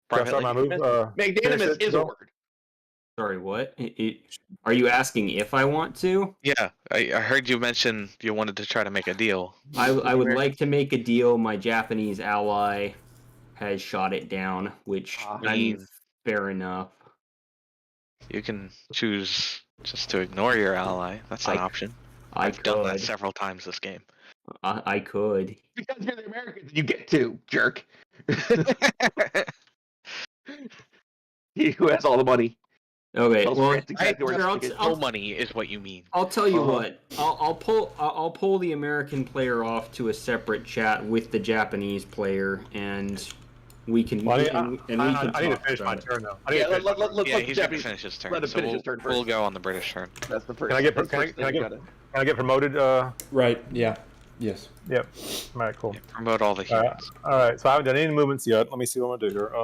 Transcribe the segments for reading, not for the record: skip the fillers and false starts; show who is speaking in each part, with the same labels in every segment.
Speaker 1: Can I start my move?
Speaker 2: Magnanimous is a word.
Speaker 3: Sorry, what? Are you asking if I want to?
Speaker 4: Yeah, I heard you mention you wanted to try to make a deal.
Speaker 3: I would like to make a deal. My Japanese ally has shot it down, which I mean, fair enough.
Speaker 4: You can choose just to ignore your ally. That's an option. I've done that several times this game.
Speaker 3: I could.
Speaker 2: Because you're the Americans, you get to, jerk. He who has all the money.
Speaker 3: Okay, well,
Speaker 4: no money is what you mean.
Speaker 3: I'll tell you what. I'll pull the American player off to a separate chat with the Japanese player, and we can.
Speaker 1: I need to finish my turn though.
Speaker 4: He's going to finish his turn.
Speaker 2: Let him finish his turn first.
Speaker 4: We'll go on the British turn.
Speaker 2: That's the first.
Speaker 1: Can I get promoted?
Speaker 5: Right. Yeah. Yes.
Speaker 1: Yep. All right. Cool.
Speaker 4: Yeah, promote all the humans.
Speaker 1: All right. So I haven't done any movements yet. Let me see what I'm gonna do here.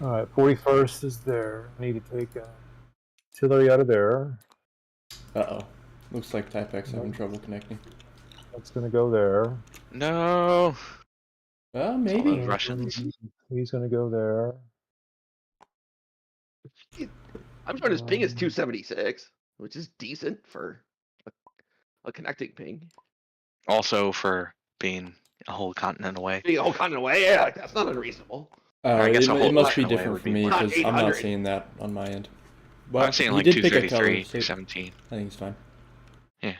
Speaker 1: All right. 41st is there. I need to take artillery out of there.
Speaker 5: Uh-oh. Looks like Typek's having trouble connecting.
Speaker 1: That's gonna go there.
Speaker 4: No.
Speaker 5: Well, maybe.
Speaker 4: Russians.
Speaker 1: He's gonna go there.
Speaker 2: I'm sure his ping is 276, which is decent for a connecting ping.
Speaker 4: Also for being a whole continent away.
Speaker 2: Being a whole continent away, yeah, that's not unreasonable.
Speaker 4: I guess
Speaker 5: it must be different for me because I'm not seeing that on my end. But
Speaker 4: I'm seeing like 233, 217.
Speaker 5: I think it's fine.
Speaker 4: Yeah.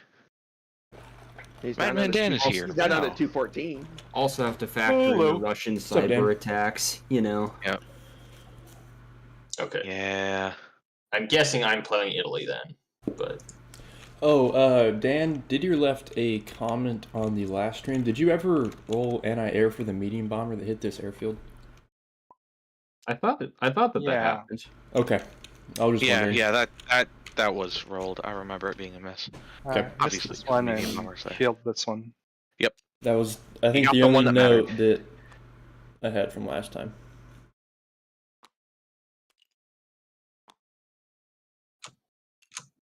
Speaker 2: MadManDan
Speaker 4: is here.
Speaker 2: He's down at 214.
Speaker 3: Also have to factor in the Russian cyber attacks, you know.
Speaker 4: Yep.
Speaker 6: Okay.
Speaker 4: Yeah.
Speaker 6: I'm guessing I'm playing Italy then, but.
Speaker 5: Oh, Dan, did you left a comment on the last stream? Did you ever roll anti-air for the medium bomber that hit this airfield?
Speaker 3: I thought that happened.
Speaker 5: Okay. I was just wondering.
Speaker 4: Yeah, that was rolled. I remember it being a miss.
Speaker 5: Okay.
Speaker 7: Obviously, this one and killed this one.
Speaker 4: Yep.
Speaker 5: That was, I think, the only note that I had from last time.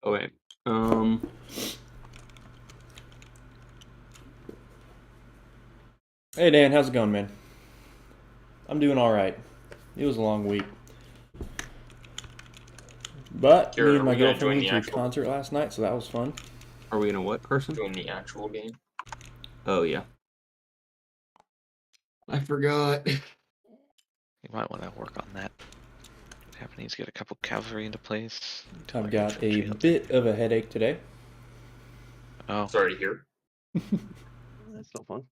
Speaker 3: Okay.
Speaker 5: Hey Dan, how's it going, man? I'm doing all right. It was a long week, but me and my girlfriend went to a concert last night, so that was fun.
Speaker 3: Are we in a what person?
Speaker 6: Doing the actual game.
Speaker 3: Oh yeah. I forgot.
Speaker 4: You might want to work on that. Japanese get a couple cavalry into place.
Speaker 5: I've got a bit of a headache today.
Speaker 4: Oh.
Speaker 6: Sorry to hear.
Speaker 2: That's no fun.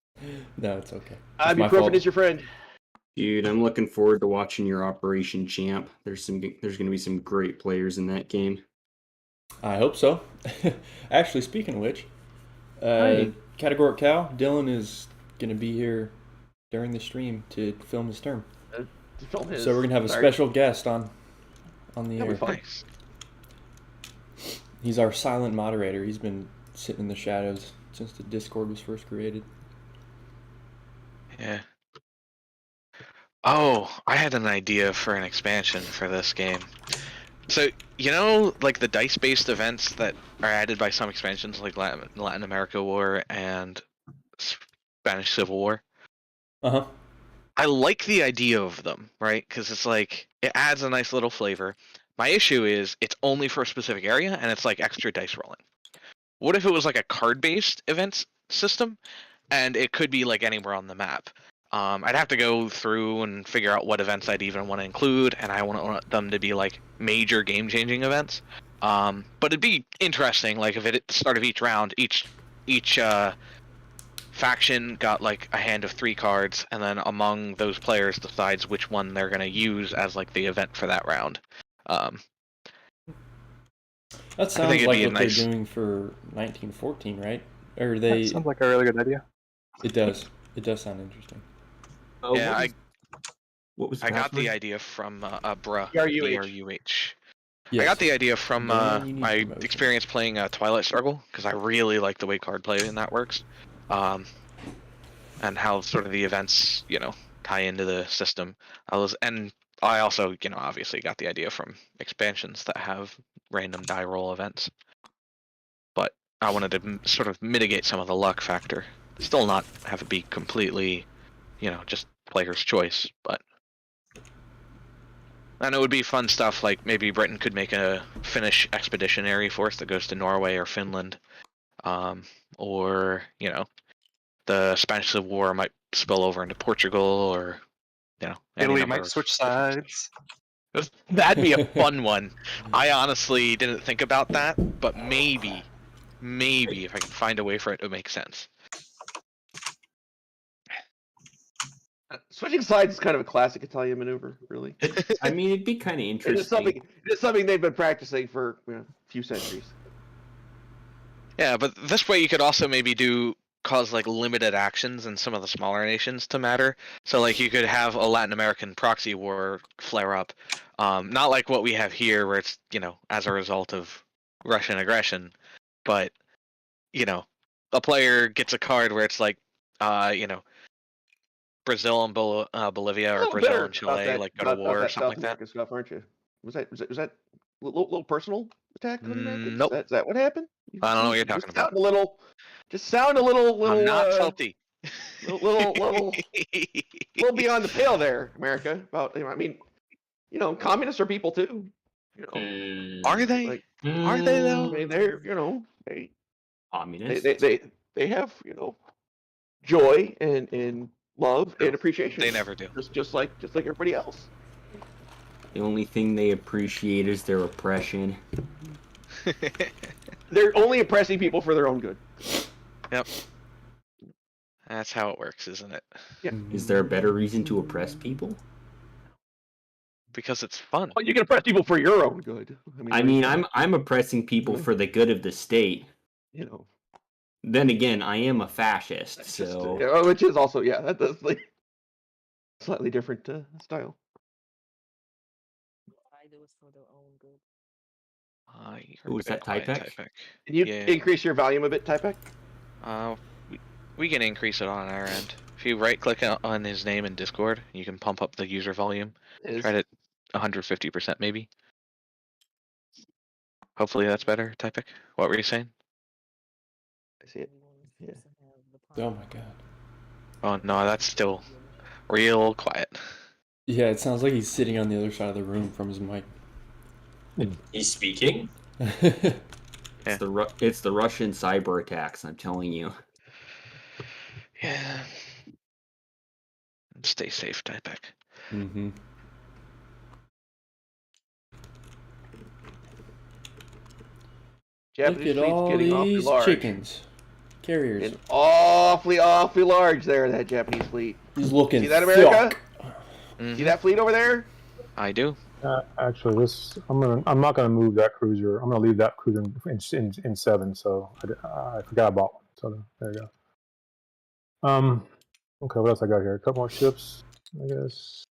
Speaker 5: No, it's okay.
Speaker 2: Ibuprofen is your friend.
Speaker 3: Dude, I'm looking forward to watching your Operation Champ. There's going to be some great players in that game.
Speaker 5: I hope so. Actually, speaking of which, Categoric Cow, Dylan is going to be here during the stream to film his term. So we're going to have a special guest on the air.
Speaker 4: Nice.
Speaker 5: He's our silent moderator. He's been sitting in the shadows since the Discord was first created.
Speaker 4: Yeah. Oh, I had an idea for an expansion for this game. So, you know, like the dice-based events that are added by some expansions, like Latin America War and Spanish Civil War?
Speaker 5: Uh-huh.
Speaker 4: I like the idea of them, right? Because it's like, it adds a nice little flavor. My issue is, it's only for a specific area, and it's like extra dice rolling. What if it was like a card-based events system, and it could be like anywhere on the map? I'd have to go through and figure out what events I'd even want to include, and I want them to be like major game-changing events. But it'd be interesting, like if at the start of each round, each faction got like a hand of 3 cards, and then among those players decides which one they're gonna use as like the event for that round.
Speaker 5: That sounds like what they're doing for 1914, right? Or they?
Speaker 7: That sounds like a really good idea.
Speaker 5: It does. It does sound interesting.
Speaker 3: Oh,
Speaker 4: yeah,
Speaker 3: I
Speaker 4: got the idea from BRUH.
Speaker 2: BRUH.
Speaker 4: Yes. I got the idea from my experience playing Twilight Struggle, because I really like the way card play in that works, and how sort of the events, you know, tie into the system. I also, you know, obviously got the idea from expansions that have random die roll events, but I wanted to sort of mitigate some of the luck factor. Still not have it be completely, you know, just player's choice, but. And it would be fun stuff like maybe Britain could make a Finnish expeditionary force that goes to Norway or Finland, or the Spanish Civil War might spill over into Portugal, or any
Speaker 7: Italy
Speaker 4: number
Speaker 7: might
Speaker 4: of
Speaker 7: switch
Speaker 4: different
Speaker 7: sides.
Speaker 4: things. That'd be a fun one. I honestly didn't think about that, but maybe if I can find a way for it to make sense.
Speaker 2: Switching sides is kind of a classic Italian maneuver, really.
Speaker 3: I mean, it'd be kind of interesting.
Speaker 2: It's something they've been practicing for a few centuries.
Speaker 4: Yeah, but this way you could also maybe cause like limited actions in some of the smaller nations to matter. So like you could have a Latin American proxy war flare up, not like what we have here, where it's as a result of Russian aggression, but a player gets a card where it's like Brazil and Bolivia, or Brazil and Chile like go to war or something like that.
Speaker 2: Stuff, aren't you? Was that little personal attack on Americans?
Speaker 4: Nope.
Speaker 2: Is that what happened?
Speaker 4: I don't know what you're talking about.
Speaker 2: Just sound a little.
Speaker 4: I'm not salty.
Speaker 2: Little beyond the pale there, America. About communists are people too.
Speaker 4: Are they?
Speaker 2: Like,
Speaker 4: are they though?
Speaker 2: I mean, they're
Speaker 3: Communists.
Speaker 2: they have joy and love and appreciation.
Speaker 4: They never do.
Speaker 2: Just like everybody else.
Speaker 3: The only thing they appreciate is their oppression.
Speaker 2: They're only oppressing people for their own good.
Speaker 4: Yep. That's how it works, isn't it?
Speaker 2: Yeah.
Speaker 3: Is there a better reason to oppress people?
Speaker 4: Because it's fun.
Speaker 2: Well, you can oppress people for your own good.
Speaker 3: I'm oppressing people for the good of the state. Then again, I am a fascist,
Speaker 2: which is also that's like slightly different style.
Speaker 3: Was that Typek?
Speaker 2: Can you increase your volume a bit, Typek?
Speaker 4: We can increase it on our end. If you right-click on his name in Discord, you can pump up the user volume. Try it 150% maybe. Hopefully that's better, Typek. What were you saying?
Speaker 2: I see it. Yeah.
Speaker 5: Oh my god.
Speaker 4: Oh no, that's still real quiet.
Speaker 5: Yeah, it sounds like he's sitting on the other side of the room from his mic.
Speaker 6: He's speaking?
Speaker 3: It's the Russian cyber attacks, I'm telling you.
Speaker 4: Yeah. Stay safe, Typek.
Speaker 5: Mm-hmm.
Speaker 2: Japanese
Speaker 5: Look at all
Speaker 2: getting awfully
Speaker 5: these
Speaker 2: large.
Speaker 5: chickens. Carriers.
Speaker 2: And awfully large there, that Japanese fleet.
Speaker 5: He's looking
Speaker 2: See that, America?
Speaker 4: Mm-hmm.
Speaker 2: See that fleet over there?
Speaker 4: I do.
Speaker 1: Actually, I'm not gonna move that cruiser. I'm gonna leave that cruiser in 7. So I forgot I bought one. So there you go. Okay, what else I got here? A couple more ships, I guess.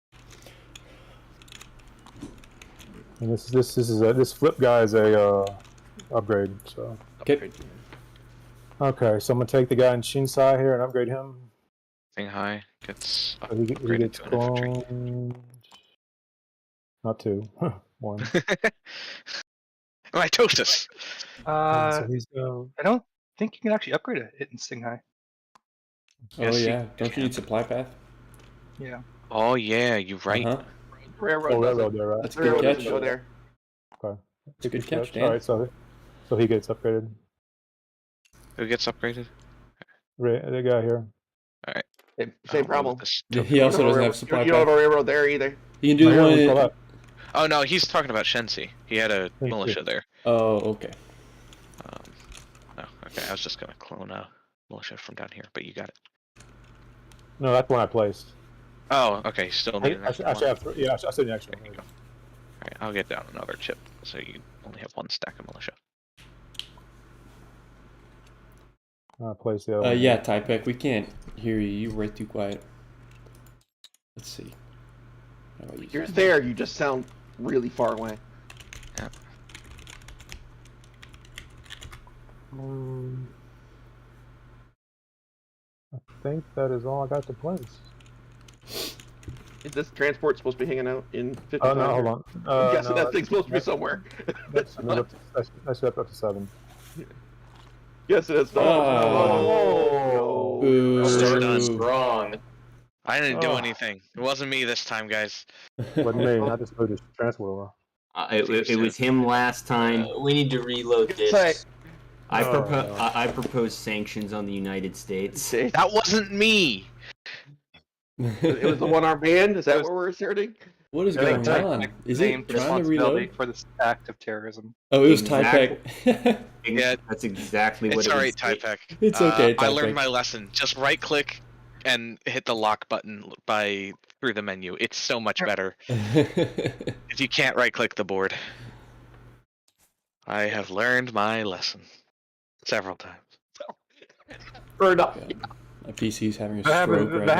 Speaker 1: And this flip guy is a upgrade. So
Speaker 5: Okay.
Speaker 1: Okay, so I'm gonna take the guy in Shinsai here and upgrade him.
Speaker 4: Shanghai gets
Speaker 1: So he
Speaker 4: upgraded
Speaker 1: gets
Speaker 4: to an infantry.
Speaker 1: cloned. Not 2, 1.
Speaker 4: Mitosis.
Speaker 1: So he's
Speaker 7: I don't think you can actually upgrade it in Shanghai.
Speaker 5: Oh
Speaker 4: Yes,
Speaker 5: yeah.
Speaker 4: you
Speaker 5: Don't you need supply path?
Speaker 7: Yeah.
Speaker 4: Oh yeah, you're right.
Speaker 5: Uh-huh.
Speaker 2: Railroad
Speaker 1: there, right?
Speaker 5: That's a
Speaker 2: Railroad
Speaker 5: good
Speaker 2: doesn't
Speaker 5: catch.
Speaker 2: go there.
Speaker 1: Okay.
Speaker 5: It's a good catch, Dan.
Speaker 1: All right, so he gets upgraded.
Speaker 4: Who gets upgraded?
Speaker 1: The guy here.
Speaker 2: Same problem.
Speaker 5: He also doesn't have supply
Speaker 2: You don't have
Speaker 5: path.
Speaker 2: a railroad there either.
Speaker 5: You can do the
Speaker 1: Right here, we call
Speaker 5: one.
Speaker 1: that.
Speaker 4: Oh no, he's talking about Shensi. He had a
Speaker 1: Me too.
Speaker 4: militia there.
Speaker 5: Oh, okay.
Speaker 4: No, okay. I was just gonna clone a militia from down here, but you got it.
Speaker 1: No, that's one I placed.
Speaker 4: Oh, okay. Still need an extra
Speaker 1: Actually, I
Speaker 4: one.
Speaker 1: have 3. Yeah, I said the extra
Speaker 4: There you
Speaker 1: one.
Speaker 4: go. All right, I'll get down another chip, so you only have one stack of militia.
Speaker 1: I placed the other one.
Speaker 5: Yeah, Typek, we can't hear you. You're way too quiet. Let's see. How about you?
Speaker 2: You're there, you just sound really far away.
Speaker 1: I think that is all I got to place.
Speaker 2: Is this transport supposed to be hanging out in 55?
Speaker 1: Oh, no, hold on.
Speaker 2: I'm guessing
Speaker 1: no,
Speaker 2: that thing's supposed to be somewhere.
Speaker 1: That's up to 7.
Speaker 2: Yes, it is.
Speaker 5: Oh.
Speaker 2: No.
Speaker 5: Boo.
Speaker 6: Starting strong.
Speaker 4: I didn't do
Speaker 1: Oh.
Speaker 4: anything. It wasn't me this time, guys.
Speaker 1: Wasn't me. I just moved his transport over.
Speaker 3: It was him last time.
Speaker 6: We need to reload
Speaker 2: Good say.
Speaker 6: this.
Speaker 3: I
Speaker 1: Oh,
Speaker 3: propose sanctions on the United States.
Speaker 2: See?
Speaker 4: That wasn't me.
Speaker 2: It was the one-armed man. Is that what we're asserting?
Speaker 5: What is
Speaker 7: I think
Speaker 5: going
Speaker 7: Typek
Speaker 5: on? Is it
Speaker 7: named
Speaker 5: trying to
Speaker 7: responsibility
Speaker 5: reload?
Speaker 7: for this act of terrorism.
Speaker 5: Oh, it was
Speaker 3: Exactly.
Speaker 5: Typek.
Speaker 4: Yeah.
Speaker 3: That's exactly what
Speaker 4: It's
Speaker 3: it
Speaker 4: alright,
Speaker 3: was.
Speaker 4: Typek.
Speaker 5: It's okay,
Speaker 4: I
Speaker 5: Typek.
Speaker 4: learned my lesson. Just right-click and hit the lock button through the menu. It's so much better if you can't right-click the board. I have learned my lesson several times.
Speaker 2: Or not?
Speaker 5: My PC's having a
Speaker 1: that
Speaker 5: stroke
Speaker 1: happens.
Speaker 5: right
Speaker 1: That
Speaker 5: now.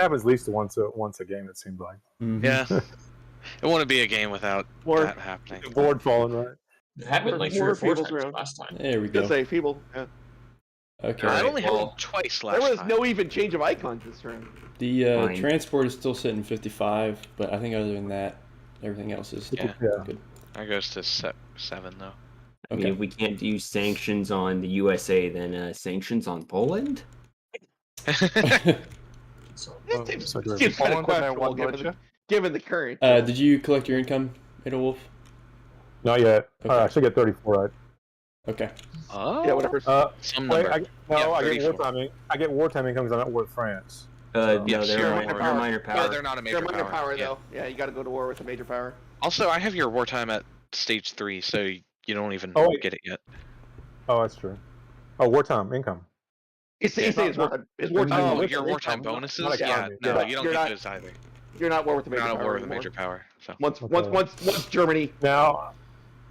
Speaker 1: happens at least once a game. It seems like.
Speaker 5: Mhm.
Speaker 4: Yeah. It wouldn't be a game without
Speaker 2: Or
Speaker 4: that happening.
Speaker 1: The board falling right.
Speaker 6: It happened like 3
Speaker 2: More
Speaker 6: or 4
Speaker 2: people's
Speaker 6: times
Speaker 2: around.
Speaker 6: last time.
Speaker 5: There we
Speaker 2: Good
Speaker 5: go.
Speaker 2: say, feeble. Yeah.
Speaker 5: Okay.
Speaker 4: It
Speaker 6: Alright,
Speaker 4: only
Speaker 6: well,
Speaker 4: happened twice last
Speaker 2: There was
Speaker 4: time.
Speaker 2: no even change of icons this round.
Speaker 5: The
Speaker 3: Fine.
Speaker 5: transport is still sitting 55, but I think other than that, everything else is
Speaker 4: Yeah.
Speaker 5: good.
Speaker 4: That goes to 7, though.
Speaker 3: I mean,
Speaker 5: Okay.
Speaker 3: if we can't do sanctions on the USA, then sanctions on Poland?
Speaker 6: So,
Speaker 2: This seems,
Speaker 1: so good.
Speaker 2: seems kind of
Speaker 7: Poland and I
Speaker 2: questionable
Speaker 7: won militia.
Speaker 2: given the current.
Speaker 5: Did you collect your income, Adalwolf?
Speaker 1: Not yet.
Speaker 5: Okay.
Speaker 1: I should get 34 right.
Speaker 5: Okay.
Speaker 4: Oh,
Speaker 2: Yeah, whatever.
Speaker 4: some
Speaker 1: Wait,
Speaker 4: number.
Speaker 1: I get
Speaker 4: 34.
Speaker 1: wartime. I get wartime income because I'm at war with France.
Speaker 3: No,
Speaker 4: Yes,
Speaker 3: they're
Speaker 4: you're
Speaker 3: a
Speaker 4: a
Speaker 3: minor,
Speaker 4: minor
Speaker 3: minor
Speaker 2: power.
Speaker 3: power.
Speaker 4: Yeah, they're not a major
Speaker 2: They're minor power,
Speaker 4: Yeah.
Speaker 2: though. Yeah, you got to go to war with a major power.
Speaker 4: Also, I have your wartime at stage 3, so you don't even
Speaker 1: Oh, wait.
Speaker 4: get it yet.
Speaker 1: Oh, that's true. Oh, wartime income.
Speaker 2: He's
Speaker 1: Yeah,
Speaker 2: saying it's
Speaker 1: not-
Speaker 2: wartime. It's
Speaker 1: not-
Speaker 2: wartime.
Speaker 1: not-
Speaker 4: Oh,
Speaker 1: with
Speaker 4: your
Speaker 1: the
Speaker 4: wartime
Speaker 1: income, not
Speaker 4: bonuses?
Speaker 1: like
Speaker 4: Yeah,
Speaker 1: army.
Speaker 4: no,
Speaker 1: Yeah.
Speaker 4: you don't
Speaker 2: You're
Speaker 4: get
Speaker 2: not-
Speaker 4: those either.
Speaker 2: You're not at war with the
Speaker 4: You're
Speaker 2: major
Speaker 4: not
Speaker 2: power.
Speaker 4: at war with a
Speaker 2: anymore.
Speaker 4: major power. So
Speaker 2: Once
Speaker 1: Okay.
Speaker 2: Germany.
Speaker 1: Now,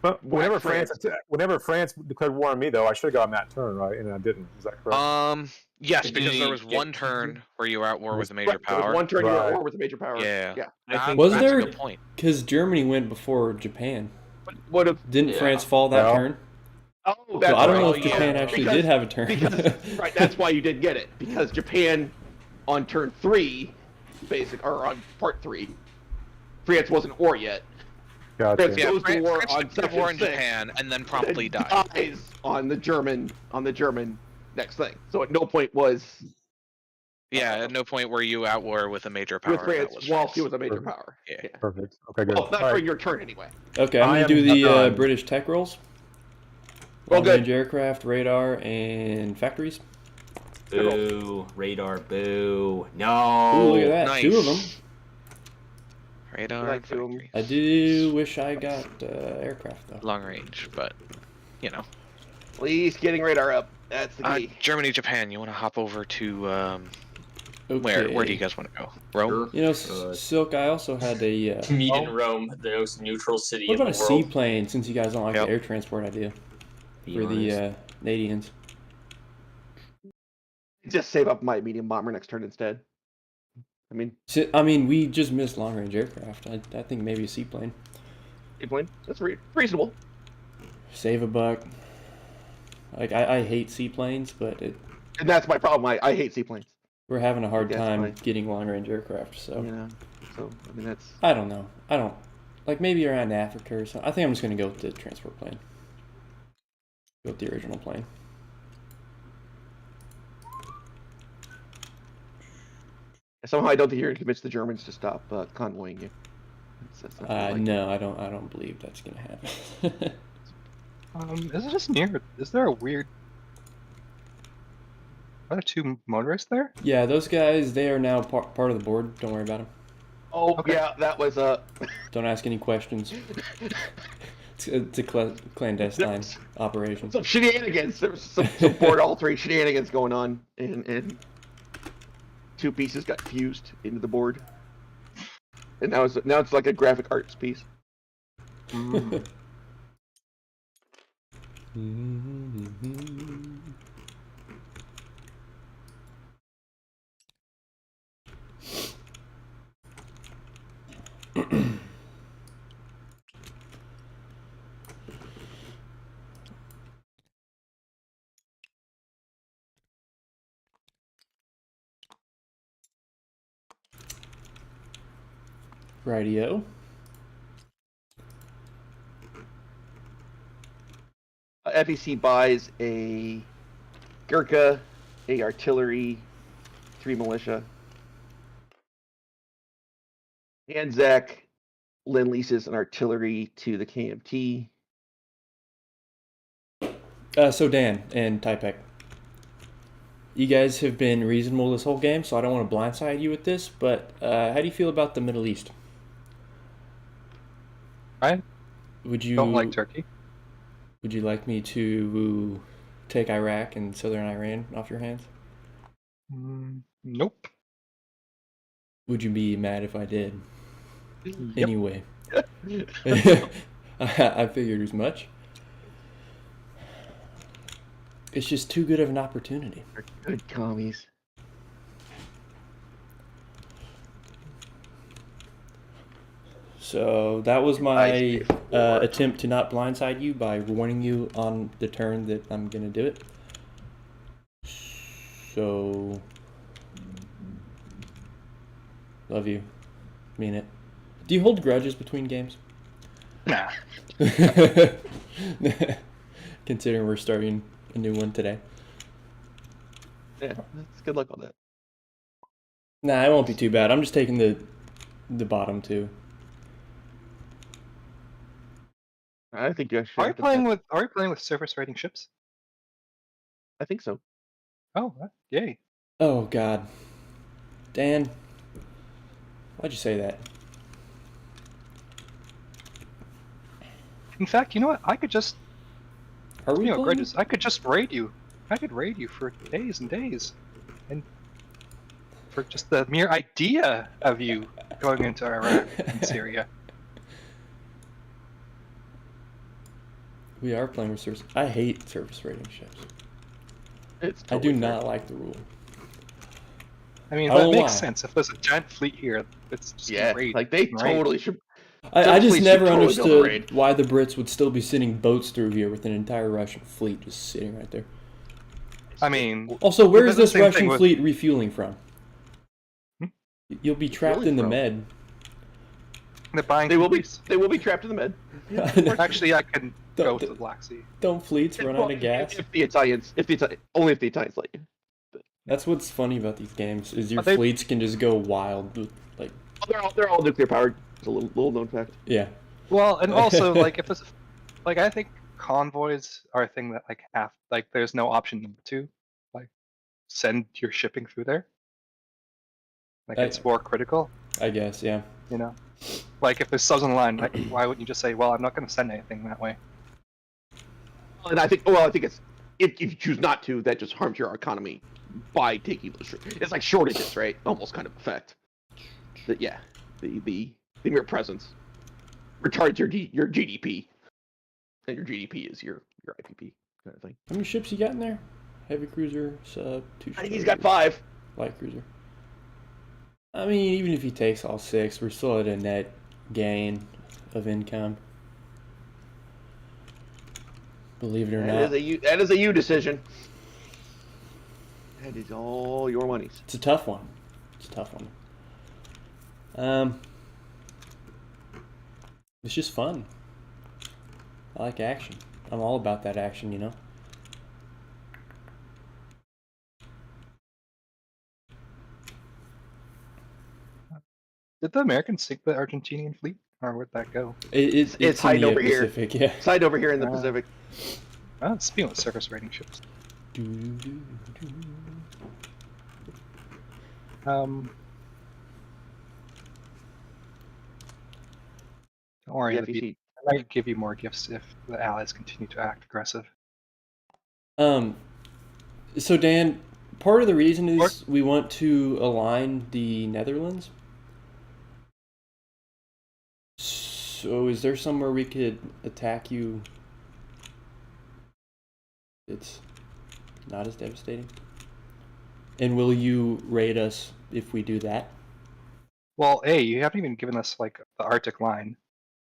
Speaker 1: but whenever
Speaker 2: France.
Speaker 1: whenever France declared war on me, though, I should have gotten that turn, right? And I didn't. Is that correct?
Speaker 4: Yes,
Speaker 6: Did
Speaker 4: because there
Speaker 6: you
Speaker 4: was
Speaker 6: get
Speaker 4: one turn where you were at war with a major
Speaker 2: Right, there was
Speaker 4: power.
Speaker 2: one turn you were at
Speaker 1: Right.
Speaker 2: war with a major power.
Speaker 4: Yeah.
Speaker 2: Yeah.
Speaker 3: I think-
Speaker 5: Was
Speaker 4: that's
Speaker 5: there-
Speaker 4: a good point.
Speaker 5: Because Germany went before Japan.
Speaker 2: What if?
Speaker 5: Didn't
Speaker 6: Yeah.
Speaker 5: France fall that
Speaker 1: Well,
Speaker 5: turn?
Speaker 2: Oh,
Speaker 5: So
Speaker 2: that's
Speaker 5: I don't know
Speaker 2: right.
Speaker 5: if Japan
Speaker 2: Yeah.
Speaker 5: actually
Speaker 2: Because-
Speaker 5: did have a turn.
Speaker 2: because right, that's why you didn't get it, because Japan on turn 3, or on part 3, France wasn't at war yet.
Speaker 1: Gotcha.
Speaker 2: France
Speaker 4: Yeah,
Speaker 2: goes to war
Speaker 4: France
Speaker 2: on
Speaker 4: went to
Speaker 2: section
Speaker 4: war in
Speaker 2: 6,
Speaker 4: Japan and then promptly
Speaker 2: and
Speaker 4: died.
Speaker 2: dies on the German next thing. So at no point was
Speaker 4: Yeah, at no point were you at war with a major power.
Speaker 2: with
Speaker 4: that
Speaker 2: France
Speaker 4: was
Speaker 2: while
Speaker 4: France.
Speaker 2: he was a major
Speaker 1: Perfect.
Speaker 2: power.
Speaker 4: Yeah.
Speaker 1: Perfect. Okay, good.
Speaker 2: Well, not
Speaker 1: All
Speaker 2: during
Speaker 1: right.
Speaker 2: your turn anyway.
Speaker 5: Okay, I'm
Speaker 1: I
Speaker 5: going to do
Speaker 1: am
Speaker 5: the
Speaker 1: done.
Speaker 5: British tech rolls.
Speaker 2: Well, good.
Speaker 5: Long-range aircraft, radar, and factories.
Speaker 3: Boo. Radar, boo.
Speaker 5: Ooh,
Speaker 3: No.
Speaker 5: look at that.
Speaker 4: Nice.
Speaker 5: 2 of them.
Speaker 4: Radar,
Speaker 2: Like to 'em.
Speaker 4: factory.
Speaker 5: I do wish I got aircraft, though.
Speaker 4: Long range, but you know.
Speaker 2: Please getting radar up. That's the key.
Speaker 4: Germany, Japan. You want to hop over to
Speaker 5: Okay.
Speaker 4: where do you guys want to go? Rome.
Speaker 5: You know,
Speaker 3: Uh,
Speaker 5: Silk, I also had a...
Speaker 6: meet in Rome, the most neutral city
Speaker 5: what
Speaker 6: in
Speaker 5: about
Speaker 6: the
Speaker 5: a
Speaker 6: world.
Speaker 5: seaplane, since you guys don't like
Speaker 4: Yep.
Speaker 5: the air transport idea?
Speaker 3: be
Speaker 5: For the
Speaker 3: honest.
Speaker 5: Canadians.
Speaker 2: Just save up my medium bomber next turn instead. I mean,
Speaker 5: So, I mean, we just missed long-range aircraft. I think maybe a seaplane.
Speaker 2: seaplane. That's reasonable.
Speaker 5: Save a buck. Like, I hate seaplanes, but
Speaker 2: And that's my problem. I hate seaplanes.
Speaker 5: we're having a hard
Speaker 2: That's
Speaker 5: time
Speaker 2: fine.
Speaker 5: getting long-range aircraft, so...
Speaker 2: You know. So I mean that's
Speaker 5: I don't know. I don't... Like, maybe around Africa or something. I think I'm just going to go with the transport plane. Go with the original plane.
Speaker 2: somehow I don't think you're gonna convince the Germans to stop convoying you. That's not like-
Speaker 5: No, I don't believe that's going to happen.
Speaker 7: Is it just near? Is there a weird? Are there 2 motorists there?
Speaker 5: Yeah, those guys, they are now part of the board. Don't worry about them.
Speaker 2: Oh
Speaker 7: Okay.
Speaker 2: yeah, that was
Speaker 5: Don't ask any questions. It's a clandestine operation.
Speaker 2: some shenanigans. There was some board altering shenanigans going on, and 2 pieces got fused into the board, and now it's like a graphic arts piece.
Speaker 5: Radio.
Speaker 2: FEC buys a Gurkha, a artillery, 3 militia, ANZAC lend leases and artillery to the KMT.
Speaker 5: So Dan and Typek, you guys have been reasonable this whole game, so I don't want to blindside you with this, but how do you feel about the Middle East?
Speaker 7: I
Speaker 5: Would you
Speaker 7: don't like Turkey.
Speaker 5: Would you like me to take Iraq and southern Iran off your hands?
Speaker 7: Nope.
Speaker 5: Would you be mad if I did?
Speaker 2: Yep.
Speaker 5: Anyway. I figured as much. It's just too good of an opportunity.
Speaker 2: Good commies.
Speaker 5: So that was my
Speaker 2: Nice before.
Speaker 5: attempt to not blindside you by warning you on the turn that I'm going to do it. So, love you. Mean it. Do you hold grudges between games?
Speaker 7: Nah.
Speaker 5: Considering we're starting a new one today.
Speaker 2: Yeah, that's good luck on that.
Speaker 5: Nah, it won't be too bad. I'm just taking the bottom two.
Speaker 2: I think you actually.
Speaker 7: Are we playing with surface rating ships?
Speaker 2: I think so.
Speaker 7: Oh, yay.
Speaker 5: Oh, God. Dan, why'd you say that?
Speaker 7: In fact, you know what? I could just,
Speaker 5: Are we playing?
Speaker 7: grudges. I could just raid you. I could raid you for days and days, and for just the mere idea of you going into Iraq and Syria.
Speaker 5: We are playing with surface. I hate surface rating ships.
Speaker 2: It's
Speaker 5: I do
Speaker 2: totally fair.
Speaker 5: not like the rule.
Speaker 7: I mean,
Speaker 5: I don't
Speaker 7: that
Speaker 5: know
Speaker 7: makes
Speaker 5: why.
Speaker 7: sense. If there's a giant fleet here, it's just
Speaker 2: Yeah,
Speaker 7: raid.
Speaker 2: like they
Speaker 7: raid.
Speaker 2: totally should.
Speaker 5: I
Speaker 2: Those
Speaker 5: just
Speaker 2: fleets
Speaker 5: never
Speaker 2: should totally build a
Speaker 5: understood
Speaker 2: raid.
Speaker 5: why the Brits would still be sending boats through here with an entire Russian fleet just sitting right there.
Speaker 7: I mean,
Speaker 5: Also, where is
Speaker 7: But
Speaker 5: this
Speaker 7: that's the same
Speaker 5: Russian
Speaker 7: thing with-
Speaker 5: fleet refueling from?
Speaker 7: Hmm?
Speaker 5: You'll be trapped in the
Speaker 2: from?
Speaker 5: Med.
Speaker 7: they're buying.
Speaker 2: They will be.
Speaker 7: fleets.
Speaker 2: They will be trapped in the med.
Speaker 7: Actually, I can go
Speaker 5: Don't-
Speaker 7: to the Black Sea.
Speaker 5: Don't fleets run out of gas?
Speaker 2: If the Italians, only if the Italians let you.
Speaker 5: That's what's funny about these games is your
Speaker 7: But they-
Speaker 5: fleets can just go wild. Like,
Speaker 2: They're all nuclear powered. It's a little known fact.
Speaker 5: yeah.
Speaker 7: Well, and also like if it's like I think convoys are a thing that like there's no option to like send your shipping through there. Like
Speaker 5: I-
Speaker 7: it's more critical,
Speaker 5: I guess, yeah.
Speaker 7: you know. Like if there's subs on the line, like why wouldn't you just say, well, I'm not going to send anything that way?
Speaker 2: And I think it's if you choose not to, that just harms your economy by taking those. It's like shortages, right? Almost kind of effect. That yeah, the mere presence retards your GDP, and your GDP is your IPP kind of thing.
Speaker 5: How many ships you got in there? Heavy cruiser, sub, two.
Speaker 2: I think he's got 5.
Speaker 5: Light cruiser. I mean, even if he takes all 6, we're still at a net gain of income. Believe it or not.
Speaker 2: That is a you decision. That is all your monies.
Speaker 5: It's a tough one. It's a tough one. It's just fun. I like action. I'm all about that action, you know?
Speaker 7: Did the Americans sink the Argentinian fleet, or where'd that go?
Speaker 5: It's in
Speaker 2: hiding
Speaker 5: the
Speaker 2: over here.
Speaker 5: Pacific, yeah.
Speaker 2: Side over here in the Pacific.
Speaker 7: Oh, speaking of surface rating ships. Don't worry,
Speaker 2: Yeah,
Speaker 7: I might give you more gifts if the allies continue to act aggressive.
Speaker 5: So Dan, part of the reason is we want to align the Netherlands. So is there somewhere we could attack you? It's not as devastating. And will you raid us if we do that?
Speaker 7: Well, you haven't even given us like the Arctic line,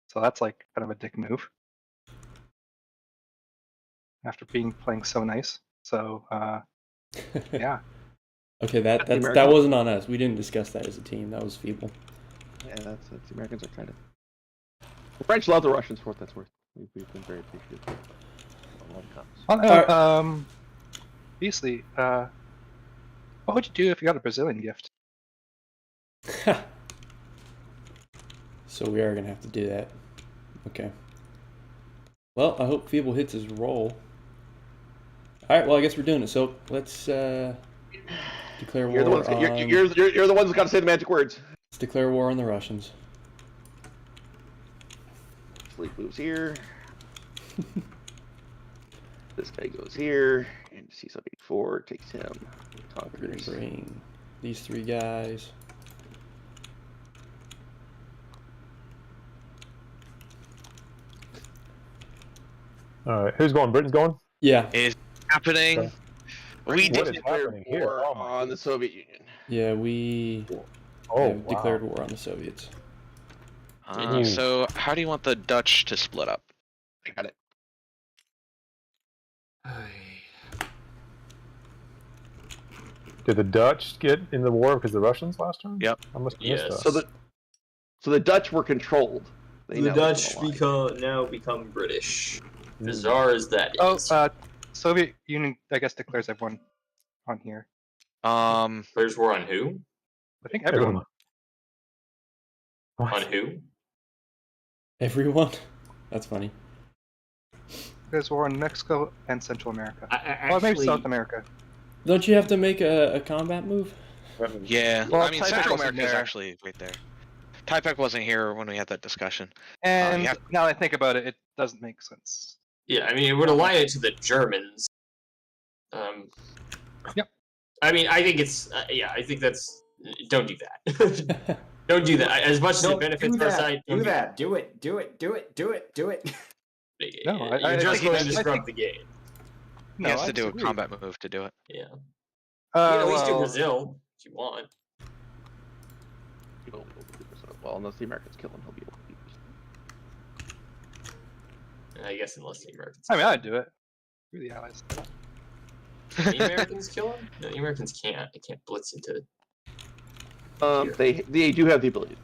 Speaker 7: so that's like kind of a dick move. After playing so nice, so yeah.
Speaker 5: Okay, that
Speaker 2: American-
Speaker 5: wasn't on us. We didn't discuss that as a team. That was feeble.
Speaker 2: Yeah, that's the Americans are kind of. The French love the Russians for what that's worth. We've been very appreciative. A lot of comments.
Speaker 7: Beastly, what would you do if you got a Brazilian gift?
Speaker 5: So we are gonna have to do that. Okay. Well, I hope Feeble hits his roll. All right. Well, I guess we're doing it. So let's declare war
Speaker 2: You're the ones.
Speaker 5: on.
Speaker 2: You're the ones who got to say the magic words.
Speaker 5: Let's declare war on the Russians.
Speaker 2: Sleep moves here. This guy goes here, and C-84 takes him.
Speaker 5: We're gonna
Speaker 2: Conquers.
Speaker 5: bring these 3 guys.
Speaker 1: All right, who's going? Britain's going.
Speaker 5: Yeah.
Speaker 4: Is happening.
Speaker 1: Okay.
Speaker 4: We
Speaker 2: We
Speaker 1: What
Speaker 2: did
Speaker 1: is
Speaker 2: declare
Speaker 1: happening here?
Speaker 2: war
Speaker 1: Oh my
Speaker 2: on the Soviet Union.
Speaker 5: Yeah. We
Speaker 1: Oh,
Speaker 5: have declared war on the Soviets.
Speaker 1: Ooh.
Speaker 4: So how do you want the Dutch to split up?
Speaker 2: I got it.
Speaker 1: Did the Dutch get in the war because of the Russians last time?
Speaker 4: Yep.
Speaker 1: I must have missed
Speaker 6: Yes.
Speaker 1: that.
Speaker 2: So the Dutch were controlled. They
Speaker 6: The
Speaker 2: now
Speaker 6: Dutch
Speaker 2: become
Speaker 6: now become British. Bizarre as that
Speaker 7: Oh,
Speaker 6: is.
Speaker 7: Soviet Union, I guess, declares everyone on here.
Speaker 6: Players war on who?
Speaker 7: I think everyone.
Speaker 6: On who?
Speaker 5: Everyone. That's funny.
Speaker 7: There's war on Mexico and Central America.
Speaker 3: Actually,
Speaker 7: maybe South America.
Speaker 5: Don't you have to make a combat move?
Speaker 4: Yeah.
Speaker 7: Well,
Speaker 4: I mean,
Speaker 7: Typek
Speaker 4: Central
Speaker 7: wasn't
Speaker 4: America is
Speaker 7: there.
Speaker 4: actually right there. Typek wasn't here when we had that discussion.
Speaker 7: And
Speaker 4: yeah.
Speaker 7: now that I think about it, it doesn't make sense.
Speaker 6: Yeah, I mean, it would align it to the Germans.
Speaker 7: Yep.
Speaker 6: I mean, I think it's I think that's don't do that. Don't do that. As much as it benefits our side,
Speaker 3: Do that. Do it. Do it. Do it. Do it. Do it.
Speaker 7: No,
Speaker 6: you're
Speaker 7: I
Speaker 6: just
Speaker 7: think-
Speaker 6: going to
Speaker 7: I
Speaker 6: disrupt
Speaker 7: think-
Speaker 6: the game.
Speaker 4: He
Speaker 7: No,
Speaker 4: has
Speaker 7: I
Speaker 4: to do a
Speaker 7: disagree.
Speaker 4: combat move to do it.
Speaker 6: Yeah. You can at least do
Speaker 7: well,
Speaker 6: Brazil if you want.
Speaker 2: Well, unless the Americans kill him, he'll be able to use.
Speaker 6: I guess unless the Americans.
Speaker 7: I mean, I'd do it. We're the Allies.
Speaker 6: Can the Americans kill him? No, the Americans can't. They can't blitz into.
Speaker 2: They do have the ability.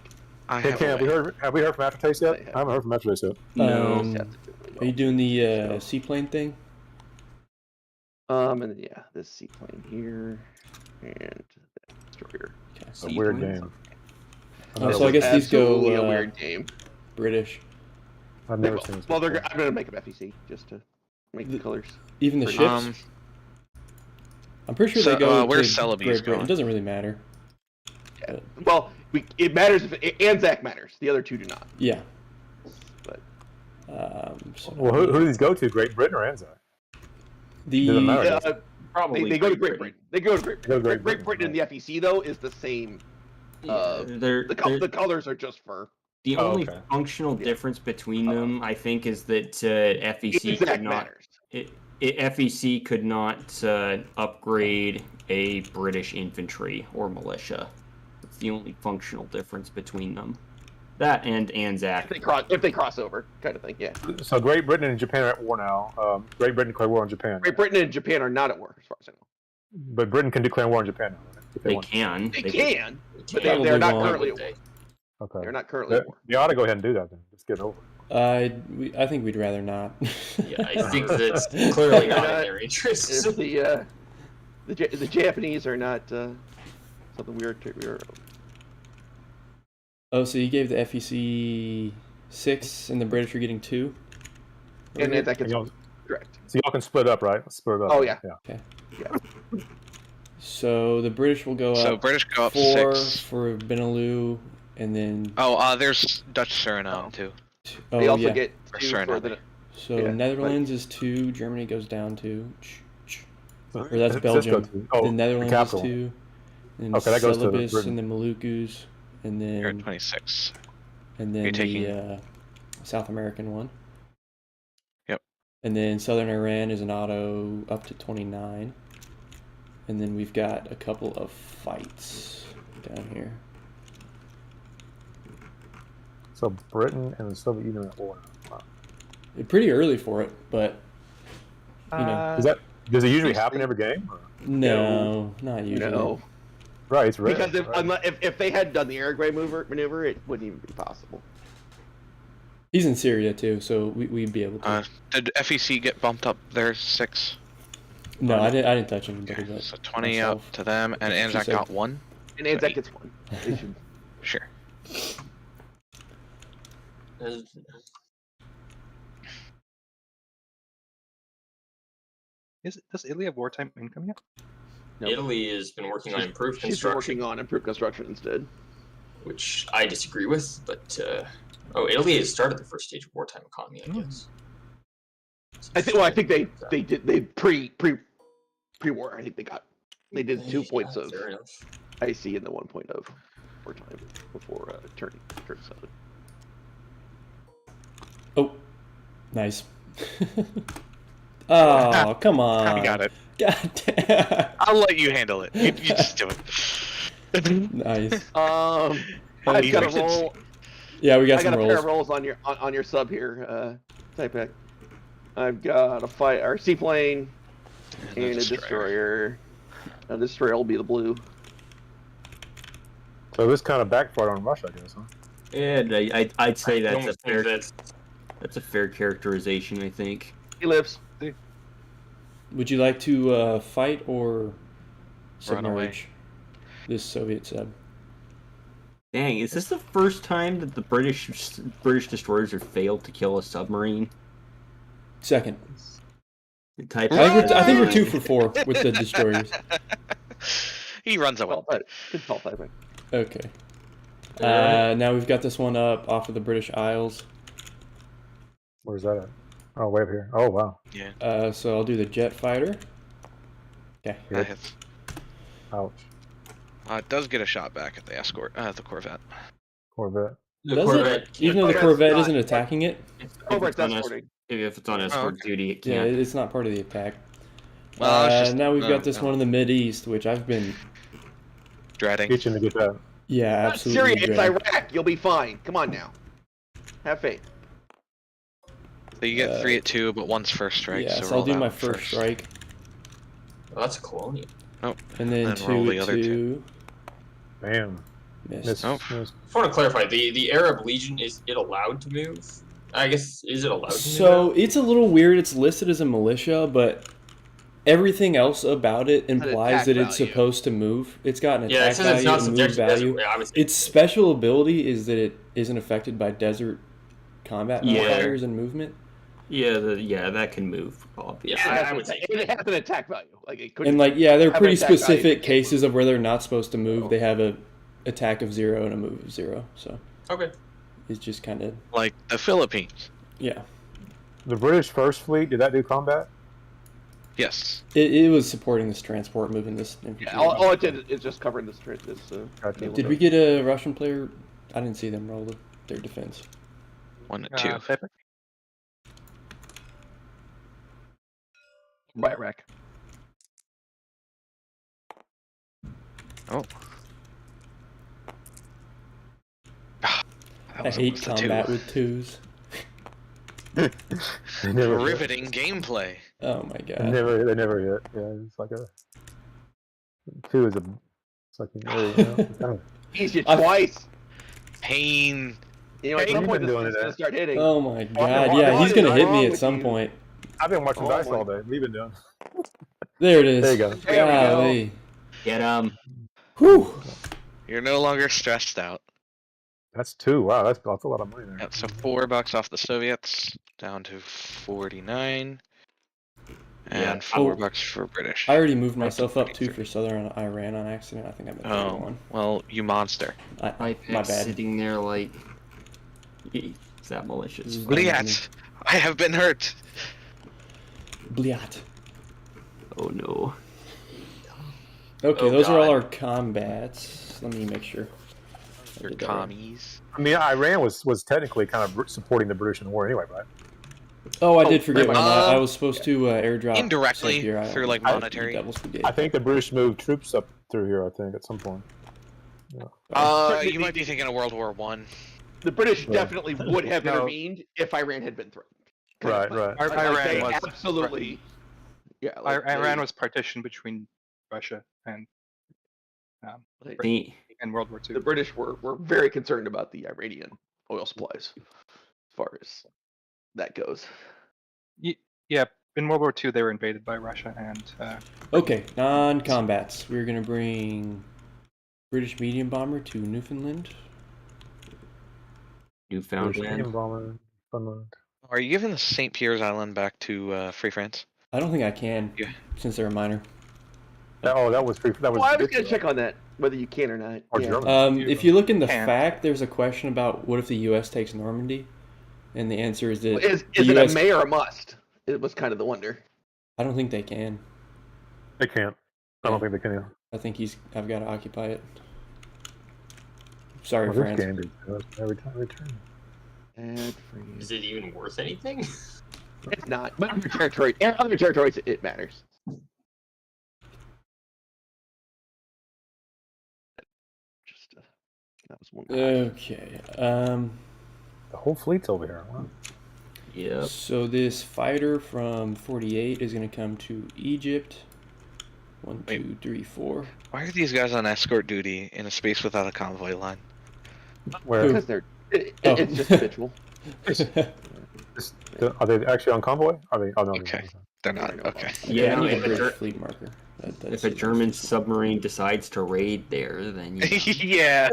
Speaker 4: I
Speaker 1: Hey,
Speaker 4: have
Speaker 1: Ken,
Speaker 4: a way.
Speaker 1: have we heard from Aftertaste yet?
Speaker 2: They have.
Speaker 1: I haven't heard from Aftertaste yet.
Speaker 3: No.
Speaker 5: Are you doing the seaplane thing?
Speaker 2: And then yeah, this seaplane here, and the destroyer.
Speaker 5: Okay.
Speaker 1: It's a weird
Speaker 2: Seaplanes.
Speaker 1: game.
Speaker 5: Oh, so I guess these go
Speaker 2: Absolutely a weird game.
Speaker 5: British.
Speaker 1: I've never seen this.
Speaker 2: Well,
Speaker 1: before.
Speaker 2: I'm gonna make them FEC just to make the colors.
Speaker 5: Even the
Speaker 2: Pretty-
Speaker 5: ships. I'm pretty sure
Speaker 4: so,
Speaker 5: they go
Speaker 4: where's
Speaker 5: to
Speaker 4: Celebes
Speaker 5: Great Britain.
Speaker 4: going?
Speaker 5: It doesn't really matter.
Speaker 2: Well, it matters if ANZAC matters. The other two do not.
Speaker 5: Yeah.
Speaker 2: But
Speaker 5: So
Speaker 1: Well, who do these go to? Great Britain or ANZAC?
Speaker 5: the
Speaker 1: Doesn't matter.
Speaker 6: Probably
Speaker 2: they go to Great Britain. They go to Great
Speaker 1: They go to
Speaker 2: Britain.
Speaker 1: Great
Speaker 2: Great Britain and the FEC though is the same.
Speaker 3: The
Speaker 2: The colors are just for.
Speaker 3: the
Speaker 1: Oh,
Speaker 3: only
Speaker 1: okay.
Speaker 3: functional
Speaker 2: Yeah.
Speaker 3: difference between them, I think, is that FEC
Speaker 2: ANZAC
Speaker 3: could not.
Speaker 2: matters.
Speaker 3: FEC could not upgrade a British infantry or militia. It's the only functional difference between them. That and ANZAC.
Speaker 2: If they cross over, kind of thing. Yeah.
Speaker 1: So Great Britain and Japan are at war now. Great Britain declared war on Japan.
Speaker 2: Great Britain and Japan are not at war, as far as I know.
Speaker 1: But Britain can declare war on Japan now, right? If
Speaker 3: They
Speaker 1: want.
Speaker 3: can.
Speaker 2: They
Speaker 3: They
Speaker 2: can, but
Speaker 5: Probably
Speaker 2: they're not
Speaker 5: won't.
Speaker 2: currently at war.
Speaker 1: Okay.
Speaker 2: They're not currently at war.
Speaker 1: You ought to go ahead and do that then. Let's get it over.
Speaker 5: I think we'd rather not.
Speaker 6: Yeah, I think that's clearly not in their interests.
Speaker 2: If the Japanese are not something weird.
Speaker 5: Oh, so you gave the FEC 6 and the British are getting 2?
Speaker 2: And that
Speaker 1: And
Speaker 2: gets
Speaker 1: y'all-
Speaker 2: correct.
Speaker 1: So y'all can split up, right? Let's split up.
Speaker 2: Oh, yeah.
Speaker 1: Yeah.
Speaker 5: So the British will go
Speaker 4: So
Speaker 5: up
Speaker 4: British go up
Speaker 5: 4
Speaker 4: 6.
Speaker 5: for Benelux, and then
Speaker 4: There's Dutch Suriname too.
Speaker 2: They also
Speaker 5: yeah.
Speaker 2: get
Speaker 4: Or
Speaker 2: 2
Speaker 4: sorry,
Speaker 2: for
Speaker 4: not
Speaker 2: the.
Speaker 5: So
Speaker 2: yeah,
Speaker 5: Netherlands is 2, Germany goes down 2,
Speaker 1: So
Speaker 5: or that's
Speaker 1: Cisco
Speaker 5: Belgium.
Speaker 1: too. Oh,
Speaker 5: the Netherlands is
Speaker 1: capital.
Speaker 5: 2, and
Speaker 1: Okay, that goes to
Speaker 5: Celebes
Speaker 1: Britain.
Speaker 5: and the Malukus, and
Speaker 4: You're at
Speaker 5: then
Speaker 4: 26.
Speaker 5: and then
Speaker 4: You're
Speaker 5: the
Speaker 4: taking-
Speaker 5: South American one.
Speaker 4: Yep.
Speaker 5: And then Southern Iran is an auto up to 29. And then we've got a couple of fights down here.
Speaker 1: So Britain and the Soviet Union are at war now. Wow.
Speaker 5: Pretty early for it, but you know.
Speaker 1: Does it usually happen every game? Or?
Speaker 5: No, not usually.
Speaker 2: No.
Speaker 1: Right, it's rare.
Speaker 2: Because
Speaker 1: right?
Speaker 2: if they had done the Uruguay maneuver, it wouldn't even be possible.
Speaker 5: He's in Syria too, so we'd be able to.
Speaker 4: Did FEC get bumped up there 6?
Speaker 5: No, I didn't touch anybody.
Speaker 4: Okay,
Speaker 5: But
Speaker 4: so 20
Speaker 5: myself.
Speaker 4: up to them, and
Speaker 5: She
Speaker 4: ANZAC
Speaker 5: said-
Speaker 4: got 1.
Speaker 2: And ANZAC gets 1. They should.
Speaker 4: Sure.
Speaker 7: Does Italy have wartime income yet?
Speaker 2: Nope.
Speaker 6: Italy has been working on improved
Speaker 2: She's been
Speaker 6: construction,
Speaker 2: working on improved construction instead.
Speaker 6: which I disagree with. But Italy has started the first stage of wartime economy, I guess.
Speaker 2: I think they did pre-war. I think they did 2 points of
Speaker 6: fair enough.
Speaker 2: IC and the 1 point of wartime before turn 7.
Speaker 5: Oh, nice. Oh, come on.
Speaker 4: I got it.
Speaker 5: God damn.
Speaker 4: I'll let you handle it. You just do it.
Speaker 5: Nice.
Speaker 2: I've got a roll.
Speaker 5: Yeah, we got
Speaker 2: I
Speaker 5: some
Speaker 2: got a pair of
Speaker 5: rolls.
Speaker 2: rolls on your sub here, Typek. I've got a seaplane and a destroyer. A destroyer will be the blue.
Speaker 1: So this kind of backfired on Russia, I guess, huh?
Speaker 3: Yeah, I'd say
Speaker 6: I
Speaker 3: that's a
Speaker 6: don't
Speaker 3: fair.
Speaker 6: think
Speaker 3: That's a fair characterization, I think.
Speaker 2: He lives.
Speaker 5: Would you like to fight or
Speaker 4: Run away.
Speaker 5: submerge this Soviet sub?
Speaker 3: Dang, is this the first time that the British destroyers have failed to kill a submarine?
Speaker 5: Second.
Speaker 3: Type
Speaker 5: I think we're 2 for 4 with the destroyers.
Speaker 4: He runs away.
Speaker 2: Good call, Typek.
Speaker 5: Okay. Now we've got this one up off of the British Isles.
Speaker 1: Where's that at? Oh, way up here. Oh, wow.
Speaker 4: Yeah.
Speaker 5: So I'll do the jet fighter. Okay.
Speaker 4: That hits.
Speaker 1: Ouch.
Speaker 4: It does get a shot back at the escort, the Corvette.
Speaker 1: Corvette.
Speaker 6: The
Speaker 5: Does
Speaker 6: Corvette
Speaker 5: it? Even though the
Speaker 2: Corvette's
Speaker 5: Corvette
Speaker 2: not-
Speaker 5: isn't attacking it?
Speaker 2: Corvette's escorting.
Speaker 3: If it's on escort
Speaker 4: okay.
Speaker 3: duty, it
Speaker 5: Yeah,
Speaker 3: can't.
Speaker 5: it's not part of the attack.
Speaker 4: Well, it's just-
Speaker 5: now we've
Speaker 4: no,
Speaker 5: got this
Speaker 4: no.
Speaker 5: one in the Mid-East, which I've been,
Speaker 4: Dreading.
Speaker 1: Itching to get that.
Speaker 5: yeah, absolutely
Speaker 2: Syria, it's
Speaker 5: dreading.
Speaker 2: Iraq. You'll be fine. Come on now. Have faith.
Speaker 4: So you get 3 at 2, but one's first strike.
Speaker 5: Yeah,
Speaker 4: so
Speaker 5: so I'll
Speaker 4: roll
Speaker 5: do
Speaker 4: that
Speaker 5: my
Speaker 4: one
Speaker 5: first strike,
Speaker 6: Oh, that's a colonial.
Speaker 4: Nope.
Speaker 5: and then
Speaker 4: And
Speaker 5: 2
Speaker 4: roll the
Speaker 5: at
Speaker 4: other
Speaker 5: 2.
Speaker 1: Damn.
Speaker 5: Missed.
Speaker 1: Miss,
Speaker 4: Nope.
Speaker 1: miss.
Speaker 6: I want to clarify, the Arab Legion, is it allowed to move? I guess, is it allowed to
Speaker 5: So
Speaker 6: move?
Speaker 5: it's a little weird. It's listed as a militia, but everything else about it implies
Speaker 2: attack
Speaker 5: that it's
Speaker 2: value.
Speaker 5: supposed to move. It's got an
Speaker 6: Yeah, it
Speaker 5: attack
Speaker 6: says it's
Speaker 5: value
Speaker 6: not
Speaker 5: and move
Speaker 6: subject to desert.
Speaker 5: value.
Speaker 6: Yeah, obviously.
Speaker 5: Its special ability is that it isn't affected by desert combat
Speaker 3: Yeah.
Speaker 5: modifiers and movement.
Speaker 3: Yeah, that can move,
Speaker 6: Yeah,
Speaker 3: obviously.
Speaker 6: I would say.
Speaker 2: It has an attack value. Like it could.
Speaker 5: And like, yeah, they're
Speaker 2: have
Speaker 5: pretty
Speaker 2: an attack value.
Speaker 5: specific cases of where they're not supposed to move. They have a attack of 0 and a move of 0. So
Speaker 6: Okay.
Speaker 5: it's just kind of,
Speaker 4: Like the Philippines.
Speaker 5: yeah.
Speaker 1: The British First Fleet, did that do combat?
Speaker 4: Yes.
Speaker 5: It was supporting this transport, moving this.
Speaker 2: Yeah, all it did is just covering this.
Speaker 1: Gotcha.
Speaker 5: Did we get a Russian player? I didn't see them roll their defense.
Speaker 4: 1 at 2.
Speaker 7: Typek?
Speaker 2: By Iraq.
Speaker 4: Oh.
Speaker 5: I hate combat with 2s.
Speaker 1: They never hit.
Speaker 4: Riveting gameplay.
Speaker 5: Oh my
Speaker 1: They
Speaker 5: god.
Speaker 1: never hit. Yeah, it's like a 2 is a. It's like an area, you know? It's kind of,
Speaker 2: He's you
Speaker 5: I've-
Speaker 2: twice.
Speaker 4: Pain.
Speaker 2: You know, at
Speaker 1: Hey,
Speaker 2: some
Speaker 1: you've
Speaker 2: point
Speaker 1: been
Speaker 2: this
Speaker 1: doing
Speaker 2: is
Speaker 1: it,
Speaker 2: gonna start hitting.
Speaker 5: Oh my god.
Speaker 2: what
Speaker 5: Yeah, he's
Speaker 2: is
Speaker 5: gonna hit
Speaker 2: wrong
Speaker 5: me at
Speaker 2: with
Speaker 5: some
Speaker 2: you?
Speaker 5: point.
Speaker 1: I've been watching
Speaker 2: Oh
Speaker 1: dice
Speaker 2: my-
Speaker 1: all day. We've been doing.
Speaker 5: There it is.
Speaker 1: There you go.
Speaker 2: There we go.
Speaker 5: Golly.
Speaker 3: Get
Speaker 5: Whew.
Speaker 4: You're no longer stressed out.
Speaker 1: That's 2. Wow, that's a lot of money there.
Speaker 4: Yep, so $4 off the Soviets, down to 49.
Speaker 3: Yeah,
Speaker 4: And $4 for British.
Speaker 5: I already moved myself up 2 for Southern Iran on accident. I think I meant the other
Speaker 4: Oh,
Speaker 5: one.
Speaker 4: well, you monster.
Speaker 5: My bad.
Speaker 3: sitting there like, is that malicious?
Speaker 5: Mm.
Speaker 4: Bliat! I have been hurt!
Speaker 5: Bliat.
Speaker 3: Oh no.
Speaker 5: Okay,
Speaker 6: Oh,
Speaker 5: those are all
Speaker 6: God.
Speaker 5: our combats. Let me make sure. I
Speaker 4: Your
Speaker 5: did that right.
Speaker 4: commies.
Speaker 1: I mean, Iran was technically kind of supporting the British in the war anyway, right?
Speaker 5: Oh, I did forget one. I
Speaker 4: uh,
Speaker 5: was supposed to airdrop
Speaker 4: indirectly,
Speaker 5: St. Pierre
Speaker 4: through,
Speaker 5: Island.
Speaker 4: like, monetary.
Speaker 5: Devil's Brigade.
Speaker 1: I think the British moved troops up through here. I think at some point.
Speaker 4: You might be thinking of World War One.
Speaker 2: The British
Speaker 1: Yeah.
Speaker 2: definitely would have
Speaker 7: No.
Speaker 2: intervened if Iran had been threatened.
Speaker 1: Right, right.
Speaker 7: Iran
Speaker 2: they
Speaker 7: was
Speaker 2: absolutely. Yeah, like
Speaker 7: Iran
Speaker 2: they-
Speaker 7: was partitioned between Russia and
Speaker 3: The-
Speaker 7: in World War
Speaker 2: The
Speaker 7: II.
Speaker 2: British were very concerned about the Iranian oil supplies, as far as that goes.
Speaker 7: Yeah, in World War II they were invaded by Russia and
Speaker 5: Okay, non-combats. We're gonna bring British medium bomber to Newfoundland.
Speaker 3: Newfoundland.
Speaker 1: Funland.
Speaker 4: Are you giving the St. Pierre's Island back to Free France?
Speaker 5: I don't think I can,
Speaker 4: Yeah.
Speaker 5: since they're a minor.
Speaker 1: That was free. That was.
Speaker 2: Well, I was
Speaker 1: good
Speaker 2: gonna
Speaker 1: to
Speaker 2: check on that, whether you can or not.
Speaker 1: Or
Speaker 2: Yeah.
Speaker 1: German.
Speaker 5: If you look in the
Speaker 7: Can't.
Speaker 5: fact, there's a question about what if the U.S. takes Normandy, and the answer is that
Speaker 2: Is
Speaker 5: the
Speaker 2: it
Speaker 5: US
Speaker 2: a may or a must? It was kind of the wonder.
Speaker 5: I don't think they can.
Speaker 1: They can't. I don't think they can.
Speaker 5: I think I've got to occupy it. Sorry,
Speaker 1: Well, this
Speaker 5: France.
Speaker 1: game does every time they turn.
Speaker 2: And free.
Speaker 6: Is it even worth anything?
Speaker 2: It's not. But other territories, it matters. Just that was one.
Speaker 5: Okay.
Speaker 1: The whole fleet's over here. Wow.
Speaker 3: Yep.
Speaker 5: So this fighter from 48 is going to come to Egypt. 1, 2, 3, 4.
Speaker 4: Why are these guys on escort duty in a space without a convoy line?
Speaker 1: Where
Speaker 2: Because it's
Speaker 5: Oh.
Speaker 2: just habitual.
Speaker 1: are they actually on convoy? Are they? Oh no.
Speaker 4: Okay. They're not. Okay.
Speaker 3: Yeah,
Speaker 5: I need a
Speaker 3: if a
Speaker 5: British
Speaker 3: Ger-
Speaker 5: fleet marker.
Speaker 3: If a German submarine decides to raid there, then
Speaker 4: Yeah.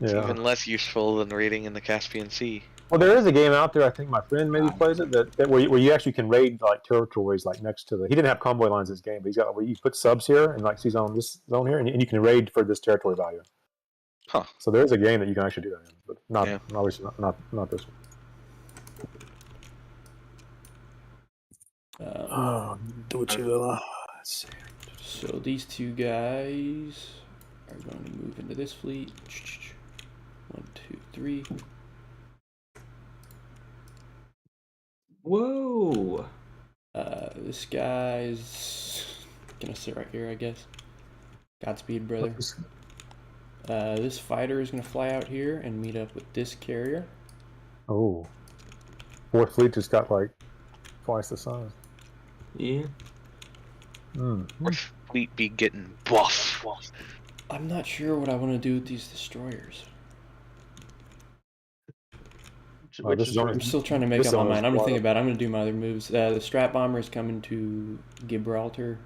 Speaker 4: It's
Speaker 1: Yeah.
Speaker 4: even less useful than raiding in the Caspian Sea.
Speaker 1: Well, there is a game out there. I think my friend maybe plays it that where you actually can raid like territories like next to the. He didn't have convoy lines in this game, but he's got where you put subs here and like he's on this zone here, and you can raid for this territory value.
Speaker 4: Huh.
Speaker 1: So there is a game that you can actually do that in, but not
Speaker 4: Yeah.
Speaker 1: obviously not this one. Oh, do it, let's see.
Speaker 5: So these two guys are going to move into this fleet. 1, 2, 3.
Speaker 3: whoa.
Speaker 5: This guy's gonna sit right here, I guess. Godspeed, brother. This fighter is gonna fly out here and meet up with this carrier.
Speaker 1: Oh, fourth fleet just got like twice the size.
Speaker 3: Yeah.
Speaker 4: Or fleet be getting buff.
Speaker 5: I'm not sure what I want to do with these destroyers.
Speaker 1: Oh, this is only-
Speaker 5: I'm still trying to make
Speaker 1: This
Speaker 5: up my
Speaker 1: one is
Speaker 5: mind. I'm gonna
Speaker 1: wild.
Speaker 5: think about it. I'm gonna do my other moves. The strat bomber is coming to Gibraltar.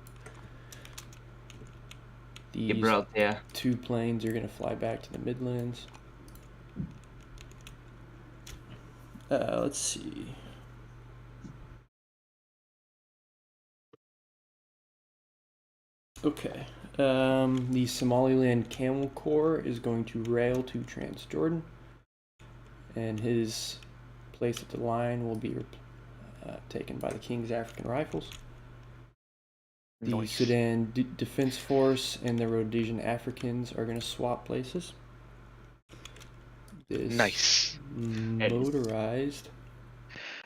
Speaker 5: These
Speaker 3: Gibraltar.
Speaker 5: two planes are gonna fly back to the Midlands. Let's see. Okay. The Somaliland Camel Corps is going to rail to Transjordan, and his place at the line will be taken by the King's African Rifles. The
Speaker 4: Nice.
Speaker 5: Sudan Defense Force and the Rhodesian Africans are going to swap places. This
Speaker 4: Nice.
Speaker 5: motorized.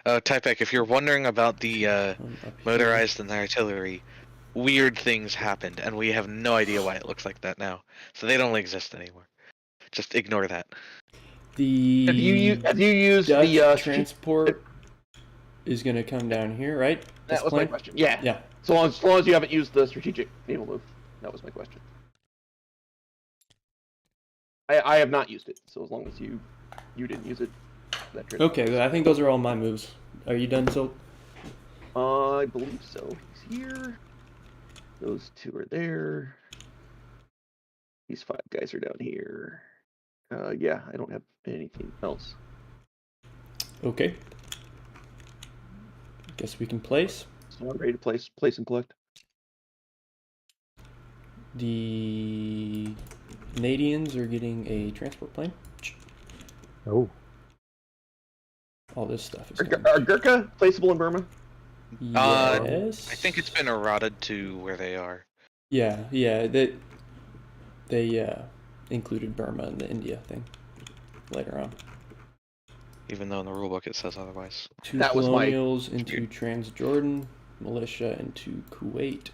Speaker 4: Typek, if you're wondering about the
Speaker 5: one up here.
Speaker 4: motorized and the artillery, weird things happened, and we have no idea why it looks like that now. So they don't exist anymore. Just ignore that.
Speaker 5: The
Speaker 2: Have you used
Speaker 5: Dutch
Speaker 2: the
Speaker 5: transport is going to come down here, right? This
Speaker 2: That was my
Speaker 5: plane?
Speaker 2: question. Yeah.
Speaker 5: Yeah.
Speaker 2: So long as you haven't used the strategic naval move. That was my question. I have not used it, so as long as you didn't use it, that trip.
Speaker 5: Okay, well, I think those are all my moves. Are you done, Silk?
Speaker 2: I believe so. He's here. Those two are there. These 5 guys are down here. Yeah, I don't have anything else.
Speaker 5: Okay. Guess we can place.
Speaker 2: So I'm ready to place and collect.
Speaker 5: The Canadians are getting a transport plane.
Speaker 1: Oh,
Speaker 5: All this stuff is
Speaker 2: Are
Speaker 5: coming.
Speaker 2: Gurkha placeable in Burma?
Speaker 5: Yes.
Speaker 4: I think it's been eroded to where they are.
Speaker 5: Yeah. They included Burma in the India thing later on.
Speaker 4: Even though in the rulebook it says otherwise.
Speaker 5: Two
Speaker 2: That was my-
Speaker 5: colonials into Transjordan, militia into Kuwait,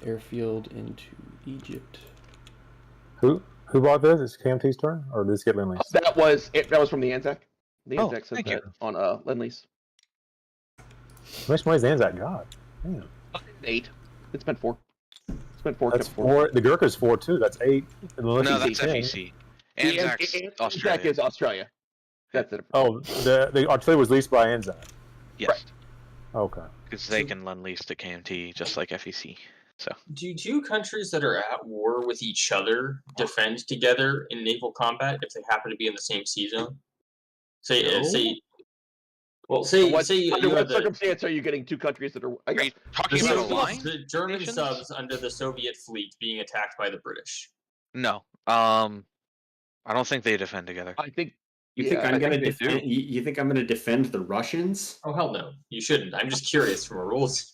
Speaker 5: airfield into Egypt.
Speaker 1: who bought this? It's KMT's turn, or did this get Lindley's?
Speaker 2: That was from the ANZAC. The
Speaker 4: Oh,
Speaker 2: ANZAC said
Speaker 4: thank you.
Speaker 2: that on Lend-Lease.
Speaker 1: How much money has Anzac got? Damn.
Speaker 2: 8. It's been 4. It's been 4.
Speaker 1: That's
Speaker 2: kept 4.
Speaker 1: 4. The Gurkha's 4 too. That's 8. And
Speaker 4: No,
Speaker 1: Melissa's
Speaker 4: that's
Speaker 1: 10.
Speaker 4: FEC.
Speaker 2: The
Speaker 4: ANZAC's
Speaker 2: ANZAC
Speaker 4: Australia.
Speaker 2: is Australia. That's it.
Speaker 1: Oh, the artillery was leased by Anzac.
Speaker 4: Yes,
Speaker 2: Correct.
Speaker 1: Okay.
Speaker 4: because they can lend lease to KMT just like FEC. So
Speaker 6: Do two countries that are at war with each other defend together in naval combat if they happen to be in the same sea zone? Say,
Speaker 2: Under
Speaker 6: you
Speaker 2: what
Speaker 6: have the
Speaker 2: circumstance are you getting two countries that are? I
Speaker 4: are
Speaker 2: guess
Speaker 4: you talking about a line?
Speaker 6: the German
Speaker 4: nations?
Speaker 6: subs under the Soviet fleet being attacked by the British.
Speaker 4: No. I don't think they defend together.
Speaker 2: I think.
Speaker 3: You think
Speaker 2: Yeah,
Speaker 3: I'm
Speaker 2: I
Speaker 3: gonna
Speaker 2: think they do.
Speaker 3: defend? You think I'm gonna defend the Russians?
Speaker 6: Oh hell no, you shouldn't. I'm just curious from a rules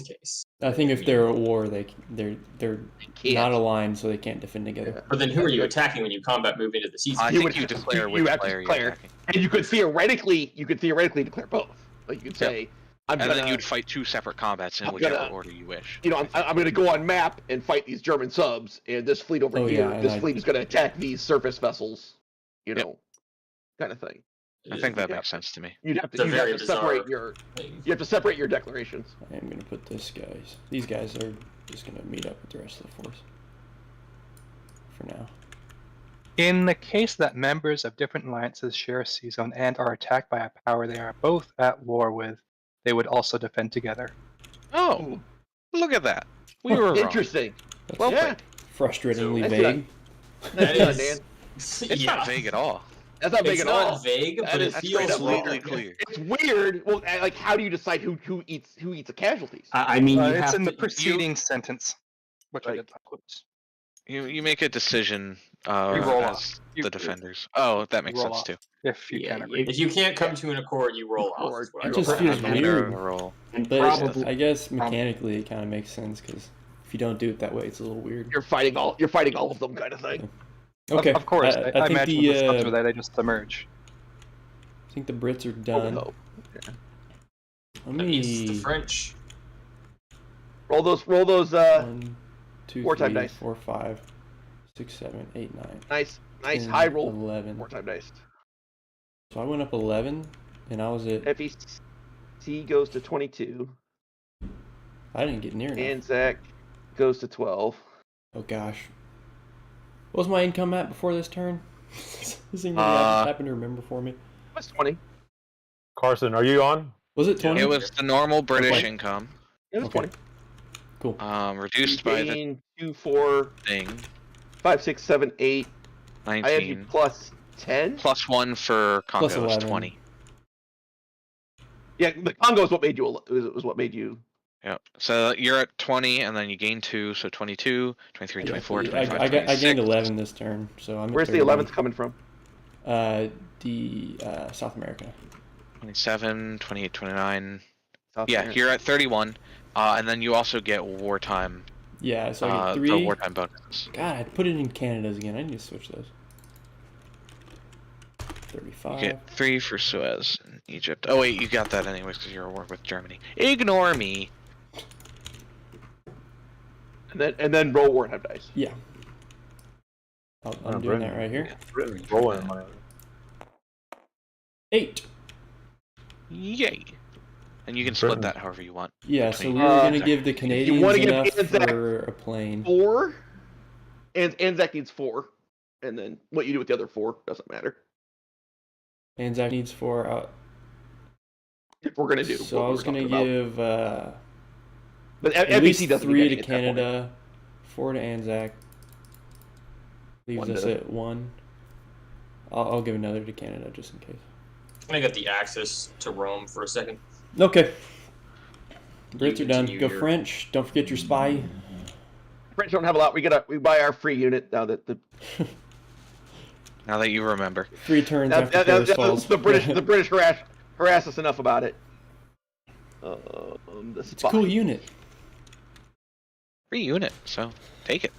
Speaker 6: case.
Speaker 5: I think if they're at war, they're
Speaker 2: Can't.
Speaker 5: not aligned, so they can't defend together.
Speaker 2: Yeah.
Speaker 6: But then who are you attacking when you combat move into the sea
Speaker 4: I
Speaker 6: zone?
Speaker 4: think you declare which
Speaker 2: you have to
Speaker 4: player you're
Speaker 2: declare,
Speaker 4: attacking.
Speaker 2: and you could theoretically declare both. Like you could say, I'm
Speaker 4: And
Speaker 2: gonna,
Speaker 4: then you'd fight two separate combats in
Speaker 2: I'm
Speaker 4: whichever
Speaker 2: gonna-
Speaker 4: order you wish.
Speaker 2: you know, I'm going to go on map and fight these German subs, and this fleet over
Speaker 5: Oh,
Speaker 2: here,
Speaker 5: yeah, and
Speaker 2: this fleet is going to attack these surface vessels. You
Speaker 4: Yep.
Speaker 2: know, kind of thing.
Speaker 4: I think that
Speaker 2: Yeah.
Speaker 4: makes sense to me.
Speaker 2: You'd have
Speaker 6: It's a
Speaker 2: to
Speaker 6: very
Speaker 2: separate
Speaker 6: bizarre
Speaker 2: your
Speaker 6: thing.
Speaker 2: you have to separate your declarations.
Speaker 5: I am gonna put these guys are just gonna meet up with the rest of the force for now.
Speaker 7: In the case that members of different alliances share a sea zone and are attacked by a power they are both at war with, they would also defend together.
Speaker 4: Oh, look at that. We were wrong.
Speaker 2: Interesting.
Speaker 5: That's
Speaker 2: Well, yeah,
Speaker 5: frustratingly
Speaker 2: So-
Speaker 5: vague.
Speaker 2: that's done, Dan.
Speaker 4: It's not vague at all.
Speaker 2: That's not big
Speaker 6: It's
Speaker 2: at
Speaker 6: not
Speaker 2: all.
Speaker 6: vague,
Speaker 2: That
Speaker 6: but it
Speaker 2: is
Speaker 6: feels
Speaker 2: straight up
Speaker 6: wrong.
Speaker 4: completely clear.
Speaker 2: It's weird. Well, like, how do you decide who eats the casualties?
Speaker 3: I mean, you
Speaker 7: It's
Speaker 3: have
Speaker 7: in
Speaker 3: to.
Speaker 7: the preceding sentence, which I
Speaker 2: Like-
Speaker 7: did not include.
Speaker 4: You make a decision
Speaker 7: roll
Speaker 4: as
Speaker 7: off. You-
Speaker 4: the defenders. Oh, that makes
Speaker 7: roll
Speaker 4: sense
Speaker 7: off.
Speaker 4: too.
Speaker 7: If you
Speaker 3: Yeah,
Speaker 7: can agree.
Speaker 6: If you can't come to an accord, you roll off. is what I
Speaker 5: It just
Speaker 6: roll.
Speaker 5: feels
Speaker 4: I'm
Speaker 5: weird.
Speaker 4: gonna roll.
Speaker 3: And
Speaker 5: But
Speaker 3: probably,
Speaker 5: I guess mechanically it kind of makes sense because if you don't do it that way, it's a little weird.
Speaker 2: You're fighting all of them, kind of thing.
Speaker 5: Okay,
Speaker 7: Of course, I
Speaker 5: think
Speaker 7: imagine
Speaker 5: the
Speaker 7: the subs are there, they just emerge.
Speaker 5: I think the Brits are
Speaker 2: Oh,
Speaker 5: done.
Speaker 2: no.
Speaker 5: Let
Speaker 6: That means
Speaker 5: me
Speaker 6: the French.
Speaker 2: Roll those.
Speaker 5: 1, 2,
Speaker 2: wartime
Speaker 5: 3,
Speaker 2: dice.
Speaker 5: 4, 5, 6, 7, 8, 9.
Speaker 2: Nice
Speaker 5: 10,
Speaker 2: high roll.
Speaker 5: 11.
Speaker 2: Wartime dice.
Speaker 5: So I went up 11, and I was at.
Speaker 2: FEC goes to 22.
Speaker 5: I didn't get near enough.
Speaker 2: ANZAC goes to 12.
Speaker 5: Oh gosh. What was my income at before this turn? Does anybody happen to remember for me?
Speaker 2: That's 20.
Speaker 1: Carson, are you on?
Speaker 5: Was it 20?
Speaker 4: It was the normal British
Speaker 5: Okay.
Speaker 4: income,
Speaker 2: It was
Speaker 5: Okay.
Speaker 2: 20.
Speaker 5: Cool.
Speaker 4: reduced by the
Speaker 2: Gain 2, 4,
Speaker 4: thing.
Speaker 2: 5, 6, 7, 8. I have you
Speaker 4: 19
Speaker 2: plus 10.
Speaker 4: plus 1 for Congo
Speaker 5: Plus
Speaker 4: is
Speaker 5: 11.
Speaker 4: 20.
Speaker 2: Yeah, the Congo is what made you. Was what made you.
Speaker 4: Yep. So you're at 20, and then you gain 2, so 22, 23, 24, 25,
Speaker 5: I
Speaker 4: 26.
Speaker 5: gained 11 this turn, so I'm.
Speaker 2: Where's
Speaker 5: at
Speaker 2: the
Speaker 5: 31.
Speaker 2: 11th coming from?
Speaker 5: South America.
Speaker 4: 27, 28, 29.
Speaker 2: South
Speaker 4: Yeah,
Speaker 2: America.
Speaker 4: you're at 31, and then you also get wartime.
Speaker 5: Yeah, so I get
Speaker 4: the
Speaker 5: 3.
Speaker 4: wartime bonuses.
Speaker 5: God, I put it in Canada's again. I need to switch those.
Speaker 4: You
Speaker 5: 35.
Speaker 4: get 3 for Suez and Egypt. Oh wait, you got that anyways because you're at war with Germany. Ignore me.
Speaker 2: And then roll wartime dice.
Speaker 5: Yeah. I'm doing that right here.
Speaker 1: Britain rolling money.
Speaker 5: 8.
Speaker 4: Yay. And you can split
Speaker 1: Britain.
Speaker 4: that however you want.
Speaker 5: Yeah, so we
Speaker 4: between-
Speaker 5: were gonna give the Canadians
Speaker 2: wanna give
Speaker 5: enough
Speaker 2: ANZAC
Speaker 5: for a plane.
Speaker 2: 4. And ANZAC needs 4. And then what you do with the other 4 doesn't matter.
Speaker 5: ANZAC needs 4.
Speaker 2: If we're gonna do.
Speaker 5: So
Speaker 2: what
Speaker 5: I
Speaker 2: we
Speaker 5: was
Speaker 2: were
Speaker 5: gonna
Speaker 2: talking about.
Speaker 5: give
Speaker 2: But
Speaker 5: at least
Speaker 2: FEC doesn't
Speaker 5: 3
Speaker 2: get
Speaker 5: to
Speaker 2: at that point.
Speaker 5: Canada, 4 to ANZAC. Leaves
Speaker 2: 1
Speaker 5: us
Speaker 2: to-
Speaker 5: at 1. I'll give another to Canada just in case.
Speaker 6: I got the access to Rome for a second.
Speaker 5: Okay. Brits are done.
Speaker 6: continue
Speaker 5: Go
Speaker 6: your-
Speaker 5: French. Don't forget your spy.
Speaker 2: French don't have a lot. We buy our free unit now that the
Speaker 4: Now that you remember.
Speaker 5: 3 turns after Paris falls.
Speaker 2: the British harass us enough about it. The
Speaker 5: It's a
Speaker 2: spy.
Speaker 5: cool unit.
Speaker 4: Free unit, so take it.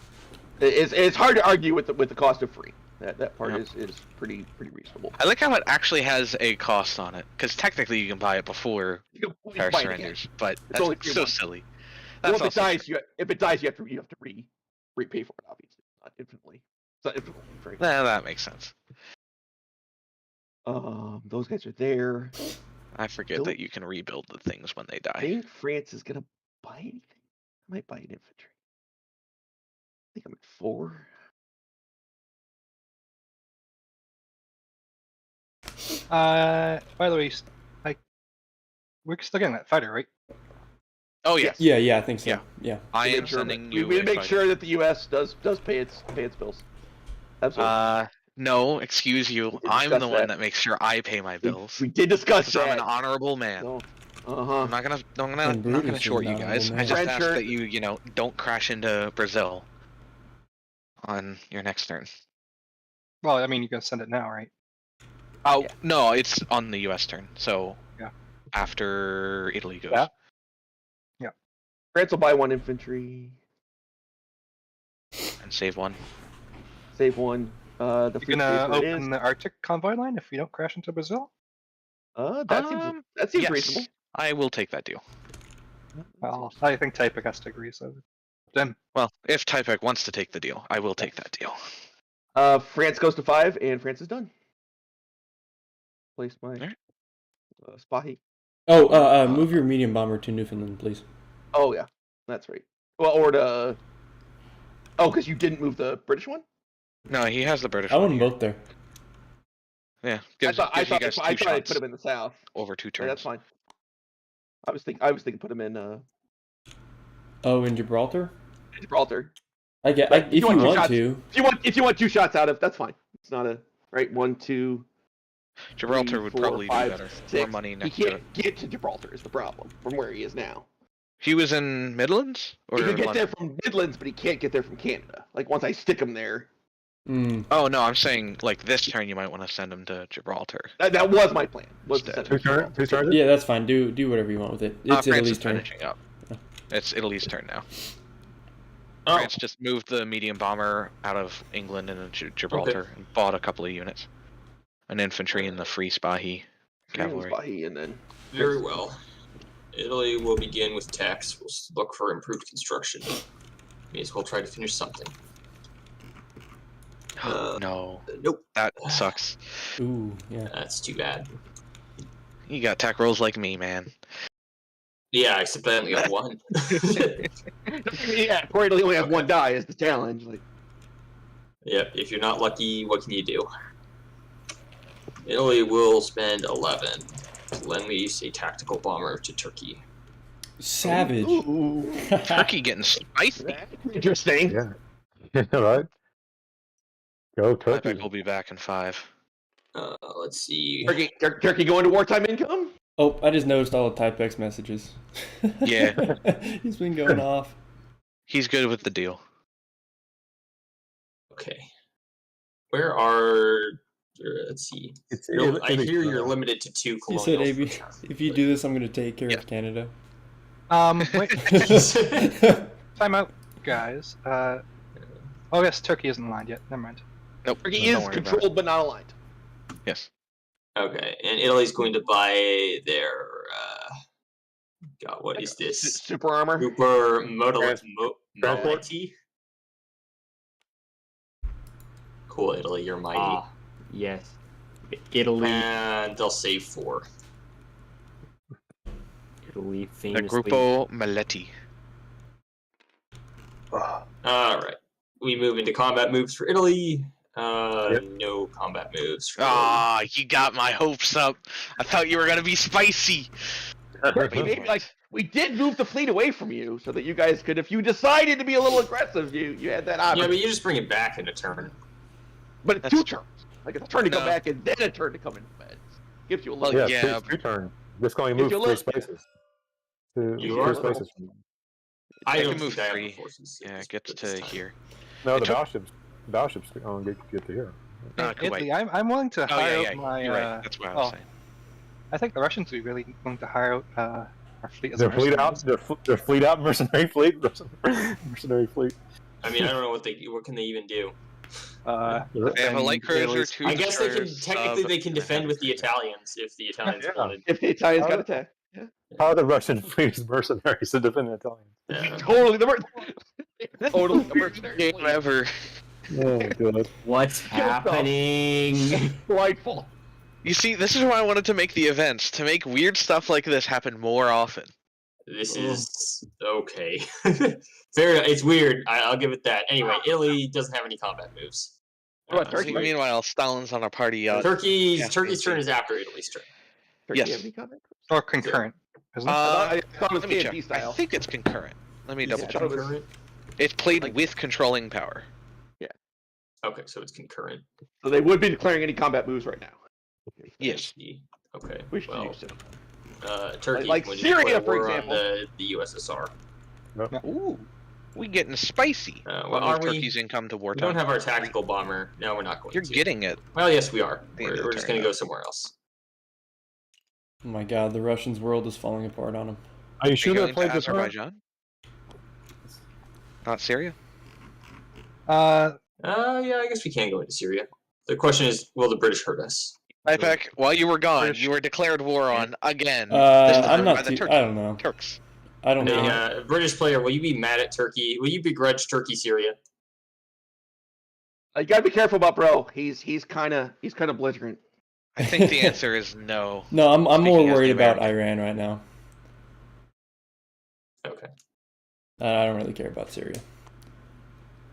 Speaker 2: It's hard to argue with the cost of free. That part
Speaker 4: Yeah.
Speaker 2: is pretty reasonable.
Speaker 4: I like how it actually has a cost on it, because technically you can buy it before
Speaker 2: You can always
Speaker 4: Paris
Speaker 2: buy it again.
Speaker 4: surrenders, but
Speaker 2: It's
Speaker 4: that's
Speaker 2: only 3
Speaker 4: so
Speaker 2: months.
Speaker 4: silly.
Speaker 2: Well,
Speaker 4: That's
Speaker 2: if it
Speaker 4: also
Speaker 2: dies,
Speaker 4: true.
Speaker 2: you have to repay for it. Obviously, not infinitely. It's not infinitely free.
Speaker 4: Nah, that makes sense.
Speaker 2: Those guys are there.
Speaker 4: I forget
Speaker 2: Nope.
Speaker 4: that you can rebuild the things when they
Speaker 2: I
Speaker 4: die.
Speaker 2: think France is gonna buy anything. I might buy an infantry. I think I'm at 4.
Speaker 7: By the way, we're still getting that fighter, right?
Speaker 4: Oh yeah.
Speaker 5: Yeah, I think so.
Speaker 4: Yeah.
Speaker 5: Yeah.
Speaker 4: I am
Speaker 2: Make sure-
Speaker 4: sending
Speaker 2: we
Speaker 4: you.
Speaker 2: we
Speaker 4: a
Speaker 2: make
Speaker 4: fighter.
Speaker 2: sure that the U.S. does pay its bills. Absolutely.
Speaker 4: No, excuse you.
Speaker 2: did
Speaker 4: I'm the
Speaker 2: discuss
Speaker 4: one
Speaker 2: that.
Speaker 4: that makes sure I pay my bills.
Speaker 2: We did discuss
Speaker 4: Because I'm an
Speaker 2: that.
Speaker 4: honorable man.
Speaker 2: So,
Speaker 4: I'm not gonna
Speaker 5: And Brutus is
Speaker 4: short you
Speaker 5: an
Speaker 4: guys.
Speaker 5: honorable
Speaker 4: I just
Speaker 2: man.
Speaker 4: ask
Speaker 2: Trenchard-
Speaker 4: that you don't crash into Brazil on your next turn.
Speaker 7: Well, I mean, you can send it now, right?
Speaker 4: Oh
Speaker 2: Yeah.
Speaker 4: no, it's on the U.S. turn. So
Speaker 7: Yeah.
Speaker 4: after Italy goes.
Speaker 7: Yeah.
Speaker 2: France will buy 1 infantry,
Speaker 4: And save 1.
Speaker 2: save 1. The
Speaker 7: You're
Speaker 2: fleet
Speaker 7: gonna
Speaker 2: stays where it
Speaker 7: open the Arctic convoy line if we don't crash into Brazil?
Speaker 2: That seems
Speaker 4: yes,
Speaker 2: reasonable.
Speaker 4: I will take that deal.
Speaker 7: Well, I think Typek has to agree, so then
Speaker 4: Well, if Typek wants to take the deal, I will take that deal.
Speaker 2: France goes to 5, and France is done. Place my
Speaker 4: Alright.
Speaker 2: Spahi.
Speaker 5: Oh, move your medium bomber to Newfoundland, please.
Speaker 2: Oh yeah, that's right. Well, or to. Oh, because you didn't move the British one.
Speaker 4: No, he has the British
Speaker 5: I
Speaker 4: one
Speaker 5: want them
Speaker 4: here.
Speaker 5: both there.
Speaker 4: Yeah,
Speaker 2: I
Speaker 4: gives
Speaker 2: thought
Speaker 4: you guys
Speaker 2: I
Speaker 4: two
Speaker 2: thought I'd
Speaker 4: shots
Speaker 2: put him in the south.
Speaker 4: over 2
Speaker 2: Yeah,
Speaker 4: turns.
Speaker 2: that's fine. I was thinking put him in
Speaker 5: Oh, in Gibraltar?
Speaker 2: Gibraltar.
Speaker 5: If
Speaker 2: But
Speaker 5: you want
Speaker 2: two shots-
Speaker 5: to.
Speaker 2: If you want 2 shots out of, that's fine. It's not a right 1, 2.
Speaker 4: Gibraltar
Speaker 2: 3,
Speaker 4: would
Speaker 2: 4,
Speaker 4: probably
Speaker 2: 5,
Speaker 4: be better.
Speaker 2: 6.
Speaker 4: More money
Speaker 2: He
Speaker 4: next to it.
Speaker 2: can't get to Gibraltar is the problem from where he is now.
Speaker 4: He was in Midlands or
Speaker 2: He can get
Speaker 4: London?
Speaker 2: there from Midlands, but he can't get there from Canada. Like once I stick him there,
Speaker 4: Oh no, I'm saying like this turn you might want to send him to Gibraltar.
Speaker 2: that was my plan. Was to
Speaker 4: Instead.
Speaker 2: send him to Gibraltar.
Speaker 1: Whose turn is it?
Speaker 5: Yeah, that's fine. Do whatever you want with it. It's
Speaker 4: France
Speaker 5: Italy's
Speaker 4: is
Speaker 5: turn.
Speaker 4: finishing up. It's Italy's turn now.
Speaker 6: Oh,
Speaker 4: France just moved the medium bomber out of England and into Gibraltar and bought a couple of units. An infantry and the free Spahi cavalry.
Speaker 2: Spahi, and then
Speaker 6: very well. Italy will begin with tax. We'll look for improved construction. May as well try to finish something.
Speaker 4: No,
Speaker 6: Nope.
Speaker 4: that sucks.
Speaker 5: Ooh, yeah.
Speaker 6: That's too bad.
Speaker 4: You got tack rolls like me, man.
Speaker 6: Yeah, except I only got 1.
Speaker 2: yeah, poor Italy only has 1 die is the challenge. Like
Speaker 6: Yep, if you're not lucky, what can you do? Italy will spend 11 to lend me a tactical bomber to Turkey.
Speaker 5: Savage.
Speaker 2: ooh,
Speaker 4: Turkey getting spicy.
Speaker 2: that's interesting.
Speaker 1: Yeah. Right. Go Turkey.
Speaker 4: Typek will be back in 5.
Speaker 6: Let's see.
Speaker 2: Turkey going to wartime income?
Speaker 5: Oh, I just noticed all of Typek's messages.
Speaker 4: Yeah.
Speaker 5: He's been going off.
Speaker 4: He's good with the deal.
Speaker 6: Okay. Where are... Let's see. I hear you're limited to 2
Speaker 5: He
Speaker 6: colonials.
Speaker 5: said, AB,
Speaker 6: per turn.
Speaker 5: if you do this, I'm going to take care
Speaker 4: Yeah.
Speaker 5: of Canada.
Speaker 7: Wait. Time out, guys. Oh yes, Turkey isn't aligned yet. Never mind.
Speaker 4: Nope.
Speaker 2: Turkey
Speaker 4: don't
Speaker 2: is
Speaker 4: worry about it.
Speaker 2: controlled but not aligned.
Speaker 4: Yes.
Speaker 6: Okay, and Italy's going to buy their... God, what is this?
Speaker 2: Super armor.
Speaker 6: Super
Speaker 1: Transport.
Speaker 6: Modality? Cool, Italy, you're mighty.
Speaker 3: Ah, yes. Italy,
Speaker 6: And they'll save 4.
Speaker 3: Italy
Speaker 4: The
Speaker 3: famously.
Speaker 4: Gruppo Maletti.
Speaker 6: Alright. We move into combat moves for Italy. No combat moves for Italy.
Speaker 4: Ah, you got my hopes up. I thought you were gonna be spicy.
Speaker 2: Maybe, like we did move the fleet away from you so that you guys could, if you decided to be a little aggressive, you had that option.
Speaker 6: Yeah, but you just bring it back in a turn.
Speaker 2: But it's
Speaker 4: That's-
Speaker 2: 2 turns. Like it's a turn to come
Speaker 4: No.
Speaker 2: back and then a turn to come in. It gives you a little.
Speaker 4: Well,
Speaker 1: Yeah,
Speaker 4: yeah,
Speaker 1: two turn. Just going to
Speaker 2: If
Speaker 1: move
Speaker 2: you
Speaker 1: 3
Speaker 2: look-
Speaker 1: spaces. Two
Speaker 6: You are
Speaker 1: spaces from
Speaker 6: I
Speaker 4: I
Speaker 6: don't
Speaker 4: can move
Speaker 6: think I have the
Speaker 4: 3.
Speaker 6: forces
Speaker 4: Yeah,
Speaker 6: at
Speaker 4: it gets
Speaker 6: this
Speaker 4: to
Speaker 6: time.
Speaker 4: here.
Speaker 1: No,
Speaker 4: It
Speaker 1: the
Speaker 4: took-
Speaker 1: battleships get to here.
Speaker 7: Italy, I'm willing to
Speaker 4: Oh
Speaker 7: hire
Speaker 4: yeah,
Speaker 7: out my.
Speaker 4: you're right. That's what I was saying.
Speaker 7: I think the Russians would be really willing to hire out our fleet as
Speaker 1: Their fleet out,
Speaker 7: mercenaries.
Speaker 1: their fleet out, mercenary fleet. Mercenary fleet.
Speaker 6: I mean, I don't know what can they even do.
Speaker 4: They have a
Speaker 7: defend
Speaker 4: light cruiser,
Speaker 7: Italy's-
Speaker 4: 2
Speaker 6: I guess they can
Speaker 4: destroyers,
Speaker 6: technically
Speaker 4: sub,
Speaker 6: they can
Speaker 4: and a
Speaker 6: defend
Speaker 4: heavy
Speaker 6: with the
Speaker 4: cruiser.
Speaker 6: Italians if the Italians
Speaker 1: Yeah.
Speaker 6: wanted.
Speaker 2: If the Italians got attacked.
Speaker 1: How are the Russian fleet is mercenaries to defend the Italians?
Speaker 6: Yeah.
Speaker 2: Totally the totally the mercenary
Speaker 4: Game
Speaker 2: fleet.
Speaker 4: ever.
Speaker 1: Oh god.
Speaker 3: What's happening?
Speaker 2: Delightful.
Speaker 4: You see, this is why I wanted to make the events, to make weird stuff like this happen more often.
Speaker 6: This is okay. It's weird. I'll give it that. Anyway, Italy doesn't have any combat moves.
Speaker 2: What about Turkey?
Speaker 4: Meanwhile, Stalin's on a party yacht.
Speaker 6: Turkey's
Speaker 4: Yeah.
Speaker 6: turn is after Italy's turn.
Speaker 2: Turkey
Speaker 4: Yes.
Speaker 2: have any comment?
Speaker 7: Or concurrent. Isn't it?
Speaker 2: I thought it was
Speaker 4: let me
Speaker 2: KMP
Speaker 4: check. I
Speaker 2: style.
Speaker 4: think it's concurrent. Let me
Speaker 2: Yeah,
Speaker 4: double
Speaker 2: I
Speaker 4: check.
Speaker 2: thought it was-
Speaker 6: Concurrent?
Speaker 4: It's played
Speaker 2: like-
Speaker 4: with controlling power.
Speaker 6: Okay, so it's concurrent.
Speaker 2: So they would be declaring any combat moves right now.
Speaker 4: Yes.
Speaker 6: Okay.
Speaker 2: We should
Speaker 6: Well,
Speaker 2: use it.
Speaker 6: Turkey.
Speaker 2: like
Speaker 6: when you
Speaker 2: Syria,
Speaker 6: declare
Speaker 2: for
Speaker 6: war on
Speaker 2: example.
Speaker 6: the U.S.S.R.
Speaker 4: Ooh, we getting spicy.
Speaker 6: Well,
Speaker 4: We'll
Speaker 6: are
Speaker 4: move
Speaker 6: we?
Speaker 4: Turkey's income to
Speaker 6: We
Speaker 4: wartime.
Speaker 6: don't have our tactical bomber. No, we're not going
Speaker 4: You're
Speaker 6: to.
Speaker 4: getting it.
Speaker 6: Well, yes, we are.
Speaker 4: The end of the
Speaker 6: We're just
Speaker 4: turn,
Speaker 6: going to
Speaker 4: though.
Speaker 6: go somewhere else.
Speaker 5: Oh my god, the Russians' world is falling apart on them.
Speaker 1: Are you sure
Speaker 4: Are you
Speaker 1: they're
Speaker 4: going
Speaker 1: playing
Speaker 4: to
Speaker 1: this hard?
Speaker 4: Azerbaijan? Not Syria?
Speaker 6: Yeah, I guess we can go into Syria. The question is, will the British hurt us?
Speaker 4: Typek, while you were gone,
Speaker 7: British-
Speaker 4: you were declared war on again. This time
Speaker 5: I'm
Speaker 4: by
Speaker 5: not
Speaker 4: the
Speaker 5: too.
Speaker 4: Turks.
Speaker 5: I don't know.
Speaker 4: Turks.
Speaker 5: I don't
Speaker 6: Hey,
Speaker 5: know.
Speaker 6: British player, will you be mad at Turkey? Will you begrudge Turkey Syria?
Speaker 2: You gotta be careful about bro. He's kind of belligerent.
Speaker 4: I think the answer is no.
Speaker 5: No, I'm more
Speaker 4: Speaking as
Speaker 5: worried
Speaker 4: the
Speaker 5: about
Speaker 4: American.
Speaker 5: Iran right now.
Speaker 6: Okay,
Speaker 5: I don't really care about Syria.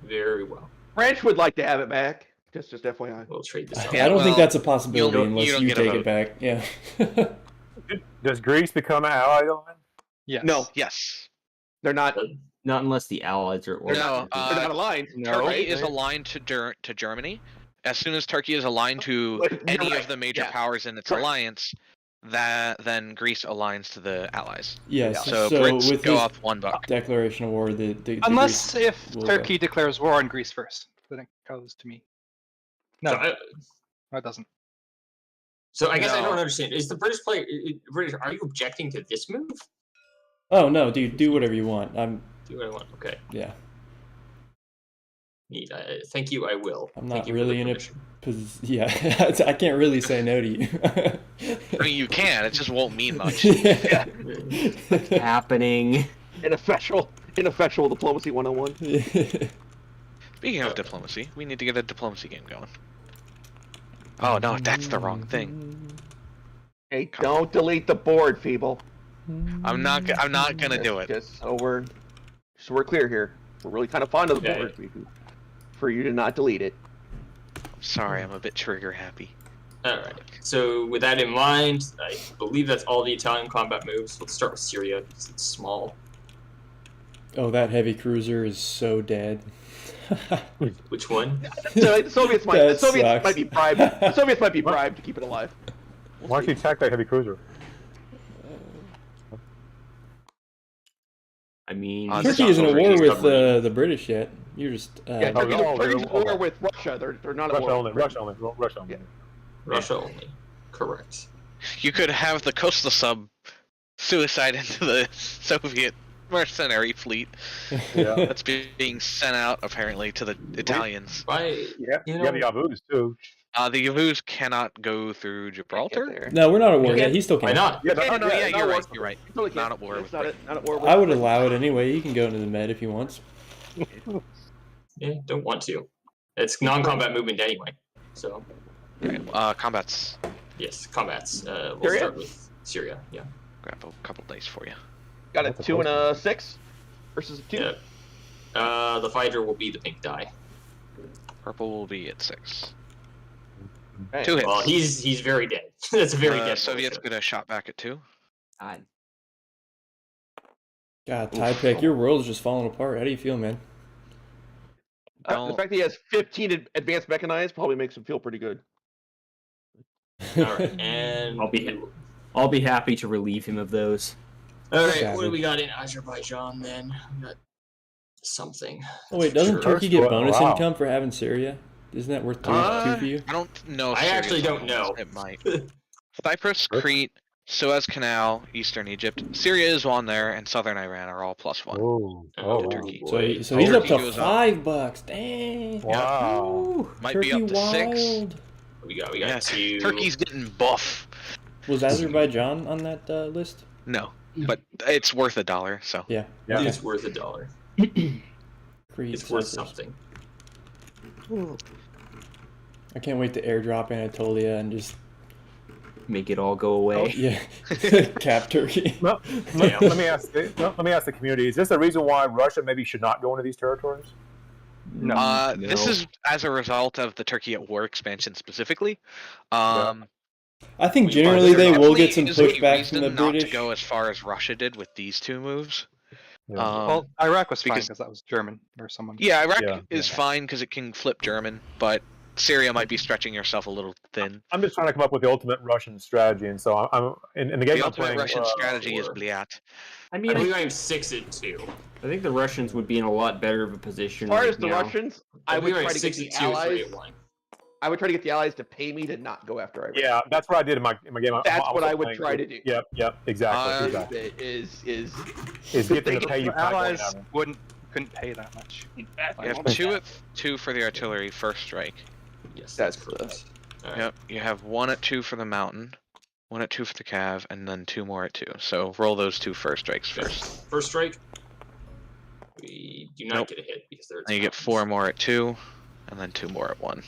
Speaker 6: very well.
Speaker 2: French would like to have it back. Just FYI.
Speaker 6: We'll trade this out.
Speaker 4: Yeah,
Speaker 5: I don't think
Speaker 4: well,
Speaker 5: that's a possibility
Speaker 4: you
Speaker 5: unless
Speaker 4: don't
Speaker 5: you
Speaker 4: get a
Speaker 5: take
Speaker 4: vote.
Speaker 5: it back. Yeah.
Speaker 1: Does Greece become an ally though?
Speaker 7: Yes.
Speaker 2: No,
Speaker 4: Yes.
Speaker 2: they're not.
Speaker 3: Not unless the Allies are.
Speaker 2: They're
Speaker 4: No,
Speaker 2: not, they're not aligned.
Speaker 7: no.
Speaker 4: Turkey
Speaker 2: right?
Speaker 4: is aligned to Germany. As soon as Turkey is aligned to
Speaker 2: You're
Speaker 4: any
Speaker 2: right,
Speaker 4: of the major
Speaker 2: yeah.
Speaker 4: powers in its
Speaker 2: Correct.
Speaker 4: alliance, then Greece aligns to the allies.
Speaker 5: Yes.
Speaker 4: So,
Speaker 5: So
Speaker 4: Brits
Speaker 5: with
Speaker 4: go
Speaker 5: this
Speaker 4: up $1.
Speaker 5: declaration of war, the
Speaker 7: Unless
Speaker 5: Greece
Speaker 7: if
Speaker 5: will
Speaker 7: Turkey declares war on Greece first, then it goes to me. No,
Speaker 6: So I,
Speaker 7: no, it doesn't.
Speaker 6: so I guess I
Speaker 2: No.
Speaker 6: don't understand. Is the British player? British? Are you objecting to this move?
Speaker 5: Oh no, dude, do whatever you want.
Speaker 6: Do what I want. Okay.
Speaker 5: Yeah.
Speaker 6: Neat. Thank you. I will.
Speaker 5: I'm
Speaker 6: Thank
Speaker 5: not
Speaker 6: you for
Speaker 5: really
Speaker 6: the
Speaker 5: in a
Speaker 6: permission.
Speaker 5: Yeah, I can't really say no to you.
Speaker 4: I mean, you can. It just won't mean much.
Speaker 5: Yeah.
Speaker 3: happening.
Speaker 2: Ineffectual diplomacy 101.
Speaker 4: Speaking of diplomacy, we need to get a diplomacy game going. Oh no, that's the wrong thing.
Speaker 2: Hey, don't delete the board, Feeble.
Speaker 4: I'm not gonna do it.
Speaker 2: Just so we're clear here. We're really kind of fond of the
Speaker 6: Yeah,
Speaker 2: board for you to not delete it.
Speaker 4: Sorry, I'm a bit trigger happy.
Speaker 6: All right. So with that in mind, I believe that's all the Italian combat moves. Let's start with Syria because it's small.
Speaker 5: Oh, that heavy cruiser is so dead.
Speaker 6: Which one?
Speaker 2: So the Soviets might.
Speaker 5: That
Speaker 2: The Soviets
Speaker 5: sucks.
Speaker 2: might be bribed. The Soviets might be bribed to keep it alive.
Speaker 1: Why don't you attack that heavy cruiser?
Speaker 3: I mean,
Speaker 5: Turkey isn't at war with the British yet. You're just
Speaker 2: Yeah,
Speaker 1: Oh,
Speaker 2: Turkey's,
Speaker 1: no,
Speaker 2: Turkey's
Speaker 1: they're-
Speaker 2: at war with Russia. They're not at
Speaker 1: Russia
Speaker 2: war.
Speaker 1: only.
Speaker 2: with
Speaker 1: Russia only. Russia only.
Speaker 2: Yeah.
Speaker 6: Russia only. Correct.
Speaker 4: You could have the coastal sub suicide into the Soviet mercenary fleet
Speaker 1: Yeah.
Speaker 4: that's being sent out apparently to the Italians.
Speaker 6: Why?
Speaker 1: Yeah.
Speaker 6: You
Speaker 1: You got
Speaker 6: know-
Speaker 1: the Yavuz too.
Speaker 4: The Yavuz cannot go through Gibraltar.
Speaker 5: No, we're not at war
Speaker 2: Yeah.
Speaker 5: yet. He still
Speaker 6: Why
Speaker 5: can.
Speaker 6: not?
Speaker 2: Yeah,
Speaker 4: Oh no, yeah,
Speaker 2: not
Speaker 4: you're
Speaker 2: war.
Speaker 4: right. You're right.
Speaker 2: You totally
Speaker 4: Not
Speaker 2: can't.
Speaker 4: at war
Speaker 2: It's
Speaker 4: with
Speaker 2: not
Speaker 4: Britain.
Speaker 2: not at war with
Speaker 5: I would
Speaker 2: Britain.
Speaker 5: allow it anyway. He can go into the Med if he wants.
Speaker 6: Yeah, don't want to. It's non-combat movement anyway. So
Speaker 4: Okay, combats.
Speaker 6: yes, combats. We'll
Speaker 2: Syria?
Speaker 6: start with Syria. Yeah.
Speaker 4: Grab a couple dice for you.
Speaker 2: Got a
Speaker 1: That's a
Speaker 2: 2 and
Speaker 1: close
Speaker 2: a 6 versus a 2.
Speaker 6: Yeah. The fighter will be the pink die.
Speaker 4: Purple will be at 6.
Speaker 2: Okay.
Speaker 4: 2 hits.
Speaker 6: Well, he's very dead. That's a very dead.
Speaker 4: Soviets
Speaker 6: militia.
Speaker 4: get a shot back at 2.
Speaker 3: God.
Speaker 5: God, Typek, your world's just falling apart. How do you feel, man?
Speaker 2: The
Speaker 4: Don't-
Speaker 2: fact that he has 15 advanced mechanized probably makes him feel pretty good.
Speaker 6: All right, and
Speaker 3: I'll be happy to relieve him of those.
Speaker 6: all right.
Speaker 5: Savage.
Speaker 6: What do we got in Azerbaijan then? We got something.
Speaker 5: Oh wait, doesn't
Speaker 6: Sure.
Speaker 5: Turkey get bonus
Speaker 1: Wow.
Speaker 5: income for having Syria? Isn't that worth two for you?
Speaker 4: I don't know. If
Speaker 6: I actually
Speaker 4: Syria's
Speaker 6: don't
Speaker 4: on
Speaker 6: know.
Speaker 4: this. It might. Cyprus, Crete, Suez Canal, Eastern Egypt. Syria is on there, and Southern Iran are all +1.
Speaker 1: Oh.
Speaker 6: Oh,
Speaker 1: Oh.
Speaker 4: to
Speaker 1: Wow.
Speaker 4: Turkey.
Speaker 5: So,
Speaker 6: boy.
Speaker 5: so he's up
Speaker 4: Turkey
Speaker 5: to
Speaker 4: goes up.
Speaker 5: $5. Dang.
Speaker 1: Wow.
Speaker 5: Ooh,
Speaker 4: Might
Speaker 5: Turkey
Speaker 4: be up to 6.
Speaker 5: wild.
Speaker 6: We got
Speaker 4: Yes,
Speaker 6: two.
Speaker 4: Turkey's getting buff.
Speaker 5: Was Azerbaijan on that list?
Speaker 4: No, but it's worth $1. So
Speaker 5: Yeah.
Speaker 1: Yeah.
Speaker 6: It's worth $1.
Speaker 5: Crete,
Speaker 6: It's worth
Speaker 5: Cyprus.
Speaker 6: something.
Speaker 5: I can't wait to airdrop Anatolia and just
Speaker 3: Make it all go away.
Speaker 5: yeah, cap Turkey.
Speaker 1: Well,
Speaker 6: Damn.
Speaker 1: let me ask. Let me ask the community: is this the reason why Russia maybe should not go into these territories?
Speaker 7: No.
Speaker 4: this
Speaker 3: No.
Speaker 4: is as a result of the Turkey at War expansion specifically.
Speaker 5: I think generally they will get some
Speaker 4: Definitely is a
Speaker 5: pushback from the
Speaker 4: reason not
Speaker 5: British.
Speaker 4: to go as far as Russia did with these two moves.
Speaker 1: Yeah.
Speaker 7: Well, Iraq was fine
Speaker 4: because-
Speaker 7: because that was German or someone.
Speaker 4: Yeah, Iraq
Speaker 1: Yeah,
Speaker 4: is fine because it can flip German, but Syria might be stretching yourself a little thin.
Speaker 1: I'm just trying to come up with the ultimate Russian strategy, and so I'm in the game
Speaker 4: The
Speaker 1: I'm
Speaker 4: ultimate
Speaker 1: playing.
Speaker 4: Russian strategy is
Speaker 3: sure.
Speaker 4: Bliat.
Speaker 3: I
Speaker 6: I
Speaker 3: mean,
Speaker 6: believe I'm 6-2.
Speaker 3: I think the Russians would be in a lot better of a position.
Speaker 2: As far
Speaker 3: right
Speaker 2: as the
Speaker 3: now.
Speaker 2: Russians, I would
Speaker 6: believe I'm
Speaker 2: try to get the
Speaker 6: 6-2,
Speaker 2: allies.
Speaker 6: 3-1.
Speaker 2: I would try to get the allies to pay me to not go after Iraq.
Speaker 1: Yeah, that's what I did in my game.
Speaker 2: That's what I would
Speaker 1: playing
Speaker 2: try
Speaker 1: with-
Speaker 2: to do.
Speaker 1: Yep, exactly. exactly.
Speaker 2: Is
Speaker 1: Is get them to
Speaker 7: The
Speaker 1: pay you. for not going
Speaker 7: allies
Speaker 1: down there.
Speaker 7: couldn't pay that much.
Speaker 4: You have 2 at 2 for the artillery first strike.
Speaker 6: Yes,
Speaker 2: That's
Speaker 6: that's correct. Alright.
Speaker 4: Yep. You have 1 at 2 for the mountain, 1 at 2 for the cav, and then 2 more at 2. So roll those 2 first strikes first.
Speaker 6: First strike. We do not
Speaker 4: Nope.
Speaker 6: get a hit because they're.
Speaker 4: And you get 4 more at 2, and then 2 more at 1.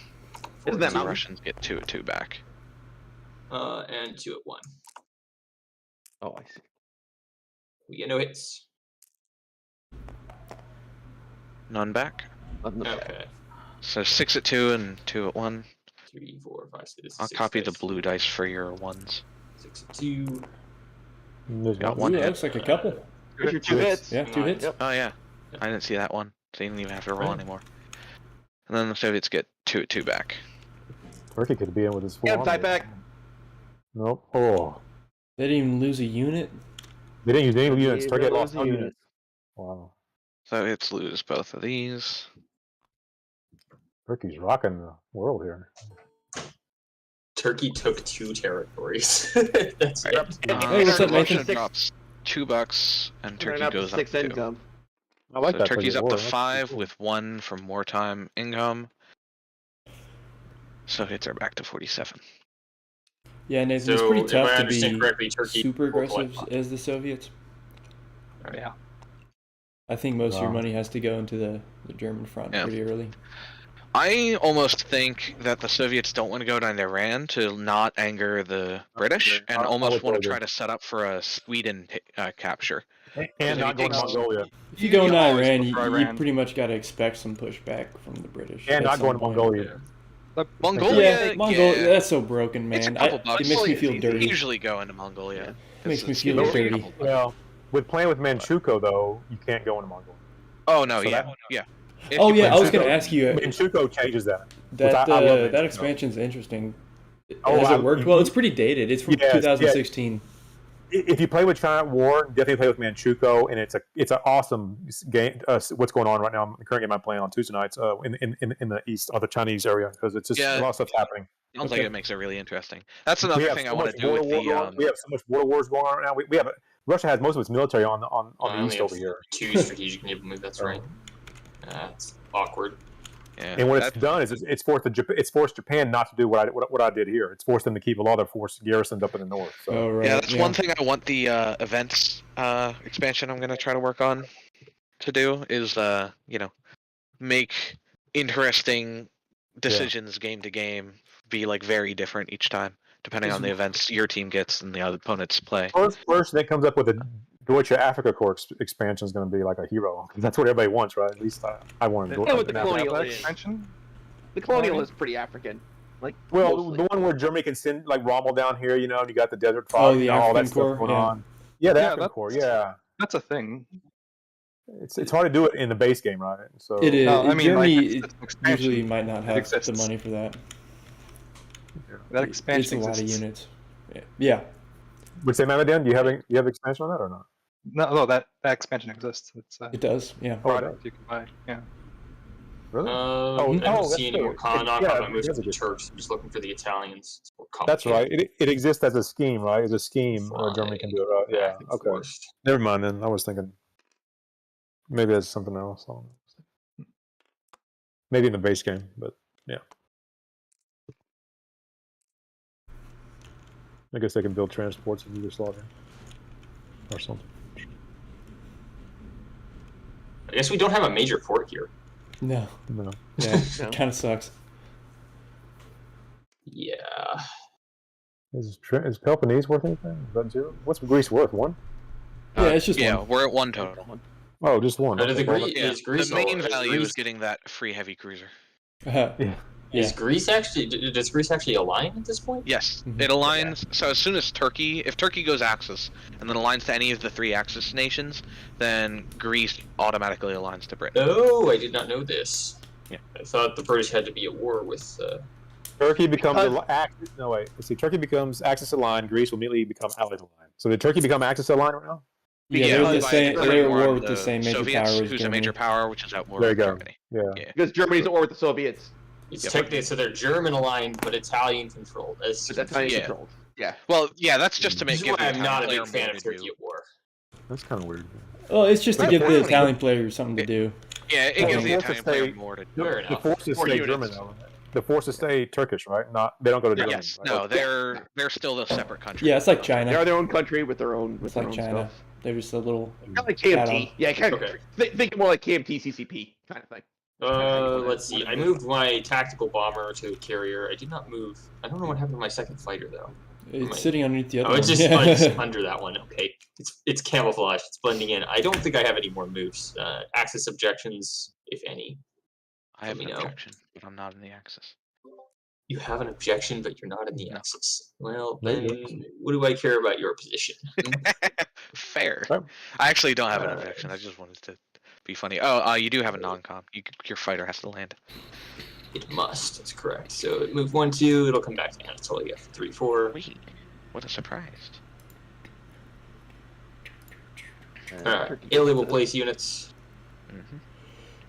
Speaker 2: Isn't that
Speaker 4: The
Speaker 2: mountain?
Speaker 4: Russians get 2 at 2 back.
Speaker 6: And 2 at 1.
Speaker 2: Oh, I see.
Speaker 6: We get no hits.
Speaker 4: None back.
Speaker 2: On the back.
Speaker 6: Okay.
Speaker 4: So 6 at 2 and 2 at 1.
Speaker 6: 3, 4, 5, 6.
Speaker 4: I'll copy the blue dice for your ones.
Speaker 6: 6 at 2.
Speaker 1: There's
Speaker 4: Got
Speaker 1: one.
Speaker 4: one
Speaker 5: Ooh, that
Speaker 4: hit.
Speaker 5: looks like a couple.
Speaker 2: Here's your 2 hits.
Speaker 5: Yeah, 2 hits.
Speaker 2: Yep.
Speaker 4: Oh yeah, I didn't see that one. So you didn't even have to roll
Speaker 5: Right.
Speaker 4: anymore. And then the Soviets get 2 at 2 back.
Speaker 1: Turkey could be in with his full
Speaker 2: Yeah,
Speaker 1: army.
Speaker 2: Typek.
Speaker 1: Nope. Oh,
Speaker 5: They didn't even lose a unit.
Speaker 1: they didn't use any units.
Speaker 2: They
Speaker 1: Turkey had
Speaker 2: lose
Speaker 1: lost no
Speaker 2: units.
Speaker 1: units. Wow,
Speaker 4: Soviets lose both of these.
Speaker 1: Turkey's rocking the world here.
Speaker 6: Turkey took 2 territories. That's
Speaker 4: Right.
Speaker 6: it.
Speaker 5: Hey, what's up,
Speaker 4: Russia
Speaker 5: Nathan?
Speaker 4: drops $2, and
Speaker 2: Turn
Speaker 4: Turkey
Speaker 2: up to
Speaker 4: goes up
Speaker 2: 6
Speaker 4: 2.
Speaker 2: income.
Speaker 1: I like
Speaker 4: So
Speaker 1: that.
Speaker 4: Turkey's
Speaker 1: Turkey
Speaker 4: up
Speaker 1: war.
Speaker 4: to
Speaker 1: That's
Speaker 4: 5
Speaker 1: cool.
Speaker 4: with 1 from wartime income. Soviets are back to 47.
Speaker 5: Yeah, Nathan, it's
Speaker 6: So,
Speaker 5: pretty
Speaker 6: if
Speaker 5: tough
Speaker 6: I
Speaker 5: to
Speaker 6: understand
Speaker 5: be
Speaker 6: correctly, Turkey
Speaker 5: super
Speaker 6: will
Speaker 5: aggressive
Speaker 6: collect-
Speaker 5: as the Soviets.
Speaker 7: Yeah.
Speaker 5: I think most of your
Speaker 1: Wow.
Speaker 5: money has to go into the German front
Speaker 4: Yeah.
Speaker 5: pretty early.
Speaker 4: I almost think that the Soviets don't want to go down to Iran to not anger the British, and
Speaker 1: I
Speaker 4: almost
Speaker 1: would
Speaker 4: want to
Speaker 1: totally
Speaker 4: try to set up for a Sweden capture.
Speaker 1: And
Speaker 4: if
Speaker 1: not
Speaker 4: he
Speaker 1: going to
Speaker 4: takes-
Speaker 1: Mongolia.
Speaker 5: If you go into
Speaker 7: always
Speaker 5: Iran,
Speaker 7: go
Speaker 5: you
Speaker 7: for Iran.
Speaker 5: pretty much got to expect some pushback from the British.
Speaker 1: And
Speaker 5: at
Speaker 1: not
Speaker 5: some
Speaker 1: going to
Speaker 5: point.
Speaker 1: Mongolia.
Speaker 4: Mongolia,
Speaker 5: Yeah, Mongolia.
Speaker 4: yeah.
Speaker 5: That's so broken,
Speaker 4: It's a
Speaker 5: man.
Speaker 4: couple bucks.
Speaker 5: It makes me feel
Speaker 4: They
Speaker 5: dirty.
Speaker 4: usually go into Mongolia.
Speaker 5: Makes me
Speaker 4: It's
Speaker 5: feel
Speaker 4: usually a
Speaker 5: dirty.
Speaker 4: couple bucks.
Speaker 1: Well, with playing with Manchukuo though, you can't go into Mongolia.
Speaker 4: Oh no,
Speaker 1: So
Speaker 4: yeah,
Speaker 1: that-
Speaker 4: yeah. If
Speaker 5: Oh
Speaker 4: you
Speaker 5: yeah,
Speaker 4: play
Speaker 5: I was going to
Speaker 1: Manchukuo-
Speaker 5: ask you
Speaker 1: Manchukuo changes that.
Speaker 5: that
Speaker 1: I love
Speaker 5: that
Speaker 1: Manchukuo.
Speaker 5: expansion's interesting.
Speaker 1: Oh,
Speaker 5: Has
Speaker 1: I-
Speaker 5: it worked well? It's pretty dated. It's from
Speaker 1: Yes,
Speaker 5: 2016.
Speaker 1: If you play with China at War, definitely play with Manchukuo, and it's an awesome game. What's going on right now? The current game I'm playing on Tuesday nights in the east or the Chinese area because it's just
Speaker 4: Yeah.
Speaker 1: a lot of stuff's happening.
Speaker 4: Sounds
Speaker 5: Okay.
Speaker 4: like it makes it really interesting. That's another
Speaker 1: We have
Speaker 4: thing I
Speaker 1: so
Speaker 4: want
Speaker 1: much
Speaker 4: to do with
Speaker 1: border war
Speaker 4: the.
Speaker 1: going on. We have so much border wars going on right now. We have Russia has most of its military on the
Speaker 6: only
Speaker 1: east
Speaker 6: have
Speaker 1: over here.
Speaker 6: 2 strategic naval move. That's right. That's awkward.
Speaker 4: Yeah,
Speaker 1: And what it's
Speaker 4: that-
Speaker 1: done is it's forced Japan not to do what I did here. It's forced them to keep a lot of their force garrisoned up in the north. So
Speaker 5: Oh right.
Speaker 4: yeah, that's one thing I want the events expansion I'm going to try to work on to do is make interesting decisions game to game be like very different each time depending on the events your team gets and the other opponents play.
Speaker 1: first that comes up with a Deutsche Africa Corps expansion is going to be like a hero. That's what everybody wants, right? At least I want to.
Speaker 2: Yeah, with the
Speaker 7: That
Speaker 2: colonial is.
Speaker 7: expansion?
Speaker 2: The colonial is pretty African. Like
Speaker 1: Well,
Speaker 2: mostly.
Speaker 1: the one where Germany can send like Rommel down here, and you got the Desert Fox,
Speaker 5: Oh, the
Speaker 1: all that
Speaker 5: African
Speaker 1: stuff
Speaker 5: Corps,
Speaker 1: going
Speaker 5: yeah.
Speaker 1: on. Yeah, the
Speaker 7: Yeah,
Speaker 1: African
Speaker 7: that's-
Speaker 1: Corps. Yeah,
Speaker 7: That's a thing.
Speaker 1: it's hard to do it in the base game, right? So
Speaker 5: It is.
Speaker 7: No, I mean, like,
Speaker 5: Germany
Speaker 7: it's an expansion.
Speaker 5: usually might not have the
Speaker 7: exists.
Speaker 5: money for that.
Speaker 7: That
Speaker 5: It's
Speaker 7: expansion
Speaker 5: a lot of
Speaker 7: exists.
Speaker 5: units. Yeah.
Speaker 1: Would say MadManDan, do you have expansion on that or not?
Speaker 7: No, that expansion exists. It's a
Speaker 5: It does. Yeah.
Speaker 1: Oh, it
Speaker 7: product you can buy. Yeah.
Speaker 1: Really?
Speaker 6: I
Speaker 1: oh,
Speaker 6: don't
Speaker 1: that's
Speaker 6: see any more
Speaker 1: true.
Speaker 6: Kandok.
Speaker 1: Yeah,
Speaker 6: I'm not moving
Speaker 1: that's
Speaker 6: to
Speaker 1: a
Speaker 6: the
Speaker 1: good-
Speaker 6: Turks. I'm just looking for the Italians. It's more
Speaker 1: That's right.
Speaker 6: complicated.
Speaker 1: It exists as a scheme, right? As a scheme where Germany can do it, right?
Speaker 6: I
Speaker 1: Yeah.
Speaker 6: think
Speaker 1: Okay.
Speaker 6: forced.
Speaker 1: Never mind then. I was thinking maybe that's something else. I don't know. Maybe in the base game, but yeah. I guess they can build transports in Yugoslavia or something.
Speaker 6: I guess we don't have a major port here.
Speaker 5: No.
Speaker 1: No.
Speaker 5: Yeah.
Speaker 2: No.
Speaker 5: Kind of sucks.
Speaker 6: Yeah.
Speaker 1: Is Peloponnese worth anything? Is that 0? What's Greece worth? 1?
Speaker 5: Yeah, it's just
Speaker 4: yeah,
Speaker 5: one.
Speaker 4: we're at 1 total.
Speaker 1: Oh, just 1.
Speaker 6: But
Speaker 1: Okay.
Speaker 6: the
Speaker 1: Well,
Speaker 6: Greece,
Speaker 4: Yeah,
Speaker 6: is Greece
Speaker 4: the main
Speaker 6: all-
Speaker 4: value is
Speaker 6: Greece-
Speaker 4: getting that free heavy cruiser.
Speaker 1: yeah.
Speaker 6: Is Greece actually? Does Greece actually align at this point?
Speaker 4: Yes,
Speaker 5: Mhm.
Speaker 4: it aligns. So as soon as if Turkey goes Axis and then aligns to any of the 3 Axis nations, then Greece automatically aligns to Britain.
Speaker 6: Oh, I did not know this.
Speaker 4: Yeah.
Speaker 6: I thought the British had to be at war with.
Speaker 1: Turkey becomes Axis. No wait. Let's see. Turkey becomes Axis aligned. Greece will immediately become Allied aligned. So did Turkey become Axis aligned right now?
Speaker 5: Yeah,
Speaker 4: Yeah,
Speaker 5: they're the
Speaker 4: by
Speaker 5: same.
Speaker 4: declaring
Speaker 5: They're at
Speaker 4: war
Speaker 5: war
Speaker 4: on
Speaker 5: with the same major
Speaker 4: Soviets,
Speaker 5: power as
Speaker 4: who's a
Speaker 5: Germany.
Speaker 4: major power, which is at war
Speaker 1: There
Speaker 4: with
Speaker 1: you go.
Speaker 4: Germany.
Speaker 1: Yeah.
Speaker 4: Yeah.
Speaker 2: Because Germany's at war with the Soviets.
Speaker 6: It's
Speaker 4: Yep.
Speaker 6: technically so they're German aligned but Italian controlled.
Speaker 2: But that's how you
Speaker 4: Yeah.
Speaker 2: controlled. Yeah.
Speaker 4: Well, yeah, that's just to
Speaker 6: This
Speaker 4: make
Speaker 6: is
Speaker 4: give
Speaker 6: why
Speaker 4: the
Speaker 6: I'm not a
Speaker 4: Italian
Speaker 6: big
Speaker 4: player
Speaker 6: fan
Speaker 4: more
Speaker 6: of
Speaker 4: to
Speaker 6: Turkey
Speaker 4: do.
Speaker 6: at war.
Speaker 1: That's kind of weird.
Speaker 5: Well, it's just to
Speaker 4: Right,
Speaker 5: give the
Speaker 4: apparently.
Speaker 5: Italian players something to do.
Speaker 4: Yeah, it
Speaker 1: Well,
Speaker 4: gives the
Speaker 1: the
Speaker 4: Italian
Speaker 1: forces
Speaker 4: player
Speaker 1: stay-
Speaker 4: more to do.
Speaker 6: Fair
Speaker 1: The
Speaker 6: enough.
Speaker 1: forces
Speaker 2: More
Speaker 1: stay
Speaker 2: units.
Speaker 1: German though. The forces stay Turkish, right? They don't go to Germany.
Speaker 4: Yes,
Speaker 1: right?
Speaker 4: no, they're still a separate country.
Speaker 5: Yeah, it's like
Speaker 2: They
Speaker 5: China.
Speaker 2: are their own country with their own
Speaker 5: It's like China.
Speaker 2: stuff.
Speaker 5: They're just a little.
Speaker 2: Kind of like
Speaker 5: Add-on.
Speaker 2: KMT. Yeah, kind of.
Speaker 6: Okay.
Speaker 2: Think more like KMT CCP kind of thing.
Speaker 6: Let's see. I moved my tactical bomber to a carrier. I did not move. I don't know what happened to my second fighter though.
Speaker 5: It's sitting underneath the other
Speaker 6: Oh,
Speaker 5: one.
Speaker 6: it's just under that one. Okay, it's camouflage. It's blending in. I don't think I have any more moves. Axis objections, if any.
Speaker 4: I have
Speaker 6: Let
Speaker 4: an
Speaker 6: me know.
Speaker 4: objection, but I'm not in the Axis.
Speaker 6: You have an objection, but you're not in the
Speaker 4: No.
Speaker 6: Axis. Well,
Speaker 1: There you
Speaker 6: then what do I care about your position?
Speaker 4: Fair.
Speaker 1: Right.
Speaker 4: I actually don't have an objection. I just wanted to be funny. Oh, you do have a non-com. Your fighter has to land.
Speaker 6: It must. That's correct. So move 1, 2. It'll come back to Anatolia. 3, 4.
Speaker 4: Wait, what a surprise.
Speaker 6: Italy will place units.
Speaker 4: Mhm.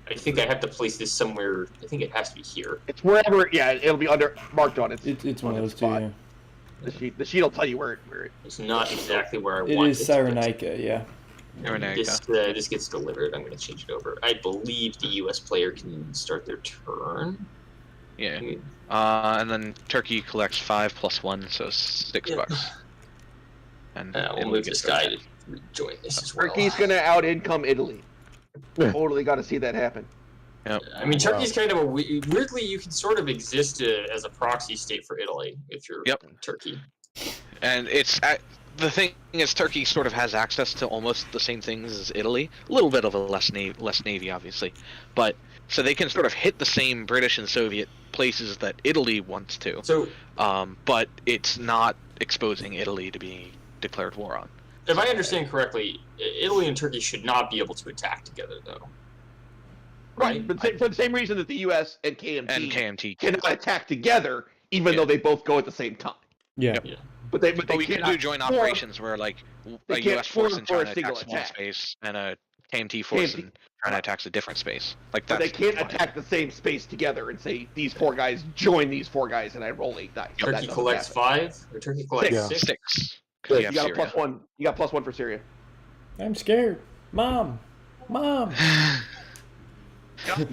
Speaker 6: I think I have to place this somewhere. I think it has to be here.
Speaker 2: It's wherever. Yeah, it'll be marked on it.
Speaker 5: It's one of those two.
Speaker 2: spot.
Speaker 5: Yeah.
Speaker 2: The sheet will tell you where it.
Speaker 6: It's not exactly where I
Speaker 5: It
Speaker 6: want
Speaker 5: is
Speaker 6: it. but
Speaker 5: Cyrenaica, yeah.
Speaker 6: This gets delivered. I'm going to change it over. I believe the U.S. player can start their turn.
Speaker 4: Yeah. And then Turkey collects 5 plus 1, so $6. And
Speaker 6: We'll
Speaker 4: Italy
Speaker 6: move
Speaker 4: gets
Speaker 6: this guy
Speaker 4: their
Speaker 6: to join this as well.
Speaker 2: Turkey's gonna out income Italy. Totally got to see that happen.
Speaker 4: Yep.
Speaker 6: I mean, Turkey's kind of a weirdly you can sort of exist as a proxy state for Italy if you're
Speaker 4: Yep.
Speaker 6: Turkey.
Speaker 4: And the thing is, Turkey sort of has access to almost the same things as Italy. A little bit of a less navy, obviously, but so they can sort of hit the same British and Soviet places that Italy wants to.
Speaker 6: So,
Speaker 4: but it's not exposing Italy to be declared war on.
Speaker 6: if I understand correctly, Italy and Turkey should not be able to attack together, though.
Speaker 2: Right, but for the same reason that the U.S. and KMT cannot attack together, even though they both go at the same time.
Speaker 5: Yeah.
Speaker 4: Yep.
Speaker 2: But we
Speaker 4: can do joint operations where, like, a U.S. force in China attacks one space and a KMT force in China attacks a different space. Like that.
Speaker 2: But they can't attack the same space together and say these 4 guys join these 4 guys and I roll 8 dice.
Speaker 6: Turkey collects 5, or Turkey collects 6.
Speaker 4: 6.
Speaker 2: Good. You got a +1. You got +1 for Syria.
Speaker 5: I'm scared. Mom.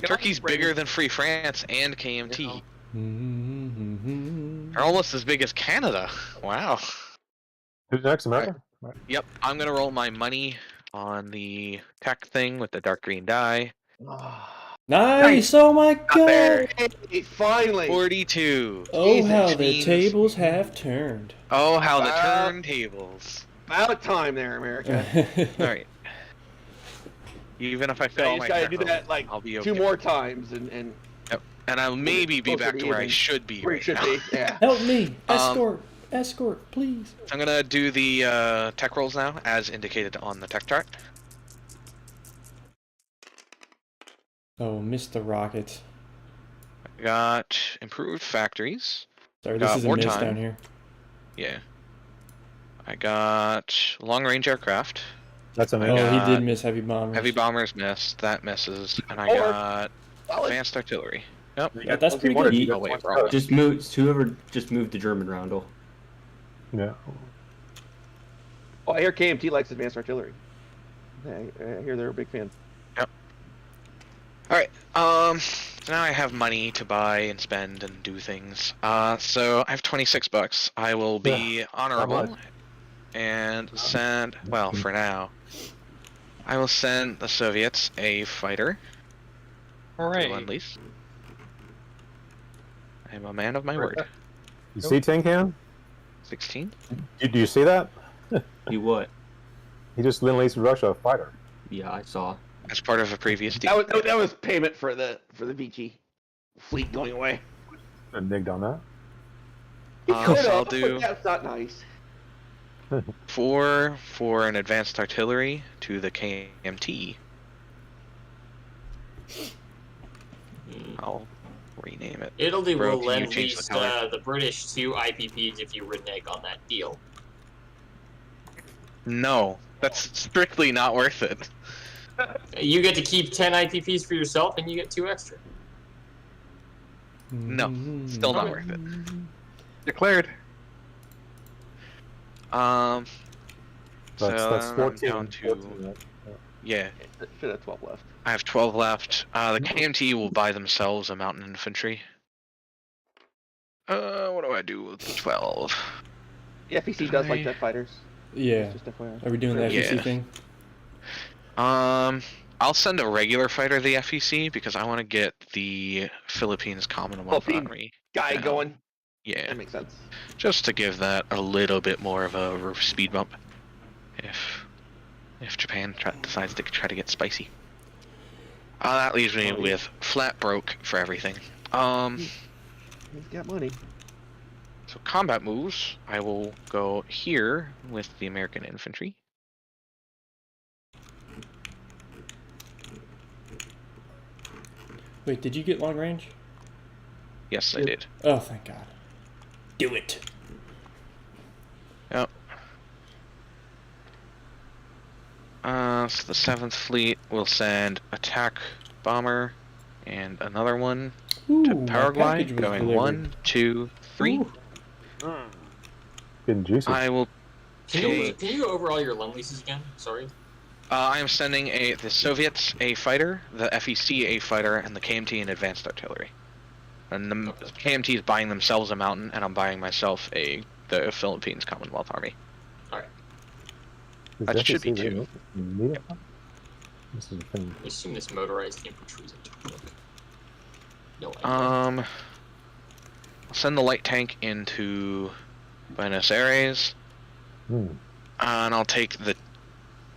Speaker 4: Turkey's bigger than Free France and KMT.
Speaker 5: Mm-hmm.
Speaker 4: They're almost as big as Canada. Wow.
Speaker 1: Who's next, America? Right.
Speaker 4: Yep, I'm gonna roll my money on the tech thing with the dark green die.
Speaker 5: Nice! Oh my god!
Speaker 2: Hey, finally!
Speaker 4: 42.
Speaker 5: Oh,
Speaker 2: Jesus,
Speaker 5: how the
Speaker 4: means-
Speaker 5: tables have turned.
Speaker 4: Oh, how the
Speaker 2: Wow.
Speaker 4: turntables.
Speaker 2: About time there, America.
Speaker 4: Alright. Even if I fail
Speaker 2: You
Speaker 4: my
Speaker 2: just gotta
Speaker 4: turn
Speaker 2: do that
Speaker 4: roll,
Speaker 2: like
Speaker 4: I'll be
Speaker 2: 2
Speaker 4: okay.
Speaker 2: more times and
Speaker 4: And I'll maybe be
Speaker 2: Closer
Speaker 4: back
Speaker 2: to
Speaker 4: to where I
Speaker 2: even.
Speaker 4: should be
Speaker 2: where it
Speaker 4: right
Speaker 2: should
Speaker 4: now.
Speaker 2: be. Yeah.
Speaker 5: Help me! Escort, please.
Speaker 4: I'm gonna do the tech rolls now, as indicated on the tech chart.
Speaker 5: Oh, missed the rockets.
Speaker 4: I got improved factories.
Speaker 5: Sorry,
Speaker 4: Got
Speaker 5: this is a
Speaker 4: more
Speaker 5: miss
Speaker 4: time.
Speaker 5: down here.
Speaker 4: Yeah. I got long range aircraft.
Speaker 1: That's
Speaker 5: Oh,
Speaker 1: amazing.
Speaker 5: he did miss heavy bombers.
Speaker 4: Heavy bombers missed. That misses. And I
Speaker 2: Or-
Speaker 4: got
Speaker 2: Solid.
Speaker 4: advanced artillery. Yep.
Speaker 5: Yeah, that's pretty
Speaker 1: One or
Speaker 5: good.
Speaker 1: two.
Speaker 4: Oh, wait, wrong one.
Speaker 3: Whoever just moved the German roundel.
Speaker 1: Yeah.
Speaker 2: Oh, I hear KMT likes advanced artillery. I hear they're a big fan.
Speaker 4: Alright, so now I have money to buy and spend and do things. So I have $26. I will be honorable
Speaker 1: much?
Speaker 4: and send, well, for now, I will send the Soviets a fighter.
Speaker 7: Hooray.
Speaker 4: To Lend-Lease. I'm a man of my word.
Speaker 1: You see Tin Can?
Speaker 4: 16?
Speaker 1: Do you see that?
Speaker 3: You what?
Speaker 1: He just lend-leased Russia a fighter.
Speaker 3: Yeah, I saw.
Speaker 4: As part of a previous deal.
Speaker 2: That was payment for the Vichy fleet going away.
Speaker 1: I nigged on that.
Speaker 2: Could
Speaker 4: So I'll
Speaker 2: have,
Speaker 4: do
Speaker 2: but that's not nice.
Speaker 4: 4 for an advanced artillery to the KMT. I'll rename it.
Speaker 6: Italy
Speaker 4: Bro,
Speaker 6: will
Speaker 4: can you
Speaker 6: lend
Speaker 4: change the
Speaker 6: lease
Speaker 4: color?
Speaker 6: the British 2 IPPs if you renege on that deal.
Speaker 4: No, that's strictly not worth it.
Speaker 6: You get to keep 10 IPPs for yourself, and you get 2 extra.
Speaker 4: No, still not worth it.
Speaker 7: Declared.
Speaker 4: So
Speaker 1: That's
Speaker 4: I'm
Speaker 1: 14.
Speaker 4: down to
Speaker 1: 14, right?
Speaker 4: yeah.
Speaker 2: Should have 12 left.
Speaker 4: I have 12 left. The KMT will buy themselves a mountain infantry. What do I do with 12?
Speaker 2: The FEC does like jet fighters.
Speaker 5: Yeah.
Speaker 2: Just FYI.
Speaker 5: Are we doing the FEC
Speaker 4: Yeah.
Speaker 5: thing?
Speaker 4: I'll send a regular fighter to the FEC because I want to get the Philippines Commonwealth
Speaker 2: Philippine
Speaker 4: Army
Speaker 2: guy
Speaker 4: down.
Speaker 2: going.
Speaker 4: Yeah,
Speaker 2: That makes sense.
Speaker 4: just to give that a little bit more of a speed bump. If Japan decides to try to get spicy. That leaves me with flat broke for everything.
Speaker 2: He's got money.
Speaker 4: So combat moves, I will go here with the American infantry.
Speaker 5: Wait, did you get long range?
Speaker 4: Yes, I did.
Speaker 5: Oh, thank God. Do it.
Speaker 4: Yep. So the 7th Fleet will send attack bomber and another one
Speaker 5: Ooh,
Speaker 4: to
Speaker 5: my
Speaker 4: Paraguay,
Speaker 5: package was
Speaker 4: going
Speaker 5: delivered.
Speaker 4: 1, 2, 3.
Speaker 5: Ooh.
Speaker 1: Getting juicy.
Speaker 4: I will.
Speaker 6: Can you go over all your lend leases again? Sorry.
Speaker 4: I am sending the Soviets a fighter, the FEC a fighter, and the KMT an advanced artillery. And the KMT is buying themselves a mountain, and I'm buying myself the Philippines Commonwealth Army.
Speaker 1: Is
Speaker 4: that should be
Speaker 1: FEC
Speaker 4: 2.
Speaker 1: really- This is a thing.
Speaker 6: I assume this motorized infantry is a Typek. No idea.
Speaker 4: I'll send the light tank into Buenos Aires, and I'll take the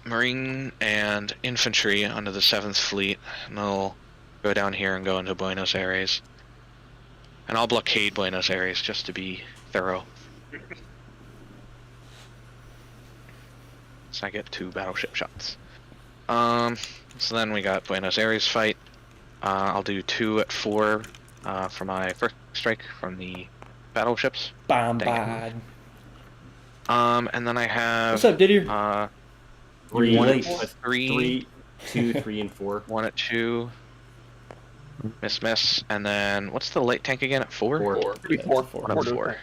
Speaker 4: Marine and infantry under the 7th Fleet, and I'll go down here and go into Buenos Aires. And I'll blockade Buenos Aires just to be thorough. So I get 2 battleship shots. So then we got Buenos Aires fight. I'll do 2 at 4 for my first strike from the battleships.
Speaker 5: Bombard.
Speaker 4: And then I have
Speaker 5: What's up, Didier?
Speaker 3: 3,
Speaker 4: 1 at
Speaker 3: 3, 2, 3, and 4.
Speaker 4: 1 at 2. Miss, and then what's the light tank again at 4?
Speaker 6: 4.
Speaker 5: Yeah,
Speaker 4: 1 at 4.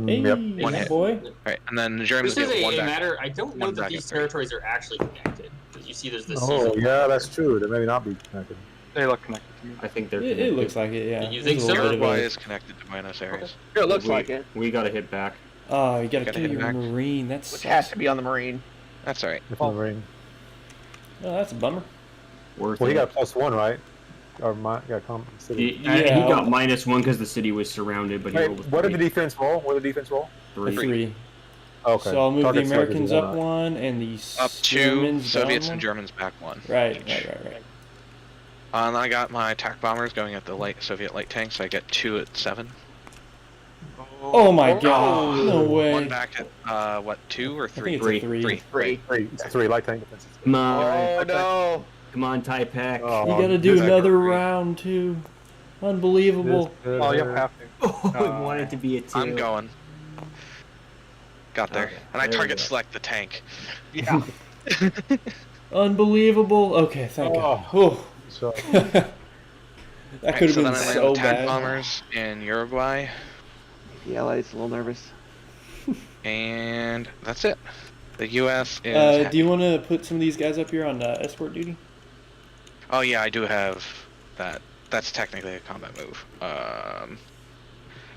Speaker 5: Hey,
Speaker 1: Yep.
Speaker 4: One hit.
Speaker 5: boy.
Speaker 4: Right, and then the Germans
Speaker 6: This is
Speaker 4: get 1
Speaker 6: a
Speaker 4: back.
Speaker 6: matter. I don't know
Speaker 4: One
Speaker 6: that
Speaker 4: back
Speaker 6: these
Speaker 4: at 3.
Speaker 6: territories are actually connected. Because you see, there's this.
Speaker 1: Oh,
Speaker 6: season
Speaker 1: yeah, that's true. They may not be connected.
Speaker 7: They look connected to me.
Speaker 3: I think they're
Speaker 5: It
Speaker 3: connected.
Speaker 5: looks like it, yeah.
Speaker 6: You
Speaker 5: There's
Speaker 6: think
Speaker 5: a
Speaker 6: so?
Speaker 5: little bit of
Speaker 4: Uruguay
Speaker 5: a-
Speaker 4: is connected to Buenos Aires.
Speaker 2: Sure, it looks
Speaker 3: we,
Speaker 2: like it.
Speaker 3: We gotta hit back.
Speaker 5: Oh, you gotta
Speaker 4: Gotta
Speaker 5: kill
Speaker 4: hit
Speaker 5: your
Speaker 4: back.
Speaker 5: Marine. That's
Speaker 2: Which has to be on the Marine.
Speaker 4: That's alright.
Speaker 1: Different ring.
Speaker 5: Oh, that's a bummer.
Speaker 3: Worth
Speaker 1: Well, he
Speaker 3: it.
Speaker 1: got +1, right? Or city.
Speaker 3: He
Speaker 5: Yeah.
Speaker 3: got -1 because the city was surrounded, but he
Speaker 1: Wait,
Speaker 3: rolled a
Speaker 1: what did the
Speaker 3: 3.
Speaker 1: defense roll? What did the defense roll?
Speaker 5: A
Speaker 3: 3.
Speaker 5: 3.
Speaker 1: Okay.
Speaker 5: So I'll move
Speaker 1: Target
Speaker 5: the
Speaker 1: select is
Speaker 5: Americans
Speaker 1: a
Speaker 5: up
Speaker 1: one.
Speaker 5: 1 and the
Speaker 4: Up 2,
Speaker 5: Germans
Speaker 4: Soviets
Speaker 5: down
Speaker 4: and
Speaker 5: 1.
Speaker 4: Germans back 1.
Speaker 5: Right.
Speaker 4: And I got my attack bombers going at the Soviet light tanks. I get 2 at 7.
Speaker 5: Oh my God! No way.
Speaker 4: 1 back at what, 2 or
Speaker 5: I
Speaker 4: 3?
Speaker 5: think it's
Speaker 3: Three.
Speaker 5: a 3.
Speaker 4: 3.
Speaker 2: 3.
Speaker 1: 3. It's a 3. Light tank defense.
Speaker 3: Come on,
Speaker 2: Oh no!
Speaker 3: come on, Typek.
Speaker 1: Oh,
Speaker 5: You gotta do
Speaker 1: this-
Speaker 5: another round too. Unbelievable.
Speaker 1: this-
Speaker 7: Oh, you'll have to.
Speaker 3: Oh, I want it to be a 2.
Speaker 4: I'm going. Got there.
Speaker 3: Okay,
Speaker 4: And I
Speaker 3: there we
Speaker 4: target
Speaker 3: go.
Speaker 4: select the tank.
Speaker 2: Yeah.
Speaker 5: Unbelievable. Okay, thank God. Whew.
Speaker 1: So,
Speaker 5: That
Speaker 4: Right,
Speaker 5: could have
Speaker 4: so
Speaker 5: been
Speaker 4: then I land
Speaker 5: so
Speaker 4: attack
Speaker 5: bad.
Speaker 4: bombers in Uruguay.
Speaker 2: The Allies a little nervous.
Speaker 4: And that's it. The U.S. is...
Speaker 5: Do you want to put some of these guys up here on escort duty?
Speaker 4: Oh yeah, I do have that. That's technically a combat move. I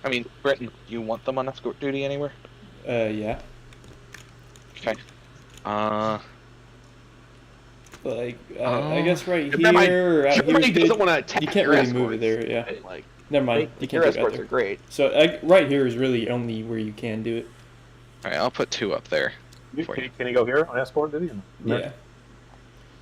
Speaker 4: mean, Britain, you want them on escort duty anywhere?
Speaker 5: Yeah.
Speaker 4: Okay.
Speaker 5: Like, I guess right
Speaker 2: If that might-
Speaker 5: here or out
Speaker 2: Germany
Speaker 5: here.
Speaker 2: doesn't want to attack
Speaker 5: You can't
Speaker 2: your
Speaker 5: really move it
Speaker 2: escorts.
Speaker 5: there, yeah.
Speaker 2: Right, like,
Speaker 5: Never mind. You
Speaker 2: your
Speaker 5: can't do it out
Speaker 2: escorts are
Speaker 5: there.
Speaker 2: great.
Speaker 5: So right here is really only where you can do it.
Speaker 4: Alright, I'll put 2 up there. For you.
Speaker 1: can he go here on escort? Did he?
Speaker 5: Yeah.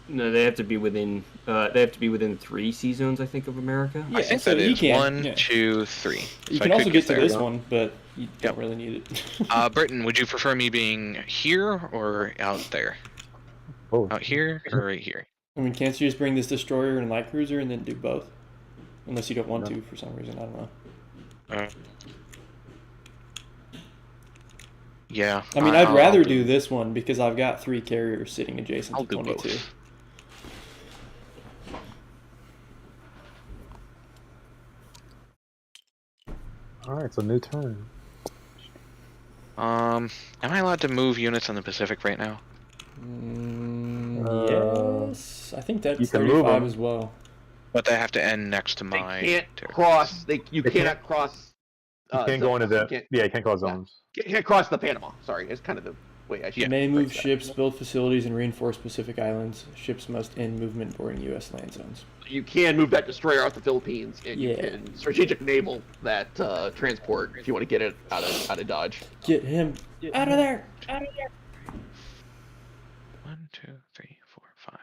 Speaker 3: No, they have to be within. They have to be within 3 sea zones, I think, of America.
Speaker 4: I think
Speaker 5: so
Speaker 4: that
Speaker 5: you
Speaker 4: is
Speaker 5: can,
Speaker 4: 1,
Speaker 5: yeah.
Speaker 4: 2, 3.
Speaker 5: You
Speaker 4: So
Speaker 5: can
Speaker 4: I
Speaker 5: also
Speaker 4: could
Speaker 5: get to
Speaker 4: there.
Speaker 5: this one, but you don't really need it.
Speaker 4: Britton, would you prefer me being here or out there?
Speaker 1: Oh,
Speaker 4: Out here or right here?
Speaker 5: I mean, can't you just bring this destroyer and light cruiser and then do both? Unless you don't want
Speaker 1: No.
Speaker 5: to for some reason, I don't know.
Speaker 4: Yeah.
Speaker 5: I mean, I'd rather
Speaker 4: I'll
Speaker 5: do this one because I've got 3 carriers sitting adjacent
Speaker 4: I'll
Speaker 5: to
Speaker 4: do
Speaker 5: 22.
Speaker 4: both.
Speaker 1: all right. So new turn.
Speaker 4: Am I allowed to move units in the Pacific right now?
Speaker 5: Yes, I think
Speaker 1: you
Speaker 5: that's
Speaker 1: can move
Speaker 5: 35
Speaker 1: them.
Speaker 5: as well.
Speaker 4: But they have to end next to
Speaker 2: They
Speaker 4: my.
Speaker 2: can't
Speaker 4: territory.
Speaker 2: cross. You
Speaker 1: They
Speaker 2: cannot cross.
Speaker 1: You can't go into
Speaker 2: zones.
Speaker 1: the. Yeah, you can't call zones.
Speaker 2: You can't cross the Panama. Sorry, it's kind of the way I should.
Speaker 4: Yeah.
Speaker 5: May move
Speaker 2: phrase that.
Speaker 5: ships, build facilities, and reinforce Pacific islands. Ships must end movement boarding U.S. land zones.
Speaker 2: You can move that destroyer out the Philippines, and you
Speaker 5: Yeah.
Speaker 2: can strategic naval that transport if you want to get it out of Dodge.
Speaker 5: Get him out of there! Out of there!
Speaker 4: 1, 2, 3, 4, 5.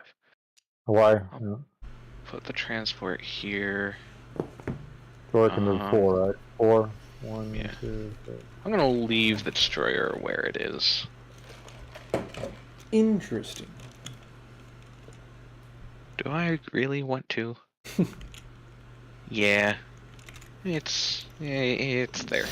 Speaker 1: Hawaii. Yeah.
Speaker 4: Put the transport here.
Speaker 1: So I can move 4, right? 4. 1,
Speaker 4: Yeah.
Speaker 1: 2, 3.
Speaker 4: I'm gonna leave the destroyer where it is.
Speaker 5: Interesting.
Speaker 4: Do I really want to? Yeah. It's there.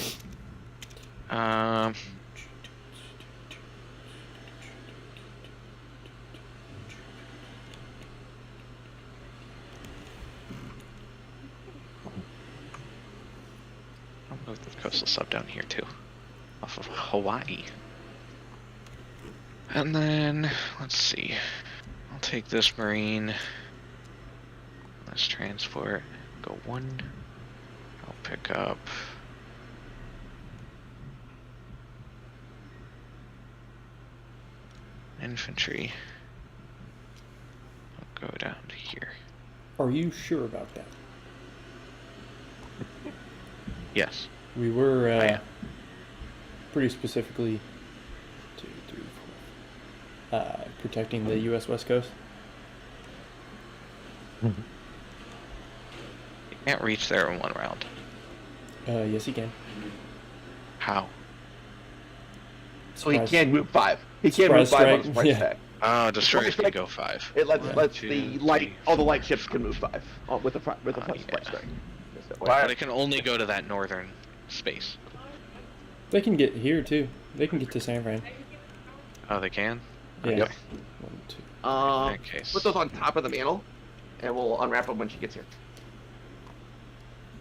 Speaker 4: I'll move the coastal sub down here too, off of Hawaii. And then, let's see. I'll take this marine. Let's transport. Go 1. I'll pick up. Infantry. I'll go down to here.
Speaker 5: Are you sure about that?
Speaker 4: Yes.
Speaker 5: We were
Speaker 4: I am.
Speaker 5: pretty specifically 2, 3, 4 protecting the U.S. West Coast.
Speaker 4: You can't reach there in 1 round.
Speaker 5: Yes, he can.
Speaker 4: How?
Speaker 2: So he
Speaker 5: Surprise-
Speaker 2: can move 5. He can move
Speaker 5: Surprise
Speaker 2: 5 on
Speaker 5: strike,
Speaker 2: surprise
Speaker 5: yeah.
Speaker 2: attack.
Speaker 4: Oh, destroyers can
Speaker 2: strike-
Speaker 4: go 5.
Speaker 2: It lets
Speaker 5: 1,
Speaker 2: the
Speaker 4: 2,
Speaker 2: light
Speaker 4: 3,
Speaker 2: all the
Speaker 4: 4,
Speaker 2: light ships can move 5 with a surprise
Speaker 4: yeah.
Speaker 2: strike.
Speaker 4: But it can only go to that northern space.
Speaker 5: They can get here too. They can get to San Fran.
Speaker 4: Oh, they can?
Speaker 5: Yeah.
Speaker 2: Yep.
Speaker 5: 1, 2.
Speaker 4: In that case.
Speaker 2: Put those on top of the mantle, and we'll unwrap them when she gets here.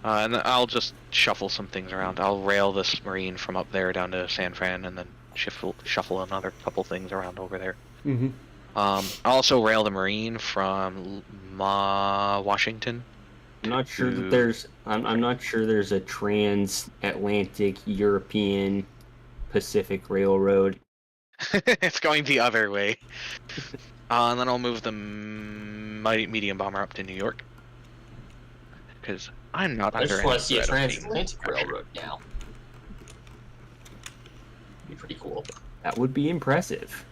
Speaker 4: And then I'll just shuffle some things around. I'll rail this marine from up there down to San Fran, and then shuffle another couple things around over there.
Speaker 5: Mm-hmm.
Speaker 4: I'll also rail the marine from Washington.
Speaker 3: I'm not sure that there's. I'm not sure there's a transatlantic European Pacific Railroad.
Speaker 4: It's going the other way. And then I'll move the medium bomber up to New York. Because I'm not
Speaker 6: I
Speaker 4: under
Speaker 6: just
Speaker 4: any
Speaker 6: want to see a
Speaker 4: threat of being
Speaker 6: transatlantic
Speaker 4: captured.
Speaker 6: railroad now. Be pretty cool.
Speaker 3: That would be impressive.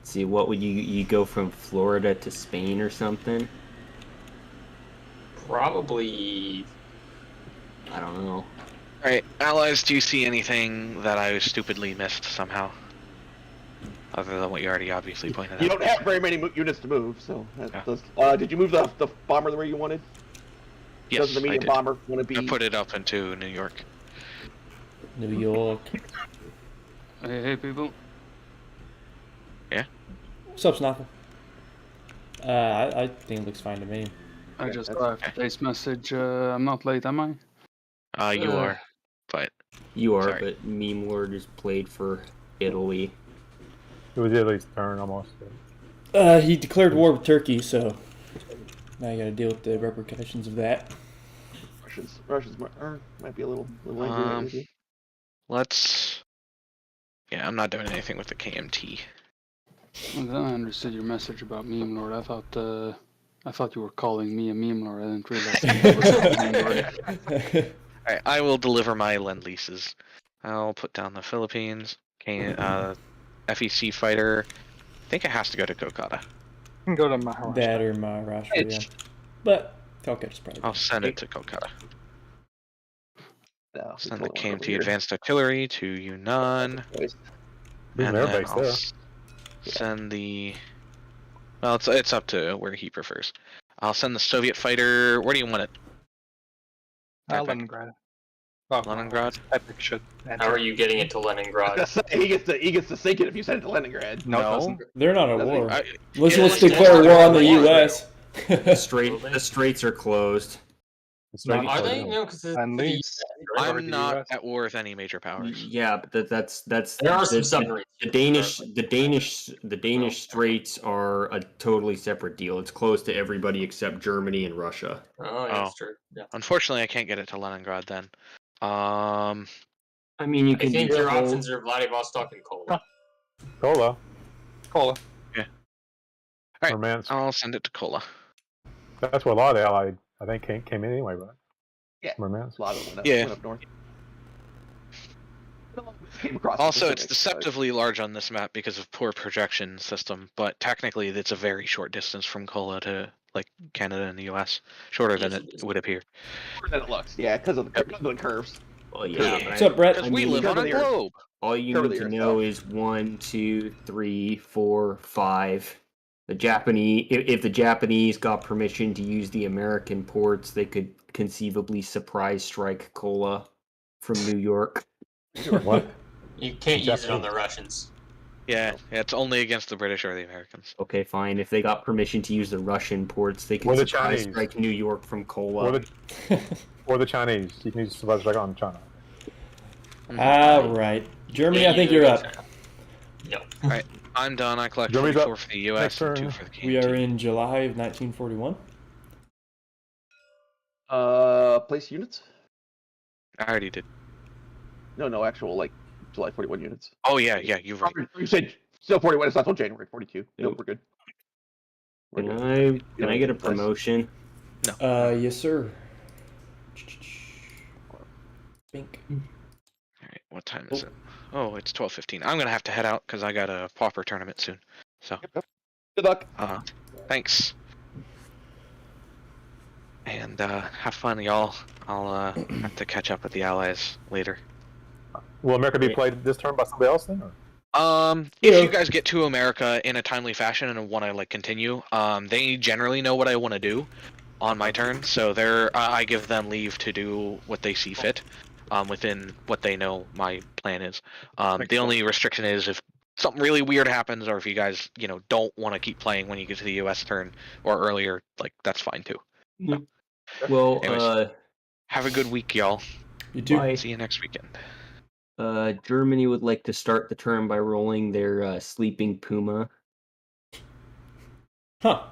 Speaker 3: See, what would you go from Florida to Spain or something?
Speaker 6: Probably.
Speaker 3: I don't know.
Speaker 4: Alright, allies, do you see anything that I stupidly missed somehow? Other than what you already obviously pointed
Speaker 2: You
Speaker 4: out.
Speaker 2: don't have very many units to move, so that
Speaker 4: Yeah.
Speaker 2: does. Did you move the bomber the way you wanted?
Speaker 4: Yes,
Speaker 2: Does the
Speaker 4: I
Speaker 2: medium
Speaker 4: did.
Speaker 2: bomber want to be?
Speaker 4: I put it up into New York.
Speaker 5: New York.
Speaker 8: Hey people.
Speaker 5: What's up, Snoffle? I think it looks fine to me.
Speaker 8: I just
Speaker 2: that's
Speaker 8: got a text message. I'm not late, am I?
Speaker 4: You are, but
Speaker 3: You are,
Speaker 4: Sorry.
Speaker 3: but Meme Lord is played for Italy.
Speaker 1: It was Italy's turn almost.
Speaker 5: He declared war with Turkey, so now you got to deal with the repercussions of that.
Speaker 2: Russians might be a little angry with you.
Speaker 4: let's... Yeah, I'm not doing anything with the KMT.
Speaker 8: Well, then I understood your message about meme lord. I thought you were calling me a meme lord. I didn't realize you were a meme lord.
Speaker 4: Alright, I will deliver my Lend-Leases. I'll put down the Philippines. FEC fighter. I think it has to go to Kokata.
Speaker 7: can go to Maharashtra.
Speaker 5: That or Maharashtra, yeah. But Calcutta's probably.
Speaker 4: I'll send it to Kolkata.
Speaker 2: No,
Speaker 4: Send
Speaker 2: we
Speaker 4: the
Speaker 2: totally went
Speaker 4: KMT
Speaker 2: over here.
Speaker 4: Advanced Artillery to Yunnan.
Speaker 2: Anyways,
Speaker 1: Who's
Speaker 4: And
Speaker 1: an air
Speaker 4: then
Speaker 1: base
Speaker 4: I'll
Speaker 1: there?
Speaker 4: send the. Well, it's up to where he prefers. I'll send the Soviet fighter. Where do you want it? Typek.
Speaker 7: Leningrad. Oh,
Speaker 4: Leningrad?
Speaker 7: Typek should enter.
Speaker 6: How are you getting it to
Speaker 2: I
Speaker 6: Leningrad?
Speaker 2: was gonna say, he gets to sink it if you send it to Leningrad.
Speaker 7: No, it
Speaker 4: No.
Speaker 7: doesn't.
Speaker 5: They're not at
Speaker 2: Doesn't he?
Speaker 5: war.
Speaker 4: I-
Speaker 5: Let's
Speaker 4: yeah,
Speaker 5: let's
Speaker 4: it's
Speaker 5: declare
Speaker 6: not
Speaker 5: war on
Speaker 6: a
Speaker 5: the
Speaker 6: war.
Speaker 5: U.S.
Speaker 3: The straits are closed.
Speaker 1: It's
Speaker 7: Not-
Speaker 6: Are
Speaker 1: closed
Speaker 6: they?
Speaker 1: down.
Speaker 6: No, because
Speaker 7: And
Speaker 6: the
Speaker 7: these-
Speaker 6: right?
Speaker 7: Or
Speaker 4: I'm
Speaker 7: the
Speaker 4: not
Speaker 7: US.
Speaker 4: at war with any major powers.
Speaker 3: Yeah, but that's
Speaker 6: There are some submarines.
Speaker 3: The Danish straits are a totally separate deal. It's closed to everybody except Germany and Russia.
Speaker 6: Oh, yeah, that's true. Yeah.
Speaker 4: Unfortunately, I can't get it to Leningrad then.
Speaker 3: I mean, you
Speaker 6: I
Speaker 3: can
Speaker 6: think
Speaker 3: do
Speaker 6: your
Speaker 3: the whole-
Speaker 6: options are Vladivostok and Kola.
Speaker 1: Kola.
Speaker 7: Kola.
Speaker 4: Alright.
Speaker 1: Murmansk.
Speaker 4: I'll send it to Kola.
Speaker 1: That's where a lot of the Allied, I think, came in anyway, right?
Speaker 2: Yeah.
Speaker 1: Murmansk.
Speaker 2: A lot of them went
Speaker 4: Yeah.
Speaker 2: up north. Came across the
Speaker 4: Also, it's
Speaker 2: Pacific, so-
Speaker 4: deceptively large on this map because of poor projection system, but technically it's a very short distance from Kola to like Canada and the US. Shorter than
Speaker 6: Yes,
Speaker 4: it
Speaker 6: it is.
Speaker 4: would appear.
Speaker 2: More than it looks. Yeah, because of the curves.
Speaker 3: Well, yeah. but
Speaker 5: What's up, Brett?
Speaker 4: Because
Speaker 3: I
Speaker 4: we
Speaker 3: mean,
Speaker 4: live on a
Speaker 2: because of the Earth.
Speaker 4: globe.
Speaker 3: all you
Speaker 2: Cover
Speaker 3: need
Speaker 2: the
Speaker 3: to
Speaker 2: Earth
Speaker 3: know
Speaker 2: out.
Speaker 3: is 1, 2, 3, 4, 5. The Japanese, if the Japanese got permission to use the American ports, they could conceivably surprise strike Kola from New York.
Speaker 1: What?
Speaker 6: You can't use it on
Speaker 1: Japanese.
Speaker 6: the Russians.
Speaker 4: Yeah, it's only against the British or the Americans.
Speaker 3: Okay, fine. If they got permission to use the Russian ports, they
Speaker 1: Or
Speaker 3: could
Speaker 1: the
Speaker 3: surprise
Speaker 1: Chinese.
Speaker 3: strike New York from Kola.
Speaker 1: Or the Chinese. You can use surprise strike on China.
Speaker 5: All right, Germany. I think you're up.
Speaker 6: Yep.
Speaker 4: I'm done. I collect
Speaker 1: Germany's
Speaker 4: 24
Speaker 1: up.
Speaker 4: for the US and
Speaker 1: Next
Speaker 4: 2
Speaker 1: turn.
Speaker 4: for the KMT.
Speaker 5: We are in July of 1941.
Speaker 2: Place units?
Speaker 4: I already did.
Speaker 2: No, actual like July 41 units.
Speaker 4: Oh yeah, you're right.
Speaker 2: You said still 41. It's not till January 42. Nope,
Speaker 3: Nope.
Speaker 2: we're good. We're
Speaker 3: Can
Speaker 2: good.
Speaker 3: I get a promotion?
Speaker 5: Yes, sir. Bink.
Speaker 4: Alright, what time is it? Oh, it's 12:15. I'm gonna have to head out because I got a pauper tournament soon. So,
Speaker 2: Good luck.
Speaker 4: thanks. And have fun, y'all. I'll have to catch up with the allies later.
Speaker 1: Will America be played this turn by somebody else then? Or?
Speaker 4: If
Speaker 5: Yeah.
Speaker 4: you guys get to America in a timely fashion and want to like continue, they generally know what I want to do on my turn, so I give them leave to do what they see fit, within what they know my plan is. The only restriction is if something really weird happens, or if you guys don't want to keep playing when you get to the U.S. turn or earlier, like that's fine too.
Speaker 3: Well,
Speaker 4: Anyways. Have a good week, y'all.
Speaker 5: You too.
Speaker 3: Bye.
Speaker 4: See you next weekend.
Speaker 3: Germany would like to start the turn by rolling their sleeping puma.
Speaker 5: Huh.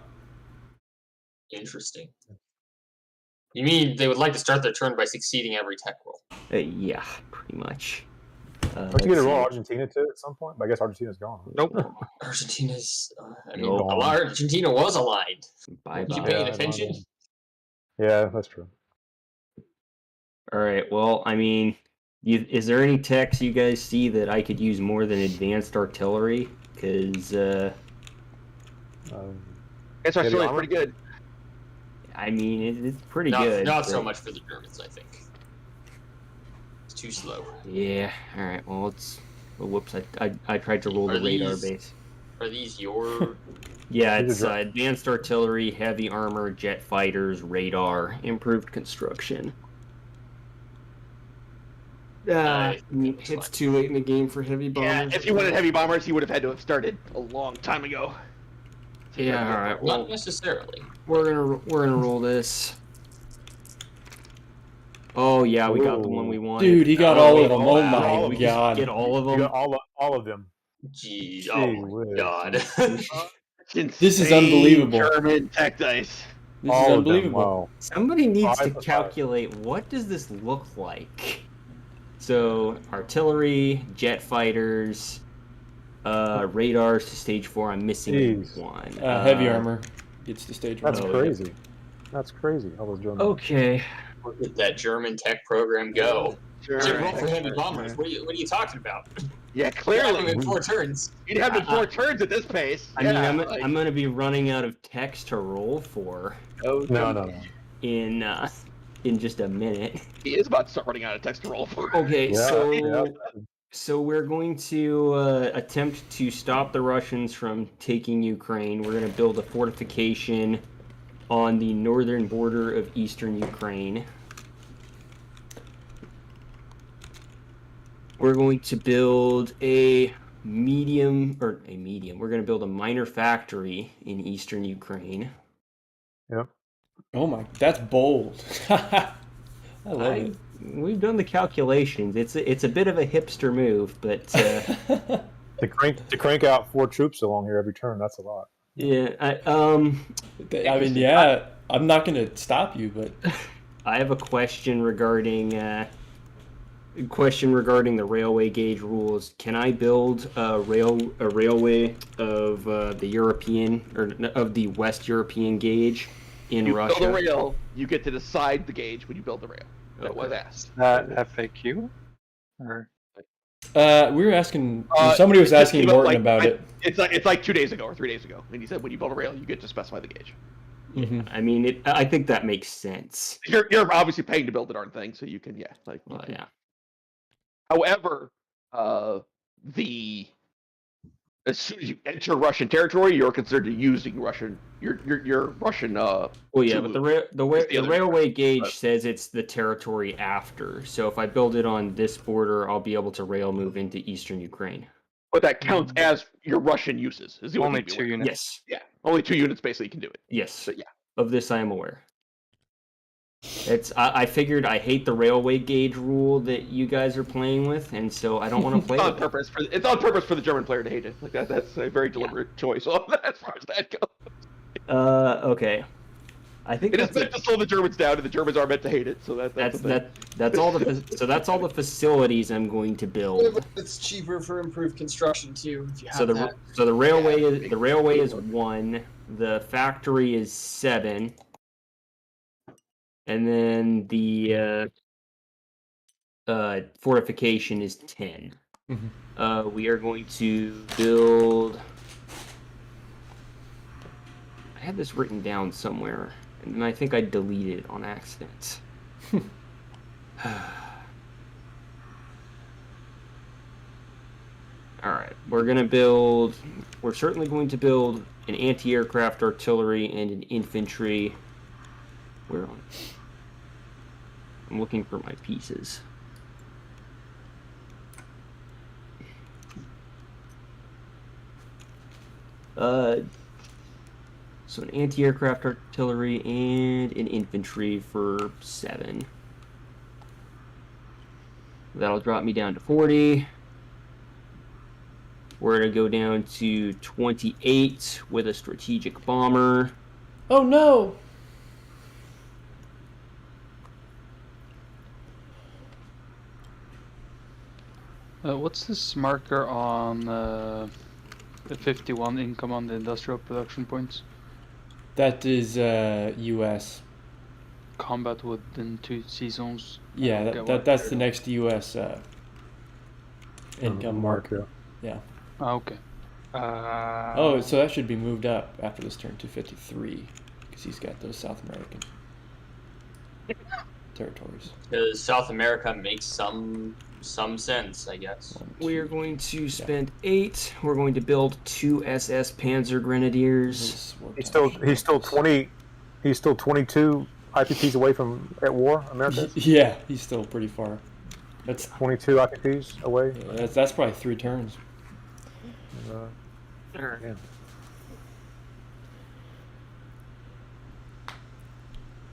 Speaker 6: Interesting. You mean they would like to start their turn by succeeding every tech roll?
Speaker 3: Yeah, pretty much.
Speaker 1: Don't you get to roll Argentina too at some point? But I guess Argentina's gone.
Speaker 7: Nope.
Speaker 6: Argentina's. I mean,
Speaker 3: No.
Speaker 6: Argentina was aligned.
Speaker 3: Bye
Speaker 6: You
Speaker 3: bye.
Speaker 6: paying
Speaker 1: Yeah,
Speaker 6: attention?
Speaker 1: Yeah, that's true.
Speaker 3: All right. Well, I mean, is there any techs you guys see that I could use more than advanced artillery? Because
Speaker 2: It's actually
Speaker 1: armor?
Speaker 2: pretty good.
Speaker 3: I mean, it's pretty
Speaker 6: Not,
Speaker 3: good.
Speaker 6: not so
Speaker 3: but-
Speaker 6: much for the Germans, I think. It's too slow.
Speaker 3: Yeah. All right. Well, it's. Well, whoops! I tried to roll
Speaker 6: Are
Speaker 3: the radar
Speaker 6: these-
Speaker 3: base.
Speaker 6: Are these your?
Speaker 3: Yeah,
Speaker 1: These
Speaker 3: it's
Speaker 1: are
Speaker 3: advanced artillery, heavy armor, jet fighters, radar, improved construction. It's too late in the game for heavy bombers.
Speaker 2: Yeah, if you wanted heavy bombers, he would have had to have started a long time ago.
Speaker 3: Yeah, all right. Well,
Speaker 6: Not necessarily.
Speaker 3: we're gonna roll this. Oh yeah, we got the one we wanted.
Speaker 5: Dude, he got all of them. Oh my
Speaker 3: We just
Speaker 5: god.
Speaker 3: get all of
Speaker 1: You
Speaker 3: them.
Speaker 1: got all of them.
Speaker 6: Gee,
Speaker 1: Gee
Speaker 6: oh my
Speaker 1: whiz.
Speaker 6: god.
Speaker 5: This is unbelievable.
Speaker 2: German tech dice.
Speaker 5: This
Speaker 1: all
Speaker 5: is
Speaker 1: of them.
Speaker 5: unbelievable.
Speaker 1: Wow.
Speaker 3: Somebody needs to
Speaker 1: 5 for 5.
Speaker 3: calculate what does this look like. So artillery, jet fighters, radars to stage 4. I'm missing
Speaker 1: Jeez.
Speaker 3: one.
Speaker 5: Heavy armor gets the stage.
Speaker 1: That's
Speaker 3: Oh,
Speaker 1: crazy. That's crazy. All those Germans.
Speaker 3: Okay.
Speaker 6: Where did that German tech program go?
Speaker 2: Sure.
Speaker 6: It's a roll for heavy bombers. What are you talking about?
Speaker 2: Yeah, clearly.
Speaker 6: in 4 turns.
Speaker 2: You'd have in 4 turns at this pace.
Speaker 3: I mean, I'm going to be running out of text to roll for
Speaker 1: No.
Speaker 3: in just a minute.
Speaker 2: He is about to start running out of text to roll for.
Speaker 3: Okay,
Speaker 1: Yeah.
Speaker 3: so we're going to attempt to stop the Russians from taking Ukraine. We're going to build a fortification on the northern border of eastern Ukraine. We're going to build a medium. We're going to build a minor factory in eastern Ukraine.
Speaker 1: Yep.
Speaker 5: Oh my, that's bold. I love it.
Speaker 3: We've done the calculations. It's a bit of a hipster move, but
Speaker 1: To crank out 4 troops along here every turn, that's a lot.
Speaker 3: yeah.
Speaker 5: I mean, yeah, I'm not going to stop you, but
Speaker 3: I have a question regarding the railway gauge rules. Can I build a railway of the European or of the West European gauge in
Speaker 2: You
Speaker 3: Russia?
Speaker 2: build a rail, you get to decide the gauge when you build the rail. That was asked.
Speaker 7: FAQ? Or
Speaker 5: we were asking. Somebody was asking Morton about it.
Speaker 2: It's like 2 days ago or 3 days ago, and he said when you build a rail, you get to specify the gauge.
Speaker 5: Mm-hmm.
Speaker 3: I mean, I think that makes sense.
Speaker 2: You're obviously paying to build the darn thing, so you can
Speaker 3: Yeah.
Speaker 2: However, as soon as you enter Russian territory, you're considered using Russian. Your Russian.
Speaker 3: Well, yeah, but the
Speaker 2: other
Speaker 3: railway gauge says it's the territory after. So if I build it on this border, I'll be able to rail move into eastern Ukraine.
Speaker 2: But that counts as your Russian uses. Is the
Speaker 7: only
Speaker 2: thing to be
Speaker 7: 2
Speaker 2: aware of.
Speaker 7: units.
Speaker 3: Yes.
Speaker 2: Yeah, only 2 units basically can do it.
Speaker 3: Yes.
Speaker 2: But yeah.
Speaker 3: Of this I am aware. I figured I hate the railway gauge rule that you guys are playing with, and so I don't want to play
Speaker 2: It's on
Speaker 3: with
Speaker 2: purpose. It's on purpose for the German player to hate it. Like that's a very deliberate choice as far as that goes.
Speaker 3: Okay. I think
Speaker 2: It is meant to slow the Germans down, and the Germans are meant to hate it. So
Speaker 3: that's all the facilities I'm going to build.
Speaker 9: It's cheaper for improved construction too. If you have
Speaker 3: So the railway is 1, the factory is 7, and then the fortification is 10.
Speaker 5: Mm-hmm.
Speaker 3: We are going to build. I had this written down somewhere, and then I think I deleted it on accident. Alright, we're certainly going to build an anti-aircraft artillery and an infantry. Where on? I'm looking for my pieces. So an anti-aircraft artillery and an infantry for 7. That'll drop me down to 40. We're going to go down to 28 with a strategic bomber.
Speaker 5: Oh no!
Speaker 8: What's this marker on the 51 income on the industrial production points?
Speaker 5: That is U.S.
Speaker 8: Combat within 2 seasons.
Speaker 5: Yeah, that's the next U.S. income marker. Yeah.
Speaker 8: Oh, okay.
Speaker 5: Oh, so that should be moved up after this turn to 53, because he's got those South American territories.
Speaker 6: Because South America makes some sense, I guess.
Speaker 3: We are going to spend 8. We're going to build 2 SS Panzer Grenadiers.
Speaker 1: He's still 22 IPPs away from at war. America.
Speaker 5: Yeah, he's still pretty far. That's
Speaker 1: 22 IPPs away.
Speaker 5: That's probably 3 turns.
Speaker 1: Yeah.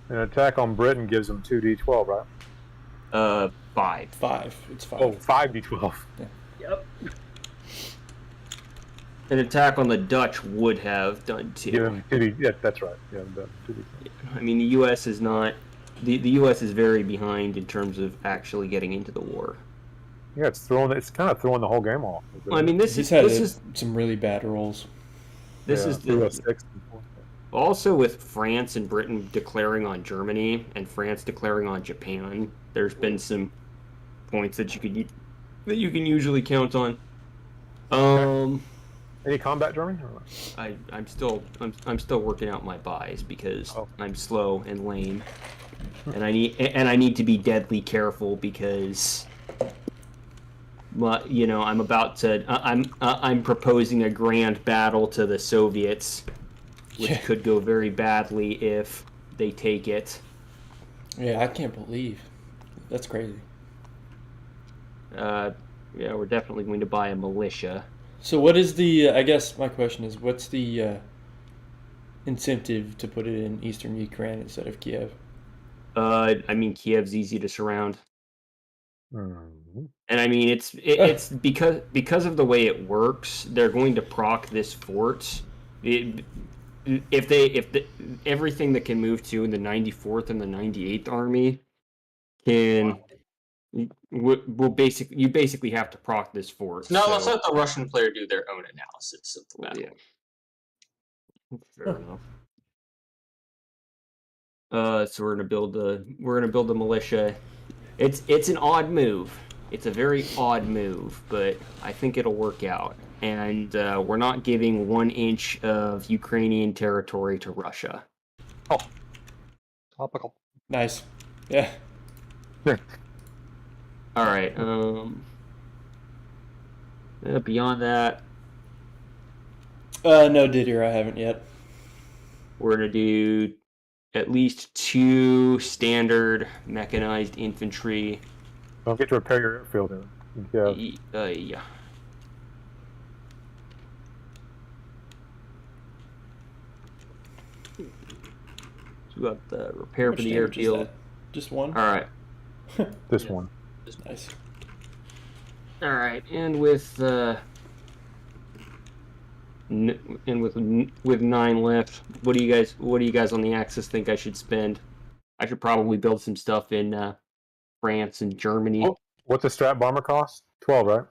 Speaker 1: An attack on Britain gives them 2d12, right?
Speaker 3: 5.
Speaker 5: 5. It's 5.
Speaker 1: Oh, 5d12.
Speaker 5: Yeah.
Speaker 3: Yep. An attack on the Dutch would have done 2.
Speaker 1: Give them 2d. Yeah, that's right. Yeah, 2d12.
Speaker 3: I mean, the U.S. is not. The U.S. is very behind in terms of actually getting into the war.
Speaker 1: Yeah, it's kind of throwing the whole game off.
Speaker 3: Well, I mean, this
Speaker 5: He's
Speaker 3: is
Speaker 5: had some really bad rolls.
Speaker 3: This is the
Speaker 1: 6.
Speaker 3: also with France and Britain declaring on Germany and France declaring on Japan. There's been some points that you can usually count on.
Speaker 1: Any combat, Germany? Or what?
Speaker 3: I'm still working out my buys because
Speaker 1: Oh.
Speaker 3: I'm slow and lame, and I need to be deadly careful because, I'm about to I'm proposing a grand battle to the Soviets, which could go very badly if they take it.
Speaker 5: Yeah, I can't believe that's crazy.
Speaker 3: Yeah, we're definitely going to buy a militia.
Speaker 5: So what is the? I guess my question is, what's the incentive to put it in eastern Ukraine instead of Kiev?
Speaker 3: I mean, Kiev's easy to surround,
Speaker 1: Mm-hmm.
Speaker 3: and I mean it's because of the way it works. They're going to proc this fort. If everything that can move to in the 94th and the 98th Army can. You basically have to proc this fort.
Speaker 6: No, let's let the Russian player do their own analysis of the battle.
Speaker 3: Yeah. Fair enough. So we're gonna build a militia. It's an odd move. It's a very odd move, but I think it'll work out. And we're not giving 1 inch of Ukrainian territory to Russia.
Speaker 7: Oh, topical.
Speaker 5: Nice. Yeah.
Speaker 3: All right. Beyond that,
Speaker 5: No, Didier, I haven't yet.
Speaker 3: we're gonna do at least 2 standard mechanized infantry.
Speaker 1: Don't get to repair your airfield. Yeah.
Speaker 3: Yeah. So we got the repair for the airfield.
Speaker 5: Just one?
Speaker 3: All right.
Speaker 1: This one.
Speaker 5: Nice.
Speaker 3: All right, and with 9 left, what do you guys on the Axis think I should spend? I should probably build some stuff in France and Germany.
Speaker 1: Oh, what's the strat bomber cost? 12, right?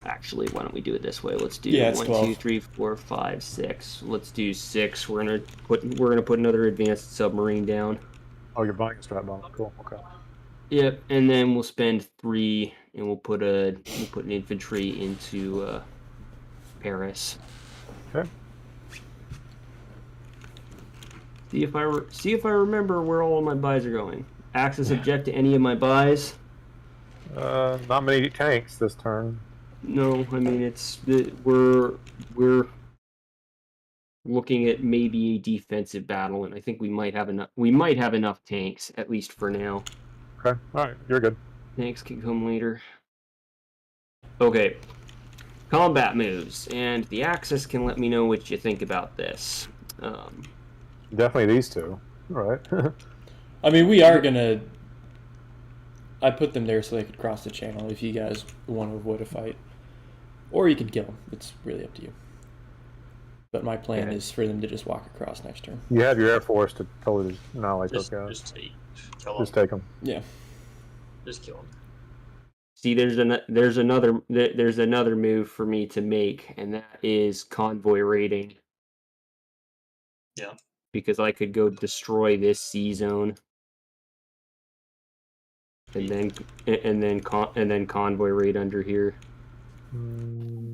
Speaker 3: Actually, why don't we do it this way? Let's do
Speaker 5: Yeah, it's
Speaker 3: 1,
Speaker 5: 12.
Speaker 3: 2, 3, 4, 5, 6. Let's do 6. We're gonna put another advanced submarine down.
Speaker 1: Oh, you're buying a strat bomber. Cool. Okay.
Speaker 3: Yep, and then we'll spend 3, and we'll put an infantry into Paris.
Speaker 1: Okay.
Speaker 3: See if I remember where all of my buys are going. Axis object to any of my buys?
Speaker 1: Not many tanks this turn.
Speaker 3: No, I mean we're looking at maybe a defensive battle, and I think we might have enough tanks, at least for now.
Speaker 1: Okay. All right. You're good.
Speaker 3: Tanks can come later. Okay. Combat moves, and the Axis can let me know what you think about this.
Speaker 1: Definitely these two. All right.
Speaker 5: I mean, we are gonna. I put them there so they could cross the channel if you guys want to avoid a fight, or you can kill them. It's really up to you. But my plan is for them to just walk across next turn.
Speaker 1: You have your air force to totally just annihilate those
Speaker 6: Just,
Speaker 1: guys.
Speaker 6: just take, kill them.
Speaker 1: Just take them.
Speaker 5: Yeah.
Speaker 6: Just kill them.
Speaker 3: See, there's another move for me to make, and that is convoy raiding.
Speaker 6: Yeah.
Speaker 3: Because I could go destroy this C zone, and then convoy raid under here.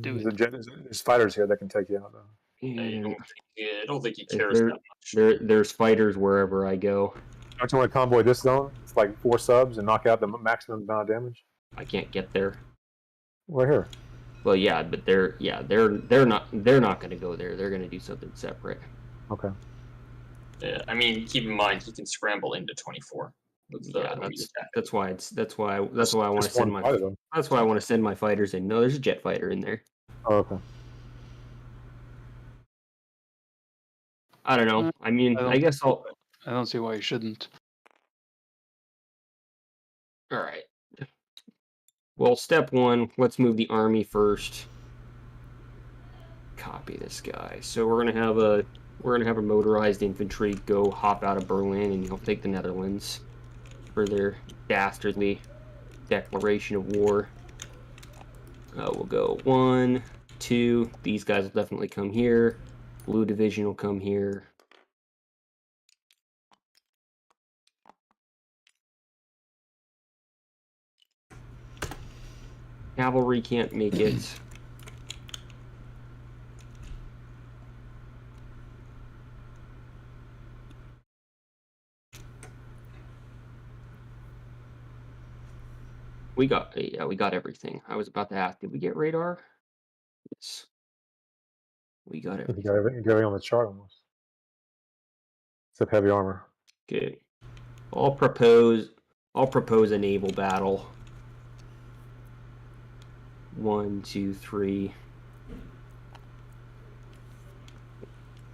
Speaker 1: There's fighters here that can take you out, though.
Speaker 3: And
Speaker 6: I don't think he cares that much.
Speaker 3: there's fighters wherever I go.
Speaker 1: Don't you want to convoy this zone? It's like 4 subs and knock out the maximum amount of damage.
Speaker 3: I can't get there.
Speaker 1: We're here.
Speaker 3: Well, yeah, but they're not going to go there. They're going to do something separate.
Speaker 1: Okay.
Speaker 6: Yeah, I mean, keep in mind he can scramble into 24.
Speaker 3: That's why I want to send my fighters in. No, there's a jet fighter in there.
Speaker 1: Oh, okay.
Speaker 3: I don't know. I mean, I guess I'll.
Speaker 8: I don't see why you shouldn't.
Speaker 3: All right. Well, step 1, let's move the army first. Copy this guy. So we're gonna have a motorized infantry go hop out of Berlin, and he'll take the Netherlands for their dastardly declaration of war. We'll go 1, 2. These guys will definitely come here. Blue division will come here. Cavalry can't make it. We got everything. I was about to ask, did we get radar? Yes. We got
Speaker 1: I think
Speaker 3: everything.
Speaker 1: you got everything on the chart almost. Except heavy armor.
Speaker 3: Okay. I'll propose a naval battle. 1, 2, 3.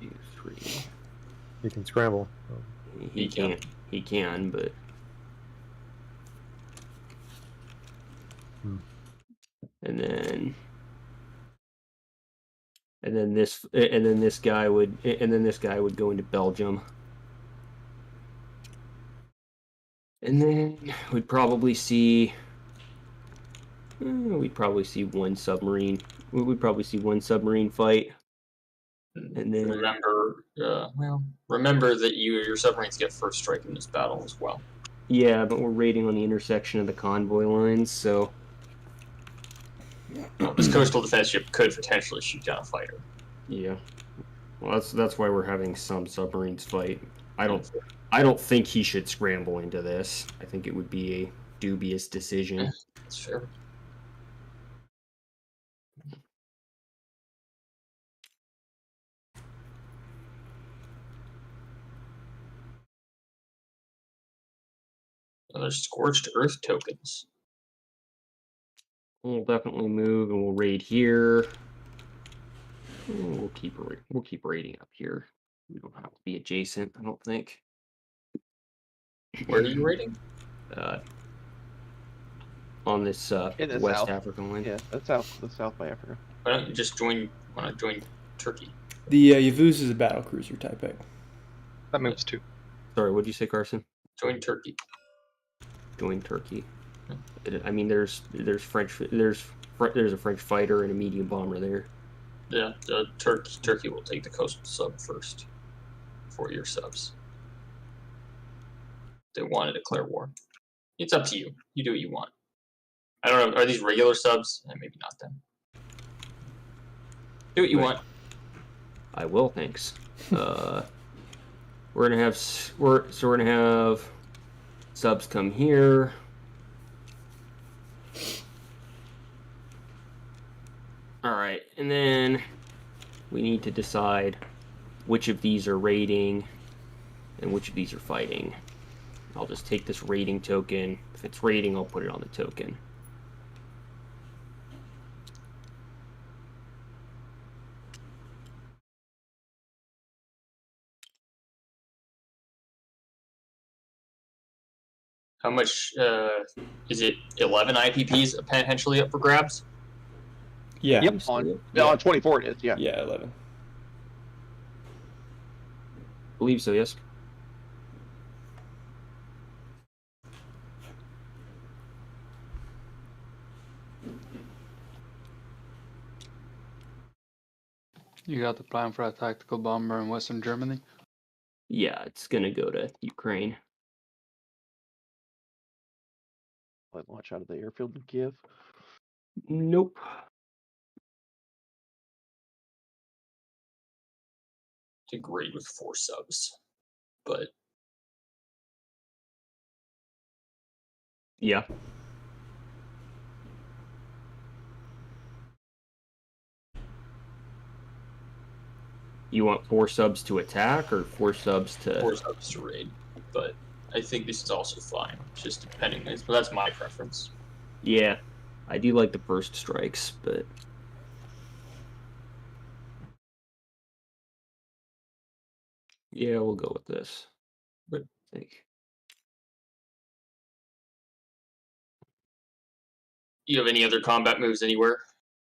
Speaker 3: 2, 3.
Speaker 1: You can scramble.
Speaker 3: He can, but and then this guy would go into Belgium. And then we'd probably see one submarine. We'd probably see one submarine fight. And then
Speaker 6: remember that your submarines get first strike in this battle as well.
Speaker 3: Yeah, but we're raiding on the intersection of the convoy lines, so
Speaker 6: This coastal defense ship could potentially shoot down a fighter.
Speaker 3: yeah. Well, that's why we're having some submarines fight. I don't think he should scramble into this. I think it would be a dubious decision.
Speaker 6: That's fair. There's scorched earth tokens.
Speaker 3: We'll definitely move and we'll raid here. We'll keep raiding up here. We don't have to be adjacent, I don't think.
Speaker 6: Where are you raiding?
Speaker 3: On this
Speaker 2: In the
Speaker 3: West
Speaker 2: south.
Speaker 3: African line.
Speaker 2: Yeah, the south by Africa.
Speaker 6: Why don't you just join Turkey?
Speaker 5: The U.S.S.R is a battle cruiser Typek.
Speaker 7: That moves too.
Speaker 3: Sorry, what'd you say, Carson?
Speaker 6: Join Turkey.
Speaker 3: Join Turkey. I mean, there's a French fighter and a medium bomber there.
Speaker 6: Yeah, Turkey will take the coastal sub first for your subs. They want to declare war. It's up to you. You do what you want. I don't know. Are these regular subs? Maybe not then. Do what you want.
Speaker 3: I will, thanks. We're gonna have subs come here. All right, and then we need to decide which of these are raiding and which of these are fighting. I'll just take this raiding token. If it's raiding, I'll put it on the token.
Speaker 6: How much is it? 11 IPPs potentially up for grabs?
Speaker 5: Yeah.
Speaker 2: Yep. On 24 it is. Yeah.
Speaker 5: Yeah, 11.
Speaker 3: Believe so, yes.
Speaker 8: You got the plan for a tactical bomber in Western Germany?
Speaker 3: Yeah, it's gonna go to Ukraine.
Speaker 2: Like launch out of the airfield in Kiev.
Speaker 3: Nope.
Speaker 6: To grade with 4 subs, but
Speaker 3: Yeah. You want 4 subs to attack or 4 subs to
Speaker 6: 4 subs to raid. But I think this is also fine, just depending. But that's my preference.
Speaker 3: Yeah. I do like the first strikes, but yeah, we'll go with this.
Speaker 6: But
Speaker 3: I think.
Speaker 6: You have any other combat moves anywhere?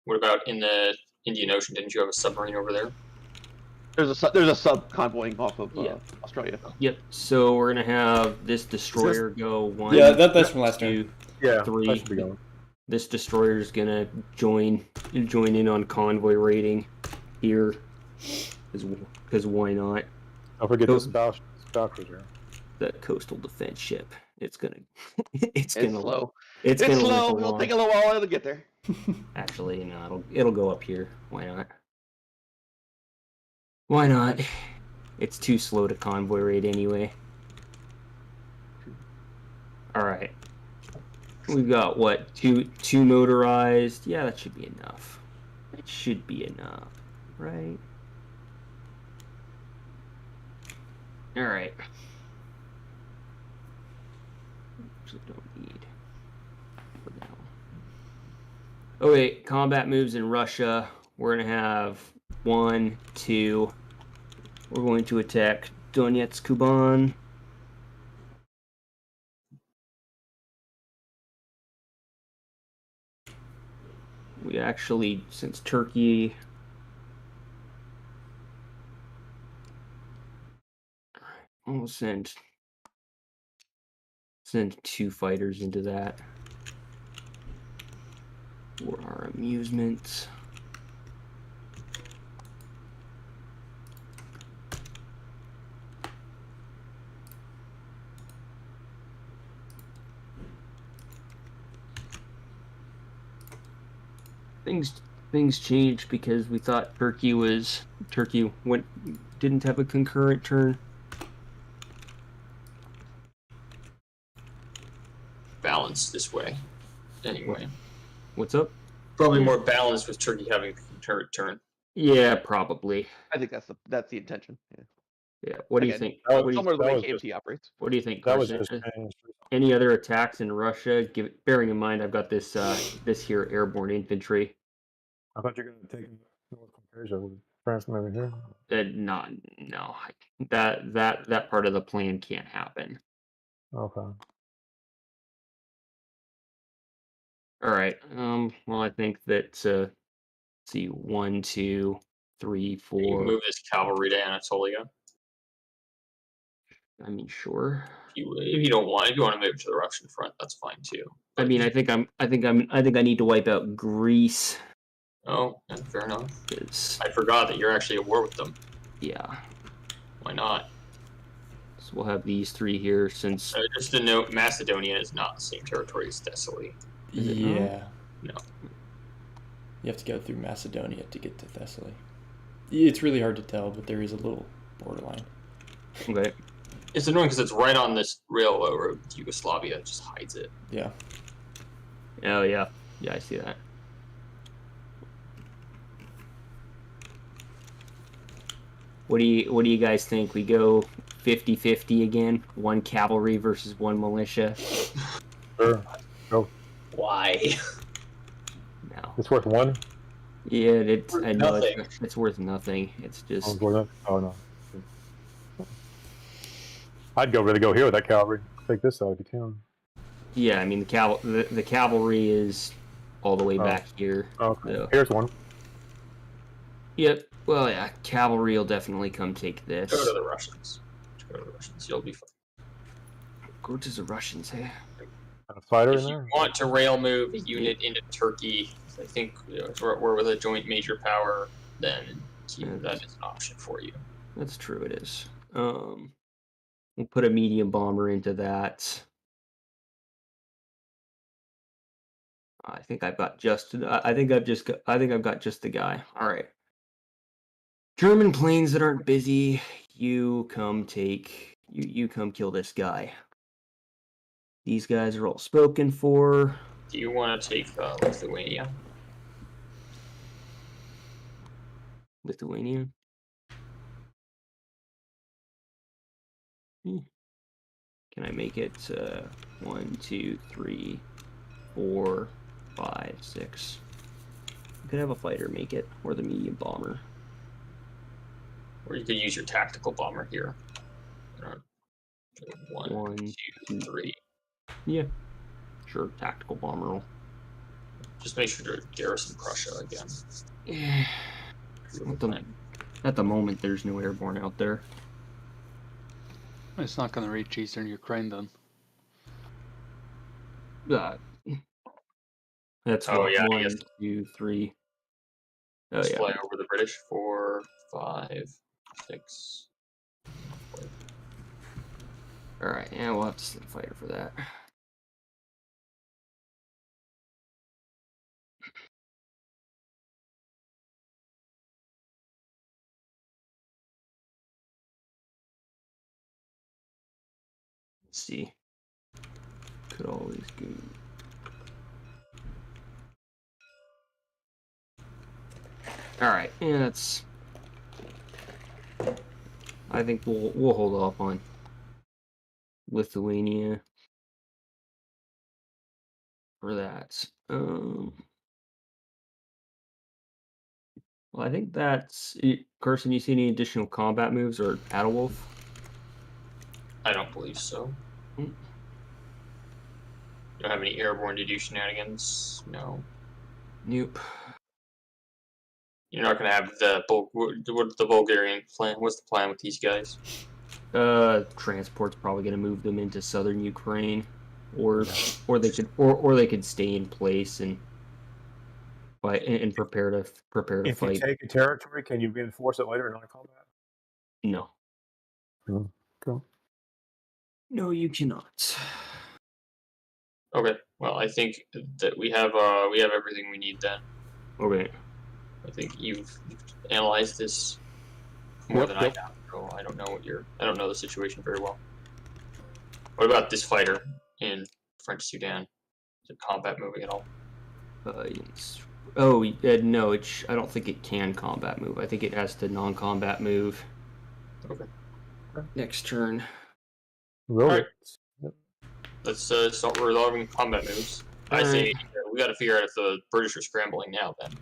Speaker 6: What about in the Indian Ocean? Didn't you have a submarine over there?
Speaker 2: There's a sub convoying off of Australia.
Speaker 3: Yep. So we're gonna have this destroyer go 1.
Speaker 5: Yeah, that's from last
Speaker 3: 2,
Speaker 5: turn.
Speaker 1: Yeah,
Speaker 3: 3.
Speaker 1: that should be going.
Speaker 3: This destroyer's gonna join in on convoy raiding here, because why not?
Speaker 1: Don't forget this bow cruiser.
Speaker 3: That coastal defense ship. It's gonna
Speaker 2: It's slow.
Speaker 3: It's
Speaker 2: It's
Speaker 3: gonna
Speaker 2: slow.
Speaker 3: limp
Speaker 2: It'll
Speaker 3: along.
Speaker 2: take a little while to get there.
Speaker 3: Actually, no, it'll go up here. Why not? Why not? It's too slow to convoy raid anyway. All right. We've got what? Two motorized. Yeah, that should be enough. It should be enough, right? All right. Actually, don't need for now. Oh wait, combat moves in Russia. We're gonna have 1, 2. We're going to attack Donetsk, Kuban. We actually, since Turkey. We'll send 2 fighters into that for our amusement. Things changed because we thought Turkey didn't have a concurrent turn.
Speaker 6: Balanced this way. Anyway.
Speaker 3: What's up?
Speaker 6: Probably more balanced with Turkey having a concurrent turn.
Speaker 3: Yeah, probably.
Speaker 2: I think that's the intention. Yeah.
Speaker 3: Yeah. What do you think?
Speaker 2: Similar to the way KMT operates.
Speaker 3: What do you think,
Speaker 1: That was
Speaker 3: Carson?
Speaker 1: just changed.
Speaker 3: Any other attacks in Russia? Bearing in mind, I've got this this here airborne infantry.
Speaker 1: I thought you were going to take North Caucasia with France over here.
Speaker 3: No. That part of the plan can't happen.
Speaker 1: Okay.
Speaker 3: All right. Well, I think that. Let's see, 1, 2, 3,
Speaker 6: You
Speaker 3: 4.
Speaker 6: can move this cavalry to Anatolia.
Speaker 3: I mean, sure.
Speaker 6: If you don't want, if you want to move to the Russian front, that's fine too.
Speaker 3: I mean, I think I need to wipe out Greece.
Speaker 6: Oh, yeah, fair enough.
Speaker 3: 'Cause,
Speaker 6: I forgot that you're actually at war with them.
Speaker 3: yeah.
Speaker 6: Why not?
Speaker 3: So we'll have these 3 here since.
Speaker 6: Just to note, Macedonia is not the same territory as Thessaly.
Speaker 3: Is it
Speaker 5: Yeah.
Speaker 6: No.
Speaker 5: You have to go through Macedonia to get to Thessaly. It's really hard to tell, but there is a little borderline.
Speaker 3: Okay.
Speaker 6: It's annoying because it's right on this railroad road to Yugoslavia. It just hides it.
Speaker 5: Yeah.
Speaker 3: Oh yeah. Yeah, I see that. What do you guys think? We go 50-50 again? 1 cavalry versus 1 militia?
Speaker 1: Sure. Go.
Speaker 6: Why?
Speaker 3: No.
Speaker 1: It's worth 1?
Speaker 3: Yeah, I know
Speaker 6: nothing.
Speaker 3: it's worth nothing. It's just
Speaker 1: Oh no. I'd really go here with that cavalry. Take this out if you can.
Speaker 3: yeah. I mean, the cavalry is all the way back here.
Speaker 1: Okay.
Speaker 3: So.
Speaker 1: Here's 1.
Speaker 3: Yep. Well, yeah. Cavalry will definitely come take this.
Speaker 6: Go to the Russians. Go to the Russians. You'll be fine.
Speaker 3: Go to the Russians, hey.
Speaker 1: A fighter
Speaker 6: If
Speaker 1: in
Speaker 6: you
Speaker 1: there?
Speaker 6: want to rail move a unit into Turkey, I think we're with a joint major power, then that is an option for you.
Speaker 3: That's true. It is. We'll put a medium bomber into that. I think I've got just. I think I've got just the guy. All right. German planes that aren't busy. You come take. You come kill this guy. These guys are all spoken for.
Speaker 6: Do you want to take Lithuania?
Speaker 3: Lithuania. Can I make it 1, 2, 3, 4, 5, 6? You could have a fighter make it, or the medium bomber.
Speaker 6: Or you could use your tactical bomber here. 1,
Speaker 3: 1,
Speaker 6: 2, 3.
Speaker 3: Yeah, sure. Tactical bomber roll.
Speaker 6: Just make sure to garrison Prussia again.
Speaker 3: Yeah. At the moment, there's no airborne out there.
Speaker 8: It's not going to reach eastern Ukraine then.
Speaker 3: That's
Speaker 6: Oh,
Speaker 3: what,
Speaker 6: yeah,
Speaker 3: 1, 2, 3. Oh
Speaker 6: Just
Speaker 3: yeah.
Speaker 6: fly over the British. 4, 5, 6.
Speaker 3: All right, yeah, we'll have to send a fighter for that. Let's see. Could always go All right, yeah, that's. I think we'll hold off on Lithuania for that. Well, I think that's Carson. You see any additional combat moves or Adalwolf?
Speaker 6: I don't believe so.
Speaker 3: Mm.
Speaker 6: You don't have any airborne to do shenanigans? No.
Speaker 3: Nope.
Speaker 6: You're not going to have the what's the Bulgarian plan? What's the plan with these guys?
Speaker 3: Transport's probably going to move them into southern Ukraine, or they could stay in place and fight and prepare to fight.
Speaker 1: If you take a territory, can you reinforce it later in non-combat?
Speaker 3: No.
Speaker 1: Oh, cool.
Speaker 3: No, you cannot.
Speaker 6: Okay. Well, I think that we have everything we need then.
Speaker 3: Okay.
Speaker 6: I think you've analyzed this more than I have. So I don't know the situation very well. What about this fighter in French Sudan? Is it combat moving at all?
Speaker 3: Yes. Oh, no. I don't think it can combat move. I think it has to non-combat move.
Speaker 6: Okay.
Speaker 3: Next turn.
Speaker 1: Roll
Speaker 6: Alright.
Speaker 1: it.
Speaker 6: Let's start resolving combat moves. I say we got to figure out if the British are scrambling now. Then.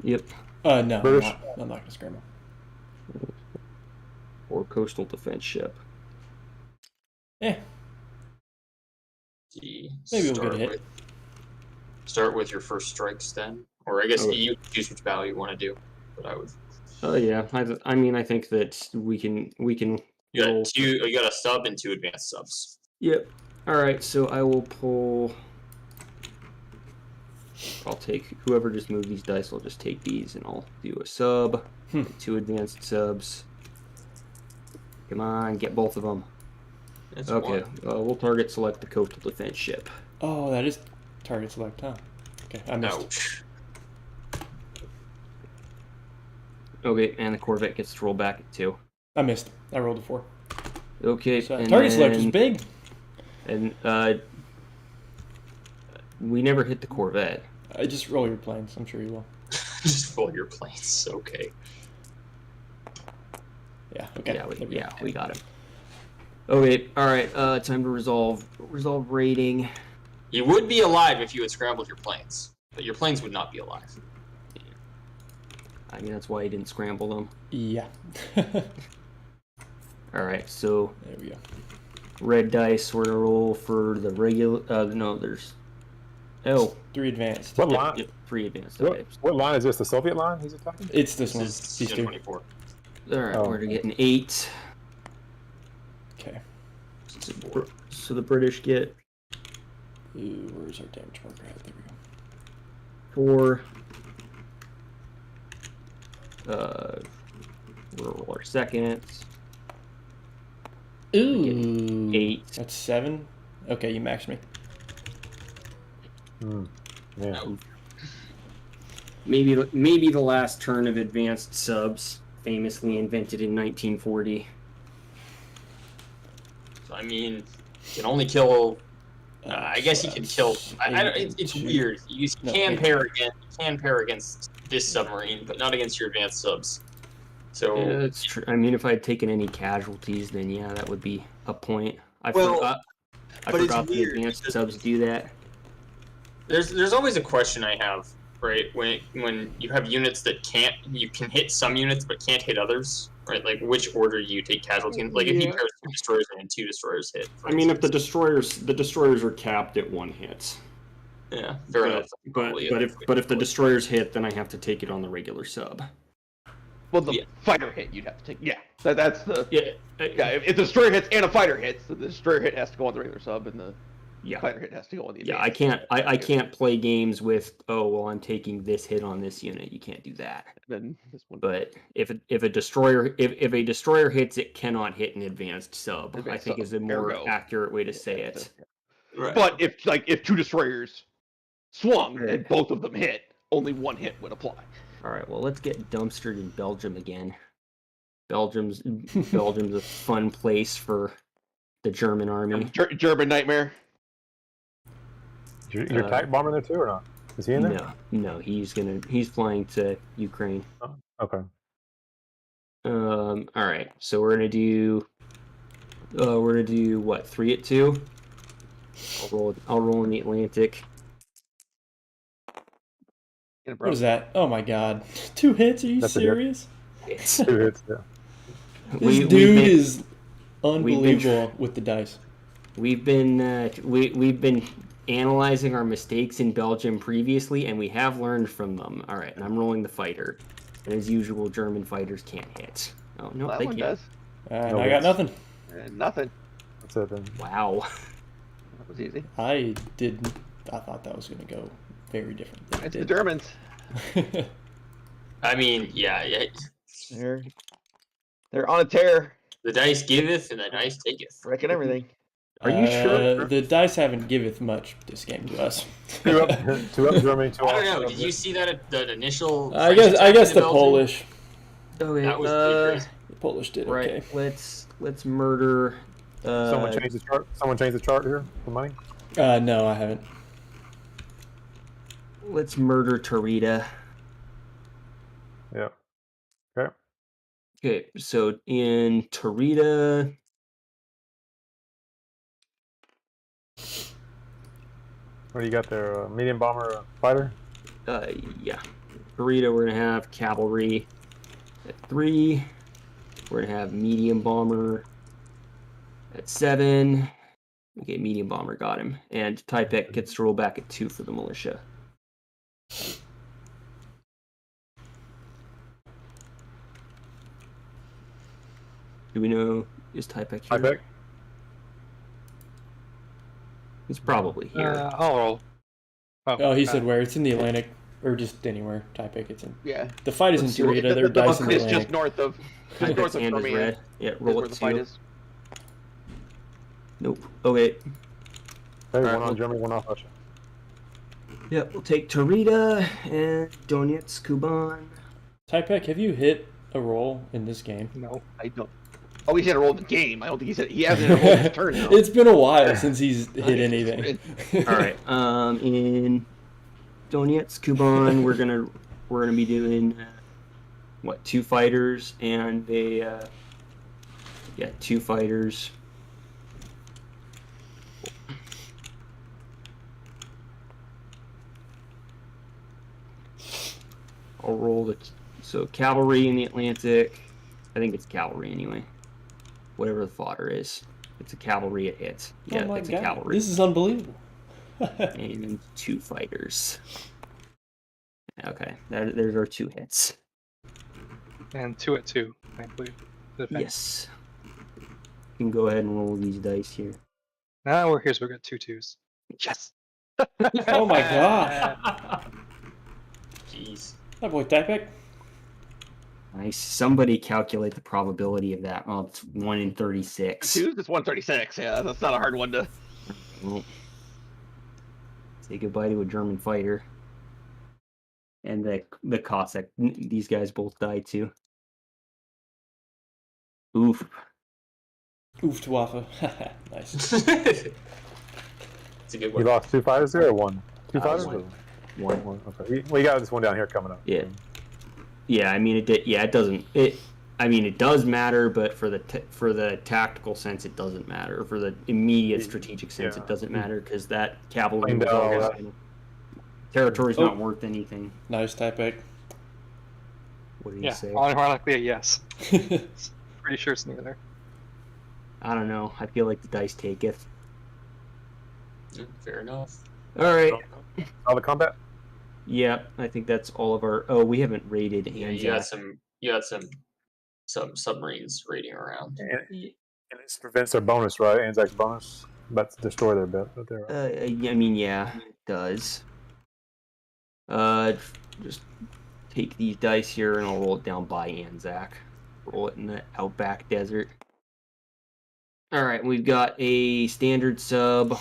Speaker 3: Yep.
Speaker 5: No,
Speaker 1: British.
Speaker 5: I'm not gonna scramble.
Speaker 3: Or coastal defense ship.
Speaker 5: Eh.
Speaker 6: Maybe
Speaker 5: Maybe we'll get a hit.
Speaker 6: Start with your first strikes then, or I guess you choose which battle you want to do. But I would.
Speaker 3: Oh yeah. I mean, I think that we can.
Speaker 6: You got you got a sub and 2 advanced subs.
Speaker 3: Yep. All right. So I will pull. I'll take whoever just moved these dice. I'll just take these and I'll do a sub. 2 advanced subs. Come on, get both of them.
Speaker 6: That's
Speaker 3: okay.
Speaker 6: one.
Speaker 3: We'll target select the coastal defense ship.
Speaker 5: Oh, that is target select, huh? Okay, I missed.
Speaker 6: Ouch.
Speaker 3: Okay, and the Corvette gets to roll back at 2.
Speaker 5: I missed. I rolled a 4.
Speaker 3: Okay,
Speaker 5: So
Speaker 3: and
Speaker 5: target select is
Speaker 3: then-
Speaker 5: big.
Speaker 3: And we never hit the Corvette.
Speaker 5: Just roll your planes. I'm sure you will.
Speaker 6: Just roll your planes. Okay.
Speaker 5: Yeah. Okay.
Speaker 3: Yeah, we got him. Okay, all right. Time to resolve rating.
Speaker 6: You would be alive if you had scrambled your planes, but your planes would not be alive.
Speaker 3: I mean, that's why he didn't scramble them.
Speaker 5: Yeah.
Speaker 3: All right, so
Speaker 5: There we go.
Speaker 3: red dice. We're gonna roll for the regular. No, there's. Oh,
Speaker 5: 3 advanced.
Speaker 1: What line?
Speaker 3: yep, 3 advanced. Okay.
Speaker 1: What line is this? The Soviet line he's attacking?
Speaker 5: It's this one.
Speaker 6: This is
Speaker 5: These
Speaker 6: season
Speaker 5: 2.
Speaker 6: 24.
Speaker 3: All right,
Speaker 1: Oh.
Speaker 3: we're gonna get an 8.
Speaker 5: Okay.
Speaker 3: So the British get
Speaker 5: Ooh, where's our damage marker at? There we go.
Speaker 3: 4. We'll roll our seconds.
Speaker 5: Ooh.
Speaker 3: 8.
Speaker 5: That's 7. Okay, you maxed me.
Speaker 1: Yeah.
Speaker 3: Maybe the last turn of advanced subs, famously invented in 1940.
Speaker 6: So, I mean, you can only kill. I guess you can kill. It's weird. You can pair against this submarine, but not against your advanced subs. So
Speaker 3: Yeah, that's true. I mean, if I had taken any casualties, then yeah, that would be a point. I
Speaker 6: Well,
Speaker 3: forgot
Speaker 6: but it's
Speaker 3: the
Speaker 6: weird
Speaker 3: advanced
Speaker 6: because-
Speaker 3: subs do that.
Speaker 6: there's always a question I have, right? When you have units that you can hit some units but can't hit others, right? Like which order you take casualty in? Like if you
Speaker 3: Yeah.
Speaker 6: pair 2 destroyers and 2 destroyers hit. for
Speaker 3: I mean, if the
Speaker 6: instance.
Speaker 3: destroyers are capped at 1 hit.
Speaker 6: Yeah, fair enough.
Speaker 3: But
Speaker 6: Probably
Speaker 3: if the destroyers hit, then I have to take it on the regular sub.
Speaker 2: Well, the
Speaker 6: Yeah.
Speaker 2: fighter hit you'd have to take. Yeah, that's the.
Speaker 3: Yeah.
Speaker 2: Yeah, if the destroyer hits and a fighter hits, the destroyer hit has to go on the regular sub, and the
Speaker 3: Yeah.
Speaker 2: fighter hit has to go on the.
Speaker 3: Yeah, I
Speaker 2: advanced.
Speaker 3: can't. I can't play games with. Oh well, I'm taking this hit on this unit. You can't do that.
Speaker 2: Then this one.
Speaker 3: But if a destroyer hits, it cannot hit an advanced sub. I
Speaker 2: Advanced
Speaker 3: think
Speaker 2: sub.
Speaker 3: is a more
Speaker 2: Ergo.
Speaker 3: accurate way to say it.
Speaker 6: Right.
Speaker 2: But if 2 destroyers swung
Speaker 3: Right.
Speaker 2: and both of them hit, only 1 hit would apply.
Speaker 3: All right, well let's get dumpstered in Belgium again. Belgium's a fun place for the German army.
Speaker 2: German nightmare.
Speaker 1: Your type bomber there too or not? Is he in there?
Speaker 3: No, he's flying to Ukraine.
Speaker 1: Oh, okay.
Speaker 3: All right, so we're gonna do what, 3 at 2? I'll roll in the Atlantic.
Speaker 5: What is that? Oh my god. 2 hits? Are you
Speaker 1: That's
Speaker 5: serious?
Speaker 3: It's,
Speaker 1: 2 hits. Yeah.
Speaker 5: This dude is unbelievable with the dice.
Speaker 3: We've been analyzing our mistakes in Belgium previously, and we have learned from them. All right, and I'm rolling the fighter. And as usual, German fighters can't hit. Oh no,
Speaker 2: Well,
Speaker 3: they
Speaker 2: that one
Speaker 3: can.
Speaker 2: does.
Speaker 5: And
Speaker 1: No
Speaker 5: I got
Speaker 1: hits.
Speaker 5: nothing.
Speaker 2: Nothing.
Speaker 1: That's it then.
Speaker 3: Wow.
Speaker 2: That was easy.
Speaker 5: I thought that was going to go very different than it
Speaker 2: It's the
Speaker 5: did.
Speaker 2: Germans.
Speaker 6: I mean, yeah.
Speaker 2: They're on a tear,
Speaker 6: The dice giveth and the dice taketh.
Speaker 2: wrecking everything.
Speaker 3: Are you sure?
Speaker 5: The dice haven't giveth much this game to us.
Speaker 1: 2 up, 2 up Germany, 2
Speaker 6: I
Speaker 1: off.
Speaker 6: don't know. Did you see that initial?
Speaker 5: I
Speaker 6: French
Speaker 5: guess
Speaker 6: attack
Speaker 5: the
Speaker 6: into Belgium?
Speaker 5: Polish.
Speaker 3: Okay,
Speaker 6: That was pretty crazy.
Speaker 5: The Polish did
Speaker 3: right.
Speaker 5: okay.
Speaker 3: Let's murder.
Speaker 1: Someone change the chart. Someone change the chart here for money.
Speaker 5: No, I haven't.
Speaker 3: Let's murder Tarita.
Speaker 1: Yeah. Okay.
Speaker 3: Okay, so in Tarita,
Speaker 1: What do you got there? Medium bomber fighter.
Speaker 3: yeah, Tarita, we're gonna have cavalry at 3. We're gonna have medium bomber at 7. Okay, medium bomber got him, and Typek gets to roll back at 2 for the militia. Do we know, is Typek here?
Speaker 1: Typek.
Speaker 3: He's probably here.
Speaker 7: I'll roll.
Speaker 5: Oh, he said where? It's in the Atlantic. Or just anywhere. Typek, it's in.
Speaker 2: Yeah.
Speaker 5: The fight is in
Speaker 3: Let's see what-
Speaker 5: Dorita. They're dice in the
Speaker 2: It's just
Speaker 5: Atlantic.
Speaker 2: north of. Just north
Speaker 3: Typek's
Speaker 2: of
Speaker 3: hand is
Speaker 2: Crimea.
Speaker 3: red. Yeah,
Speaker 2: Is
Speaker 3: roll
Speaker 2: where
Speaker 3: at
Speaker 2: the fight
Speaker 3: 2.
Speaker 2: is.
Speaker 3: Nope. Okay.
Speaker 1: Okay,
Speaker 3: Alright,
Speaker 1: one
Speaker 3: well-
Speaker 1: on Germany, one off Russia.
Speaker 3: Yep, we'll take Tarita and Donetsk, Kuban.
Speaker 5: Typek, have you hit a roll in this game?
Speaker 7: No.
Speaker 2: I don't. Oh, he's had a roll in the game. I don't think he hasn't had a roll in his turn though.
Speaker 5: It's been a while since he's hit anything.
Speaker 3: All right. In Donetsk, Kuban, we're gonna be doing what, 2 fighters and a 2 fighters. I'll roll the cavalry in the Atlantic. I think it's cavalry anyway. Whatever the fodder is, it's a cavalry. It hits. Yeah,
Speaker 5: Oh my
Speaker 3: it's
Speaker 5: God.
Speaker 3: a cavalry.
Speaker 5: This is unbelievable.
Speaker 3: And 2 fighters. Okay, there's our 2 hits.
Speaker 7: And 2 at 2, I believe. Defense.
Speaker 3: Yes. You can go ahead and roll these dice here.
Speaker 7: Now we're here, so we got 2 2s.
Speaker 2: Yes.
Speaker 5: Oh my God.
Speaker 6: Jeez.
Speaker 5: That boy Typek.
Speaker 3: Nice. Somebody calculate the probability of that. Oh, it's 1 in 36.
Speaker 2: Two, it's 136. Yeah, that's not a hard one to.
Speaker 3: Well, say goodbye to a German fighter. And the Cossack. These guys both died too. Oof.
Speaker 5: Ooftwaffe. Nice.
Speaker 6: It's a good
Speaker 1: You
Speaker 6: one.
Speaker 1: lost 2 fighters there or 1? 2 fighters?
Speaker 3: one.
Speaker 1: Or 1. Okay. We got this one down here coming up.
Speaker 3: Yeah. Yeah, I mean it doesn't. I mean it does matter, but for the tactical sense, it doesn't matter. For the immediate strategic sense, it doesn't matter because that cavalry
Speaker 1: Find
Speaker 3: was
Speaker 1: out.
Speaker 3: always territory's not worth anything.
Speaker 5: Nice Typek.
Speaker 3: What do you
Speaker 7: Yeah,
Speaker 3: say?
Speaker 7: ironically a yes. Pretty sure it's neither.
Speaker 3: I don't know. I feel like the dice taketh.
Speaker 6: Fair enough.
Speaker 3: All right.
Speaker 1: All the combat?
Speaker 3: Yeah, I think that's all of our. Oh, we haven't rated
Speaker 6: Yeah,
Speaker 3: ANZAC.
Speaker 6: you had some submarines raiding around.
Speaker 1: And this prevents their bonus, right? ANZAC's bonus. But destroy their bet.
Speaker 3: I mean, yeah, it does. Just take these dice here and I'll roll it down by ANZAC. Roll it in the outback desert. All right, we've got a standard sub.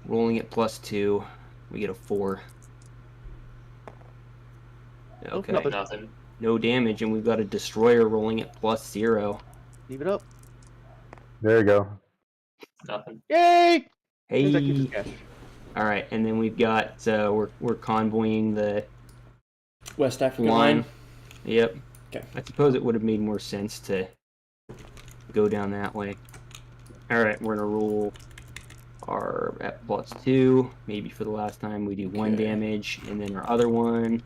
Speaker 3: Rolling at +2. We get a 4. Okay.
Speaker 6: Nothing.
Speaker 3: No damage, and we've got a destroyer rolling at +0.
Speaker 2: Leave it up.
Speaker 1: There you go.
Speaker 6: Nothing.
Speaker 2: Yay!
Speaker 3: Hey.
Speaker 2: ANZAC keeps his cash.
Speaker 3: All right, and then we've got we're convoying the
Speaker 5: West African
Speaker 3: line.
Speaker 5: line.
Speaker 3: Yep.
Speaker 5: Okay.
Speaker 3: I suppose it would have made more sense to go down that way. All right, we're gonna roll our at +2. Maybe for the last time we do 1
Speaker 5: Okay.
Speaker 3: damage, and then our other one,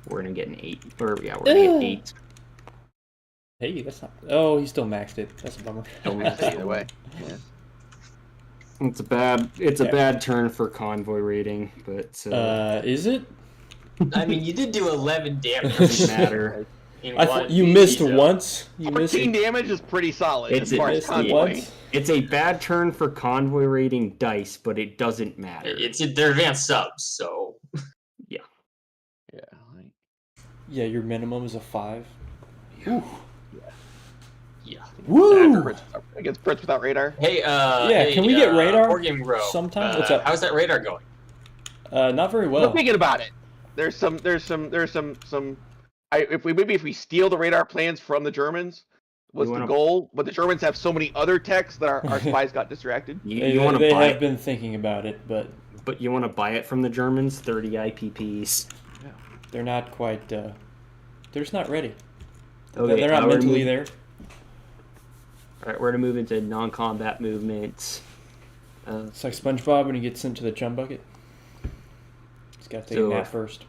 Speaker 3: we're gonna get an 8. Or yeah, we're gonna get 8.
Speaker 5: Hey, that's not. Oh, he still maxed it. That's a bummer.
Speaker 3: Still maxed it.
Speaker 2: Either way. Yeah.
Speaker 3: It's a bad. It's a
Speaker 5: Yeah.
Speaker 3: bad turn for convoy rating, but
Speaker 5: Is it?
Speaker 6: I mean, you did do 11 damage.
Speaker 3: doesn't matter.
Speaker 6: in
Speaker 5: I
Speaker 6: one
Speaker 5: thought you
Speaker 6: PvP
Speaker 5: missed
Speaker 6: zone.
Speaker 5: once. You missed
Speaker 2: 14 damage is pretty solid
Speaker 3: It's
Speaker 2: as far as
Speaker 5: missed
Speaker 2: convoy.
Speaker 5: once.
Speaker 3: It's a bad turn for convoy rating dice, but it doesn't matter.
Speaker 6: They're advanced subs, so
Speaker 2: Yeah.
Speaker 5: Yeah, your minimum is a 5.
Speaker 6: yeah.
Speaker 5: Woo!
Speaker 2: Against Brits without radar.
Speaker 6: Hey,
Speaker 5: Yeah, can we get radar
Speaker 6: Board Game Row,
Speaker 5: sometime? What's up?
Speaker 6: How's that radar going?
Speaker 5: Not very
Speaker 2: We're
Speaker 5: well.
Speaker 2: thinking about it. There's some. If we steal the radar plans from the Germans, was
Speaker 3: You
Speaker 2: the
Speaker 3: wanna-
Speaker 2: goal. But the Germans have so many other techs that our spies got distracted.
Speaker 3: You want to
Speaker 5: They
Speaker 3: buy
Speaker 5: have
Speaker 3: it,
Speaker 5: been thinking about it, but
Speaker 3: but you want to buy it from the Germans. 30 IPPs.
Speaker 5: they're not quite. They're just not ready.
Speaker 3: Okay,
Speaker 5: They're not
Speaker 3: now we're
Speaker 5: mentally
Speaker 3: move-
Speaker 5: there.
Speaker 3: All right, we're gonna move into non-combat movements.
Speaker 5: It's like SpongeBob when he gets sent to the chum bucket. He's got to take a nap first.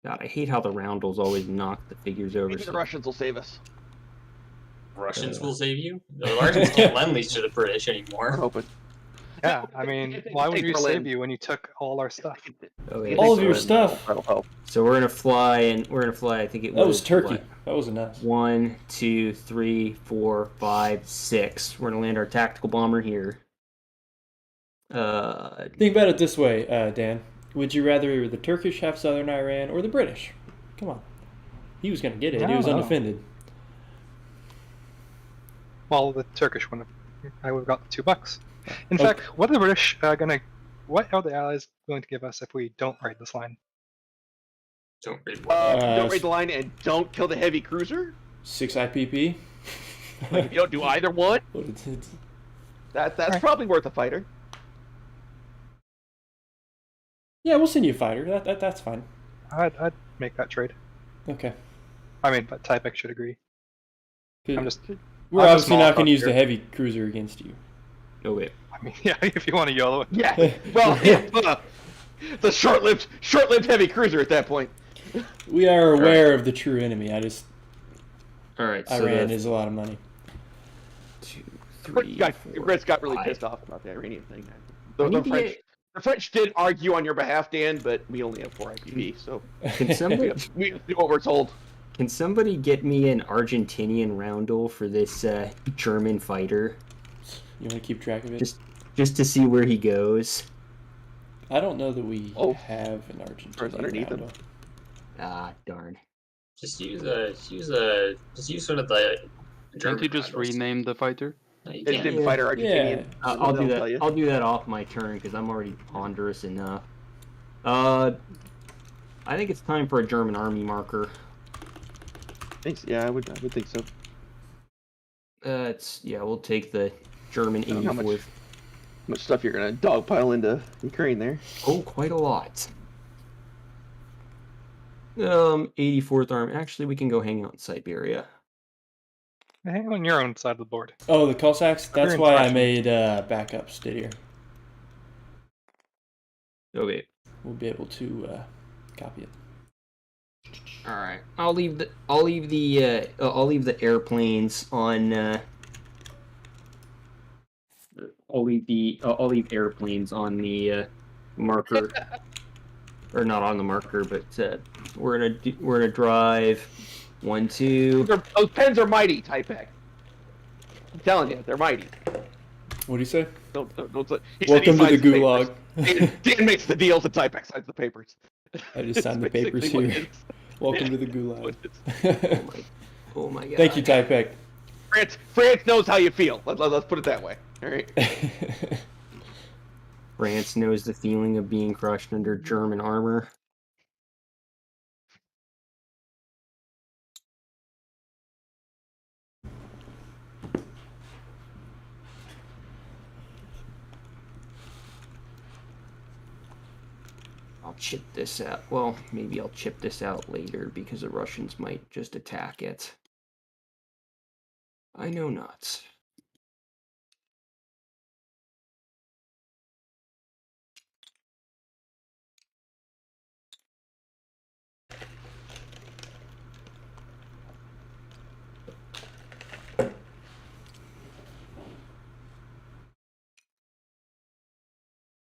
Speaker 3: God, I hate how the roundels always knock the figures over.
Speaker 2: Maybe the Russians will save us.
Speaker 6: Russians will save you. The Russians can't lend these to the British
Speaker 2: We're
Speaker 6: anymore.
Speaker 2: hoping.
Speaker 7: Yeah, I mean, why would we save you when you took all our stuff?
Speaker 3: Okay,
Speaker 5: All of
Speaker 3: so-
Speaker 5: your stuff.
Speaker 2: That'll help.
Speaker 3: So we're gonna fly, and we're gonna fly. I think it was.
Speaker 5: That was Turkey.
Speaker 3: what?
Speaker 5: That was enough.
Speaker 3: 1, 2, 3, 4, 5, 6. We're gonna land our tactical bomber here.
Speaker 5: Think about it this way, Dan. Would you rather the Turkish have southern Iran or the British? Come on. He was going to get it. He was
Speaker 7: No.
Speaker 5: undefended.
Speaker 7: Well, the Turkish one, I would have got the $2. In
Speaker 5: Okay.
Speaker 7: fact, what are the British gonna? What are the Allies going to give us if we don't raid this line?
Speaker 6: Don't read
Speaker 2: Don't raid the line and don't kill the heavy cruiser.
Speaker 5: 6 IPP.
Speaker 2: Like, if you don't do either one,
Speaker 5: What is it?
Speaker 2: that's
Speaker 7: Right.
Speaker 2: probably worth a fighter.
Speaker 5: Yeah, we'll send you a fighter. That's fine.
Speaker 7: I'd make that trade.
Speaker 5: Okay.
Speaker 7: I mean, but Typek should agree. I'm just.
Speaker 5: We're
Speaker 7: I'm a
Speaker 5: obviously
Speaker 7: small
Speaker 5: not going to
Speaker 7: fuck
Speaker 5: use the
Speaker 7: here.
Speaker 5: heavy cruiser against you.
Speaker 3: Oh wait.
Speaker 7: I mean, yeah, if you want to YOLO it.
Speaker 2: Yeah. Well, yeah, the short-lived heavy cruiser at that point.
Speaker 5: We are aware of the true enemy.
Speaker 3: All right. So
Speaker 5: Iran
Speaker 3: the
Speaker 5: is a lot of money.
Speaker 3: 2,
Speaker 2: The
Speaker 3: 3,
Speaker 2: Brits got really
Speaker 3: 5.
Speaker 2: pissed off about the Iranian thing.
Speaker 3: I
Speaker 2: The
Speaker 3: need to
Speaker 2: French,
Speaker 3: get-
Speaker 2: the French did argue on your behalf, Dan, but we only have 4 IPP, so
Speaker 3: Can somebody
Speaker 2: we do what we're told.
Speaker 3: can somebody get me an Argentinian roundel for this German fighter,
Speaker 5: You want to keep track of it?
Speaker 3: just to see where he goes?
Speaker 5: I don't know that we
Speaker 2: Oh.
Speaker 5: have an Argentinian.
Speaker 2: First underneath him.
Speaker 5: roundel.
Speaker 3: Ah, darn.
Speaker 6: Just use sort of the.
Speaker 8: Can't you just
Speaker 6: roundels.
Speaker 8: rename the fighter?
Speaker 6: No, you
Speaker 2: They
Speaker 6: can't.
Speaker 2: didn't fight our Argentinian.
Speaker 3: I'll do
Speaker 2: They'll
Speaker 3: that.
Speaker 2: tell you.
Speaker 3: I'll do that off my turn because I'm already ponderous enough. I think it's time for a German army marker.
Speaker 2: Thanks. Yeah, I would think so.
Speaker 3: We'll take the German
Speaker 2: I don't know how
Speaker 3: 84th.
Speaker 2: How much stuff you're gonna dogpile into Ukraine there?
Speaker 3: Oh, quite a lot. 84th Army. Actually, we can go hang out in Siberia.
Speaker 7: Hang on your own side of the board.
Speaker 5: Oh, the Cossacks? That's
Speaker 7: Very
Speaker 5: why I
Speaker 7: impressive.
Speaker 5: made backups, Didier.
Speaker 3: Okay.
Speaker 5: We'll be able to copy it.
Speaker 3: All right. I'll leave the airplanes on. I'll leave airplanes on the marker, or not on the marker, but we're gonna drive 1, 2.
Speaker 2: Those pens are mighty, Typek. I'm telling you, they're mighty.
Speaker 5: What do you say?
Speaker 2: Don't he said he
Speaker 5: Welcome to the
Speaker 2: signs papers.
Speaker 5: gulag.
Speaker 2: Dan makes the deals and Typek signs the papers.
Speaker 5: I just signed the
Speaker 2: That's
Speaker 5: papers
Speaker 2: basically what
Speaker 5: here.
Speaker 2: it is.
Speaker 5: Welcome to the
Speaker 2: What
Speaker 5: gulag.
Speaker 2: it is.
Speaker 3: Oh my god.
Speaker 5: Thank you, Typek.
Speaker 2: France knows how you feel. Let's put it that way. All right.
Speaker 3: France knows the feeling of being crushed under German armor. chip this out. Well, maybe I'll chip this out later because the Russians might just attack it. I know not.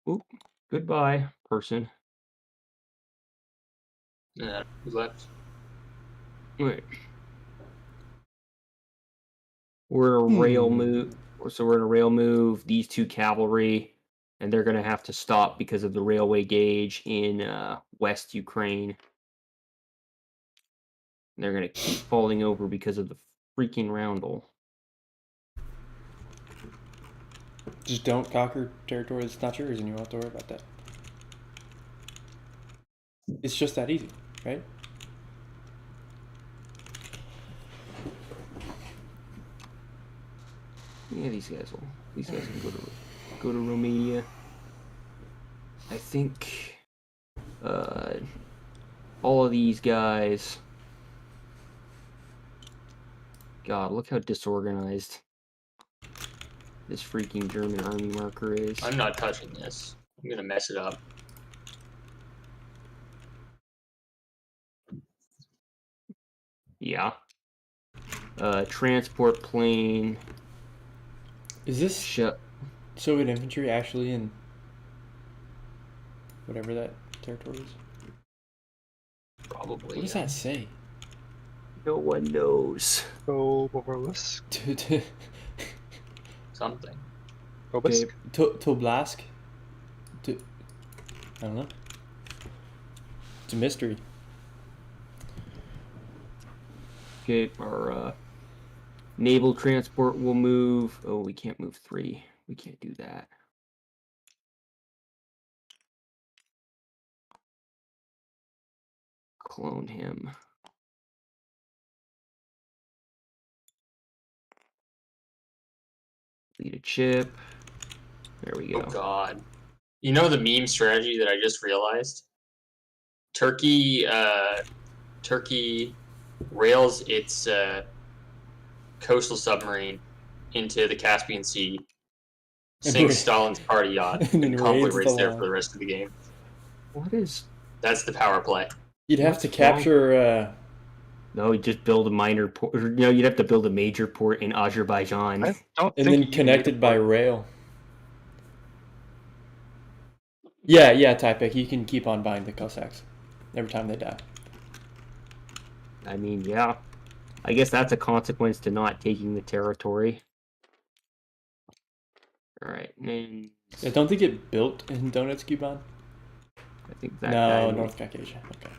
Speaker 3: Oop, goodbye, person.
Speaker 6: Yeah, who left?
Speaker 3: Wait. We're in a rail move. So we're in a rail move. These two cavalry, and they're going to have to stop because of the railway gauge in West Ukraine. And they're going to keep falling over because of the freaking roundel.
Speaker 5: Just don't conquer territory that's not yours, and you won't have to worry about that. It's just that easy, right?
Speaker 3: Yeah, these guys can go to Romania. I think all of these guys. God, look how disorganized this freaking German army marker is.
Speaker 6: I'm not touching this. I'm gonna mess it up.
Speaker 3: Yeah. Transport plane.
Speaker 5: Is this Soviet infantry actually in whatever that territory is?
Speaker 6: Probably.
Speaker 5: What does that say?
Speaker 3: No one knows.
Speaker 7: Oberlisk.
Speaker 6: Something.
Speaker 7: Obisk.
Speaker 5: Toblask? I don't know. It's a mystery.
Speaker 3: Okay, our naval transport will move. Oh, we can't move 3. We can't do that. Clone him. Lead a chip. There we go.
Speaker 6: Oh God. You know the meme strategy that I just realized? Turkey rails its coastal submarine into the Caspian Sea, sinks Stalin's party yacht, and calmly waits there for the rest of the game.
Speaker 3: What is?
Speaker 6: That's the power play.
Speaker 5: You'd have to capture.
Speaker 3: No, you just build a minor port. No, you'd have to build a major port in Azerbaijan.
Speaker 5: And then connected by rail. Yeah, Typek. You can keep on buying the Cossacks every time they die.
Speaker 3: I mean, yeah. I guess that's a consequence to not taking the territory. Alright, and...
Speaker 5: I don't think it built in Donetsk, Kuban.
Speaker 3: I think that
Speaker 5: No, North Caucasia. Okay.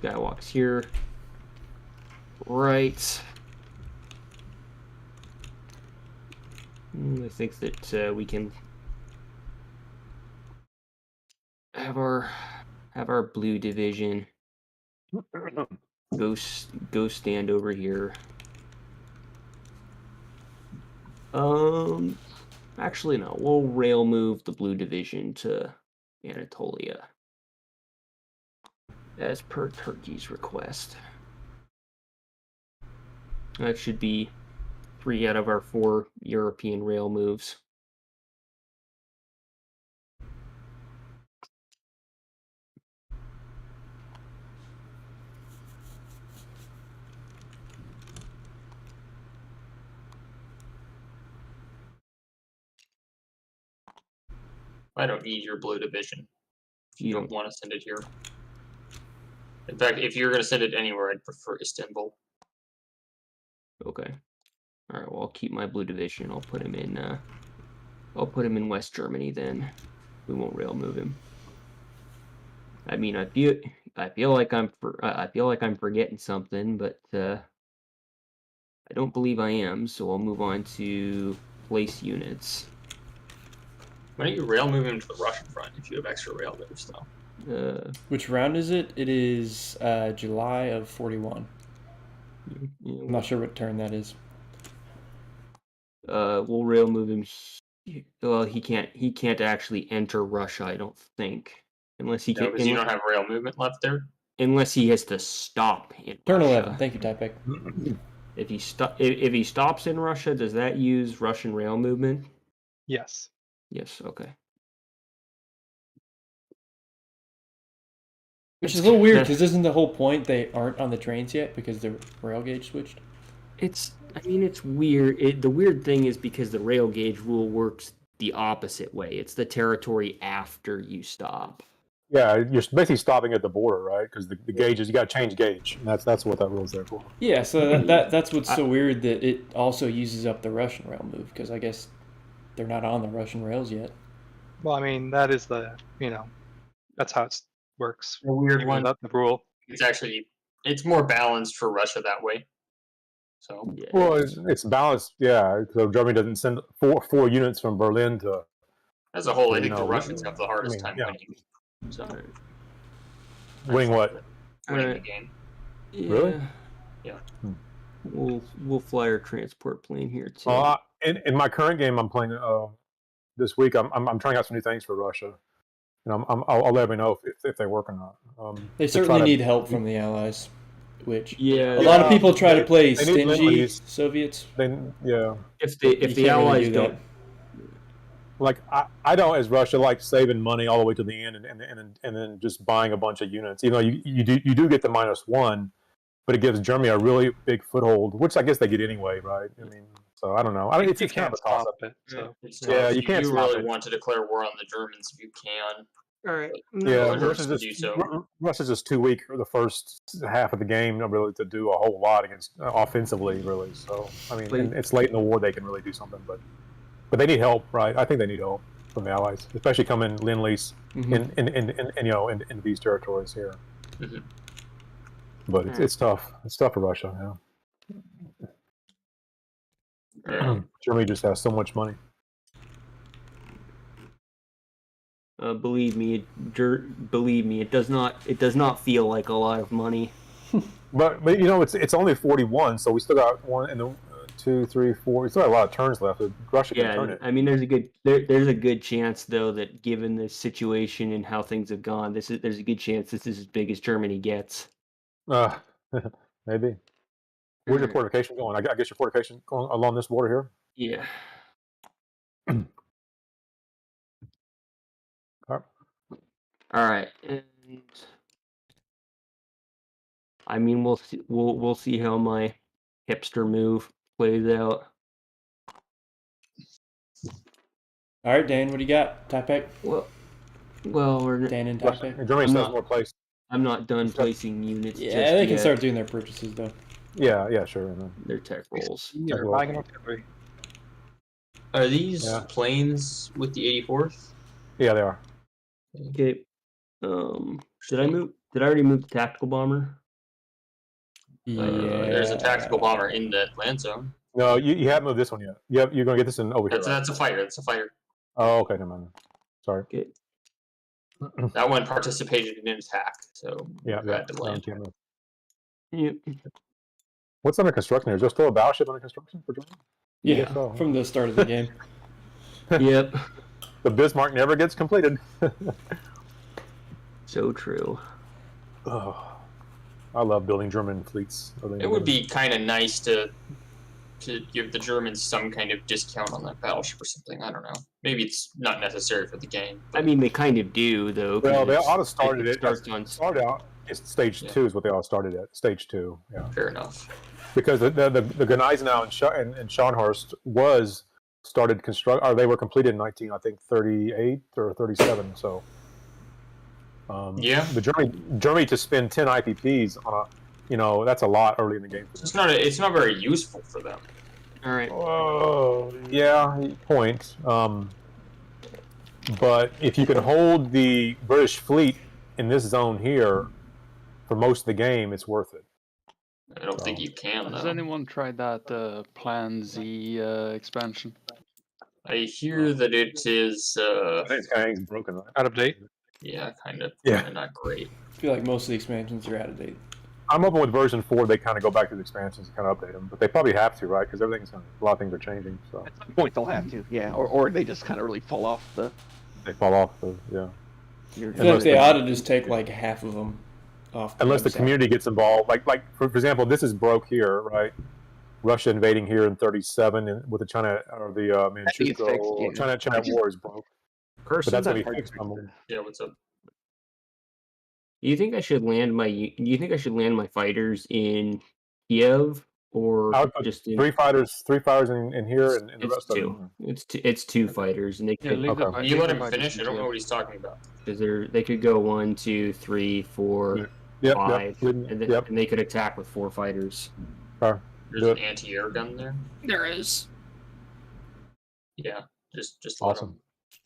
Speaker 3: Guy walks here. Right. I think that we can have our blue division go stand over here. Actually no, we'll rail move the blue division to Anatolia as per Turkey's request. That should be 3 out of our 4 European rail moves.
Speaker 6: I don't need your blue division. You don't want to send it here. In fact, if you're going to send it anywhere, I'd prefer Istanbul.
Speaker 3: Okay. All right. Well, I'll keep my blue division. I'll put him in. I'll put him in West Germany. Then we won't rail move him. I mean, I feel like I'm forgetting something, but I don't believe I am. So I'll move on to place units.
Speaker 6: Why don't you rail move him to the Russian front if you have extra rail moves, though?
Speaker 5: Which round is it? It is July of 41. I'm not sure what turn that is.
Speaker 3: We'll rail move him. Well, he can't actually enter Russia, I don't think. Unless he
Speaker 6: No,
Speaker 3: can,
Speaker 6: because you don't have rail movement left there.
Speaker 3: unless he has to stop in
Speaker 5: Turn
Speaker 3: Russia.
Speaker 5: 11. Thank you, Typek.
Speaker 3: If he stops in Russia, does that use Russian rail movement?
Speaker 7: Yes.
Speaker 3: Yes. Okay.
Speaker 5: Which is a little weird
Speaker 3: Yeah.
Speaker 5: because isn't the whole point they aren't on the trains yet because the rail gauge switched?
Speaker 3: It's weird. The weird thing is because the rail gauge rule works the opposite way. It's the territory after you stop.
Speaker 1: Yeah, you're basically stopping at the border, right? Because the gauge is, you got to change gauge, and that's what that rule's there for.
Speaker 5: Yeah, so that's what's so weird that it also uses up the Russian rail move because I guess they're not on the Russian rails yet.
Speaker 7: Well, I mean, that is that's how it works.
Speaker 6: A weird
Speaker 7: Even
Speaker 6: one.
Speaker 7: without the rule.
Speaker 6: It's more balanced for Russia that way. So
Speaker 3: Yeah.
Speaker 1: Well, it's balanced, yeah. So Germany doesn't send four units from Berlin to.
Speaker 6: as a whole, I
Speaker 1: You
Speaker 6: think the
Speaker 1: know,
Speaker 6: Russians have the hardest
Speaker 1: I mean,
Speaker 6: time
Speaker 1: yeah.
Speaker 6: winning. So
Speaker 1: Winning what?
Speaker 6: winning the
Speaker 3: Alright.
Speaker 6: game.
Speaker 3: Yeah.
Speaker 1: Really?
Speaker 6: Yeah.
Speaker 3: We'll fly our transport plane here too.
Speaker 1: In my current game, I'm playing this week. I'm trying out some new things for Russia, and I'll let me know if they work or not.
Speaker 5: They
Speaker 1: to
Speaker 5: certainly
Speaker 1: try to-
Speaker 5: need help from the Allies, which
Speaker 3: Yeah.
Speaker 5: a lot of people try to
Speaker 1: they-
Speaker 5: play
Speaker 1: they need
Speaker 5: stingy
Speaker 1: Lend-Lease.
Speaker 5: Soviets.
Speaker 1: Then yeah,
Speaker 3: If
Speaker 5: You
Speaker 3: the
Speaker 5: can't really
Speaker 3: Allies
Speaker 5: do
Speaker 3: don't.
Speaker 5: that.
Speaker 1: like I don't as Russia like saving money all the way to the end and then just buying a bunch of units. You know, you do get the -1, but it gives Germany a really big foothold, which I guess they get anyway, right? I mean, so I don't know. I mean, it's
Speaker 7: You
Speaker 1: kind of
Speaker 7: can't
Speaker 1: a toss
Speaker 7: stop
Speaker 1: up.
Speaker 7: it. So
Speaker 6: It's
Speaker 1: Yeah,
Speaker 6: tough.
Speaker 1: you can't
Speaker 6: do
Speaker 1: stop
Speaker 6: really
Speaker 1: it.
Speaker 6: want to declare war on the Germans if you can.
Speaker 3: All right.
Speaker 1: Yeah,
Speaker 6: Others
Speaker 1: Russia's
Speaker 6: to
Speaker 1: just
Speaker 6: do so.
Speaker 1: Russia's just too weak for the first half of the game, really, to do a whole lot against offensively, really. So I mean, and it's late in the war; they can really do something, but they need help, right? I think they need help from the Allies, especially coming Lend-Lease in these territories here.
Speaker 6: Mhm.
Speaker 1: But it's tough. It's tough for Russia. Yeah. Germany just has so much money.
Speaker 3: Believe me, it does not feel like a lot of money.
Speaker 1: But it's only 41, so we still got 1 and 2, 3, 4. We still got a lot of turns left. Russia can turn
Speaker 3: Yeah,
Speaker 1: it.
Speaker 3: I mean, there's a good chance though that given the situation and how things have gone, there's a good chance this is as big as Germany gets.
Speaker 1: Maybe. Where's your fortification going? I guess your fortification going along this border
Speaker 3: Yeah.
Speaker 1: here.
Speaker 3: All right, and I mean we'll see how my hipster move plays out.
Speaker 5: All right, Dan, what do you got? Typek?
Speaker 3: Well, we're
Speaker 5: Dan and Typek?
Speaker 1: Germany
Speaker 3: I'm
Speaker 1: still
Speaker 3: not-
Speaker 1: has more place.
Speaker 3: I'm not done placing units.
Speaker 5: Yeah,
Speaker 3: just
Speaker 5: they can
Speaker 3: yet.
Speaker 5: start doing their purchases though.
Speaker 1: Yeah, sure.
Speaker 3: Their tech rolls.
Speaker 7: you're
Speaker 1: well.
Speaker 7: buying an artillery.
Speaker 6: Are these
Speaker 1: Yeah.
Speaker 6: planes with the 84th?
Speaker 1: Yeah, they are.
Speaker 3: Okay. Did I already move the tactical bomber?
Speaker 5: Yeah.
Speaker 6: There's a tactical bomber in the land zone.
Speaker 1: No, you haven't moved this one yet. You're going to get this in over here. Right?
Speaker 6: That's a fighter. That's a fighter.
Speaker 1: Oh, okay, never mind. Sorry.
Speaker 3: Okay.
Speaker 6: That one participated in an attack, so
Speaker 1: Yeah,
Speaker 6: had to land.
Speaker 1: can't move.
Speaker 3: Yep.
Speaker 1: What's under construction here? Is there still a battleship under construction for Germany?
Speaker 5: Yeah,
Speaker 1: guess so.
Speaker 5: from the start of the game.
Speaker 3: Yep.
Speaker 1: The Bismarck never gets completed.
Speaker 3: So true.
Speaker 1: Oh, I love building German fleets.
Speaker 6: It would be kind of nice to give the Germans some kind of discount on that battleship or something. I don't know. Maybe it's not necessary for the game.
Speaker 3: I mean, they kind of do though. 'cause
Speaker 1: Well, they
Speaker 3: it's-
Speaker 1: ought to started it.
Speaker 3: starts on.
Speaker 1: Started out. It's stage 2 is what they all started at. Stage 2. Yeah.
Speaker 6: Fair enough.
Speaker 1: Because the Gneisenau and Scharnhorst was started construct, or they were completed in 1938 or 37. So
Speaker 6: Yeah.
Speaker 1: the Germany to spend 10 IPPs on that's a lot early in the game.
Speaker 6: It's not very useful for them.
Speaker 3: All right.
Speaker 1: Oh yeah, point. But if you can hold the British fleet in this zone here for most of the game, it's worth it.
Speaker 6: I don't think you can
Speaker 8: Has
Speaker 6: though.
Speaker 8: anyone tried that Plan Z expansion?
Speaker 6: I hear that it is.
Speaker 1: I think it's kind of broken, right?
Speaker 7: Out of date.
Speaker 6: Yeah, kind of.
Speaker 1: Yeah.
Speaker 6: Kinda not great.
Speaker 5: I feel like most of the expansions are out of date.
Speaker 1: I'm hoping with version 4 they kind of go back to the expansions and kind of update them, but they probably have to, right? Because a lot of things are changing, so
Speaker 2: At some point they'll have to, yeah, or they just kind of really fall off the.
Speaker 1: they fall off. Yeah.
Speaker 2: You're
Speaker 5: I feel like
Speaker 2: just
Speaker 5: they
Speaker 2: like-
Speaker 5: ought to just take like half of them off.
Speaker 1: Unless the
Speaker 5: website.
Speaker 1: community gets involved, like for example, this is broke here, right? Russia invading here in 37 and with the China or the
Speaker 2: needs
Speaker 1: Manchukuo
Speaker 2: fixed,
Speaker 1: or
Speaker 2: yeah.
Speaker 1: China war is broke, but
Speaker 3: Person,
Speaker 1: that's gonna
Speaker 2: That's
Speaker 1: be
Speaker 2: hard to
Speaker 1: fixed.
Speaker 2: fix.
Speaker 6: Yeah, what's up?
Speaker 3: you think I should land my? You think I should land my fighters in Kiev or
Speaker 1: I would put
Speaker 3: just in?
Speaker 1: three fighters in here, and the
Speaker 3: It's
Speaker 1: rest of
Speaker 3: two.
Speaker 1: them.
Speaker 3: It's two fighters, and they
Speaker 8: Yeah,
Speaker 3: could
Speaker 8: leave the
Speaker 1: Okay.
Speaker 8: fi-
Speaker 6: You
Speaker 8: leave
Speaker 6: let
Speaker 8: the
Speaker 6: him
Speaker 8: fighters
Speaker 6: finish.
Speaker 8: in
Speaker 6: I don't know
Speaker 8: Kiev.
Speaker 6: what he's talking about.
Speaker 3: because they could go 1, 2, 3, 4,
Speaker 1: Yep,
Speaker 3: 5,
Speaker 1: yep,
Speaker 3: and they could attack with 4 fighters.
Speaker 6: There's
Speaker 1: Do
Speaker 6: an
Speaker 1: it.
Speaker 6: anti-air gun there.
Speaker 8: There is.
Speaker 6: Yeah, just
Speaker 1: Awesome.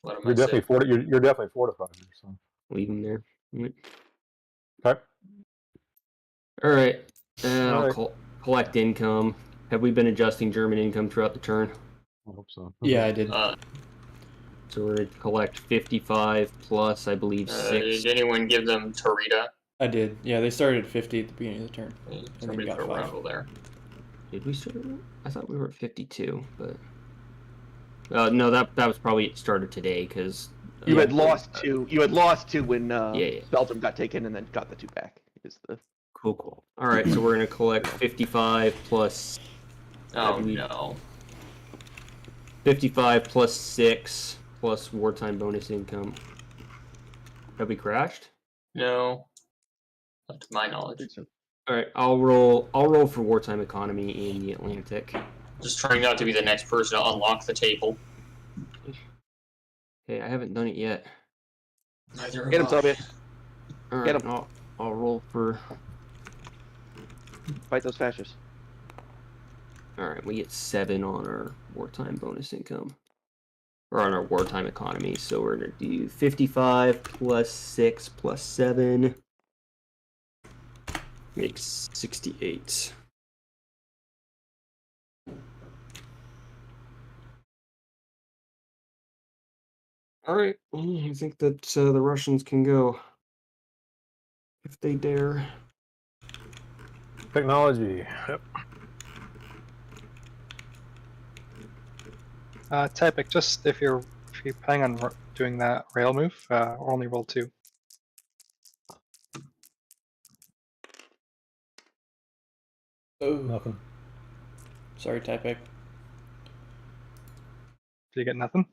Speaker 6: let him.
Speaker 1: You're definitely you're definitely fortified here. So.
Speaker 3: Leave them there.
Speaker 1: Okay.
Speaker 3: All right. I'll
Speaker 1: Alright.
Speaker 3: collect income. Have we been adjusting German income throughout the turn?
Speaker 1: I hope so.
Speaker 5: Yeah, I did.
Speaker 3: So we're going to collect 55 plus, I believe, 6.
Speaker 6: Did anyone give them Tarita?
Speaker 5: I did. Yeah, they started at 50 at the beginning of the turn.
Speaker 6: Somebody
Speaker 5: got
Speaker 6: put a
Speaker 5: 5.
Speaker 6: roundel there.
Speaker 3: Did we start? I thought we were at 52, but no, that was probably it started today because
Speaker 2: You had lost two. You had lost two when
Speaker 3: Yeah.
Speaker 2: Belgium got taken, and then got the two back. Is the
Speaker 3: Cool. All right, so we're going to collect 55 plus.
Speaker 6: Oh no.
Speaker 3: 55 plus 6 plus wartime bonus income. Have we crashed?
Speaker 6: No. Not to my knowledge.
Speaker 3: All right, I'll roll for wartime economy in the Atlantic.
Speaker 6: Just trying not to be the next person to unlock the table.
Speaker 3: Okay, I haven't done it yet.
Speaker 6: Neither
Speaker 2: get him, Soviet.
Speaker 3: All
Speaker 2: Get
Speaker 3: right,
Speaker 2: 'em.
Speaker 3: I'll roll for.
Speaker 2: Fight those fascists.
Speaker 3: All right, we get 7 on our wartime bonus income, or on our wartime economy. So we're gonna do 55 plus 6 plus 7 makes 68. All right, I think that the Russians can go if they dare.
Speaker 1: Technology. Yep.
Speaker 7: Typek, just if you're planning on doing that rail move, only roll 2.
Speaker 5: Oh,
Speaker 1: Nothing.
Speaker 5: sorry, Typek.
Speaker 7: Do you get nothing?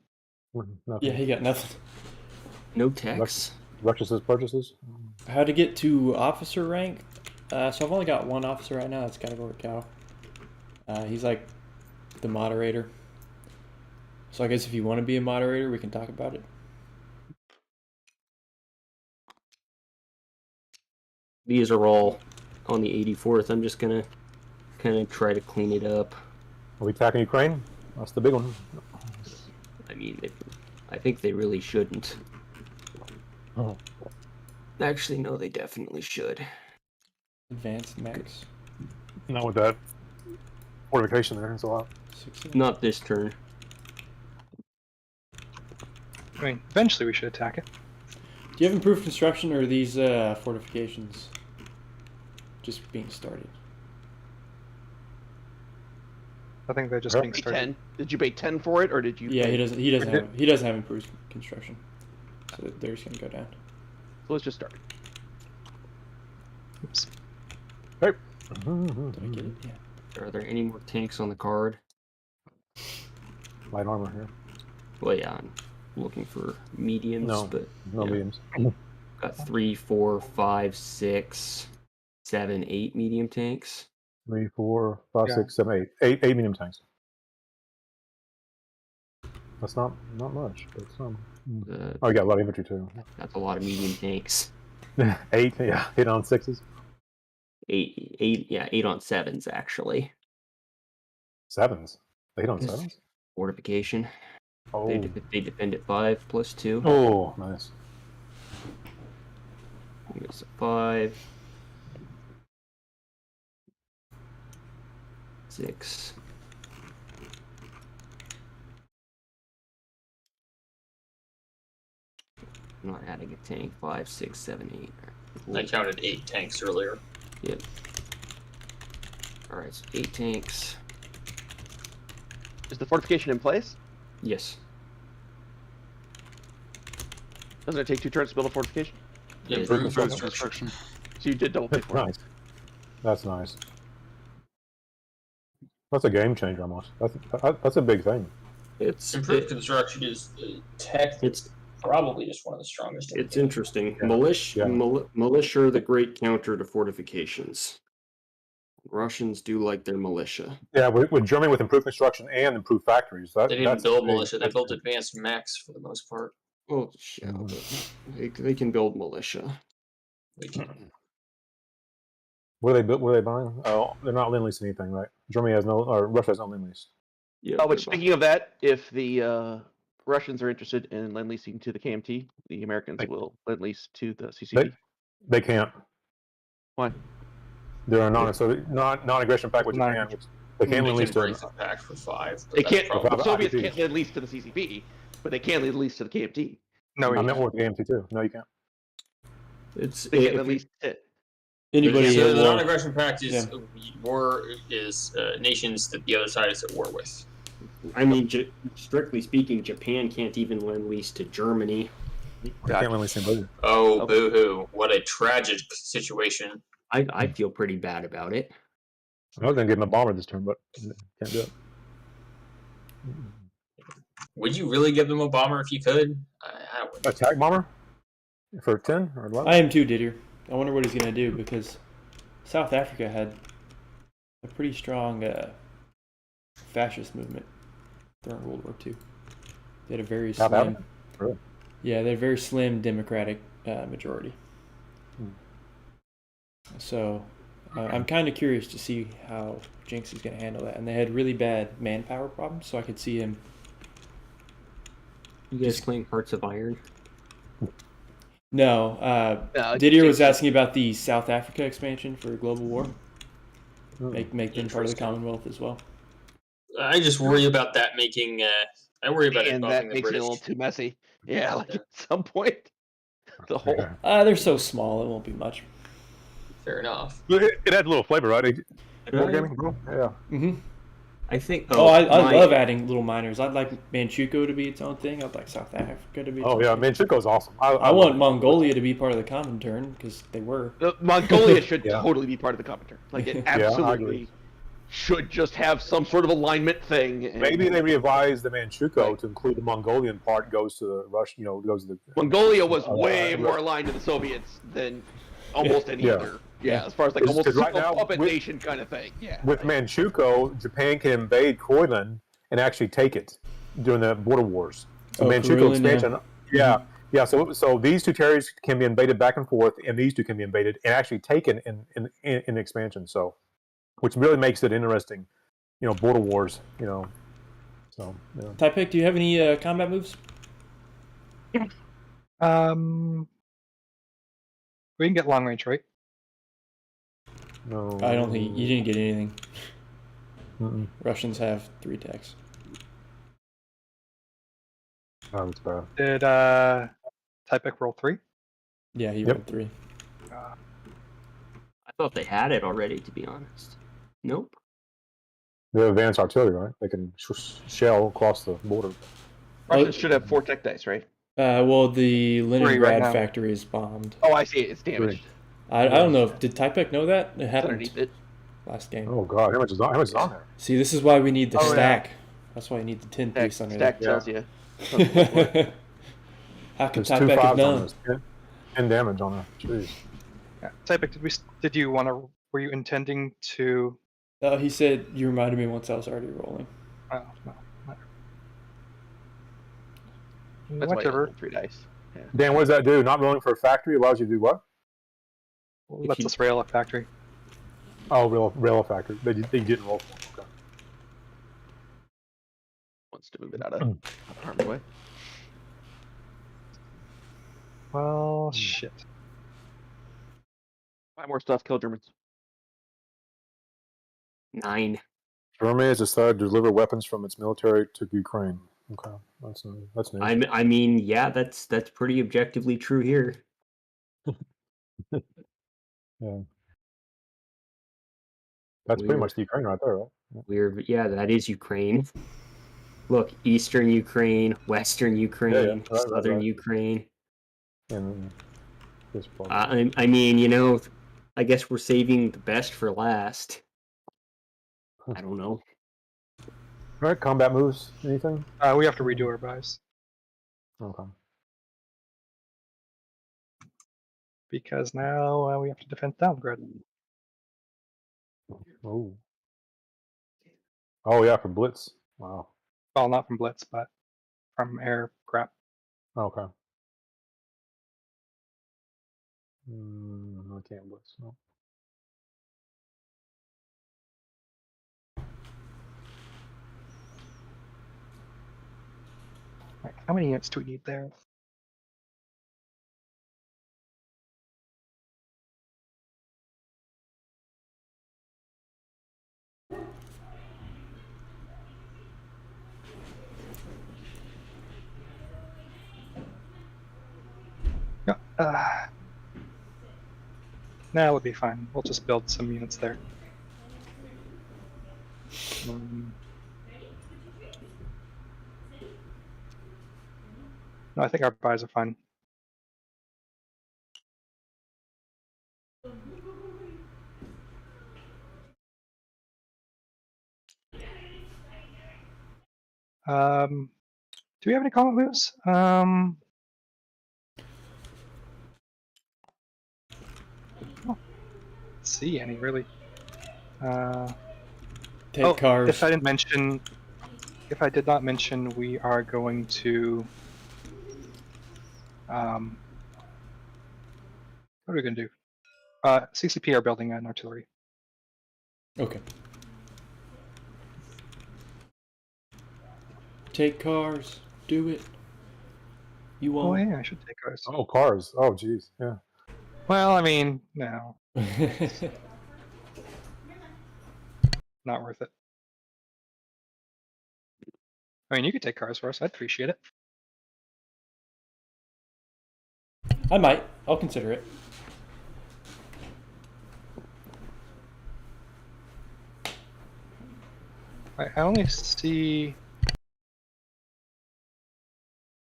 Speaker 1: Nothing.
Speaker 5: Yeah, he got nothing.
Speaker 3: No tax.
Speaker 1: Purchases.
Speaker 5: How to get to officer rank? So I've only got one officer right now. That's Category Cow. He's like the moderator. So I guess if you want to be a moderator, we can talk about it.
Speaker 3: These are all on the 84th. I'm just gonna kind of try to clean it up.
Speaker 1: Are we attacking Ukraine? That's the big one.
Speaker 3: I mean, I think they really shouldn't.
Speaker 1: Oh.
Speaker 3: Actually, no, they definitely should.
Speaker 5: Advanced max.
Speaker 1: Not with that fortification there. It's a lot.
Speaker 5: 16.
Speaker 3: Not this turn.
Speaker 7: I mean, eventually we should attack it.
Speaker 5: Do you have improved construction, or are these fortifications just being started?
Speaker 7: I think they're just
Speaker 1: Yep.
Speaker 7: being started.
Speaker 2: 10. Did you pay 10 for it, or did you?
Speaker 5: Yeah,
Speaker 2: pay...
Speaker 5: he doesn't have improved construction, so they're just gonna go down.
Speaker 2: So let's just start.
Speaker 7: Oops.
Speaker 1: Okay.
Speaker 5: Did I get it? Yeah.
Speaker 3: Are there any more tanks on the card?
Speaker 1: Light armor here.
Speaker 3: Well, yeah, I'm looking for mediums,
Speaker 1: No.
Speaker 3: but
Speaker 1: No
Speaker 3: yeah.
Speaker 1: mediums.
Speaker 3: Got 3, 4, 5, 6, 7, 8 medium tanks.
Speaker 1: 3, 4, 5,
Speaker 7: Yeah.
Speaker 1: 6, 7, 8. Eight medium tanks. That's not much, but some. Oh, you got a lot of infantry too.
Speaker 3: That's a lot of medium tanks.
Speaker 1: 8, yeah. 8 on 6s.
Speaker 3: 8 on 7s actually.
Speaker 1: 7s. 8 on
Speaker 3: Yes.
Speaker 1: 7s.
Speaker 3: Fortification.
Speaker 1: Oh.
Speaker 3: They defend at 5 plus 2.
Speaker 1: Oh, nice.
Speaker 3: It's a 5. 6. I'm not adding a tank. 5, 6, 7, 8.
Speaker 6: I counted 8 tanks earlier.
Speaker 3: Yep. Alright, so 8 tanks.
Speaker 2: Is the fortification in place?
Speaker 3: Yes.
Speaker 2: Doesn't it take 2 turns to build a fortification?
Speaker 6: Improve
Speaker 8: Construction.
Speaker 6: construction.
Speaker 2: So you did double pay
Speaker 1: That's
Speaker 2: for it.
Speaker 1: nice. That's nice. That's a game changer almost. That's a big thing.
Speaker 6: Improved construction is
Speaker 3: it's
Speaker 6: probably just one of the strongest.
Speaker 3: it's interesting.
Speaker 1: Yeah.
Speaker 3: Militia are the great counter to fortifications. Russians do like their militia.
Speaker 1: Yeah, with Germany with improved construction and improved factories.
Speaker 6: They didn't
Speaker 1: That's
Speaker 6: build
Speaker 1: big.
Speaker 6: militia; they built advanced mechs for the most part.
Speaker 3: Well, yeah, but they can build militia.
Speaker 6: They can.
Speaker 1: What are they buying? Oh, they're not lend-leasing anything, right? Germany has no, or Russia has no lend-lease.
Speaker 3: Yeah.
Speaker 2: Oh, but speaking of that, if the Russians are interested in lend leasing to the KMT, the Americans will lend lease to the CCP.
Speaker 1: They can't.
Speaker 2: Why?
Speaker 1: They're a non-aggression pact with Japan. Which they can't lend lease to.
Speaker 6: Embrace a pact for 5.
Speaker 2: They can't.
Speaker 6: Probably
Speaker 2: The Soviets
Speaker 1: IBG.
Speaker 2: can't lend lease to the CCP, but they can lend lease to the KMT.
Speaker 7: No,
Speaker 1: I meant with the AMT too. No, you can't.
Speaker 2: They can't lend lease to it.
Speaker 5: Anybody
Speaker 6: So
Speaker 5: at
Speaker 6: the
Speaker 5: war?
Speaker 6: non-aggression pact is nations that the other side is at war with.
Speaker 3: I mean, strictly speaking, Japan can't even lend lease to Germany.
Speaker 1: They can't lend lease anybody.
Speaker 6: Oh, boo-hoo! What a tragic situation.
Speaker 3: I feel pretty bad about it.
Speaker 1: I was gonna give them a bomber this turn, but can't do it.
Speaker 6: Would you really give them a bomber if you could? I would.
Speaker 1: Attack bomber for 10 or 11.
Speaker 5: I am too, Didier. I wonder what he's gonna do because South Africa had a pretty strong fascist movement during World War II. They had a very
Speaker 1: South
Speaker 5: slim,
Speaker 1: Africa? Really?
Speaker 5: yeah, they had a very slim Democratic majority. So I'm kind of curious to see how Jinx is going to handle that. And they had really bad manpower problems, so I could see him.
Speaker 3: You guys playing Hearts of Iron?
Speaker 5: No, Didier was asking about the South Africa expansion for global war. Make them part of the Commonwealth as well.
Speaker 6: I just worry about that making. I worry about it
Speaker 2: And
Speaker 6: buffing
Speaker 2: that
Speaker 6: the
Speaker 2: makes it a
Speaker 6: British.
Speaker 2: little too messy. Yeah, like at some point, the whole.
Speaker 5: They're so small, it won't be much.
Speaker 6: Fair enough.
Speaker 1: It adds a little flavor, right? Wargaming, bro? Yeah.
Speaker 5: Mm-hmm.
Speaker 3: I think.
Speaker 5: I love adding little minors. I'd like Manchukuo to be its own thing. I'd like South Africa to be.
Speaker 1: Oh yeah, Manchukuo's awesome.
Speaker 5: I want Mongolia to be part of the Comintern because they were.
Speaker 2: Mongolia should
Speaker 1: Yeah.
Speaker 2: totally be part of the Comintern. Like it
Speaker 1: I
Speaker 2: absolutely
Speaker 1: agree.
Speaker 2: should just have some sort of alignment thing. And
Speaker 1: Maybe they revise the Manchukuo to include the Mongolian part goes to the Russian. Goes to the.
Speaker 2: Mongolia was way more aligned to the Soviets than almost any other. Yeah, as far as like almost a
Speaker 1: right now,
Speaker 2: puppet
Speaker 1: with-
Speaker 2: nation kind of thing. Yeah.
Speaker 1: With Manchukuo, Japan can invade Courland and actually take it during the border wars. So Manchukuo
Speaker 5: Courland,
Speaker 1: expansion, yeah. So these two territories can be invaded back and forth, and these two can be invaded and actually taken in expansion. So, which really makes it interesting, border wars. So,
Speaker 5: Typek, do you have any combat moves?
Speaker 7: We can get long range, right?
Speaker 1: no,
Speaker 5: I don't think you didn't get anything.
Speaker 1: Mm-mm.
Speaker 5: Russians have 3 attacks.
Speaker 1: Oh, that's bad.
Speaker 7: Did Typek roll 3?
Speaker 5: Yeah, he
Speaker 1: Yep.
Speaker 5: rolled 3.
Speaker 3: I thought they had it already, to be honest. Nope.
Speaker 1: They have advanced artillery, right? They can shell across the border.
Speaker 2: Russians should have 4 tech dice, right?
Speaker 5: Well, the Leningrad
Speaker 7: now.
Speaker 5: factory is bombed.
Speaker 2: Oh, I see. It's damaged.
Speaker 5: I don't know. Did Typek know that? It
Speaker 2: It's
Speaker 5: happened
Speaker 2: underneath it.
Speaker 5: last game.
Speaker 1: Oh God, how much is on there?
Speaker 5: See, this is why we need the
Speaker 7: Oh, yeah.
Speaker 5: stack. That's why you need the 10 piece under
Speaker 2: Stack
Speaker 1: Yeah.
Speaker 2: tells you.
Speaker 5: there. How could
Speaker 1: There's 2
Speaker 5: Typek have
Speaker 1: 5s on
Speaker 5: known?
Speaker 1: this. 10 damage on there. Jeez.
Speaker 7: Yeah. Typek, did you want to? Were you intending to?
Speaker 5: Oh, he said you reminded me once I was already rolling.
Speaker 7: Oh, no.
Speaker 2: That's why you
Speaker 7: Whatever.
Speaker 2: roll 3 dice.
Speaker 1: Dan, what does that do? Not rolling for a factory allows you to do what?
Speaker 7: Lets us rail a factory.
Speaker 1: Oh, rail factory. They didn't roll for it. Okay.
Speaker 2: Wants to move it out of harm's way.
Speaker 7: Well, shit.
Speaker 2: 5 more stuff. Kill Germans.
Speaker 3: 9.
Speaker 1: Germany has decided to deliver weapons from its military to Ukraine. Okay, that's news.
Speaker 3: I mean, yeah, that's pretty objectively true here.
Speaker 1: Yeah. That's pretty much the Ukraine right there, right?
Speaker 3: Yeah, that is Ukraine. Look, Eastern Ukraine, Western Ukraine,
Speaker 1: Right,
Speaker 3: Southern
Speaker 1: right.
Speaker 3: Ukraine.
Speaker 1: in this book.
Speaker 3: I mean, you know, I guess we're saving the best for last. I don't know.
Speaker 1: All right, combat moves. Anything?
Speaker 7: We have to redo our buys
Speaker 1: Okay.
Speaker 7: because now we have to defend Downgrade.
Speaker 1: Oh. Oh yeah, for blitz. Wow.
Speaker 7: Well, not from Blitz, but from air crap.
Speaker 1: Okay. I can't blitz. No.
Speaker 7: Right, how many units do we need there? Yeah. Nah, we'll be fine. We'll just build some units there. No, I think our buys are fine. Do we have any combat moves? I don't see any really.
Speaker 5: Take cars.
Speaker 7: If I did not mention, we are going to. What are we going to do? CCP are building an artillery.
Speaker 5: Okay. Take cars. Do it. You
Speaker 7: Oh
Speaker 5: won't.
Speaker 7: yeah, I should take cars.
Speaker 1: Oh, cars. Oh, geez. Yeah.
Speaker 7: Well, I mean, no, not worth it. I mean, you could take cars for us. I'd appreciate it.
Speaker 5: I might. I'll consider it.
Speaker 7: I only see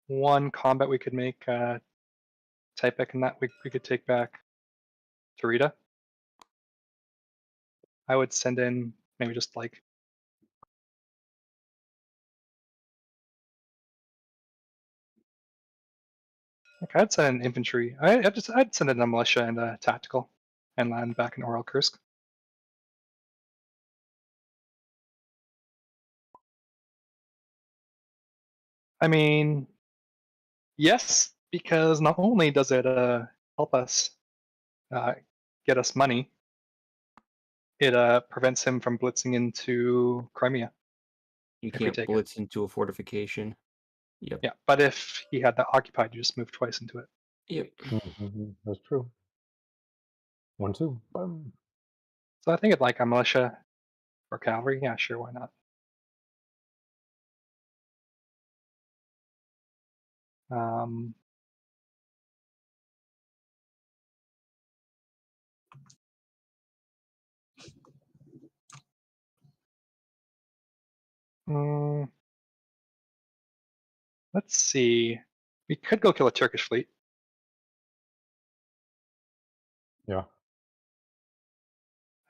Speaker 7: one combat we could make Typek, and that we could take back Tarita. I would send in maybe just like I'd send in infantry. I'd send in a militia and a tactical, and land back in Oral Kursk. I mean, yes, because not only does it help us get us money, it prevents him from blitzing into Crimea.
Speaker 3: You
Speaker 7: if we
Speaker 3: can't
Speaker 7: take
Speaker 3: blitz into a fortification. Yep.
Speaker 7: Yeah, but if he had that occupied, you just move twice into it.
Speaker 3: Yep.
Speaker 1: That's true. 1, 2. Boom.
Speaker 7: So I think it's like a militia or cavalry. Yeah, sure, why not? Let's see. We could go kill a Turkish fleet.
Speaker 1: Yeah.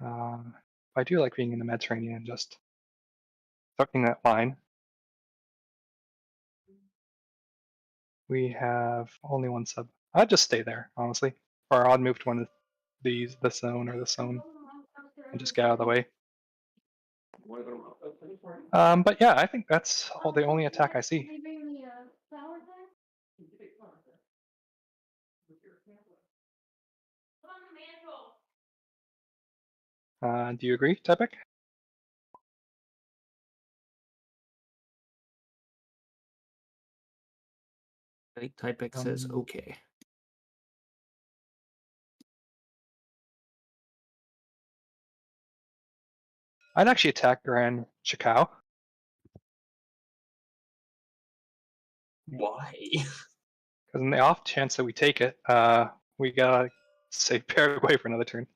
Speaker 7: I do like being in the Mediterranean and just tucking that line. We have only one sub. I'd just stay there, honestly. Or I'd move to one of these, the zone or the zone, and just get out of the way. But yeah, I think that's the only attack I see. Do you agree, Typek?
Speaker 3: I think Typek says okay.
Speaker 7: I'd actually attack Grand Chicao.
Speaker 6: Why?
Speaker 7: Because in the off chance that we take it, we gotta save Paraguay for another turn.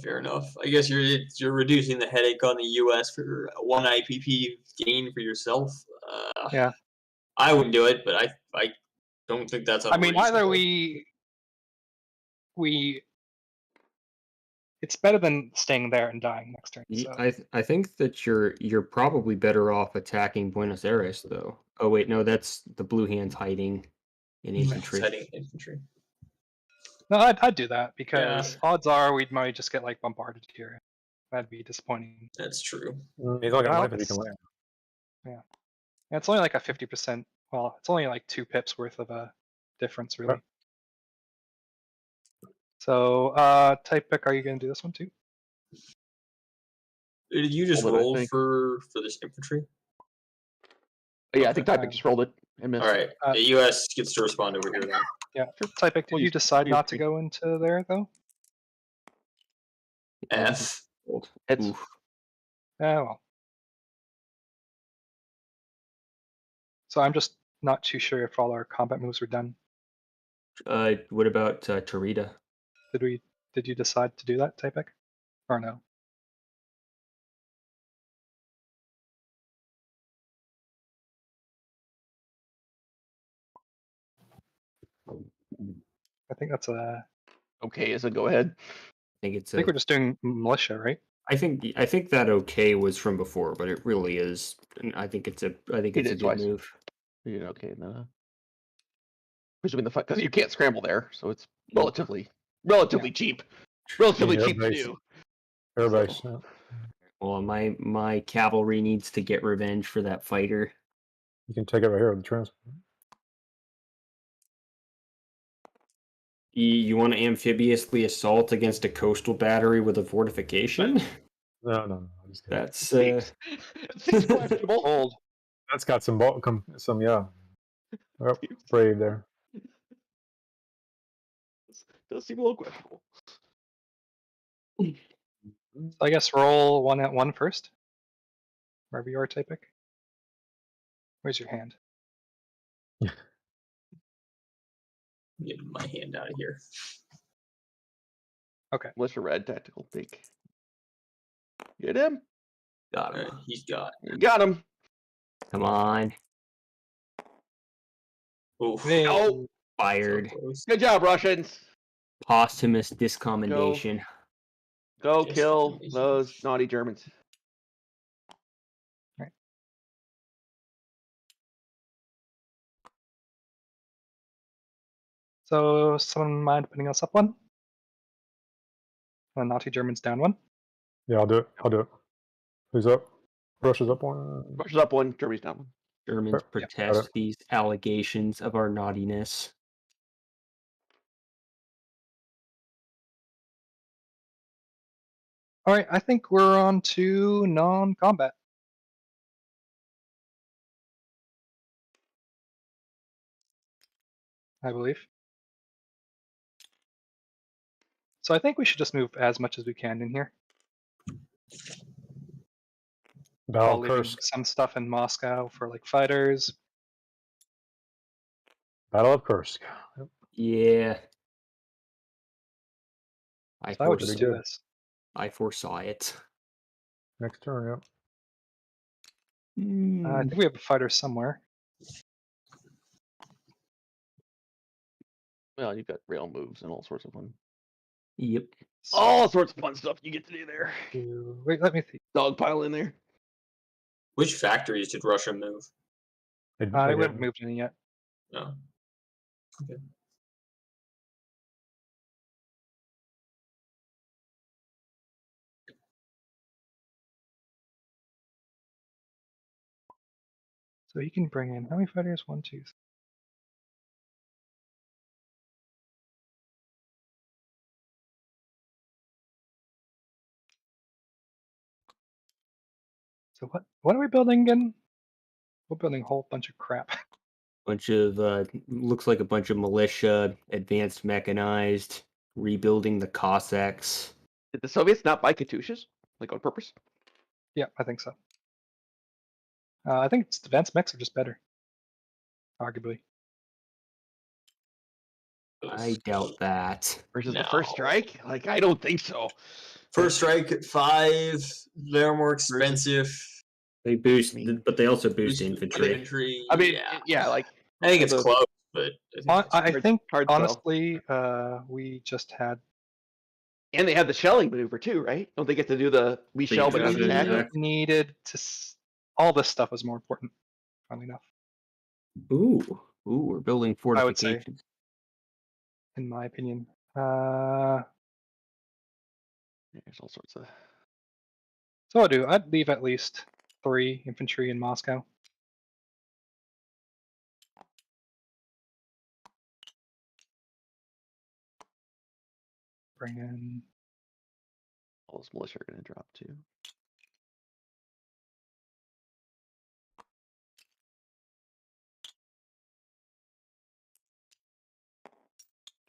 Speaker 6: Fair enough. I guess you're reducing the headache on the U.S. for one IPP gain for yourself.
Speaker 7: Yeah.
Speaker 6: I wouldn't do it, but I don't think that's
Speaker 7: I mean, either
Speaker 6: unreasonable.
Speaker 7: we it's better than staying there and dying next turn. So.
Speaker 3: I think that you're probably better off attacking Buenos Aires though. Oh wait, no, that's the blue hand's hiding in infantry.
Speaker 6: Heading infantry.
Speaker 7: No, I'd do that because odds are we might just get like bombarded here. That'd be disappointing.
Speaker 6: That's true.
Speaker 1: He's only got
Speaker 7: Well,
Speaker 1: life if he can land.
Speaker 7: Yeah, it's only like a 50%. Well, it's only like 2 pips worth of a difference, really.
Speaker 1: Right.
Speaker 7: So, Typek, are you going to do this one too?
Speaker 6: Did you just
Speaker 2: Hold it, I
Speaker 6: roll
Speaker 2: think.
Speaker 6: for this infantry?
Speaker 2: Yeah, I think Typek just rolled it and missed.
Speaker 6: All right. The U.S. gets to respond over here then.
Speaker 7: Yeah. Typek, did you decide not to go into there though?
Speaker 6: F.
Speaker 2: It's
Speaker 3: Oof.
Speaker 7: Yeah, well. So I'm just not too sure if all our combat moves were done.
Speaker 3: What about Tarita?
Speaker 7: Did you decide to do that, Typek? Or no? I think that's a.
Speaker 2: okay. Is it go ahead?
Speaker 3: I think it's
Speaker 7: I think we're just doing militia, right?
Speaker 3: I think that okay was from before, but it really is. I think it's a good
Speaker 2: twice.
Speaker 3: move.
Speaker 2: You did okay. No. Presuming the fight because you can't scramble there, so it's relatively cheap. Relatively
Speaker 1: Yeah,
Speaker 2: cheap to
Speaker 1: base.
Speaker 2: do.
Speaker 1: Airbase. Yeah.
Speaker 3: Well, my cavalry needs to get revenge for that fighter.
Speaker 1: You can take it right here with the transport.
Speaker 3: You want to amphibiously assault against a coastal battery with a fortification?
Speaker 1: No. I'm just kidding.
Speaker 3: That's
Speaker 2: Seems questionable.
Speaker 7: Old.
Speaker 1: That's got some yeah. Oh, brave there.
Speaker 2: Does seem a little questionable.
Speaker 7: So I guess roll 1 at 1 first. Wherever you are, Typek. Where's your hand?
Speaker 6: Get my hand out of here.
Speaker 7: Okay.
Speaker 2: Unless you're red, tactical pick. Get him.
Speaker 3: got
Speaker 6: All
Speaker 3: him.
Speaker 6: right, he's got.
Speaker 2: You got him.
Speaker 3: Come on,
Speaker 6: Oof.
Speaker 7: Hey.
Speaker 2: Oh,
Speaker 3: fired.
Speaker 6: So close.
Speaker 2: good job, Russians.
Speaker 3: Posthumous discommendation.
Speaker 2: Go
Speaker 6: Just
Speaker 2: kill
Speaker 6: amazing.
Speaker 2: those naughty Germans.
Speaker 7: Right. So someone mind putting us up one? Naughty Germans down one.
Speaker 1: Yeah, I'll do it. Who's up? Russia's up one.
Speaker 2: Russia's up one, Germany's down one.
Speaker 3: Germans
Speaker 1: Got
Speaker 3: protest
Speaker 1: it.
Speaker 3: these allegations of our naughtiness.
Speaker 7: All right, I think we're on to non-combat. I believe. So I think we should just move as much as we can in here.
Speaker 1: Battle
Speaker 7: While
Speaker 1: of
Speaker 7: leaving
Speaker 1: Kursk.
Speaker 7: some stuff in Moscow for like fighters.
Speaker 1: Battle of Kursk. Yep.
Speaker 3: Yeah.
Speaker 7: So I would just
Speaker 1: Pretty
Speaker 7: do
Speaker 1: good.
Speaker 7: this.
Speaker 3: I foresaw it.
Speaker 1: Next turn, yep.
Speaker 7: I think we have a fighter somewhere.
Speaker 2: Well, you've got rail moves and all sorts of fun.
Speaker 3: Yep.
Speaker 2: All sorts of fun stuff you get to do there.
Speaker 7: Wait, let me see.
Speaker 2: Dogpile in there.
Speaker 6: Which factories did Russia move?
Speaker 1: They
Speaker 7: We
Speaker 1: did-
Speaker 7: haven't moved any yet.
Speaker 6: No. Okay.
Speaker 7: So you can bring in how many fighters? 1, 2, 3. So what are we building again? We're building a whole bunch of crap.
Speaker 3: Bunch of looks like a bunch of militia, advanced mechanized, rebuilding the Cossacks.
Speaker 2: Did the Soviets not buy Katyushas? Like on purpose?
Speaker 7: Yeah, I think so. I think it's advanced mechs are just better. Arguably.
Speaker 3: I doubt that.
Speaker 2: Versus the
Speaker 6: No.
Speaker 2: first strike? Like, I don't think so.
Speaker 6: First strike 5. They're more expensive.
Speaker 3: They boost, but they also boost
Speaker 6: Boost
Speaker 3: infantry.
Speaker 6: Infantry.
Speaker 2: I mean,
Speaker 6: yeah.
Speaker 2: yeah, like,
Speaker 6: I think it's
Speaker 2: the-
Speaker 6: close, but I think
Speaker 7: I think
Speaker 2: hard sell.
Speaker 7: honestly, we just had
Speaker 2: And they have the shelling maneuver too, right? Don't they get to do the we
Speaker 3: They
Speaker 2: shell but not
Speaker 3: do,
Speaker 2: attack?
Speaker 3: yeah.
Speaker 7: needed to. All this stuff was more important. Funnily enough,
Speaker 3: Ooh, we're building
Speaker 7: I would say.
Speaker 3: fortifications.
Speaker 7: in my opinion.
Speaker 2: There's all sorts of.
Speaker 7: So I'd leave at least 3 infantry in Moscow. Bring in.
Speaker 2: All those militia are going to drop too.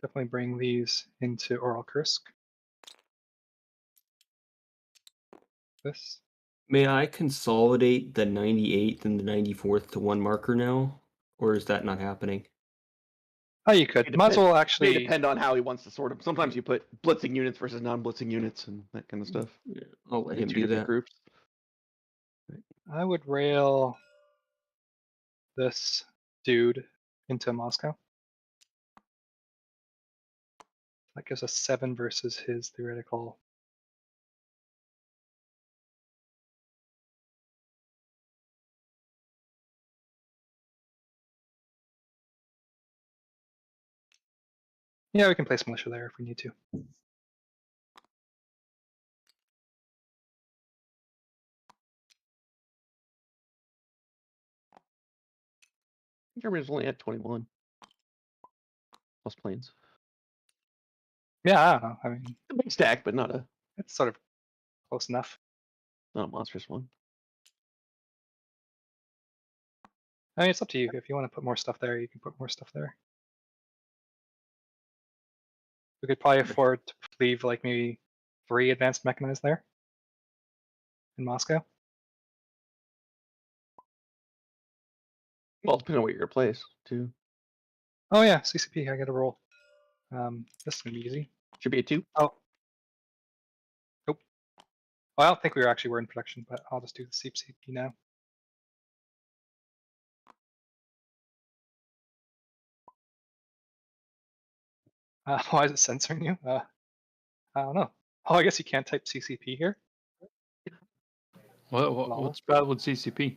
Speaker 7: Definitely bring these into Kursk. This.
Speaker 3: May I consolidate the 98th and the 94th to one marker now? Or is that not happening?
Speaker 7: Oh, you could. Might as well
Speaker 2: May
Speaker 7: actually.
Speaker 2: depend on how he wants to sort them. Sometimes you put blitzing units versus non-blitzing units and that kind of stuff.
Speaker 3: Yeah, I'll let him
Speaker 2: Two
Speaker 3: do
Speaker 2: different
Speaker 3: that.
Speaker 2: groups.
Speaker 7: I would rail this dude into Moscow. That gives us 7 versus his theoretical. Yeah, we can place militia there if we need to.
Speaker 2: Germany's only at 21. Plus planes.
Speaker 7: Yeah, I don't know. I mean,
Speaker 2: A big stack, but not a
Speaker 7: it's sort of close enough.
Speaker 2: monstrous one.
Speaker 7: I mean, it's up to you. If you want to put more stuff there, you can put more stuff there. We could probably afford to leave like maybe 3 advanced mechanized there in Moscow.
Speaker 2: Well, depending on what you're going to place too.
Speaker 7: Oh yeah, CCP. I got to roll. This is gonna be easy.
Speaker 2: Should be a 2.
Speaker 7: Oh. Nope. Well, I don't think we were in production, but I'll just do the CCP now. Why is it censoring you? I don't know. Oh, I guess you can't type CCP here.
Speaker 8: What's bad with CCP?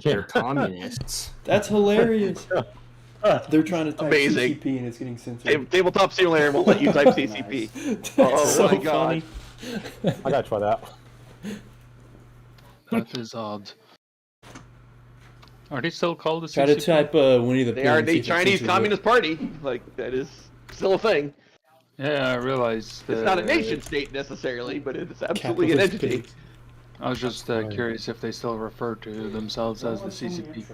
Speaker 3: They're communists.
Speaker 5: That's hilarious. They're trying to type
Speaker 2: Amazing.
Speaker 5: CCP and it's getting censored.
Speaker 2: Tabletop Simulator won't let you type CCP.
Speaker 5: That's so
Speaker 2: my God.
Speaker 5: funny.
Speaker 1: I gotta try that.
Speaker 8: That is odd. Are they still called the
Speaker 5: Try to
Speaker 8: CCP?
Speaker 5: type Winnie the Pooh.
Speaker 2: They are
Speaker 5: and see
Speaker 2: the
Speaker 5: if it
Speaker 2: Chinese
Speaker 5: censors it.
Speaker 2: Communist Party. Like, that is still a thing.
Speaker 8: Yeah, I realized.
Speaker 2: It's not a nation state necessarily, but it is absolutely an
Speaker 5: Capitalist
Speaker 2: entity.
Speaker 5: pigs.
Speaker 8: I was just curious if they still refer to themselves as the CCP.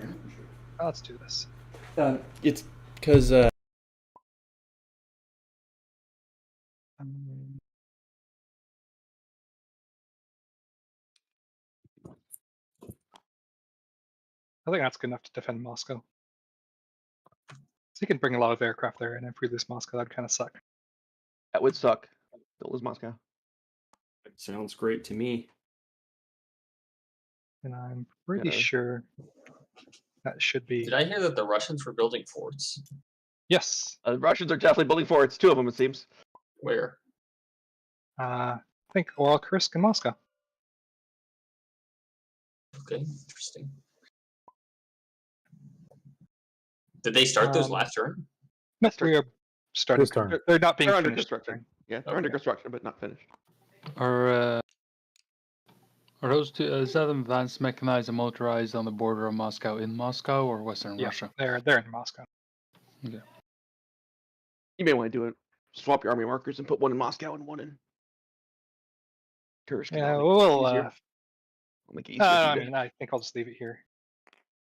Speaker 7: Let's do this.
Speaker 5: It's because
Speaker 7: I think that's good enough to defend Moscow. So you can bring a lot of aircraft there, and if we lose Moscow, that'd kind of suck.
Speaker 2: That would suck. Don't lose Moscow.
Speaker 3: Sounds great to me.
Speaker 7: And I'm pretty
Speaker 2: Yeah.
Speaker 7: sure that should be.
Speaker 6: Did I hear that the Russians were building forts?
Speaker 7: Yes.
Speaker 2: The Russians are definitely building forts. 2 of them, it seems.
Speaker 6: Where?
Speaker 7: I think Kursk and Moscow.
Speaker 6: Okay, interesting. Did they start those last turn?
Speaker 7: No, we are starting.
Speaker 1: This turn.
Speaker 7: They're not being
Speaker 2: They're under
Speaker 7: finished.
Speaker 2: construction. Yeah, they're under construction, but not finished.
Speaker 8: Are those two? Is that advanced mechanized and motorized on the border of Moscow in Moscow or Western
Speaker 7: Yeah,
Speaker 8: Russia?
Speaker 7: they're in Moscow.
Speaker 8: Okay.
Speaker 2: You may want to do it. Swap your army markers and put one in Moscow and one in Kursk.
Speaker 7: Yeah,
Speaker 2: I'll
Speaker 7: we'll.
Speaker 2: make it easier for
Speaker 7: I
Speaker 2: you
Speaker 7: mean, I think I'll just leave it here.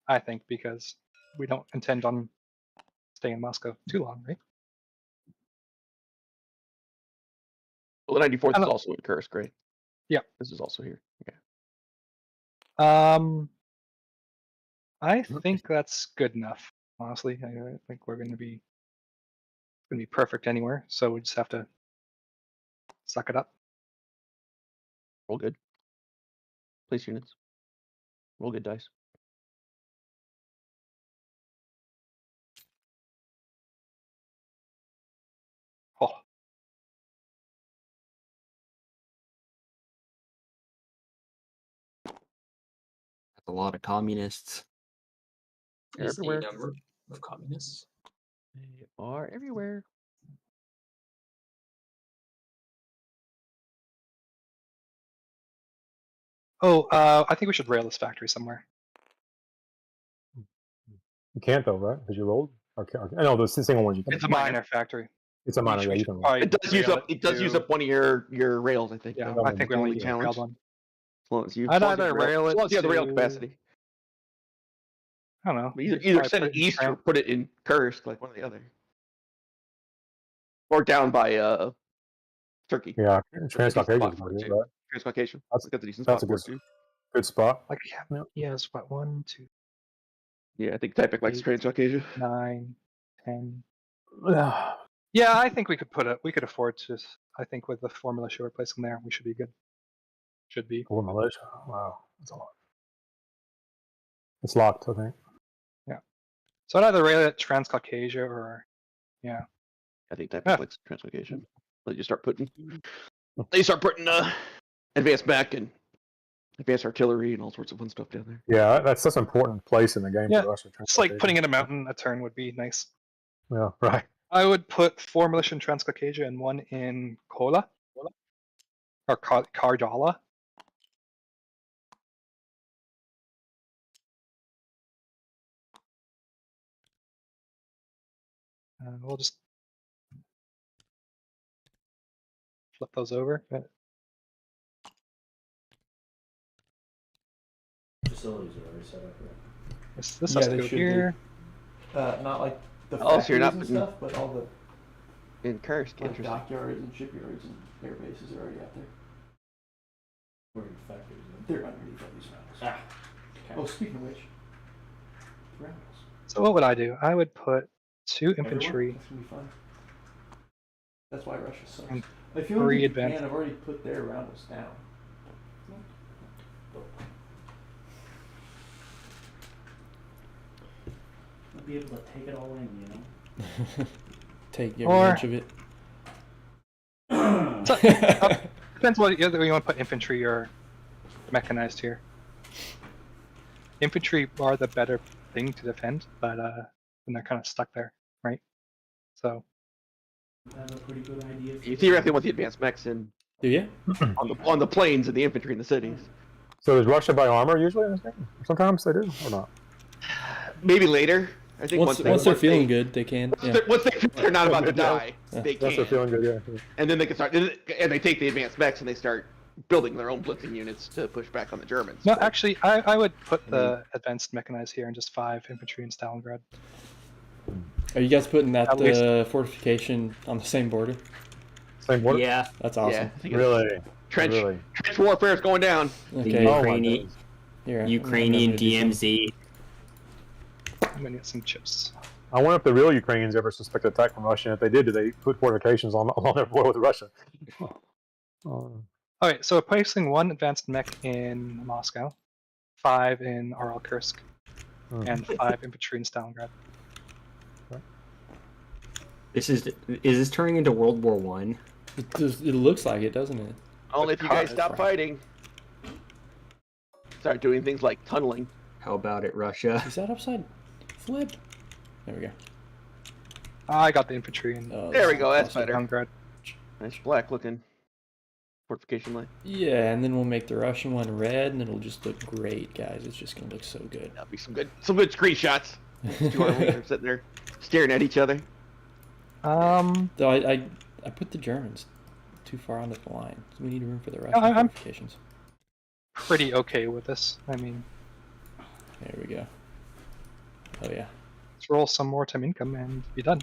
Speaker 7: I think because we don't intend on staying in Moscow too long, right?
Speaker 2: Well, the 94th
Speaker 7: I
Speaker 2: is
Speaker 7: don't-
Speaker 2: also in Kursk, right?
Speaker 7: Yeah.
Speaker 2: This is also here. Okay.
Speaker 7: I think that's good enough. Honestly, I think we're going to be perfect anywhere. So we just have to suck it up.
Speaker 2: Roll good. Place units. Roll good dice.
Speaker 3: A lot of communists.
Speaker 2: They're
Speaker 6: Is the
Speaker 2: everywhere.
Speaker 6: number of communists?
Speaker 2: They are everywhere.
Speaker 7: Oh, I think we should rail this factory somewhere.
Speaker 1: You can't though, right? Because you rolled. I know the single ones you can.
Speaker 7: It's a minor factory.
Speaker 1: It's a minor. Yeah,
Speaker 7: We
Speaker 1: you
Speaker 7: should
Speaker 1: can roll.
Speaker 7: probably
Speaker 2: It does use
Speaker 7: rail
Speaker 2: up. It does use
Speaker 7: to-
Speaker 2: up one of your rails, I think.
Speaker 7: Yeah,
Speaker 2: though.
Speaker 7: I think we
Speaker 2: The
Speaker 7: only
Speaker 2: only
Speaker 7: need
Speaker 2: challenge.
Speaker 7: one.
Speaker 2: As long as you,
Speaker 7: I'd
Speaker 2: as long as you
Speaker 7: either
Speaker 2: have
Speaker 7: rail
Speaker 2: as
Speaker 7: it
Speaker 2: long as you have the rail
Speaker 7: to-
Speaker 2: capacity.
Speaker 7: I don't know.
Speaker 2: Either
Speaker 7: Probably
Speaker 2: send
Speaker 7: put
Speaker 2: it
Speaker 7: in
Speaker 2: east
Speaker 7: Tran-
Speaker 2: or put it in Kursk, like one or the other. Or down by Turkey.
Speaker 1: Yeah,
Speaker 2: That's a decent
Speaker 1: Transcaucasian
Speaker 2: spot
Speaker 1: is
Speaker 2: for
Speaker 1: good,
Speaker 2: it, too.
Speaker 1: right?
Speaker 2: Transcaucasian.
Speaker 1: That's-
Speaker 2: That's a decent
Speaker 1: that's
Speaker 2: spot
Speaker 1: a
Speaker 2: for
Speaker 1: good-
Speaker 2: it too.
Speaker 1: Good spot.
Speaker 7: Like, yeah, it's what, 1, 2,
Speaker 2: Yeah, I think Typek likes
Speaker 7: 8.
Speaker 2: Transcaucasia.
Speaker 7: 9, 10. Yeah, I think we could afford to. I think with the formula show replacing there, we should be good. Should be.
Speaker 1: Or Malaysia. Wow, that's a lot. It's locked, I think.
Speaker 7: So I'd either rail it Transcaucasia or
Speaker 2: I think Typek
Speaker 7: Yeah.
Speaker 2: likes Transcaucasia. They start putting advanced mech and advanced artillery and all sorts of fun stuff down there.
Speaker 1: Yeah, that's such an important place in the game
Speaker 7: Yeah,
Speaker 1: for us.
Speaker 7: it's like putting in a mountain a turn would be nice.
Speaker 1: Yeah, right.
Speaker 7: I would put 4 militia in Transcaucasia and 1 in Kola or Kardala. We'll just flip those over.
Speaker 5: Facilities are already set up here.
Speaker 7: This
Speaker 5: Yeah,
Speaker 7: has to
Speaker 5: they
Speaker 7: go
Speaker 5: should be.
Speaker 7: here.
Speaker 5: Not like the
Speaker 2: Oh, so you're not
Speaker 5: factories and
Speaker 2: putting-
Speaker 5: stuff, but all the
Speaker 2: In Kursk,
Speaker 5: like
Speaker 2: interesting.
Speaker 5: dockyards and shipyards and air bases are already out there.
Speaker 10: Where are your factories?
Speaker 5: They're underneath all these mountains.
Speaker 10: Ah.
Speaker 5: Oh, speaking of which, roundels.
Speaker 7: So what would I do? I would put 2
Speaker 5: Everyone?
Speaker 7: infantry.
Speaker 5: That's gonna be fun. That's why Russia sucks.
Speaker 7: And
Speaker 5: If you
Speaker 7: 3
Speaker 5: only
Speaker 7: advanced.
Speaker 5: Japan have already put their roundels down.
Speaker 10: I'll be able to take it all in, you know?
Speaker 5: Take every
Speaker 7: Or-
Speaker 5: inch of it.
Speaker 7: Depends whether you want to put infantry or mechanized here. Infantry are the better thing to defend, but then they're kind of stuck there, right? So
Speaker 10: I have a pretty good idea.
Speaker 2: You theoretically want the advanced mechs in
Speaker 5: Do you?
Speaker 2: on the plains and the infantry in the cities.
Speaker 1: So does Russia buy armor usually in this game? Sometimes they do, or not?
Speaker 2: Maybe later. I think
Speaker 5: Once they're feeling good, they can. Yeah.
Speaker 2: Once they're not about to die,
Speaker 5: Yeah.
Speaker 2: they
Speaker 1: Once they're
Speaker 2: can.
Speaker 1: feeling good, yeah.
Speaker 2: And then they can start, and they take the advanced mechs and they start building their own blitzing units to push back on the Germans.
Speaker 7: no, actually, I would put the advanced mechanized here and just 5 infantry in Stalingrad.
Speaker 5: Are you guys putting that
Speaker 7: At least-
Speaker 5: fortification on the same border?
Speaker 1: Same border?
Speaker 3: Yeah,
Speaker 5: That's
Speaker 2: Yeah,
Speaker 5: awesome.
Speaker 2: I think it's-
Speaker 1: Really?
Speaker 2: trench
Speaker 1: Really?
Speaker 2: trench warfare is going down.
Speaker 5: Okay.
Speaker 3: the
Speaker 1: Oh my
Speaker 3: Ukrainian,
Speaker 1: goodness.
Speaker 5: Here, I'm
Speaker 3: Ukrainian
Speaker 5: gonna do some-
Speaker 3: DMZ.
Speaker 7: I'm gonna get some chips.
Speaker 1: I wonder if the real Ukrainians ever suspect an attack from Russia. And if they did they put fortifications along their border with Russia?
Speaker 7: Okay, so placing 1 advanced mech in Moscow, 5 in Aral Kursk, and 5 infantry in Stalingrad.
Speaker 3: Is this turning into World War One?
Speaker 5: It looks like it, doesn't it?
Speaker 2: Only if you guys
Speaker 7: Because-
Speaker 2: stop fighting. Start doing things like tunneling.
Speaker 3: How about it, Russia?
Speaker 5: Is that upside flip? There we go.
Speaker 7: I got the infantry in
Speaker 5: Oh,
Speaker 2: There we go, that's
Speaker 5: awesome.
Speaker 2: better.
Speaker 7: Stalingrad.
Speaker 2: Nice black looking fortification line.
Speaker 5: Yeah, and then we'll make the Russian one red, and it'll just look great, guys. It's just gonna look so good.
Speaker 2: That'll be some good screenshots. Two armies are sitting there staring at each other.
Speaker 5: Though I put the Germans too far onto the line, so we need room for the Russian
Speaker 7: I'm-
Speaker 5: fortifications.
Speaker 7: Pretty okay with this. I mean,
Speaker 5: There we go. Oh yeah.
Speaker 7: let's roll some wartime income and be done.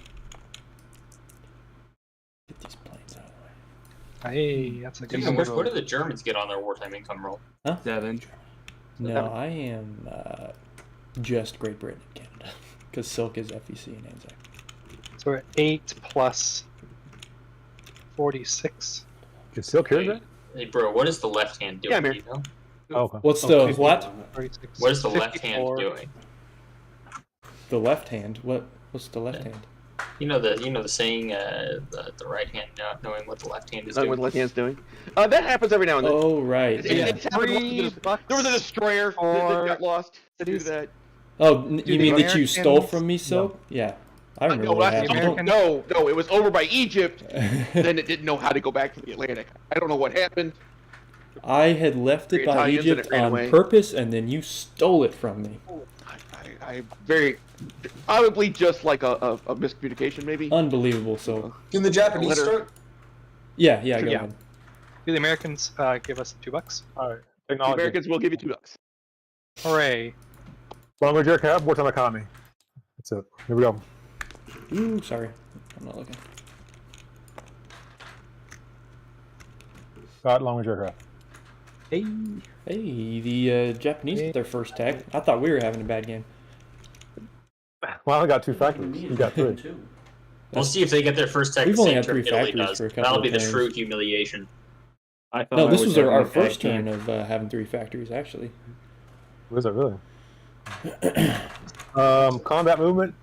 Speaker 5: Get these planes out of the way.
Speaker 7: Hey, that's a good
Speaker 6: Speaking of which,
Speaker 7: one.
Speaker 6: what did the Germans get on their wartime income roll?
Speaker 3: 7.
Speaker 5: No, I am just Great Britain and Canada, because Silk is FEC and ANZAC.
Speaker 7: So we're at 8 plus 46.
Speaker 1: Is Silk here, Greg?
Speaker 6: Hey, bro, what is the left hand doing?
Speaker 2: Yeah, I'm here.
Speaker 6: do you know?
Speaker 1: Oh, okay.
Speaker 5: What's the what?
Speaker 7: 46.
Speaker 6: What is the left hand
Speaker 7: 54.
Speaker 6: doing?
Speaker 5: The left hand. What's the left hand?
Speaker 6: You know the saying, the right hand not knowing what the left hand is
Speaker 2: Knowing what
Speaker 6: doing.
Speaker 2: the left hand's doing. That happens every now and then.
Speaker 5: Oh right.
Speaker 2: It's happened once. There was a destroyer that got lost due to that.
Speaker 5: Oh, you mean that you stole
Speaker 7: Americans-
Speaker 5: from me, Soap? Yeah, I remember
Speaker 2: No,
Speaker 5: what
Speaker 2: not
Speaker 5: happened.
Speaker 7: American-
Speaker 2: no, it was over by Egypt. Then it didn't know how to go back to the Atlantic. I don't know what happened.
Speaker 5: I had left it
Speaker 2: The
Speaker 5: by
Speaker 2: Italians and
Speaker 5: Egypt
Speaker 2: it ran
Speaker 5: on
Speaker 2: away.
Speaker 5: purpose, and then you stole it from me.
Speaker 2: I very probably just like a miscommunication, maybe.
Speaker 5: Unbelievable, Soap.
Speaker 9: Can the Japanese
Speaker 2: Letter.
Speaker 9: start?
Speaker 5: Yeah, go
Speaker 7: Yeah.
Speaker 5: ahead.
Speaker 7: Do the Americans give us $2?
Speaker 1: All right.
Speaker 2: The
Speaker 1: Technology.
Speaker 2: Americans will give you $2.
Speaker 7: Hooray!
Speaker 1: Longer your cab, wartime economy. That's it. Here we go.
Speaker 5: Ooh, sorry. I'm not looking.
Speaker 1: Got long your cab.
Speaker 5: Hey, the Japanese got their first tech. I thought we were having a bad game.
Speaker 1: Well, I only got 2 factories. You got 3.
Speaker 6: We'll see if they get their first tech
Speaker 5: We've
Speaker 6: the
Speaker 5: only
Speaker 6: same
Speaker 5: had
Speaker 6: turn
Speaker 5: 3
Speaker 6: Italy
Speaker 5: factories
Speaker 6: does.
Speaker 5: for a couple
Speaker 6: That'll
Speaker 5: of
Speaker 6: be the
Speaker 5: turns.
Speaker 6: true humiliation.
Speaker 3: I thought
Speaker 5: No,
Speaker 3: I
Speaker 5: this was
Speaker 3: having
Speaker 5: our
Speaker 3: a bad
Speaker 5: first
Speaker 3: game.
Speaker 5: turn of having 3 factories, actually.
Speaker 1: What is it really? Combat movement.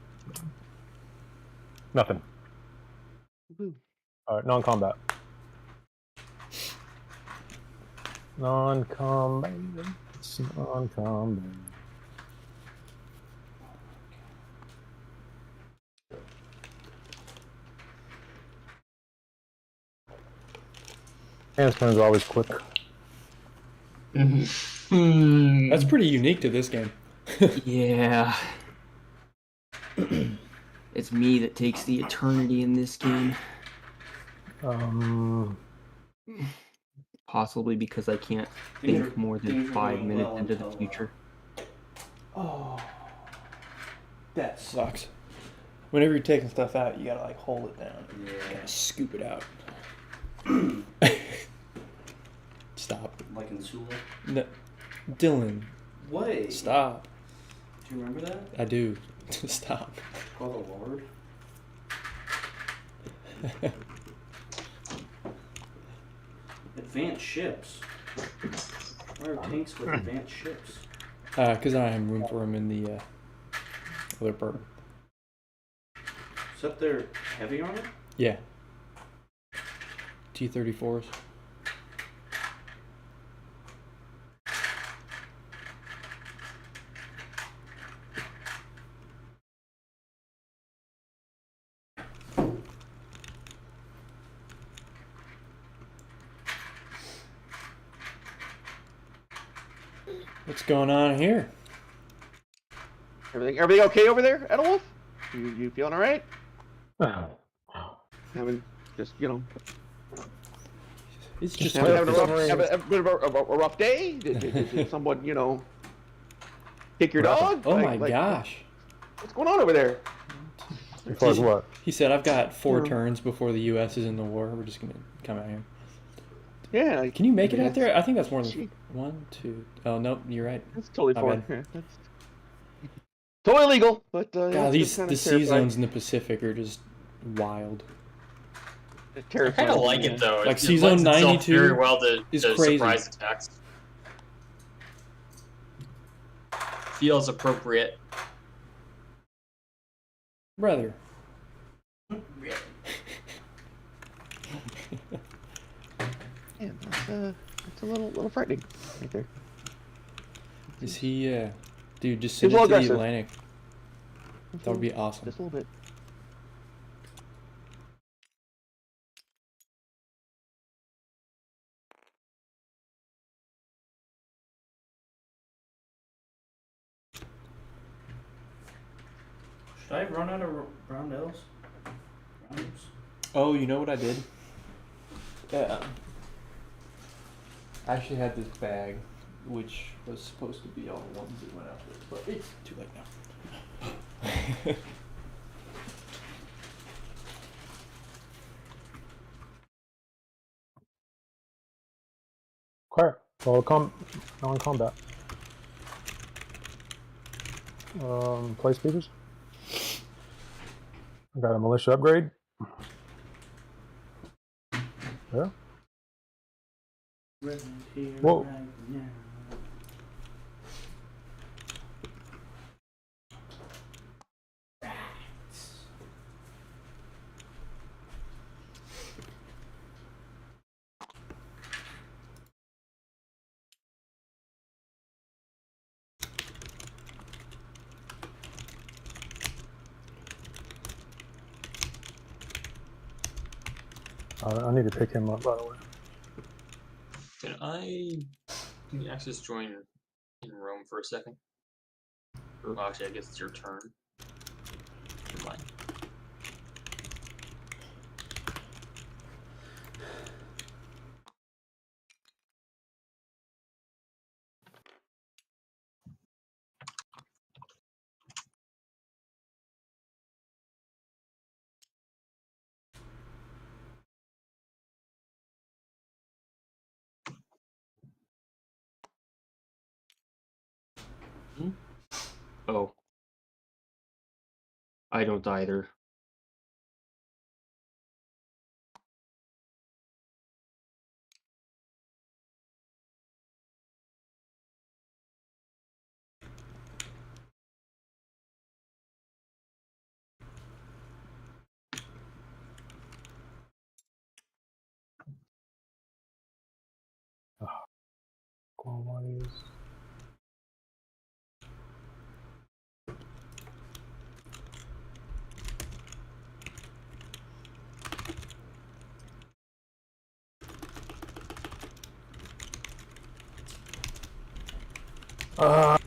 Speaker 1: Nothing. All right, non-combat. Non-combat. Non-combat. Hands turns are always quick.
Speaker 5: That's pretty unique to this game.
Speaker 3: Yeah. It's me that takes the eternity in this game. Possibly because I can't think more than 5 minutes into the future.
Speaker 5: Oh, that sucks. Whenever you're taking stuff out, you gotta like hold it down. Yeah. Kind of scoop it out. Stop.
Speaker 10: Like in Sula?
Speaker 5: No, Dylan.
Speaker 10: What?
Speaker 5: Stop.
Speaker 10: Do you remember that?
Speaker 5: I do. Stop.
Speaker 10: Oh, the Lord. Advanced ships. Why are tanks with advanced ships?
Speaker 5: Because I have room for them in the other part.
Speaker 10: Except they're heavy armor?
Speaker 5: Yeah. T-34s. What's going on here?
Speaker 2: Everything okay over there, Adalwolf? You feeling all right? Having just
Speaker 5: It's just
Speaker 2: having a rough day. Did someone kick your dog?
Speaker 5: Oh my gosh.
Speaker 2: What's going on over there?
Speaker 1: As far as what?
Speaker 5: He said, I've got 4 turns before the U.S. is in the war. We're just going to come out here.
Speaker 2: Yeah.
Speaker 5: Can you make it out there? I think that's more than 1, 2. Oh, nope, you're right.
Speaker 2: That's totally
Speaker 5: My
Speaker 2: fine.
Speaker 5: bad.
Speaker 2: Yeah, that's totally legal, but
Speaker 5: God, the sea zones in the Pacific are just wild.
Speaker 6: I kind of like it though.
Speaker 5: Like
Speaker 6: it
Speaker 5: Sea Zone
Speaker 6: lends itself
Speaker 5: 92
Speaker 6: very well to
Speaker 5: is crazy.
Speaker 6: surprise attacks. Feels appropriate.
Speaker 5: Brother.
Speaker 2: Yeah, that's a little frightening right there.
Speaker 5: Is he, dude, just
Speaker 2: He's
Speaker 5: send
Speaker 2: a
Speaker 5: it
Speaker 2: little
Speaker 5: to the
Speaker 2: aggressive.
Speaker 5: Atlantic. That would be awesome.
Speaker 2: Just a little bit.
Speaker 10: Should I run out of roundels? Rounds?
Speaker 5: Oh, you know what I did? I actually had this bag, which was supposed to be all the ones that went out there, but it's too late now.
Speaker 1: Okay. Well, non-combat. Play speakers. I got a militia upgrade. Yeah.
Speaker 10: Right here,
Speaker 1: Whoa.
Speaker 10: right now.
Speaker 1: I need to pick him up, by the way.
Speaker 6: Can you access join in Rome for a second? Or actually, I guess it's your turn. Never mind.
Speaker 3: Oh. I don't either.
Speaker 1: Qualities.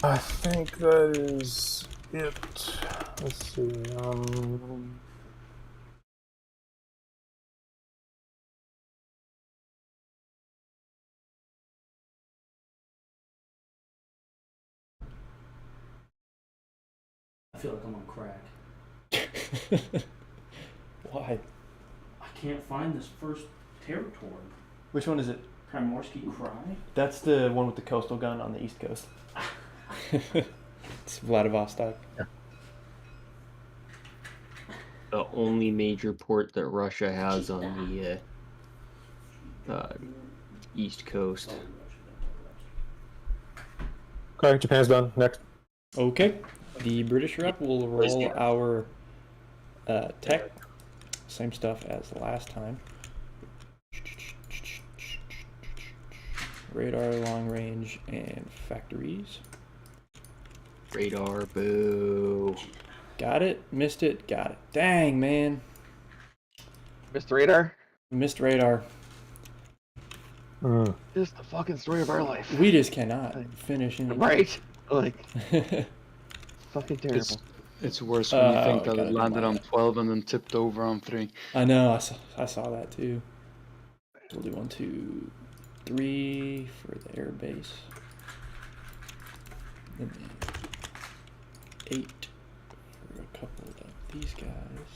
Speaker 1: I think that is it. Let's see.
Speaker 10: I feel like I'm on crack.
Speaker 5: Why?
Speaker 10: I can't find this first territory.
Speaker 5: Which one is it?
Speaker 10: Primorsky Cry?
Speaker 5: That's the one with the coastal gun on the east coast. It's Vladivostok.
Speaker 1: Yeah.
Speaker 3: The only major port that Russia has on the east coast.
Speaker 1: Okay, Japan's done. Next.
Speaker 5: Okay. The British rep will roll our tech. Same stuff as last time. Radar, long range, and factories.
Speaker 3: Radar, boo.
Speaker 5: Got it? Missed it? Got it. Dang, man.
Speaker 2: Mr. Radar.
Speaker 5: Missed radar.
Speaker 2: Just the fucking story of our life.
Speaker 5: We just cannot finish anything.
Speaker 2: Right? Like, fucking terrible.
Speaker 8: It's worse when you think that
Speaker 5: gotta
Speaker 8: it
Speaker 5: do
Speaker 8: landed on
Speaker 5: mine.
Speaker 8: 12 and then tipped over on 3.
Speaker 5: I know, I saw that too. We'll do 1, 2, 3 for the air base. And then 8 for a couple of these guys.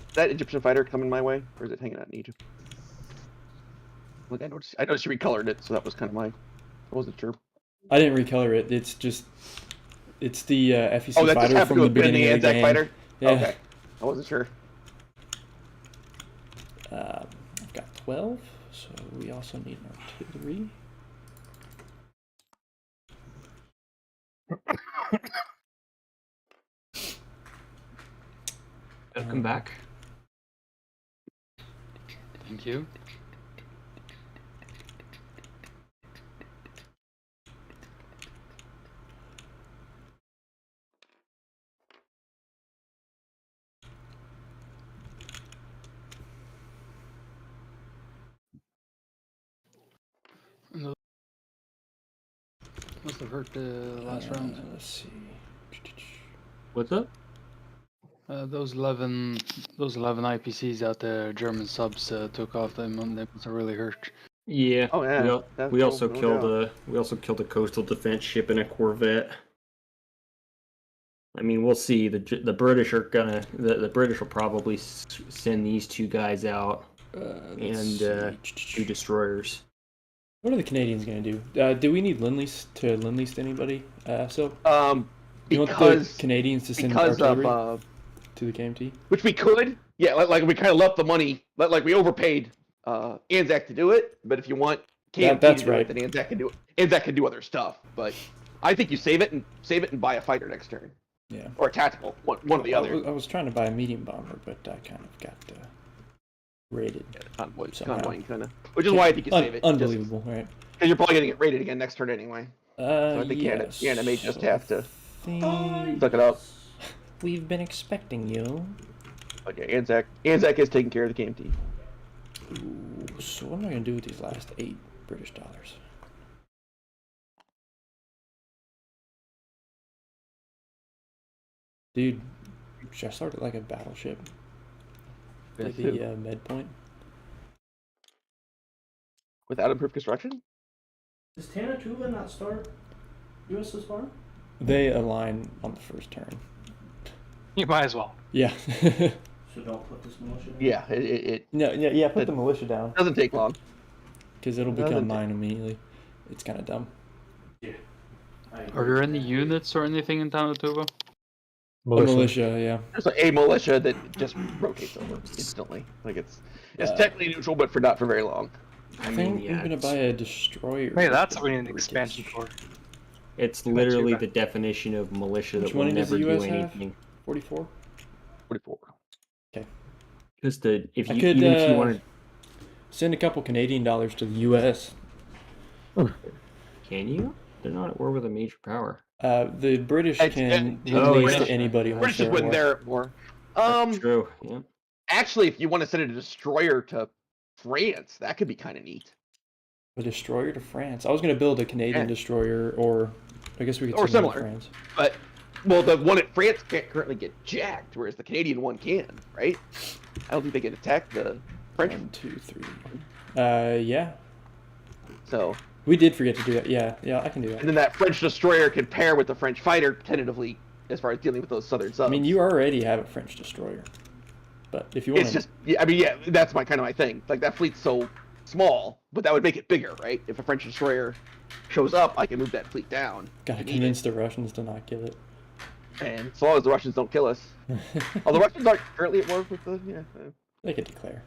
Speaker 2: Is that Egyptian fighter coming my way, or is it hanging out in Egypt? Like I noticed you recolored it, so that was kind of my. I wasn't sure.
Speaker 5: I didn't recolor it. It's just, it's the FEC
Speaker 2: Oh, that just
Speaker 5: fighter
Speaker 2: happened
Speaker 5: from
Speaker 2: to
Speaker 5: the
Speaker 2: have been
Speaker 5: beginning
Speaker 2: the
Speaker 5: of the
Speaker 2: ANZAC
Speaker 5: game.
Speaker 2: fighter.
Speaker 5: Yeah.
Speaker 2: Okay, I wasn't sure.
Speaker 5: I've got 12, so we also need an artillery.
Speaker 3: Welcome back.
Speaker 8: Thank you. Must have hurt the last round.
Speaker 5: Let's see.
Speaker 3: What's up?
Speaker 8: Those 11 IPCs that the German subs took off them, they must have really hurt.
Speaker 3: Yeah.
Speaker 2: Oh, yeah,
Speaker 3: We also
Speaker 2: no
Speaker 3: killed
Speaker 2: doubt.
Speaker 3: a coastal defense ship and a corvette. I mean, we'll see. The British are gonna. The British will probably send these two guys out and 2 destroyers.
Speaker 5: What are the Canadians going to do? Do we need Lend-Lease to Lend-Lease to anybody? So, you want the Canadians to send artillery to the KMT?
Speaker 2: Which we could, yeah. Like we kind of left the money. Like we overpaid ANZAC to do it. But if you want KMT
Speaker 5: that's
Speaker 2: to do
Speaker 5: right.
Speaker 2: it, then ANZAC can do it. ANZAC can do other stuff. But I think you save it and buy a fighter next turn.
Speaker 5: Yeah.
Speaker 2: Or a tactical, one or the other.
Speaker 5: I was trying to buy a medium bomber, but I kind of got raided.
Speaker 2: Convoy
Speaker 5: somehow.
Speaker 2: kind of. Which is why I think you save it.
Speaker 5: Unbelievable, right?
Speaker 2: Because you're probably going to get raided again next turn anyway. So I think
Speaker 5: Yes.
Speaker 2: Canada may just have to
Speaker 5: Think
Speaker 2: suck it up.
Speaker 5: We've been expecting you.
Speaker 2: Okay, ANZAC is taking care of the KMT.
Speaker 5: Ooh, so what am I going to do with these last 8 British dollars? Dude, should I start it like a battleship? Like the med point?
Speaker 2: Without improved construction?
Speaker 10: Does Tanatuva not start U.S.S.R?
Speaker 5: They align on the first turn.
Speaker 7: You might as well.
Speaker 5: Yeah.
Speaker 10: So don't put this militia in?
Speaker 2: Yeah, it
Speaker 5: No, yeah, put the militia down.
Speaker 2: doesn't take long.
Speaker 5: Because it'll become mine immediately. It's kind of dumb.
Speaker 10: Yeah.
Speaker 8: Are there any units or anything in Tanatuva?
Speaker 5: Militia, yeah.
Speaker 2: There's a militia that just rotates over instantly. Like it's technically neutral, but not for very long.
Speaker 5: I think I'm gonna buy a destroyer.
Speaker 7: Hey, that's what we need an expansion for.
Speaker 3: It's literally the definition of militia that will never do anything.
Speaker 5: 44?
Speaker 2: 44.
Speaker 5: Okay.
Speaker 3: Because if
Speaker 5: I
Speaker 3: you
Speaker 5: could
Speaker 3: even if you wanted,
Speaker 5: send a couple Canadian dollars to the U.S.
Speaker 3: can you? They're not at war with a major power.
Speaker 5: The British can
Speaker 2: it's
Speaker 5: lend
Speaker 2: British.
Speaker 5: to anybody.
Speaker 2: British is when they're at war.
Speaker 3: True. Yeah.
Speaker 2: Actually, if you want to send a destroyer to France, that could be kind of neat.
Speaker 5: A destroyer to France. I was gonna build a Canadian destroyer, or I guess we could send one to
Speaker 2: similar.
Speaker 5: France.
Speaker 2: But well, the one at France can't currently get jacked, whereas the Canadian one can, right? I don't think they can attack the French.
Speaker 5: 1, 2, 3. Yeah.
Speaker 2: So
Speaker 5: We did forget to do that. Yeah, I can do that.
Speaker 2: and then that French destroyer can pair with the French fighter tentatively, as far as dealing with those southern subs.
Speaker 5: I mean, you already have a French destroyer, but if you want
Speaker 2: It's just, yeah, I mean, yeah, that's my thing. Like that fleet's so small, but that would make it bigger, right? If a French destroyer shows up, I can move that fleet down.
Speaker 5: gotta convince the Russians to not kill it.
Speaker 2: And so long as the Russians don't kill us. Well, the Russians aren't currently at war with the
Speaker 5: They could declare.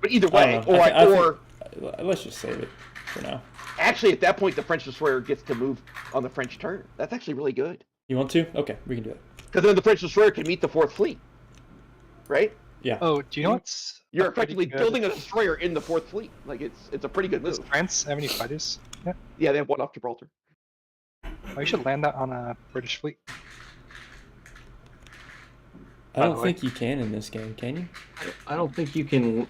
Speaker 2: But either
Speaker 5: I
Speaker 2: way,
Speaker 5: don't know. I
Speaker 2: or
Speaker 5: think, let's just save it for now.
Speaker 2: actually, at that point, the French destroyer gets to move on the French turn. That's actually really good.
Speaker 5: You want to? Okay, we can do it.
Speaker 2: Because then the French destroyer can meet the fourth fleet, right?
Speaker 5: Yeah.
Speaker 7: Oh, do you know what's?
Speaker 2: You're
Speaker 7: a pretty
Speaker 2: effectively
Speaker 7: good-
Speaker 2: building a destroyer in the fourth fleet. Like it's a pretty good
Speaker 7: Does
Speaker 2: move.
Speaker 7: France have any fighters? Yeah.
Speaker 2: Yeah, they have one off Gibraltar.
Speaker 7: Oh, you should land that on a British fleet.
Speaker 5: I don't think you can in this game, can you?
Speaker 3: I don't think you can.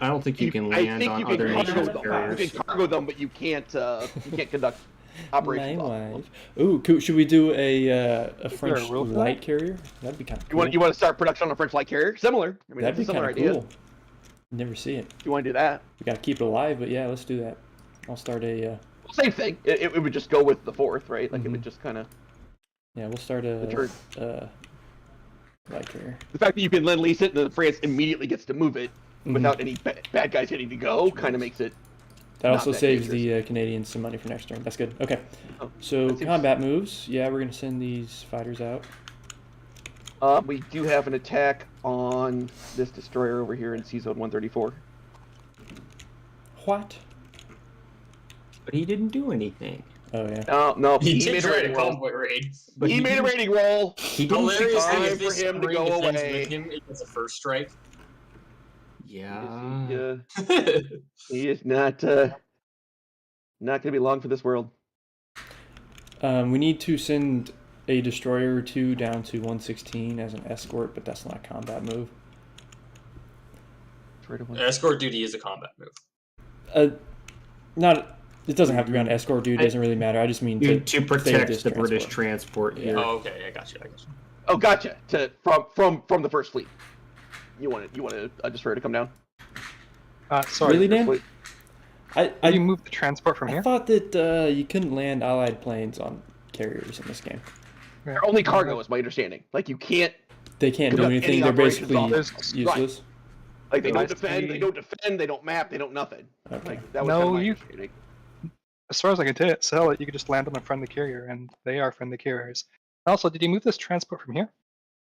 Speaker 3: I don't think you can
Speaker 2: I
Speaker 3: land
Speaker 2: think
Speaker 3: on
Speaker 2: you
Speaker 3: other
Speaker 2: can
Speaker 3: nations'
Speaker 2: cargo them.
Speaker 3: carriers.
Speaker 2: You can cargo them, but you can't conduct operations.
Speaker 5: My
Speaker 2: off them.
Speaker 5: wife. Ooh, cool. Should we do a French
Speaker 7: rule for that?
Speaker 5: light carrier? That'd be kind of cool.
Speaker 2: You want to start production on a French light carrier? Similar. I mean,
Speaker 5: That'd be
Speaker 2: it's a
Speaker 5: kind
Speaker 2: similar
Speaker 5: of
Speaker 2: idea.
Speaker 5: cool. Never see it.
Speaker 2: If you want to do that,
Speaker 5: We gotta keep it alive, but yeah, let's do that. I'll start a.
Speaker 2: same thing. It would just go with the fourth, right? Like it would just kind of.
Speaker 5: Yeah, we'll start a
Speaker 2: turn.
Speaker 5: light carrier.
Speaker 2: The fact that you can lend lease it and then France immediately gets to move it
Speaker 5: Mhm.
Speaker 2: without any bad guys hitting to go kind of makes it.
Speaker 5: That
Speaker 2: not
Speaker 5: also
Speaker 2: that
Speaker 5: saves
Speaker 2: dangerous.
Speaker 5: the Canadians some money for next turn. That's good. Okay.
Speaker 2: Oh,
Speaker 5: So
Speaker 2: that seems-
Speaker 5: combat moves. Yeah, we're gonna send these fighters out.
Speaker 2: We do have an attack on this destroyer over here in Sea Zone 134.
Speaker 5: What?
Speaker 3: But he didn't do anything.
Speaker 5: Oh yeah.
Speaker 2: No,
Speaker 6: He
Speaker 2: he
Speaker 6: did
Speaker 2: made a
Speaker 6: try to
Speaker 2: rating roll.
Speaker 6: convoy raid.
Speaker 3: But
Speaker 2: He made a rating roll.
Speaker 3: He didn't.
Speaker 6: Hilarious thing
Speaker 2: time
Speaker 6: is
Speaker 2: for
Speaker 6: this
Speaker 2: him to
Speaker 6: ring
Speaker 2: go
Speaker 6: defends
Speaker 2: away.
Speaker 6: with him, it gets a first strike.
Speaker 3: Yeah.
Speaker 2: He is not going to be long for this world.
Speaker 5: We need to send a destroyer or two down to 116 as an escort, but that's not a combat move.
Speaker 6: Escort duty is a combat move.
Speaker 5: Not. It doesn't have to be on escort duty. It doesn't really matter. I just mean
Speaker 3: To
Speaker 5: save
Speaker 3: protect
Speaker 5: this
Speaker 3: the British
Speaker 5: transport.
Speaker 3: transport here.
Speaker 6: Oh, okay, I got you.
Speaker 2: Oh, gotcha. From the first fleet. You want a destroyer to come down?
Speaker 7: Sorry.
Speaker 5: Really, Dan?
Speaker 2: Fleet.
Speaker 5: I
Speaker 7: you move the transport from
Speaker 5: I
Speaker 7: here?
Speaker 5: thought that you couldn't land allied planes on carriers in this game.
Speaker 2: They're only cargo, is my understanding. Like you can't.
Speaker 5: They can't do
Speaker 2: Conduct
Speaker 5: anything.
Speaker 2: any
Speaker 5: They're
Speaker 2: operations
Speaker 5: basically
Speaker 2: off this.
Speaker 5: useless.
Speaker 2: Like they don't
Speaker 7: Nice
Speaker 2: defend.
Speaker 7: to
Speaker 2: They don't defend. They don't map. They don't nothing.
Speaker 5: Okay.
Speaker 2: Like that was
Speaker 7: No,
Speaker 2: kind of my
Speaker 7: you-
Speaker 2: understanding.
Speaker 7: As far as I can tell it, you could just land on a friendly carrier, and they are friendly carriers. Also, did you move this transport from here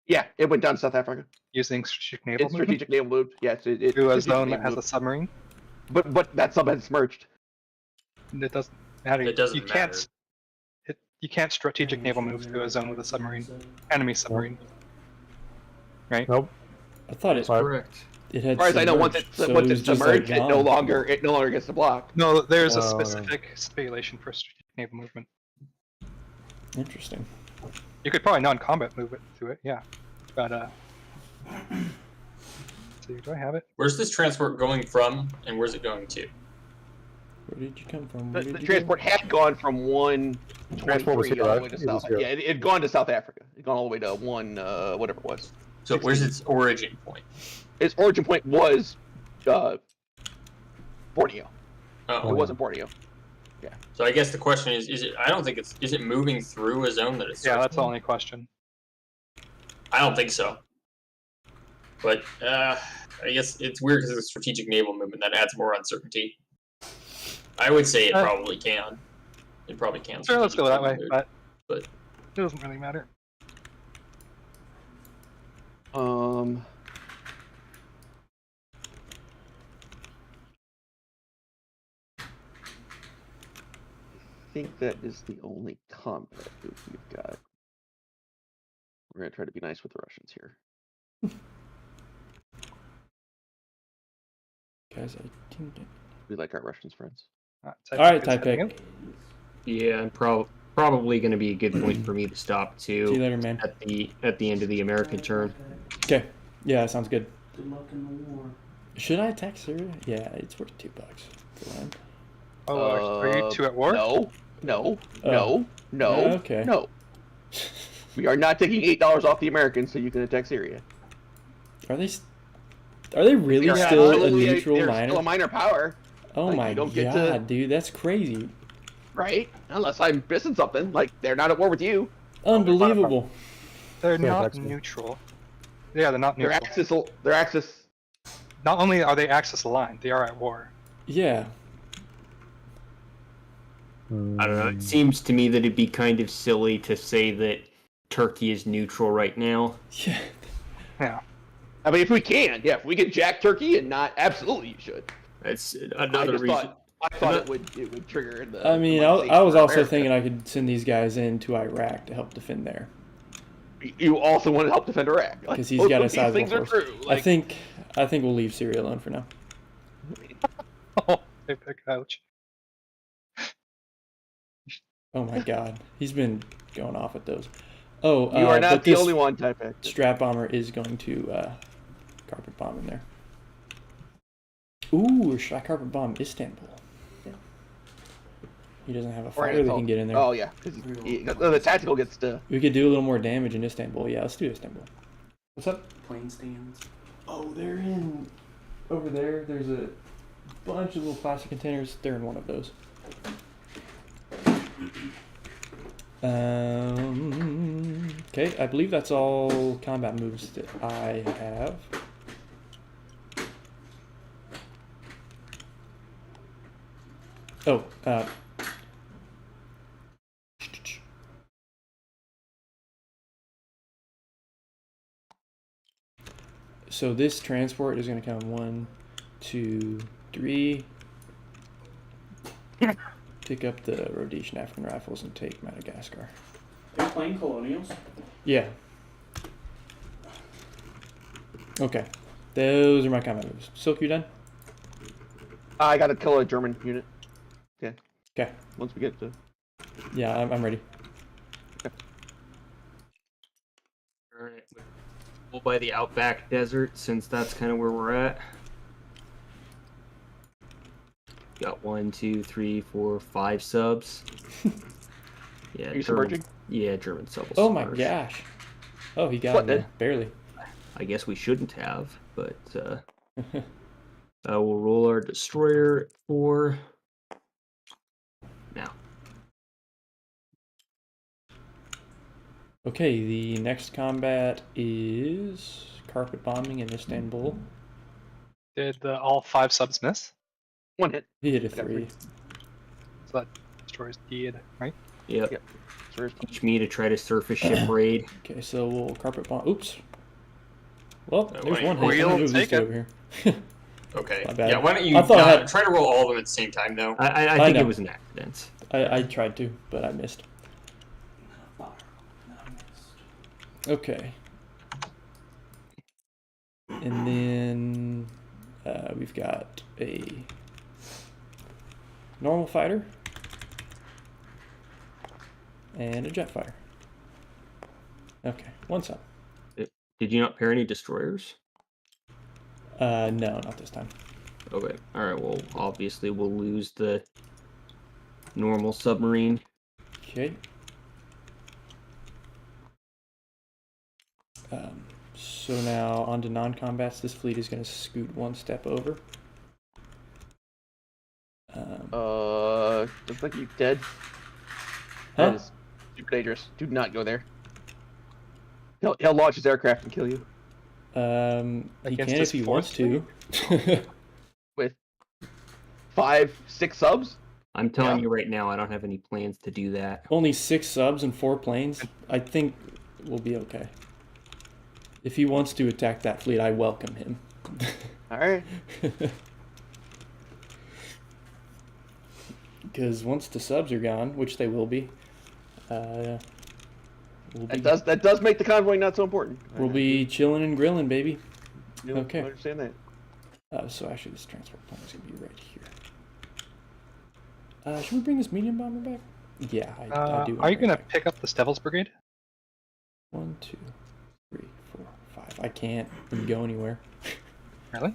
Speaker 2: Yeah, it went down to South Africa.
Speaker 7: using strategic naval
Speaker 2: It's
Speaker 7: movement
Speaker 2: strategic naval moved. Yes, it
Speaker 7: to a
Speaker 2: strategic
Speaker 7: zone that
Speaker 2: naval
Speaker 7: has a
Speaker 2: moved.
Speaker 7: submarine?
Speaker 2: But that sub has merged.
Speaker 7: It doesn't matter.
Speaker 6: It doesn't
Speaker 7: you
Speaker 6: matter.
Speaker 7: can't. You can't strategic naval move to a zone with a submarine, enemy submarine. Right?
Speaker 1: Nope.
Speaker 5: I thought it.
Speaker 3: Correct.
Speaker 5: It had.
Speaker 2: As far as I know, once
Speaker 5: submerged,
Speaker 2: it's
Speaker 5: so
Speaker 2: once
Speaker 5: it was
Speaker 2: it's
Speaker 5: just,
Speaker 2: submerged,
Speaker 5: like,
Speaker 2: it no
Speaker 5: gone.
Speaker 2: longer gets to block.
Speaker 7: No, there's a
Speaker 1: Oh, okay.
Speaker 7: specific stipulation for strategic naval movement.
Speaker 5: Interesting.
Speaker 7: You could probably non-combat move it to it, yeah. But see, do I have it?
Speaker 6: Where's this transport going from, and where's it going to?
Speaker 5: Where did you come from?
Speaker 2: The,
Speaker 5: Where did
Speaker 2: the
Speaker 5: you
Speaker 2: transport had gone from
Speaker 1: Transport was
Speaker 2: 123
Speaker 1: here,
Speaker 2: all the
Speaker 1: right?
Speaker 2: way to
Speaker 1: It was
Speaker 2: South.
Speaker 1: here.
Speaker 2: Yeah, it had gone to South Africa. It had gone all the way to whatever it was.
Speaker 6: So where's its origin point?
Speaker 2: Its origin point was Borneo.
Speaker 6: Oh,
Speaker 2: It wasn't Borneo.
Speaker 6: so I guess the question is it? I don't think is it moving through a zone that it's.
Speaker 7: Yeah, that's the only question.
Speaker 6: I don't think so. But I guess it's weird because it's a strategic naval movement that adds more uncertainty. I would say it probably can. It probably can.
Speaker 7: Sure, let's go that way, but
Speaker 6: but
Speaker 7: it doesn't really matter.
Speaker 2: I think that is the only combat move we've got. We're gonna try to be nice with the Russians here.
Speaker 5: Guys, I didn't get...
Speaker 2: We like our Russians friends.
Speaker 5: All right, Typek.
Speaker 3: Yeah, and probably going to be a good point for me to stop too.
Speaker 5: See you later, man.
Speaker 3: At the end of the American turn.
Speaker 5: Okay. Yeah, that sounds good.
Speaker 10: Good luck in the war.
Speaker 5: Should I attack Syria? Yeah, it's worth $2 for land.
Speaker 7: Oh, are you two at war?
Speaker 2: No.
Speaker 5: Okay.
Speaker 2: No. We are not taking $8 off the Americans so you can attack Syria.
Speaker 5: Are they really
Speaker 2: They're
Speaker 5: still a
Speaker 2: absolutely
Speaker 5: neutral
Speaker 2: they're
Speaker 5: minor?
Speaker 2: Still a minor power.
Speaker 5: Oh
Speaker 2: Like,
Speaker 5: my
Speaker 2: you don't get
Speaker 5: god,
Speaker 2: to-
Speaker 5: dude, that's crazy.
Speaker 2: Right? Unless I'm missing something. Like, they're not at war with you.
Speaker 5: Unbelievable.
Speaker 7: They're
Speaker 1: Yeah,
Speaker 7: not
Speaker 1: that's good.
Speaker 7: neutral. Yeah, they're not
Speaker 2: Their
Speaker 7: neutral.
Speaker 2: axis.
Speaker 7: Not only are they Axis aligned, they are at war.
Speaker 5: Yeah.
Speaker 3: I don't know. It seems to me that it'd be kind of silly to say that Turkey is neutral right now.
Speaker 5: Yeah.
Speaker 7: Yeah.
Speaker 2: I mean, if we can, if we can jack Turkey and not, absolutely you should.
Speaker 3: That's another reason.
Speaker 2: I thought it would trigger the.
Speaker 5: I mean, I was also thinking I could send these guys into Iraq to help defend there.
Speaker 2: You also want to help defend Iraq
Speaker 5: Because he's got a sizable
Speaker 2: things are
Speaker 5: force.
Speaker 2: true.
Speaker 5: I think we'll leave Syria alone for now.
Speaker 7: Oh, they pick ouch.
Speaker 5: Oh my god, he's been going off at those. Oh,
Speaker 2: You are
Speaker 5: but
Speaker 2: not the
Speaker 5: this
Speaker 2: only one, Typek.
Speaker 5: Strat bomber is going to carpet bomb in there. Ooh, or should I carpet bomb Istanbul? He doesn't have a fighter that can get in there.
Speaker 2: Oh yeah, because the tactical gets to.
Speaker 5: We could do a little more damage in Istanbul. Yeah, let's do Istanbul. What's up?
Speaker 10: Plane stands.
Speaker 5: Oh, they're in over there. There's a bunch of little plastic containers. They're in one of those. Okay, I believe that's all combat moves that I have. Oh, so this transport is going to come 1, 2, 3. Pick up the Rhodesian African rifles and take Madagascar.
Speaker 10: They're playing colonials.
Speaker 5: Yeah. Okay. Those are my combat moves. Silk, you done?
Speaker 2: I got to kill a German unit. Okay.
Speaker 5: Okay.
Speaker 2: Once we get to.
Speaker 5: Yeah, I'm ready.
Speaker 3: Alright. We'll buy the Outback Desert since that's kind of where we're at. Got 1, 2, 3, 4, 5 subs. Yeah,
Speaker 2: Are you submerging?
Speaker 3: Yeah, German subs.
Speaker 5: Oh my gosh. Oh, he got
Speaker 2: What,
Speaker 5: me.
Speaker 2: then?
Speaker 5: Barely.
Speaker 3: I guess we shouldn't have, but we'll roll our destroyer at 4. Now.
Speaker 5: Okay, the next combat is carpet bombing in Istanbul.
Speaker 7: Did all 5 subs miss?
Speaker 2: 1 hit.
Speaker 5: He hit a
Speaker 2: Got
Speaker 5: 3.
Speaker 7: So that destroys Deed, right?
Speaker 3: Yep.
Speaker 2: Yep.
Speaker 3: Teach me to try to surface ship raid.
Speaker 5: Okay, so we'll carpet bomb. Oops. Well,
Speaker 6: No,
Speaker 5: there's
Speaker 6: wait.
Speaker 5: one hit.
Speaker 7: We'll
Speaker 5: I'm gonna move these
Speaker 7: take
Speaker 5: two
Speaker 7: it.
Speaker 5: over here.
Speaker 6: Okay.
Speaker 5: My bad.
Speaker 6: Yeah, why don't you
Speaker 5: I thought I had-
Speaker 6: try to roll all of them at the same time, though?
Speaker 3: I think
Speaker 5: know.
Speaker 3: it was an accident.
Speaker 5: I tried to, but I missed. Okay. And then we've got a normal fighter and a jet fighter. Okay, one sub.
Speaker 3: Did you not pair any destroyers?
Speaker 5: No, not this time.
Speaker 3: Okay. All right. Well, obviously we'll lose the normal submarine.
Speaker 5: Okay. So now on to non-combats. This fleet is going to scoot one step over.
Speaker 2: Looks like you're dead.
Speaker 5: Huh?
Speaker 2: That is super dangerous. Do not go there. He'll launch his aircraft and kill you.
Speaker 5: He
Speaker 7: Against
Speaker 5: can
Speaker 7: his
Speaker 5: if he
Speaker 7: fourth
Speaker 5: wants to.
Speaker 2: With 5, 6 subs?
Speaker 3: I'm telling
Speaker 2: Yeah.
Speaker 3: you right now, I don't have any plans to do that.
Speaker 5: Only 6 subs and 4 planes. I think we'll be okay. If he wants to attack that fleet, I welcome him.
Speaker 2: Alright.
Speaker 5: Because once the subs are gone, which they will be,
Speaker 2: That does make the convoy not so important.
Speaker 5: we'll be chilling and grilling, baby.
Speaker 2: You
Speaker 5: okay.
Speaker 2: understand that.
Speaker 5: So actually, this transport plane is going to be right here. Should we bring this medium bomber back? Yeah, I do.
Speaker 7: Are you going to pick up the Devil's Brigade?
Speaker 5: 1, 2, 3, 4, 5. I can't go anywhere.
Speaker 7: Really?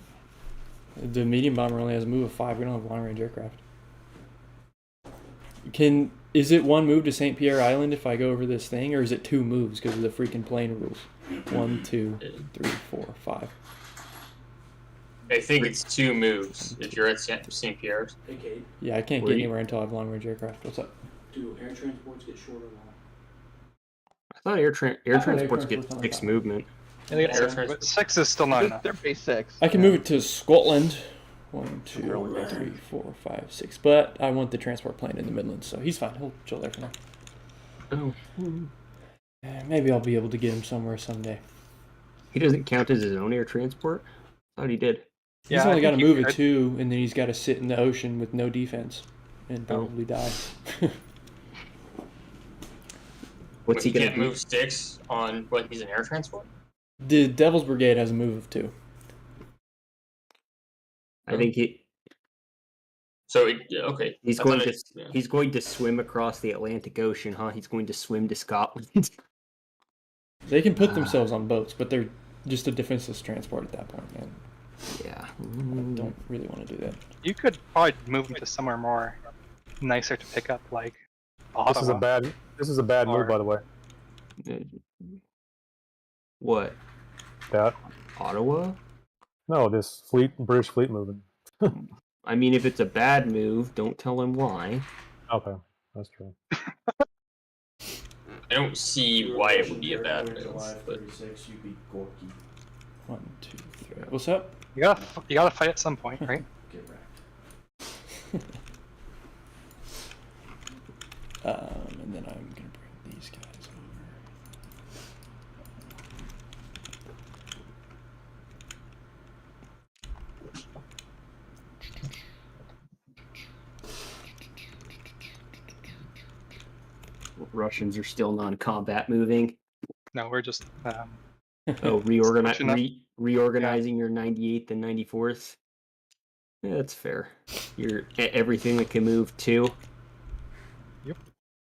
Speaker 5: The medium bomber only has a move of 5. We don't have long-range aircraft. Is it 1 move to St. Pierre Island if I go over this thing, or is it 2 moves because of the freaking plane rules? 1, 2, 3, 4, 5.
Speaker 6: I think it's 2 moves if you're at St. Pierre's.
Speaker 10: Hey, Kate,
Speaker 5: Yeah, I can't get anywhere until I have long-range aircraft. What's up?
Speaker 10: do air transports get short or long?
Speaker 3: I thought air transports
Speaker 5: transport's
Speaker 3: get
Speaker 5: on the
Speaker 3: 6
Speaker 5: top.
Speaker 3: movement.
Speaker 7: I think it's
Speaker 6: Air
Speaker 7: 6,
Speaker 6: transport.
Speaker 7: but 6 is still not enough.
Speaker 2: They're base 6.
Speaker 5: I can move it to Scotland. 1,
Speaker 2: They're only
Speaker 5: 2,
Speaker 2: right
Speaker 5: 3, 4, 5, 6. But I want the transport plane in the Midlands, so he's fine. He'll chill there for now.
Speaker 3: Oh.
Speaker 5: Maybe I'll be able to get him somewhere someday.
Speaker 3: He doesn't count as his own air transport? I thought he did.
Speaker 5: He's
Speaker 7: Yeah, I
Speaker 5: only got to
Speaker 7: think
Speaker 5: move
Speaker 7: you
Speaker 5: it
Speaker 7: could.
Speaker 5: 2, and then he's got to sit in the ocean with no defense and probably die.
Speaker 3: What's he
Speaker 6: But you
Speaker 3: going
Speaker 6: can't
Speaker 3: to
Speaker 6: move 6 on what he's an air transport?
Speaker 5: The Devil's Brigade has a move of 2.
Speaker 3: I think
Speaker 6: So okay,
Speaker 3: he's
Speaker 6: I
Speaker 3: going
Speaker 6: thought
Speaker 3: to
Speaker 6: it- yeah.
Speaker 3: he's going to swim across the Atlantic Ocean, huh? He's going to swim to Scotland.
Speaker 5: They can put themselves on boats, but they're just a defenseless transport at that point, man.
Speaker 3: Yeah.
Speaker 5: I don't really want to do that.
Speaker 7: You could probably move them to somewhere more nicer to pick up, like Ottawa.
Speaker 1: This is a bad
Speaker 7: Or-
Speaker 1: move, by the way.
Speaker 3: What?
Speaker 1: That
Speaker 3: Ottawa?
Speaker 1: no, this British fleet moving.
Speaker 3: I mean, if it's a bad move, don't tell him why.
Speaker 1: Okay, that's true.
Speaker 6: I don't see why it would be a bad move.
Speaker 10: July
Speaker 6: But
Speaker 10: 36, you'd be Gorky.
Speaker 5: 1, 2, 3. What's up?
Speaker 7: You gotta fight at some point, right?
Speaker 10: Get wrecked.
Speaker 5: And then I'm gonna bring these guys over.
Speaker 3: Russians are still non-combat moving.
Speaker 7: No, we're just
Speaker 3: Oh,
Speaker 7: Switching up.
Speaker 3: reorganizing your 98th and 94th. Yeah, that's fair. Your everything that can move too.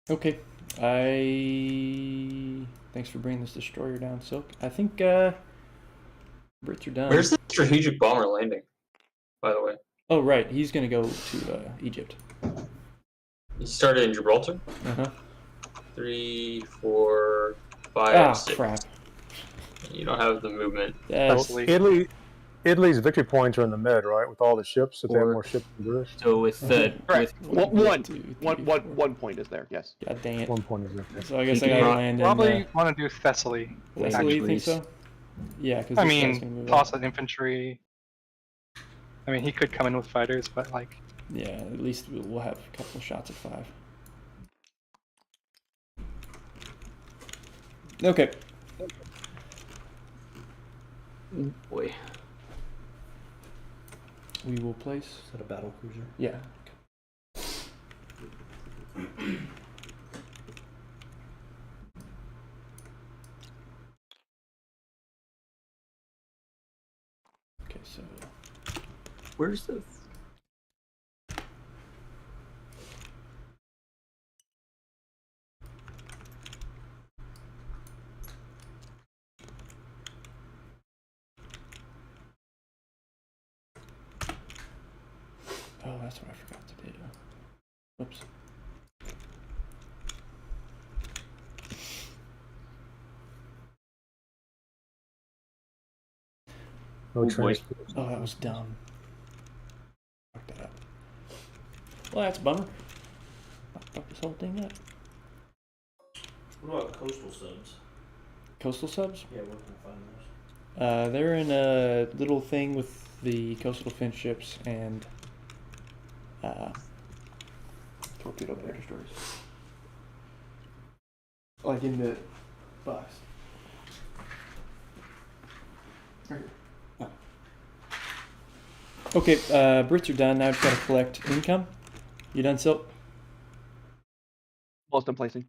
Speaker 5: Okay. Thanks for bringing this destroyer down, Silk. I think Brits are done.
Speaker 6: where's the strategic bomber landing, by the way?
Speaker 5: Oh, right. He's gonna go to Egypt.
Speaker 6: He started in Gibraltar.
Speaker 5: Uh-huh.
Speaker 6: 3, 4, 5,
Speaker 5: Ah,
Speaker 6: 6.
Speaker 5: crap.
Speaker 6: You don't have the movement.
Speaker 5: That's,
Speaker 7: Italy.
Speaker 1: Italy's victory points are in the mid, right? With all the ships, if they have
Speaker 3: Or-
Speaker 1: more ships than British.
Speaker 3: So with
Speaker 2: Correct.
Speaker 3: with
Speaker 2: One
Speaker 5: 2, 3,
Speaker 2: One
Speaker 5: 4.
Speaker 2: point is there, yes.
Speaker 5: God dang it.
Speaker 1: 1 point is there.
Speaker 5: So I guess
Speaker 3: He
Speaker 5: I gotta
Speaker 3: can
Speaker 5: land in
Speaker 7: probably want to do Thessaly.
Speaker 5: Thessaly, you think
Speaker 3: Greece.
Speaker 5: so? Yeah, because
Speaker 7: I mean, toss an infantry. I mean, he could come in with fighters, but like,
Speaker 5: Yeah, at least we'll have a couple of shots at 5. Okay.
Speaker 3: boy.
Speaker 5: We will place.
Speaker 10: Is that a battle cruiser?
Speaker 5: Yeah. Okay, so
Speaker 3: Where's the
Speaker 5: that's what I forgot to do. Whoops.
Speaker 1: No
Speaker 3: Oh, boy.
Speaker 1: transfer.
Speaker 5: Oh, that was dumb. Fuck that up. Well, that's a bummer. I'll fuck this whole thing up.
Speaker 10: What about coastal subs?
Speaker 5: Coastal subs?
Speaker 10: Yeah, where can I find those?
Speaker 5: They're in a little thing with the coastal defense ships and torpedo battle destroyers. Like in the box. Right here. Oh. Okay, Brits are done. Now I've got to collect income. You done, Silk?
Speaker 2: Almost done placing.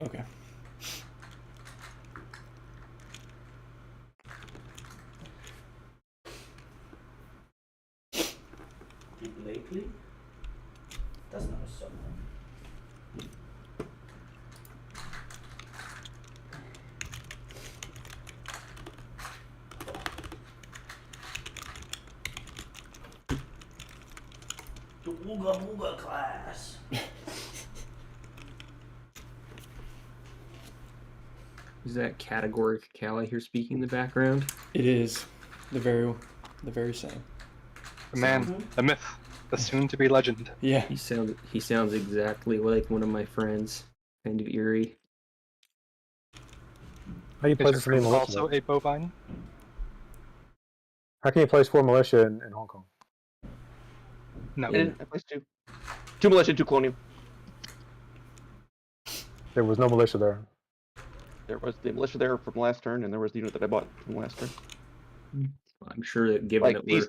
Speaker 5: Okay.
Speaker 10: Lately? That's not a sub. The Wooga Wooga class.
Speaker 3: Is that categoric Cal I hear speaking in the background?
Speaker 5: It is the very same.
Speaker 7: The man, the myth, the soon-to-be legend.
Speaker 5: Yeah.
Speaker 3: He sounds exactly like one of my friends. Kind of eerie.
Speaker 1: How do you place
Speaker 7: Is
Speaker 1: this in
Speaker 7: your
Speaker 1: militia?
Speaker 7: also a bovine?
Speaker 1: How can you place 4 militia in Hong Kong?
Speaker 7: No.
Speaker 2: I placed 2. 2 militia, 2 colonial.
Speaker 1: There was no militia there.
Speaker 2: There was the militia there from last turn, and there was the unit that I bought from last turn.
Speaker 3: I'm sure that given
Speaker 2: Like
Speaker 3: that
Speaker 2: these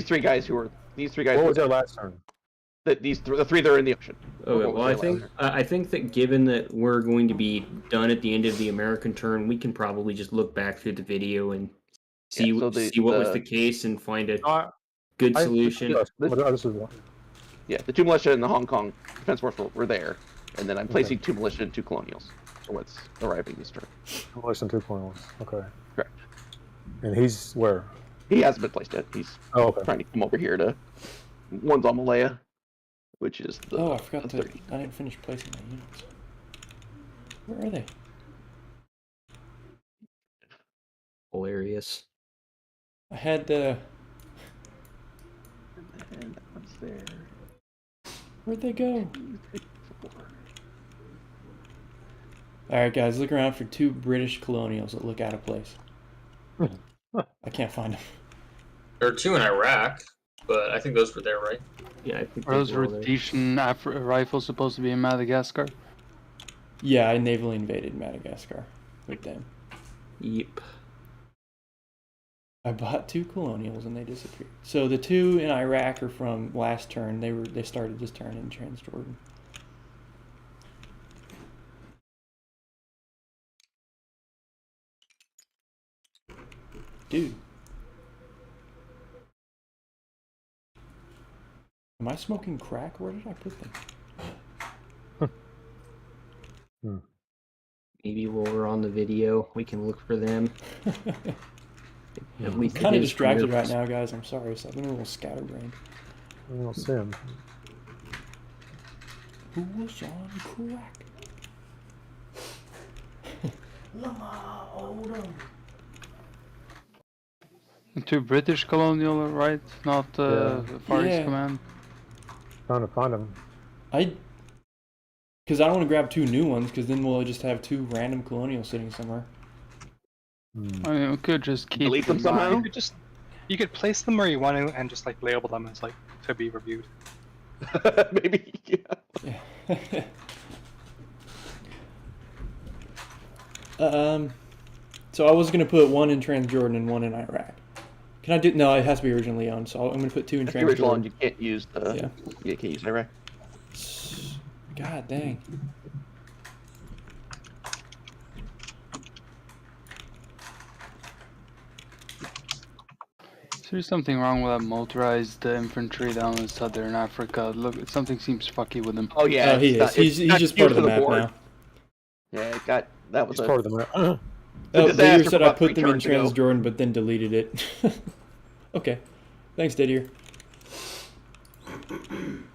Speaker 2: three guys who were these 3 guys.
Speaker 1: What
Speaker 2: who
Speaker 1: was
Speaker 2: were,
Speaker 1: their last turn?
Speaker 2: the 3 that are in the ocean.
Speaker 3: Okay,
Speaker 2: What was
Speaker 3: well,
Speaker 2: their last
Speaker 3: I think that given that we're going to be done at the end of the American turn, we can probably just look back through the video and see
Speaker 2: Yeah, so
Speaker 3: see what was the case and find a good solution.
Speaker 1: This is one.
Speaker 2: Yeah, the 2 militia and the Hong Kong Defense Force were there, and then I'm placing 2 militia and 2 colonials. So what's arriving this turn?
Speaker 1: Militia and 2 colonials. Okay.
Speaker 2: Correct.
Speaker 1: And he's where?
Speaker 2: He hasn't been placed yet. He's trying to come over here to. One's on Malaya, which is the.
Speaker 5: Oh, I forgot
Speaker 2: the
Speaker 5: to.
Speaker 2: 30.
Speaker 5: I didn't finish placing my units. Where are they?
Speaker 3: Hilarious.
Speaker 5: I had
Speaker 2: And that one's there.
Speaker 5: Where'd they go? Alright, guys, look around for 2 British colonials that look out of place. I can't find them.
Speaker 6: There are 2 in Iraq, but I think those were there, right?
Speaker 3: Yeah, I think
Speaker 8: Are those Rhodesian rifles supposed to be in Madagascar?
Speaker 5: Yeah, I navally invaded Madagascar with them.
Speaker 3: Yep.
Speaker 5: I bought 2 colonials and they disappeared. So the 2 in Iraq are from last turn. They started this turn in Transjordan. Dude. Am I smoking crack? Where did I put them?
Speaker 3: Maybe while we're on the video, we can look for them. At least
Speaker 5: I'm kind of
Speaker 3: it is
Speaker 5: distracted
Speaker 3: from
Speaker 5: right now, guys. I'm sorry. So I've been a little scatterbrained.
Speaker 1: I don't see him.
Speaker 5: Who was on crack?
Speaker 10: Lama Odom.
Speaker 8: 2 British colonial, right? Not Far East
Speaker 5: Yeah.
Speaker 8: Command.
Speaker 1: Trying to find him.
Speaker 5: Because I don't want to grab 2 new ones, because then we'll just have 2 random colonials sitting somewhere.
Speaker 8: I mean, we could just keep
Speaker 2: Delete them somehow.
Speaker 7: You could place them where you want to and just like label them as like to be reviewed.
Speaker 2: Maybe. Yeah.
Speaker 5: So I was gonna put 1 in Transjordan and 1 in Iraq. Can I do? No, it has to be originally owned. So I'm gonna put 2 in
Speaker 2: If the original one,
Speaker 5: Transjordan.
Speaker 2: you can't use the.
Speaker 5: Yeah.
Speaker 2: You can't use Iraq.
Speaker 5: God dang.
Speaker 8: There's something wrong with that motorized infantry down in southern Africa. Look, something seems fucky with them.
Speaker 2: Oh yeah,
Speaker 5: Oh, he is. He's just part of the map now.
Speaker 2: Yeah, it got that was
Speaker 1: He's part of the map.
Speaker 5: Oh,
Speaker 2: disaster
Speaker 5: Didier said
Speaker 2: for
Speaker 5: I
Speaker 2: about
Speaker 5: put
Speaker 2: 3
Speaker 5: them in
Speaker 2: turns ago.
Speaker 5: Transjordan, but then deleted it. Okay. Thanks, Didier.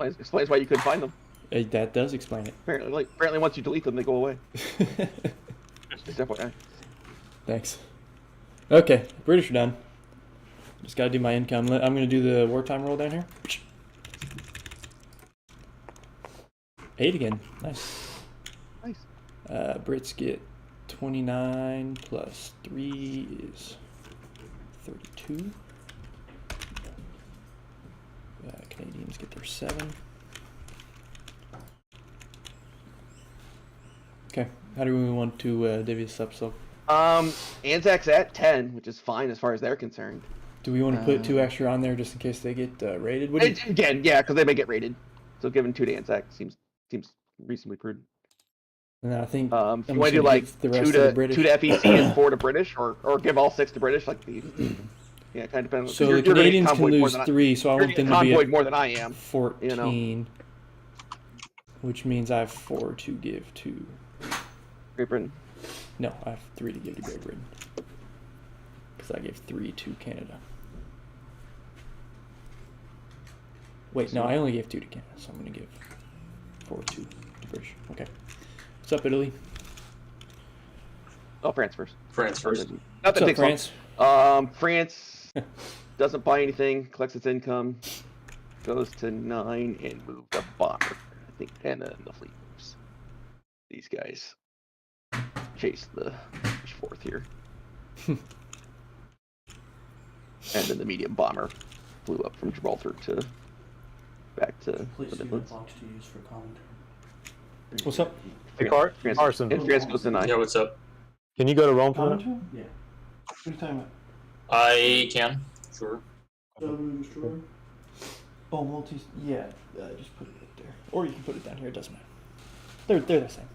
Speaker 2: Explains why you couldn't find them.
Speaker 5: That does explain it.
Speaker 2: Apparently, once you delete them, they go away. Just FYI.
Speaker 5: Thanks. Okay, British are done. Just gotta do my income. I'm gonna do the wartime roll down here. 8 again. Nice.
Speaker 2: Nice.
Speaker 5: Brits get 29 plus 3 is 32. Canadians get their 7. Okay, how do we want to divvy this up? So,
Speaker 2: ANZAC's at 10, which is fine as far as they're concerned.
Speaker 5: do we want to put 2 extra on there just in case they get raided?
Speaker 2: Again, yeah, because they may get raided. So giving 2 to ANZAC seems reasonably prudent.
Speaker 5: And then I think
Speaker 2: if you want to do like
Speaker 5: the
Speaker 2: 2
Speaker 5: rest
Speaker 2: to
Speaker 5: of the British.
Speaker 2: 2 to FEC and 4 to British, or give all 6 to British, like the yeah, kind of depends.
Speaker 5: So the Canadians can lose 3, so I want them to be at
Speaker 2: more than I am.
Speaker 5: 14,
Speaker 2: you know?
Speaker 5: Which means I have 4 to give to
Speaker 2: Great Britain.
Speaker 5: No, I have 3 to give to Great Britain because I gave 3 to Canada. Wait, no, I only gave 2 to Canada, so I'm going to give 4 to British. Okay. What's up, Italy?
Speaker 2: Oh, France first.
Speaker 6: France first.
Speaker 2: Not that
Speaker 5: What's up, France?
Speaker 2: France doesn't buy anything, collects its income, goes to 9, and moves a bomber. I think 10 in the fleet moves. These guys chase the British 4th here. And then the medium bomber flew up from Gibraltar to back to the Midlands.
Speaker 10: Box to use for commentary.
Speaker 5: What's up?
Speaker 1: Hey, Carson.
Speaker 2: And France goes to 9.
Speaker 6: Yeah, what's up?
Speaker 1: Can you go to Rome for a minute?
Speaker 10: Commentary? Yeah. What are you talking about?
Speaker 6: I can. Sure.
Speaker 10: Oh, multi.
Speaker 5: Yeah, just put it right there. Or you can put it down here, it doesn't matter. They're the same.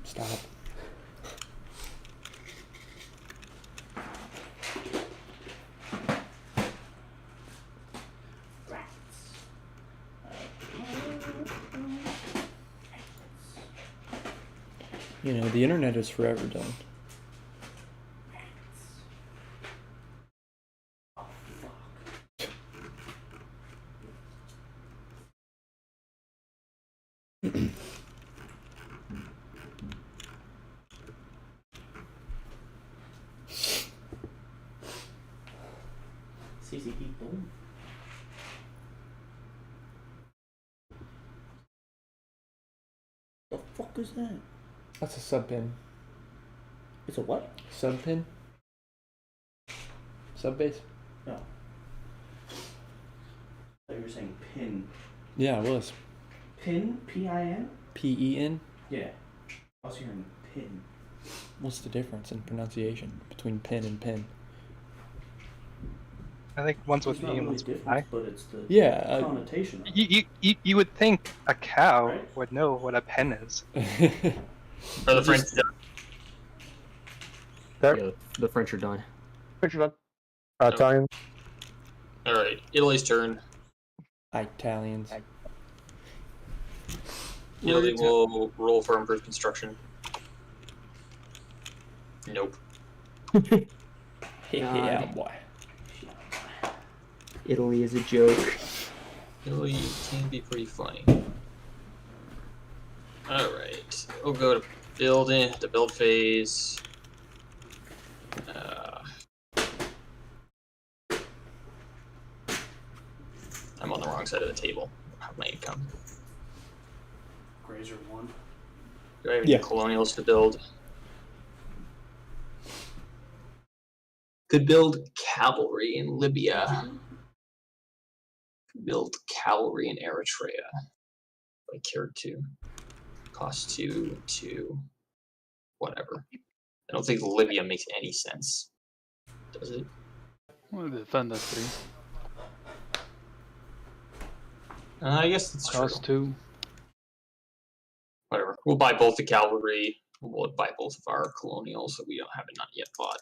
Speaker 5: Stop. You know, the internet is forever done.
Speaker 10: CCP boom. The fuck is that?
Speaker 5: That's a sub pin.
Speaker 10: It's a what?
Speaker 5: Sub pin? Sub base?
Speaker 10: No. I thought you were saying pin.
Speaker 5: Yeah, it was.
Speaker 10: Pin? P-I-N?
Speaker 5: P-E-N?
Speaker 10: Yeah. I was hearing pin.
Speaker 5: What's the difference in pronunciation between pin and pin?
Speaker 7: I think one's with
Speaker 10: It's not
Speaker 7: E and
Speaker 10: really
Speaker 7: one's with
Speaker 10: different,
Speaker 7: I.
Speaker 10: but it's the
Speaker 5: Yeah.
Speaker 10: connotation of it.
Speaker 7: You would think a cow
Speaker 10: Right.
Speaker 7: would know what a pen is.
Speaker 6: Are the French done?
Speaker 3: Yeah, the French are done.
Speaker 2: French are done.
Speaker 1: Italian.
Speaker 6: All right, Italy's turn.
Speaker 5: Italians.
Speaker 6: Italy will roll for improved construction. Nope.
Speaker 5: Yeah, boy.
Speaker 3: Italy is a joke.
Speaker 6: Italy can be pretty funny. Alright, we'll go to building, the build phase. I'm on the wrong side of the table. I have my income.
Speaker 10: Grazer 1.
Speaker 6: Do I have any
Speaker 5: Yeah.
Speaker 6: colonials to build? Could build cavalry in Libya. Build cavalry in Eritrea. If I cared to. Cost 2, 2, whatever. I don't think Libya makes any sense. Does it?
Speaker 8: Well, defend at 3.
Speaker 6: I guess it's true.
Speaker 8: Cost 2.
Speaker 6: Whatever. We'll buy both the cavalry. We'll buy both of our colonials that we don't have it not yet bought.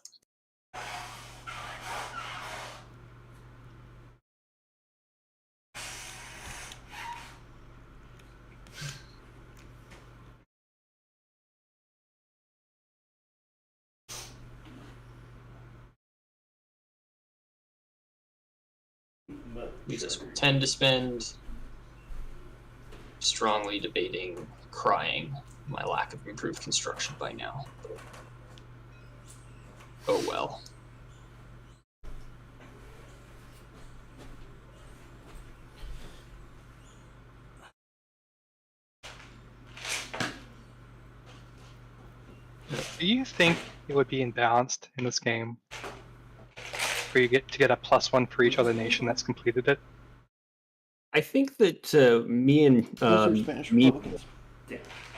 Speaker 6: Leaves us with 10 to spend. Strongly debating, crying my lack of improved construction by now. Oh well.
Speaker 7: Do you think it would be imbalanced in this game for you to get a +1 for each other nation that's completed it?
Speaker 3: I think that me and
Speaker 5: Spanish
Speaker 3: me
Speaker 5: Republicans.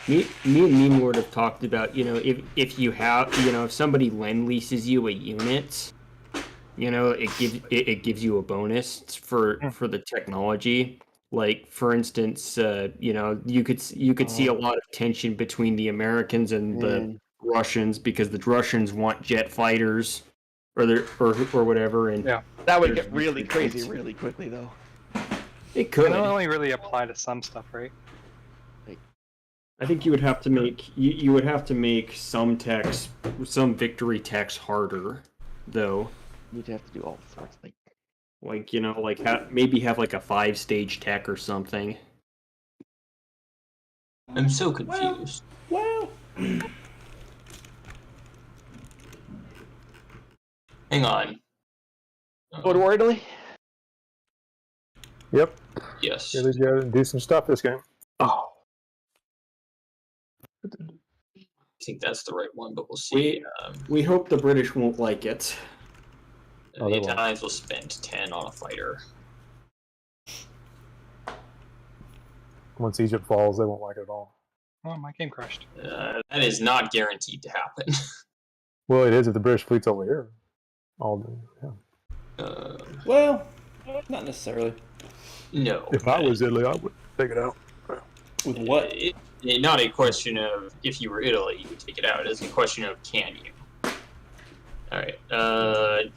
Speaker 3: and Meme Lord have talked about, if you have, if somebody lend leases you a unit, it gives you a bonus for the technology. Like, for instance, you could see a lot of tension between the Americans and the Russians because the Russians want jet fighters or whatever, and
Speaker 2: that would get really crazy really quickly though.
Speaker 3: It could.
Speaker 7: It only really apply to some stuff, right?
Speaker 3: I think you would have to make some victory text harder, though.
Speaker 2: You'd have to do all sorts of things.
Speaker 3: Maybe have like a 5-stage tech or something.
Speaker 6: I'm so confused.
Speaker 5: Well.
Speaker 6: Hang on.
Speaker 2: Go to Italy?
Speaker 1: Yep.
Speaker 6: Yes.
Speaker 1: Really gotta do some stuff this game. Oh.
Speaker 6: I think that's the right one, but we'll see.
Speaker 3: We hope the British won't like it.
Speaker 6: The Italians will spend 10 on a fighter.
Speaker 1: Once Egypt falls, they won't like it at all.
Speaker 7: Oh, my game crashed.
Speaker 6: That is not guaranteed to happen.
Speaker 1: Well, it is if the British fleet's over here.
Speaker 5: Well, not necessarily.
Speaker 6: No.
Speaker 1: If I was Italy, I would take it out.
Speaker 5: With what?
Speaker 6: Not a question of if you were Italy, you would take it out. It's a question of can you. All right.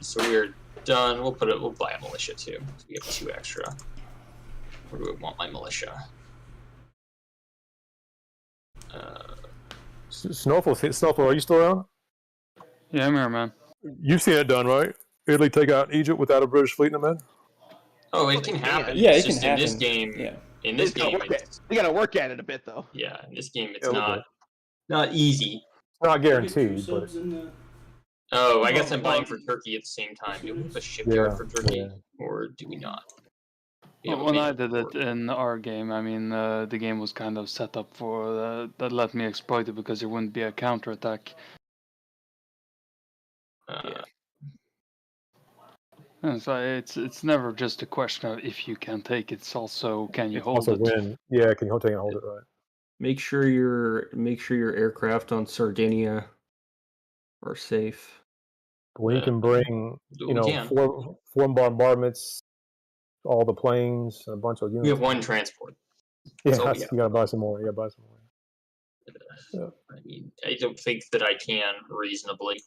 Speaker 6: So we're done. We'll buy a militia too. So we have 2 extra. Where do I want my militia?
Speaker 1: Snoffle, are you still around?
Speaker 8: Yeah, I'm here, man.
Speaker 1: You've seen it done, right? Italy take out Egypt without a British fleet in the med?
Speaker 6: Oh, it can happen.
Speaker 5: Yeah,
Speaker 6: it's
Speaker 5: it can
Speaker 6: just
Speaker 5: happen.
Speaker 6: In this game, in this game,
Speaker 2: you gotta work at it a bit though.
Speaker 6: Yeah, in this game, it's not easy.
Speaker 1: It's not guaranteed, but.
Speaker 6: Oh, I guess I'm buying for Turkey at the same time. Do we have a shipyard for Turkey, or do we not?
Speaker 8: When I did it in our game, I mean, the game was kind of set up for that let me exploit it because there wouldn't be a counterattack. And so it's never just a question of if you can take it. It's also can you hold
Speaker 1: also
Speaker 8: it.
Speaker 1: Win. Yeah, can you take and hold it right?
Speaker 3: Make sure your aircraft on Sardinia are safe.
Speaker 1: We can bring, four bombardments, all the planes, and a bunch of units.
Speaker 6: We have 1 transport.
Speaker 1: Yeah, you gotta buy some more.
Speaker 6: I mean, I don't think that I can reasonably.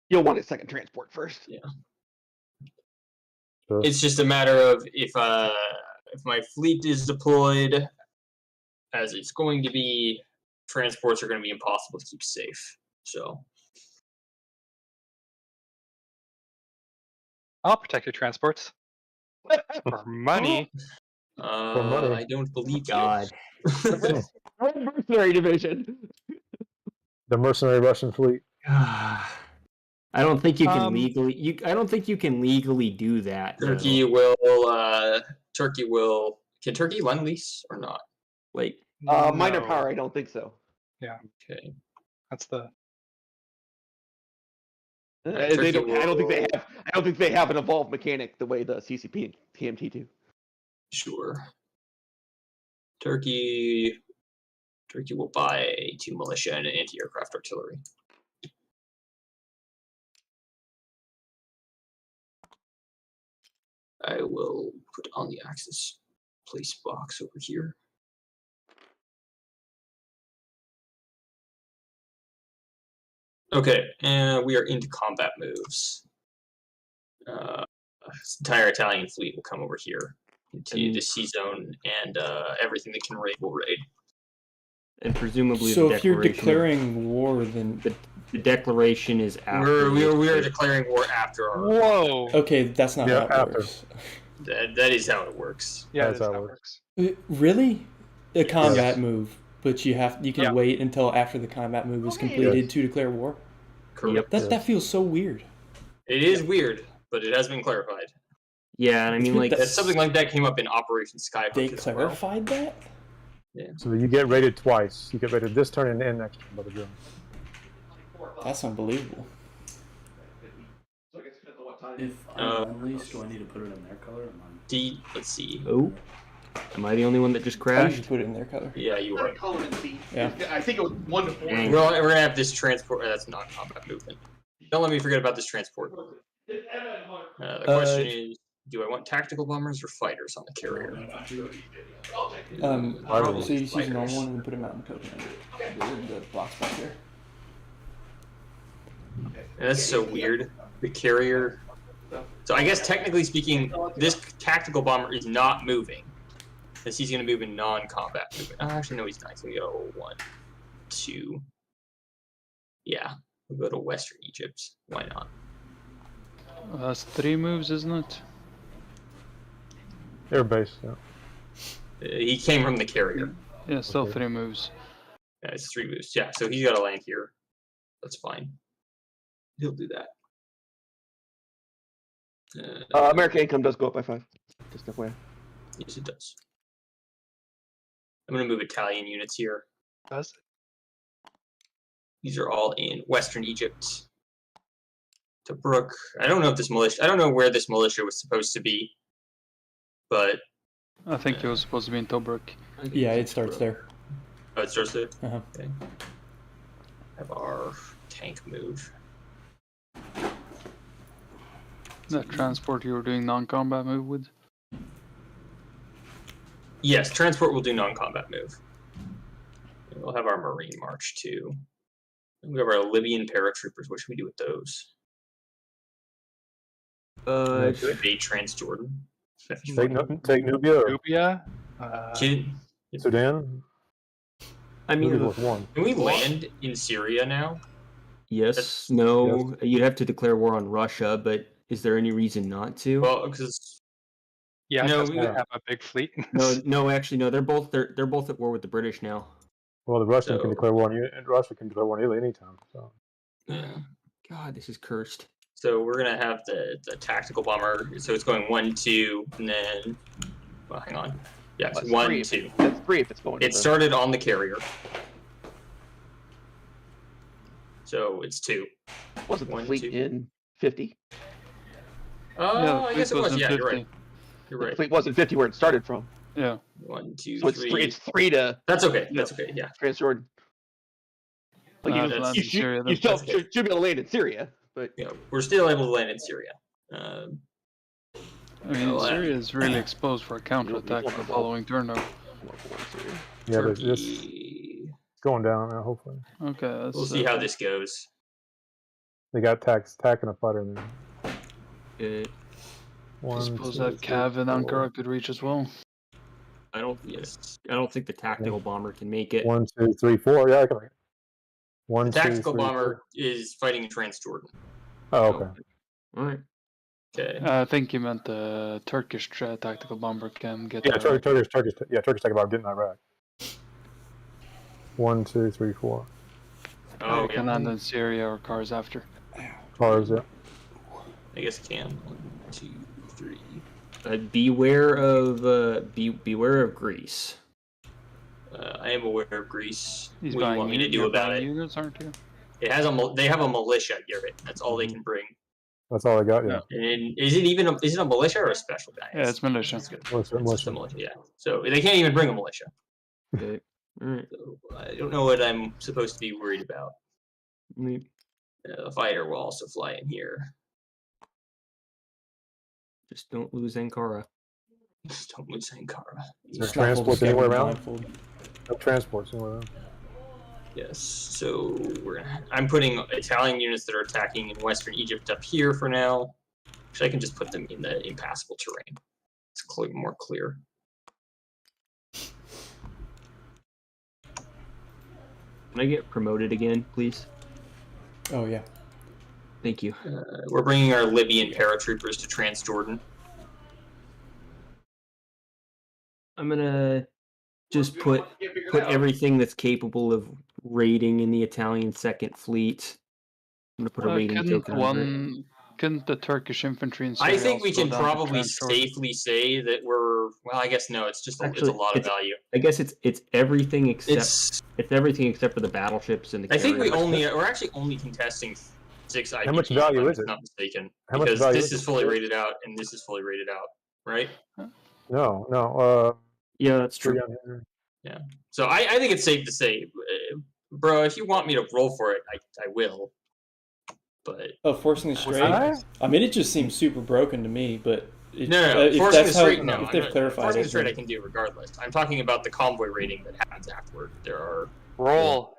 Speaker 2: You'll want a 2nd transport first.
Speaker 6: Yeah.
Speaker 1: Sure.
Speaker 6: It's just a matter of if my fleet is deployed, as it's going to be, transports are going to be impossible to keep safe. So.
Speaker 7: I'll protect your transports. For money.
Speaker 6: I don't believe
Speaker 3: God.
Speaker 2: Mercenary division.
Speaker 1: The mercenary Russian fleet.
Speaker 3: I don't think you can legally. I don't think you can legally do that.
Speaker 6: Turkey will. Can Turkey lend lease or not?
Speaker 3: Like
Speaker 2: minor power. I don't think so.
Speaker 7: Yeah.
Speaker 6: Okay.
Speaker 7: That's the.
Speaker 2: They don't. I don't think they
Speaker 6: will-
Speaker 2: have. I don't think they have an evolved mechanic the way the CCP and TMT do.
Speaker 6: Sure. Turkey will buy 2 militia and an anti-aircraft artillery. I will put on the Axis place box over here. Okay, and we are into combat moves. This entire Italian fleet will come over here into the sea zone, and everything that can raid will raid.
Speaker 3: And presumably,
Speaker 5: So
Speaker 3: the
Speaker 5: if you're
Speaker 3: declaration,
Speaker 5: declaring war, then
Speaker 3: the declaration is after.
Speaker 6: We are declaring war after our.
Speaker 7: Whoa.
Speaker 5: okay, that's not
Speaker 1: Yeah,
Speaker 5: how it
Speaker 1: after.
Speaker 5: works.
Speaker 6: That is how it works.
Speaker 7: Yeah,
Speaker 1: That's
Speaker 7: that's
Speaker 1: how
Speaker 7: how
Speaker 1: it
Speaker 7: it works.
Speaker 5: Really? A combat
Speaker 7: Yes.
Speaker 5: move, but you can
Speaker 7: Yeah.
Speaker 5: wait until after the combat move is completed to declare war.
Speaker 6: Correct.
Speaker 5: That feels so weird.
Speaker 6: It is weird, but it has been clarified.
Speaker 3: Yeah, and I mean, like,
Speaker 6: Something like that came up in Operation Skyhook
Speaker 5: They
Speaker 6: as well.
Speaker 5: clarified that?
Speaker 1: So you get rated twice. You get rated this turn and next turn by the Germans.
Speaker 5: That's unbelievable.
Speaker 10: If I'm unleashed, do I need to put it in their color or mine?
Speaker 6: Let's see.
Speaker 3: oh, am I the only one that just
Speaker 5: I
Speaker 3: crashed?
Speaker 5: should put it in their color.
Speaker 6: Yeah, you are.
Speaker 5: Yeah.
Speaker 2: I think it was 1 to 4.
Speaker 3: Dang.
Speaker 6: We're gonna have this transport. That's non-combat movement. Don't let me forget about this transport. The question is, do I want tactical bombers or fighters on the carrier?
Speaker 5: So you choose a normal one and put them out in Copenhagen. The box back there.
Speaker 6: And that's so weird. The carrier. So I guess technically speaking, this tactical bomber is not moving, because he's going to move in non-combat movement. Oh, actually, no, he's not. He's going to go 1, 2. Yeah, we'll go to Western Egypt. Why not?
Speaker 8: That's 3 moves, isn't it?
Speaker 1: Air base, yeah.
Speaker 6: He came from the carrier.
Speaker 8: Yeah, still
Speaker 1: Okay.
Speaker 8: 3 moves.
Speaker 6: Yeah, it's 3 moves. Yeah, so he's got to land here. That's fine. He'll do that.
Speaker 2: American income does go up by 5. Just FYI.
Speaker 6: Yes, it does. I'm going to move Italian units here.
Speaker 7: Does it?
Speaker 6: These are all in Western Egypt. Tobruk. I don't know if this militia. I don't know where this militia was supposed to be, but
Speaker 8: I think it was supposed to be in Tobruk.
Speaker 5: Yeah, it starts there.
Speaker 6: Oh, it starts there.
Speaker 5: Uh-huh.
Speaker 6: Okay. Have our tank move.
Speaker 8: That transport you were doing non-combat move with.
Speaker 6: Yes, transport will do non-combat move. And we'll have our marine march too. And we have our Libyan paratroopers. What should we do with those? Invade Transjordan.
Speaker 1: Take Nubia or
Speaker 7: Nubia?
Speaker 1: Sudan.
Speaker 3: I mean,
Speaker 1: Nubia's worth 1.
Speaker 6: Can we land in Syria now?
Speaker 3: yes, no, you'd have to declare war on Russia, but is there any reason not to?
Speaker 6: Well, because
Speaker 7: Yeah,
Speaker 6: No,
Speaker 7: because
Speaker 6: we-
Speaker 7: we have a big fleet.
Speaker 3: No, actually, no. They're both at war with the British now.
Speaker 1: Well, the Russian can
Speaker 6: So-
Speaker 1: declare war on you, and Russia can declare war on Italy anytime. So
Speaker 3: God, this is cursed.
Speaker 6: so we're gonna have the tactical bomber. So it's going 1, 2, and then. Well, hang on. Yeah, it's
Speaker 2: That's
Speaker 6: 1,
Speaker 2: 3.
Speaker 6: 2.
Speaker 2: That's 3 if it's going. to
Speaker 6: It
Speaker 2: the-
Speaker 6: started on the carrier. So it's 2.
Speaker 2: Wasn't the
Speaker 6: 1,
Speaker 2: fleet
Speaker 6: 2.
Speaker 2: in 50?
Speaker 6: Oh, I guess it was.
Speaker 8: wasn't
Speaker 6: Yeah, you're
Speaker 8: 50.
Speaker 6: right. You're
Speaker 2: The
Speaker 6: right.
Speaker 2: fleet wasn't 50 where it started from.
Speaker 8: Yeah.
Speaker 6: 1, 2,
Speaker 2: So it's
Speaker 6: 3.
Speaker 2: 3. It's 3 to
Speaker 6: That's okay. That's okay. Yeah.
Speaker 2: Transjordan. Like
Speaker 8: Nah,
Speaker 2: you,
Speaker 6: that's-
Speaker 2: you,
Speaker 8: Syria,
Speaker 2: you
Speaker 8: that's-
Speaker 2: still
Speaker 6: that's
Speaker 2: should be able to land in Syria, but
Speaker 6: Yeah. We're still able to land in Syria.
Speaker 8: I mean,
Speaker 6: Well,
Speaker 8: Syria is really exposed for a counterattack the following turn, though.
Speaker 1: yeah, but it's
Speaker 6: Turkey.
Speaker 1: going down now. Hopefully,
Speaker 8: Okay, that's,
Speaker 6: We'll see how this goes.
Speaker 1: they got tack and a fighter in there.
Speaker 3: Uh,
Speaker 8: I
Speaker 1: 1,
Speaker 8: suppose
Speaker 1: 2,
Speaker 8: that Cav and
Speaker 1: 3,
Speaker 8: Ankara could reach as well.
Speaker 3: I don't
Speaker 6: Yes.
Speaker 3: think the tactical bomber can make it.
Speaker 1: 1, 2, 3, 4. Yeah, I can. 1,
Speaker 6: The
Speaker 1: 2,
Speaker 6: tactical
Speaker 1: 3,
Speaker 6: bomber is fighting in Transjordan.
Speaker 1: 4. Oh, okay.
Speaker 3: All right.
Speaker 6: Okay.
Speaker 8: I think you meant the Turkish tactical bomber can get.
Speaker 1: Yeah, Turkish tactical bomber getting Iraq. 1, 2, 3, 4.
Speaker 6: Oh,
Speaker 8: can
Speaker 6: yeah.
Speaker 8: land in Syria or cars after.
Speaker 1: Cars, yeah.
Speaker 6: I guess it can. 1, 2, 3.
Speaker 3: Beware of Greece.
Speaker 6: I am aware of Greece.
Speaker 8: He's
Speaker 6: What do you
Speaker 8: buying
Speaker 6: want me to do about it?
Speaker 8: units, aren't you?
Speaker 6: It has they have a militia, Garrett. That's all they can bring.
Speaker 1: That's all I got. Yeah.
Speaker 6: And is it a militia or a special guy?
Speaker 8: Yeah, it's militia.
Speaker 6: That's good.
Speaker 1: Militia,
Speaker 6: It's just a
Speaker 1: militia.
Speaker 6: militia, yeah. So they can't even bring a militia.
Speaker 3: Okay. All right.
Speaker 6: So I don't know what I'm supposed to be worried about.
Speaker 3: Mm,
Speaker 6: A fighter will also fly in here.
Speaker 3: Just don't lose Ankara.
Speaker 6: Just don't lose Ankara.
Speaker 1: Is there
Speaker 5: Snuffle
Speaker 1: transports
Speaker 5: discovered
Speaker 1: anywhere around?
Speaker 5: blindfold.
Speaker 1: No transports anywhere around.
Speaker 6: Yes. So I'm putting Italian units that are attacking in Western Egypt up here for now. Actually, I can just put them in the impassable terrain. It's more clear.
Speaker 3: Can I get promoted again, please?
Speaker 5: Oh yeah.
Speaker 3: Thank you.
Speaker 6: We're bringing our Libyan paratroopers to Transjordan.
Speaker 3: I'm gonna just put everything that's capable of raiding in the Italian Second Fleet. I'm gonna put a raiding token on it.
Speaker 8: Couldn't the Turkish infantry in Syria
Speaker 6: I think we
Speaker 8: also
Speaker 6: can
Speaker 8: go down to
Speaker 6: probably
Speaker 8: Transjordan?
Speaker 6: safely say that we're. Well, I guess no. It's just it's a lot of value.
Speaker 3: I guess it's everything except it's everything except for the battleships and the.
Speaker 6: I think
Speaker 3: carriers.
Speaker 6: we're actually only contesting 6 IPPs.
Speaker 1: How much value is
Speaker 6: if
Speaker 1: it?
Speaker 6: I'm not mistaken,
Speaker 1: How much
Speaker 6: because
Speaker 1: value
Speaker 6: this
Speaker 1: is
Speaker 6: is
Speaker 1: it?
Speaker 6: fully rated out and this is fully rated out, right?
Speaker 1: No.
Speaker 3: Yeah, that's true.
Speaker 1: down here.
Speaker 6: Yeah. So I think it's safe to say, bro, if you want me to roll for it, I will. But
Speaker 5: Forcing the Strait. I mean, it just seems super broken to me, but
Speaker 6: no,
Speaker 5: if
Speaker 6: forcing the
Speaker 5: that's
Speaker 6: Strait,
Speaker 5: how,
Speaker 6: no.
Speaker 5: if they've clarified
Speaker 6: forcing
Speaker 5: it,
Speaker 6: the Strait,
Speaker 5: then-
Speaker 6: I can do regardless. I'm talking about the convoy rating that happens afterward. There are.
Speaker 7: Roll.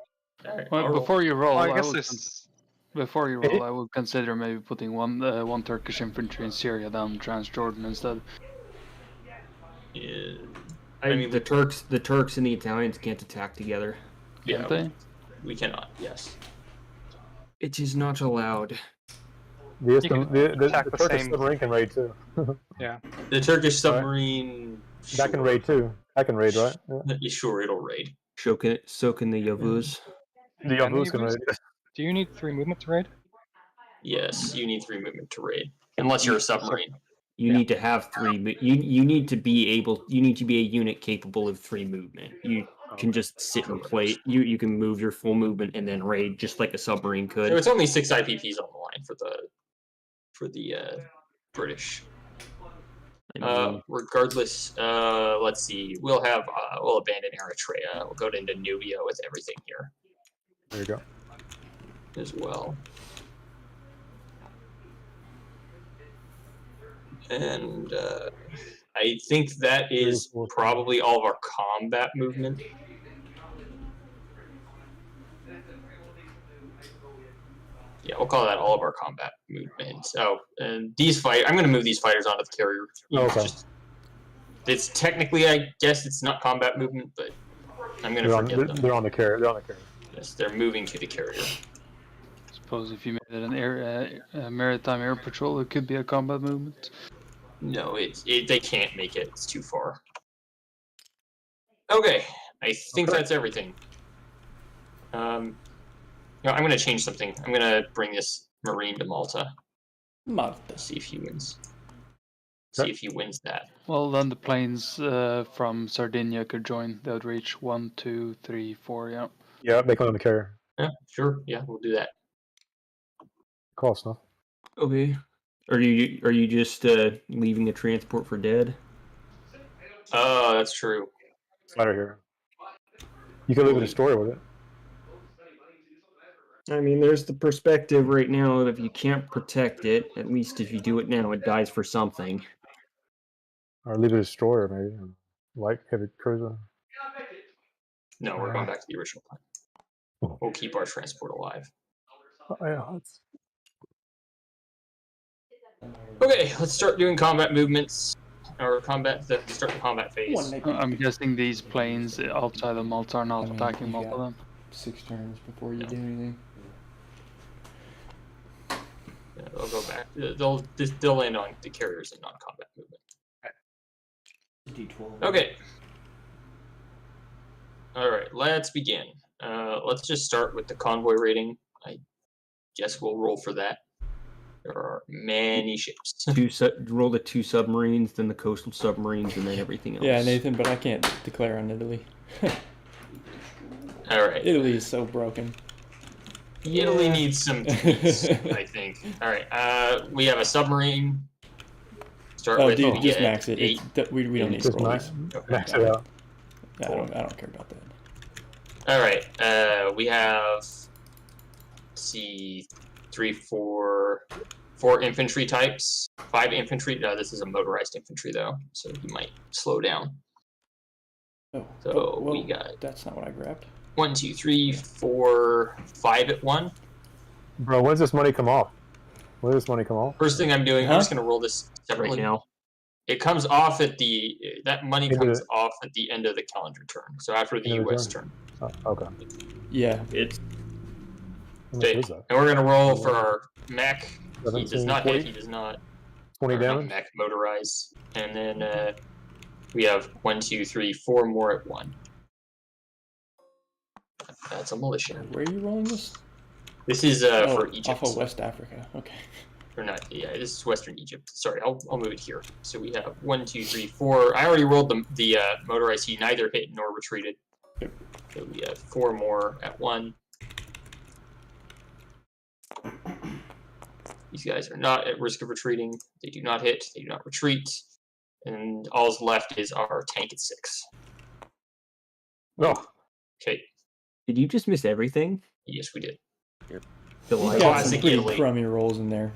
Speaker 6: All right,
Speaker 8: Well,
Speaker 6: I'll roll.
Speaker 8: before you roll,
Speaker 7: Well, I
Speaker 8: I
Speaker 7: guess
Speaker 8: would
Speaker 7: this.
Speaker 8: before you roll, I would consider maybe putting one Turkish infantry in Syria down Transjordan instead.
Speaker 6: Yeah.
Speaker 3: I mean, the Turks and the Italians can't attack together.
Speaker 6: Yeah,
Speaker 8: Can't they?
Speaker 6: we cannot. Yes.
Speaker 3: It is not allowed.
Speaker 1: The
Speaker 7: attack the
Speaker 1: Turkish
Speaker 7: same-
Speaker 1: submarine can raid too.
Speaker 6: The Turkish submarine.
Speaker 1: That can raid too. That can raid, right? Yeah.
Speaker 6: Yeah, sure, it'll raid.
Speaker 3: So can the Yavuz.
Speaker 1: The
Speaker 7: Can
Speaker 1: Yavuz
Speaker 7: you
Speaker 1: can
Speaker 7: raid?
Speaker 1: raid.
Speaker 7: Do you need 3 movement to raid?
Speaker 6: Yes, you need 3 movement to raid, unless you're a submarine.
Speaker 3: You need to have 3. You need to be able. You need to be a unit capable of 3 movement. You can just sit and play. You can move your full movement and then raid just like a submarine could.
Speaker 6: So it's only 6 IPPs on the line for the British. Regardless, let's see. We'll abandon Eritrea. We'll go into Nubia with everything here
Speaker 1: There you go.
Speaker 6: as well. And I think that is probably all of our combat movement. Yeah, we'll call that all of our combat movements. Oh, and I'm going to move these fighters onto the carrier.
Speaker 1: Okay.
Speaker 6: It's technically, I guess, it's not combat movement, but I'm going to forget them.
Speaker 1: They're on the carrier. They're on the carrier.
Speaker 6: Yes, they're moving to the carrier.
Speaker 8: Suppose if you made it an maritime air patrol, it could be a combat movement.
Speaker 6: No, they can't make it. It's too far. Okay, I think that's everything. No, I'm going to change something. I'm going to bring this Marine to Malta. See if he wins. See if he wins that.
Speaker 8: Well, then the planes from Sardinia could join. They would reach 1, 2, 3, 4. Yeah.
Speaker 1: Yeah, they come on the carrier.
Speaker 6: Yeah, sure. Yeah, we'll do that.
Speaker 1: Call Snuff.
Speaker 3: Okay. Are you just leaving the transport for dead?
Speaker 6: Oh, that's true.
Speaker 1: Fighter here. You can live in a story with it.
Speaker 3: I mean, there's the perspective right now of if you can't protect it, at least if you do it now, it dies for something.
Speaker 1: Or leave it a destroyer, maybe. Light heavy cruiser.
Speaker 6: No, we're going back to the original plan. We'll keep our transport alive. Okay, let's start doing combat movements. Or start the combat phase.
Speaker 8: I'm guessing these planes outside of Malta are not attacking
Speaker 5: you
Speaker 8: Malta
Speaker 5: got
Speaker 8: then.
Speaker 5: 6 turns before you do anything.
Speaker 6: Yeah, they'll go back. They'll land on the carriers and non-combat movement.
Speaker 10: D12.
Speaker 6: Okay. All right, let's begin. Let's just start with the convoy rating. I guess we'll roll for that. There are many ships.
Speaker 3: Roll the 2 submarines, then the coastal submarines, and then everything else.
Speaker 5: Yeah, Nathan, but I can't declare on Italy.
Speaker 6: All right.
Speaker 5: Italy is so broken.
Speaker 6: Italy needs some tweaks, I think. All right. We have a submarine. Start
Speaker 5: Oh,
Speaker 6: with
Speaker 5: dude,
Speaker 6: we
Speaker 5: just
Speaker 6: get
Speaker 5: max it.
Speaker 6: 8.
Speaker 5: We don't need to
Speaker 1: Just
Speaker 5: roll
Speaker 1: max,
Speaker 5: these.
Speaker 6: Okay.
Speaker 1: max it out.
Speaker 5: I don't care about that.
Speaker 6: All right. We have, let's see, 3, 4 infantry types, 5 infantry. No, this is a motorized infantry though, so you might slow down.
Speaker 5: Oh,
Speaker 6: So
Speaker 5: whoa,
Speaker 6: we got
Speaker 5: that's not what I grabbed.
Speaker 6: 1, 2, 3, 4, 5 at 1.
Speaker 1: Bro, when's this money come off? When does this money come off?
Speaker 6: First thing I'm doing, I'm just gonna roll this separately.
Speaker 3: Right now.
Speaker 6: It comes off at that money
Speaker 1: Into
Speaker 6: comes
Speaker 1: the-
Speaker 6: off at the end of the calendar turn. So after the
Speaker 1: End of the
Speaker 6: U.S. turn.
Speaker 1: Oh, okay.
Speaker 5: Yeah.
Speaker 6: It's
Speaker 1: How much is that?
Speaker 6: and we're gonna roll for our mech. He does
Speaker 1: 17,
Speaker 6: not
Speaker 1: 20?
Speaker 6: hit. He does not.
Speaker 1: 20
Speaker 6: or not
Speaker 1: damage?
Speaker 6: mech motorize, and then we have 1, 2, 3, 4 more at 1. That's a militia.
Speaker 5: Where are you rolling this?
Speaker 6: This is
Speaker 5: Oh,
Speaker 6: for Egypt.
Speaker 5: off of West Africa. Okay.
Speaker 6: Or not? Yeah, this is Western Egypt. Sorry, I'll move it here. So we have 1, 2, 3, 4. I already rolled the motorized. He neither hit nor retreated. So we have 4 more at 1. These guys are not at risk of retreating. They do not hit. They do not retreat. And all's left is our tank at 6.
Speaker 1: Oh,
Speaker 6: Okay.
Speaker 3: Did you just miss everything?
Speaker 6: Yes, we did.
Speaker 5: You
Speaker 3: Delight.
Speaker 5: got some
Speaker 6: Classic
Speaker 5: pretty
Speaker 6: Italy.
Speaker 5: crummy rolls in there.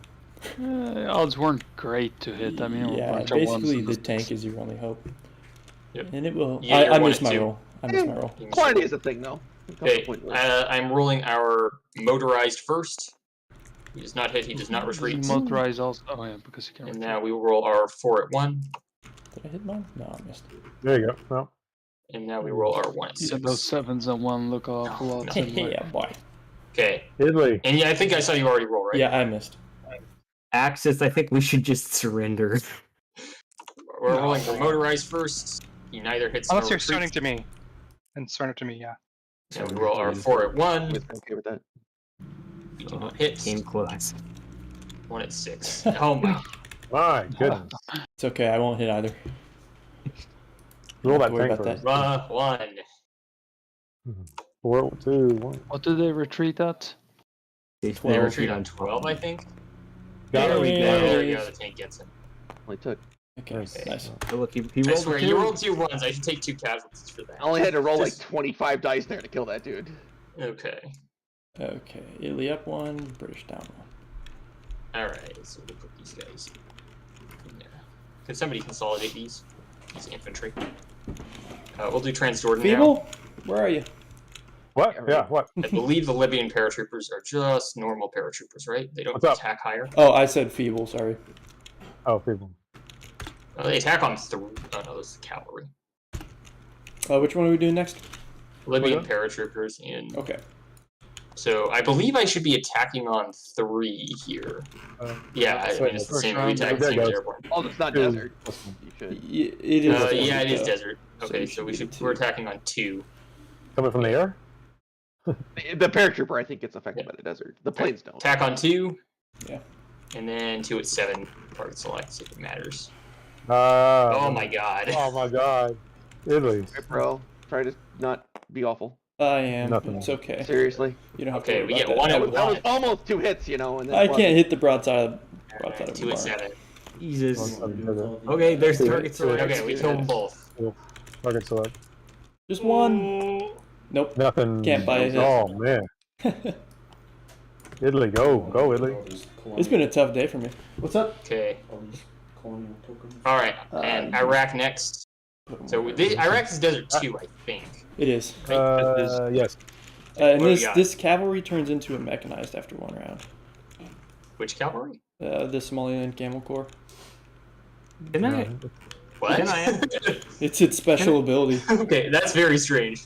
Speaker 8: Odds weren't great to hit. I mean, a
Speaker 5: Yeah,
Speaker 8: bunch of ones
Speaker 5: basically
Speaker 8: and
Speaker 5: the
Speaker 8: six.
Speaker 5: tank is your only hope.
Speaker 6: Yep.
Speaker 5: And it will.
Speaker 6: Yeah, you're
Speaker 5: I
Speaker 6: one
Speaker 5: missed
Speaker 6: and
Speaker 5: my
Speaker 6: two.
Speaker 5: roll. I missed my roll.
Speaker 2: Quantity is a thing, though.
Speaker 6: Okay, I'm rolling our motorized first. He does not hit. He does not retreat.
Speaker 8: Motorized also. Oh yeah, because you can.
Speaker 6: And now we will roll our 4 at 1.
Speaker 5: Did I hit mine? No, I missed.
Speaker 1: there you go. Well,
Speaker 6: And now we roll our 1 at 6.
Speaker 8: Yeah, those 7s and 1 look awful lot. similar.
Speaker 5: Yeah, boy.
Speaker 6: Okay.
Speaker 1: Italy.
Speaker 6: And yeah, I think I saw you already roll, right?
Speaker 5: Yeah, I missed.
Speaker 3: Axis, I think we should just surrender.
Speaker 6: We're rolling for motorized first. He neither hits
Speaker 7: Unless
Speaker 6: nor
Speaker 7: you're
Speaker 6: retreats.
Speaker 7: surrendering to me. And surrender to me, yeah.
Speaker 6: So we roll our 4 at 1.
Speaker 2: Okay with that.
Speaker 6: We do not hit.
Speaker 3: Came close.
Speaker 6: 1 at 6. Oh my.
Speaker 1: My goodness.
Speaker 5: It's okay. I won't hit either.
Speaker 1: Roll
Speaker 5: Don't
Speaker 1: that
Speaker 5: worry
Speaker 1: tank
Speaker 5: about
Speaker 1: first.
Speaker 6: 1.
Speaker 1: 4, 2, 1.
Speaker 8: What did they retreat at?
Speaker 6: They
Speaker 5: 12.
Speaker 6: retreat on 12, I think.
Speaker 1: Got
Speaker 6: There we go.
Speaker 5: it.
Speaker 6: There we go. The tank gets him.
Speaker 2: Only took.
Speaker 5: Okay,
Speaker 6: Okay.
Speaker 5: nice.
Speaker 3: Oh, look, he
Speaker 6: I
Speaker 3: rolled
Speaker 6: swear,
Speaker 3: a
Speaker 6: you
Speaker 3: 2.
Speaker 6: rolled 2 1s. I should take 2 casualties for that.
Speaker 2: I only had to roll like
Speaker 6: Just-
Speaker 2: 25 dice there to kill that dude.
Speaker 6: Okay.
Speaker 5: Okay, Italy up 1, British down 1.
Speaker 6: Alright, so we'll put these guys in there. Can somebody consolidate these? These infantry. We'll do Transjordan now.
Speaker 5: Feeble? Where are you?
Speaker 1: What? Yeah, what?
Speaker 6: I believe the Libyan paratroopers are just normal paratroopers, right? They don't
Speaker 1: What's up?
Speaker 6: attack higher.
Speaker 5: Oh, I said feeble, sorry.
Speaker 1: Oh, people.
Speaker 6: They attack on 3. Oh no, this is cavalry.
Speaker 5: Which one are we doing next?
Speaker 6: Libyan
Speaker 1: Okay.
Speaker 6: paratroopers in.
Speaker 5: Okay.
Speaker 6: So I believe I should be attacking on 3 here. Yeah, I mean it's the
Speaker 8: first
Speaker 6: same. We
Speaker 8: round,
Speaker 6: attack the
Speaker 1: there
Speaker 6: same
Speaker 1: goes.
Speaker 6: as airborne.
Speaker 2: Oh, it's not
Speaker 1: Two.
Speaker 2: desert. You should.
Speaker 5: It is. desert,
Speaker 6: Yeah, it is
Speaker 5: though.
Speaker 6: desert.
Speaker 5: So
Speaker 6: Okay,
Speaker 5: we
Speaker 6: so
Speaker 5: should
Speaker 6: we
Speaker 5: be
Speaker 6: should.
Speaker 5: at 2.
Speaker 6: We're attacking on 2.
Speaker 1: Coming from the air?
Speaker 2: The paratrooper, I think, gets affected by the desert. The planes don't.
Speaker 6: Attack on 2.
Speaker 5: Yeah.
Speaker 6: And then 2 at 7. Target select, see if it matters.
Speaker 1: Oh
Speaker 6: Oh my god.
Speaker 1: Oh my god. Italy.
Speaker 2: Right, bro. Try to not be awful.
Speaker 5: I am.
Speaker 1: Nothing.
Speaker 5: It's okay.
Speaker 2: Seriously.
Speaker 5: You don't have to
Speaker 6: Okay,
Speaker 5: worry
Speaker 6: we
Speaker 5: about
Speaker 6: get
Speaker 5: that.
Speaker 6: 1
Speaker 5: I
Speaker 6: at
Speaker 5: would-
Speaker 2: That was
Speaker 6: 1.
Speaker 2: almost 2 hits, you know. And then
Speaker 5: I
Speaker 2: one.
Speaker 5: can't hit the broadside of the
Speaker 6: 2 at
Speaker 5: barn.
Speaker 6: 7.
Speaker 3: Jesus.
Speaker 1: Okay.
Speaker 3: Okay, there's
Speaker 1: Two.
Speaker 3: target select.
Speaker 6: Okay, we killed them both.
Speaker 1: Target select.
Speaker 5: Just 1. Nope.
Speaker 1: Nothing.
Speaker 5: Can't buy a hit.
Speaker 1: Oh man. Italy, go. Go, Italy.
Speaker 5: It's been a tough day for me. What's up?
Speaker 6: Okay. Alright, and Iraq next. So Iraq is Desert 2, I think.
Speaker 5: It is.
Speaker 1: Yes.
Speaker 5: And
Speaker 6: What do we got?
Speaker 5: this cavalry turns into a mechanized after 1 round.
Speaker 6: Which cavalry?
Speaker 5: The Somaliland Camel Corps.
Speaker 3: Can I?
Speaker 6: What?
Speaker 3: Can I?
Speaker 5: It's its special ability.
Speaker 6: Okay, that's very strange.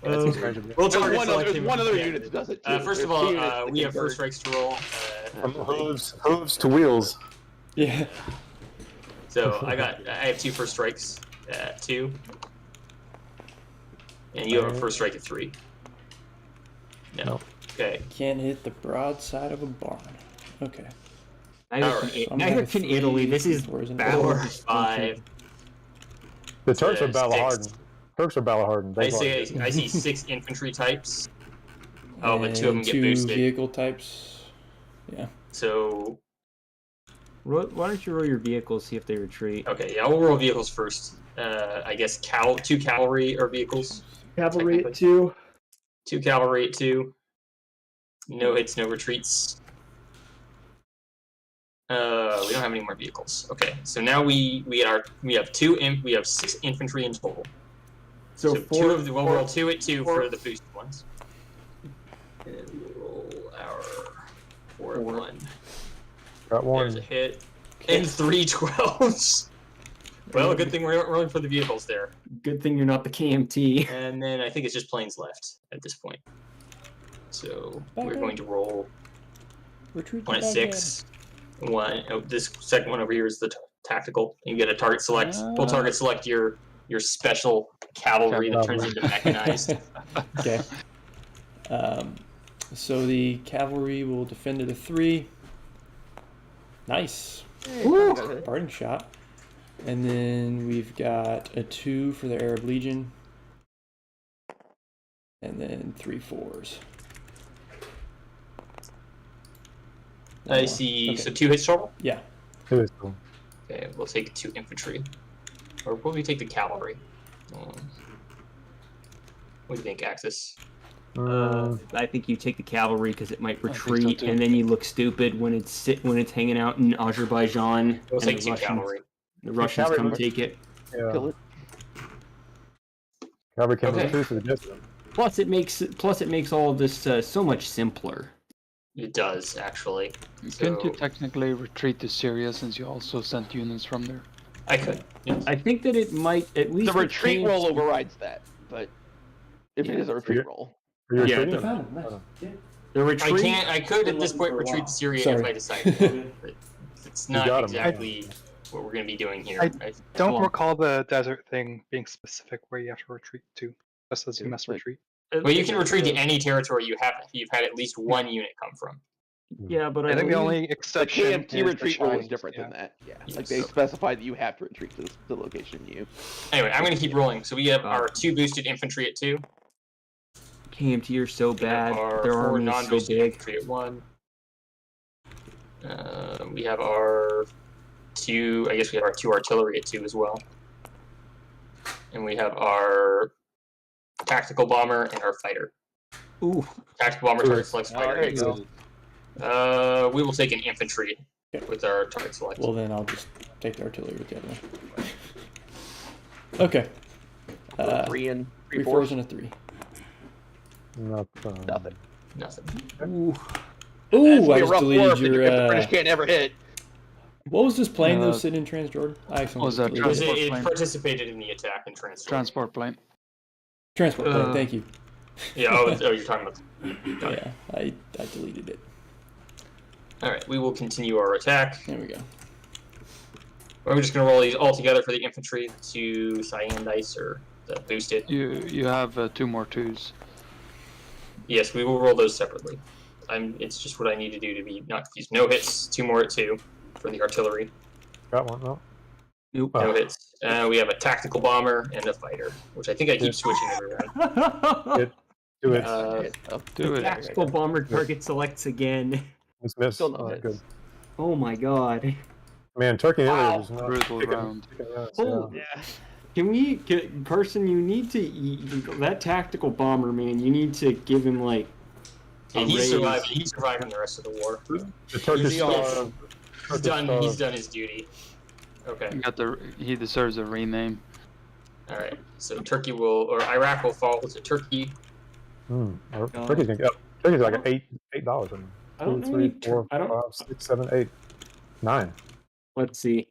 Speaker 6: We'll
Speaker 2: There's
Speaker 6: target
Speaker 2: one
Speaker 6: select
Speaker 2: other,
Speaker 6: him.
Speaker 2: one other
Speaker 6: Yeah.
Speaker 2: unit that does it too.
Speaker 6: First of
Speaker 2: There's
Speaker 6: all,
Speaker 2: two units that
Speaker 6: we
Speaker 2: can
Speaker 6: have
Speaker 2: go.
Speaker 6: first strikes to roll.
Speaker 1: From hooves to wheels.
Speaker 5: Yeah.
Speaker 6: So I have 2 first strikes at 2. And you have a first strike at 3. No. Okay.
Speaker 5: Can't hit the broadside of a barn. Okay.
Speaker 3: Neither can Italy. This is
Speaker 5: Where's an
Speaker 3: battle.
Speaker 6: 4, 5.
Speaker 1: The Turks are
Speaker 6: Six.
Speaker 1: battle hardened. Turks are battle hardened.
Speaker 6: I see 6 infantry types. Oh, but 2 of them get boosted.
Speaker 5: Vehicle types. Yeah.
Speaker 6: So.
Speaker 3: Why don't you roll your vehicles, see if they retreat?
Speaker 6: Okay, yeah, we'll roll vehicles first. I guess 2 cavalry are vehicles.
Speaker 2: Cavalry at 2.
Speaker 6: 2 cavalry at 2. No hits, no retreats. We don't have any more vehicles. Okay, so now we have 6 infantry in total. So 2 of the we'll roll 2 at 2 for the boosted ones. And we'll roll our 4 at 1.
Speaker 1: Got one.
Speaker 6: There's a hit. And 3 12s. Well, good thing we're rolling for the vehicles there.
Speaker 3: Good thing you're not the KMT.
Speaker 6: And then I think it's just planes left at this point. So we're going to roll
Speaker 5: Retreat
Speaker 6: 1 at 6. This second one over here is the tactical. You get a target select. We'll target select your special cavalry that turns into mechanized.
Speaker 5: Okay. So the cavalry will defend at a 3. Nice. Parting shot. And then we've got a 2 for the Arab Legion. And then 3 4s.
Speaker 6: I see.
Speaker 5: Okay.
Speaker 6: So 2 hits total?
Speaker 5: Yeah.
Speaker 1: It is cool.
Speaker 6: Okay, we'll take 2 infantry. Or will we take the cavalry? What do you think, Axis?
Speaker 3: I think you take the cavalry because it might retreat, and then you look stupid when it's hanging out in Azerbaijan.
Speaker 6: We'll
Speaker 3: and
Speaker 6: take 2 cavalry.
Speaker 3: The Russians come take it.
Speaker 1: Yeah.
Speaker 2: Kill it.
Speaker 1: Cavalry can
Speaker 6: Okay.
Speaker 1: retreat for the distance.
Speaker 3: Plus, it makes all of this so much simpler.
Speaker 6: It does, actually.
Speaker 8: Couldn't you
Speaker 6: So
Speaker 8: technically retreat to Syria since you also sent units from there?
Speaker 6: I could. Yes.
Speaker 3: I think that it might at least
Speaker 2: The retreat
Speaker 3: change-
Speaker 2: roll overrides that, but if it is a retreat roll.
Speaker 1: Are you
Speaker 3: Yeah,
Speaker 1: retreating?
Speaker 3: the retreat.
Speaker 6: I could at this point retreat to Syria
Speaker 5: Sorry.
Speaker 6: if I decided. But it's
Speaker 1: got
Speaker 6: not
Speaker 1: 'em.
Speaker 6: exactly what we're going to be doing here.
Speaker 7: Don't recall the desert thing being specific where you have to retreat to, just as you must retreat.
Speaker 6: Well, you can retreat to any territory you've had at least 1 unit come from.
Speaker 3: Yeah, but
Speaker 7: I think the
Speaker 3: believe-
Speaker 7: only
Speaker 2: The
Speaker 7: exception
Speaker 2: KMT
Speaker 7: is the
Speaker 2: retreat roll is
Speaker 7: Chinese,
Speaker 2: different
Speaker 7: yeah.
Speaker 2: than that. Yeah,
Speaker 6: Yes.
Speaker 2: like they specify that you have to retreat to the location you.
Speaker 6: Anyway, I'm going to keep rolling. So we have our 2 boosted infantry at 2.
Speaker 3: KMT are so bad.
Speaker 6: Our
Speaker 3: Their
Speaker 6: 4
Speaker 3: army is so
Speaker 6: non-boosted
Speaker 3: big.
Speaker 6: infantry at 1. We have our 2. I guess we have our 2 artillery at 2 as well. And we have our tactical bomber and our fighter.
Speaker 3: Ooh.
Speaker 6: Tactical bomber target selects
Speaker 2: Oh,
Speaker 6: fighter.
Speaker 2: there you go.
Speaker 6: We will take an infantry with our target select.
Speaker 5: Well, then I'll just take the artillery with the other one. Okay.
Speaker 2: 3 and
Speaker 5: 3
Speaker 2: 4s.
Speaker 5: 4s and a 3.
Speaker 2: Nothing.
Speaker 6: Nothing.
Speaker 5: Ooh,
Speaker 2: Be
Speaker 5: I
Speaker 2: a
Speaker 5: just
Speaker 2: rough war
Speaker 5: deleted
Speaker 2: if the
Speaker 5: your.
Speaker 2: British can't ever hit.
Speaker 5: What was this plane that was sitting in Transjordan? I accidentally
Speaker 8: Was that
Speaker 5: deleted
Speaker 6: Because
Speaker 5: it.
Speaker 8: Transport
Speaker 6: it
Speaker 8: plane.
Speaker 6: participated in the attack and transfer.
Speaker 8: Transport plane.
Speaker 5: Transport plane, thank you.
Speaker 6: Yeah, you're talking about. Got it.
Speaker 5: Yeah, I deleted it.
Speaker 6: Alright, we will continue our attack.
Speaker 5: There we go.
Speaker 6: We're just going to roll these all together for the infantry to cyan dice or the boosted.
Speaker 8: You have 2 more 2s.
Speaker 6: Yes, we will roll those separately. It's just what I need to do to be not confused. No hits, 2 more at 2 for the artillery.
Speaker 1: Got one. No.
Speaker 3: Nope.
Speaker 6: No hits. We have a tactical bomber and a fighter, which I think I keep switching every round.
Speaker 1: Do it.
Speaker 8: Do it.
Speaker 3: Tactical bomber target selects again.
Speaker 1: It's missed.
Speaker 2: Still no
Speaker 1: Oh,
Speaker 2: hits.
Speaker 1: good.
Speaker 3: Oh my god.
Speaker 1: Man, Turkey and
Speaker 6: Wow.
Speaker 1: Italy is not
Speaker 8: Brutal
Speaker 1: kicking-
Speaker 8: round.
Speaker 1: kicking ass,
Speaker 3: Oh.
Speaker 1: yeah.
Speaker 3: Yeah. Carson, you need to that tactical bomber, man. You need to give him like a
Speaker 6: He's
Speaker 3: raise.
Speaker 6: surviving. He's surviving the rest of the war.
Speaker 1: The Turkish
Speaker 6: He's
Speaker 1: star.
Speaker 6: He's done his duty. Okay.
Speaker 8: He deserves a rename.
Speaker 6: All right. So Turkey or Iraq will fall to Turkey.
Speaker 1: Turkey's gonna get up. Turkey's like $8 on
Speaker 3: I don't
Speaker 1: 2,
Speaker 3: know
Speaker 1: 3,
Speaker 3: any
Speaker 1: 4,
Speaker 3: I don't-
Speaker 1: 5, 6, 7, 8, 9.
Speaker 3: Let's see.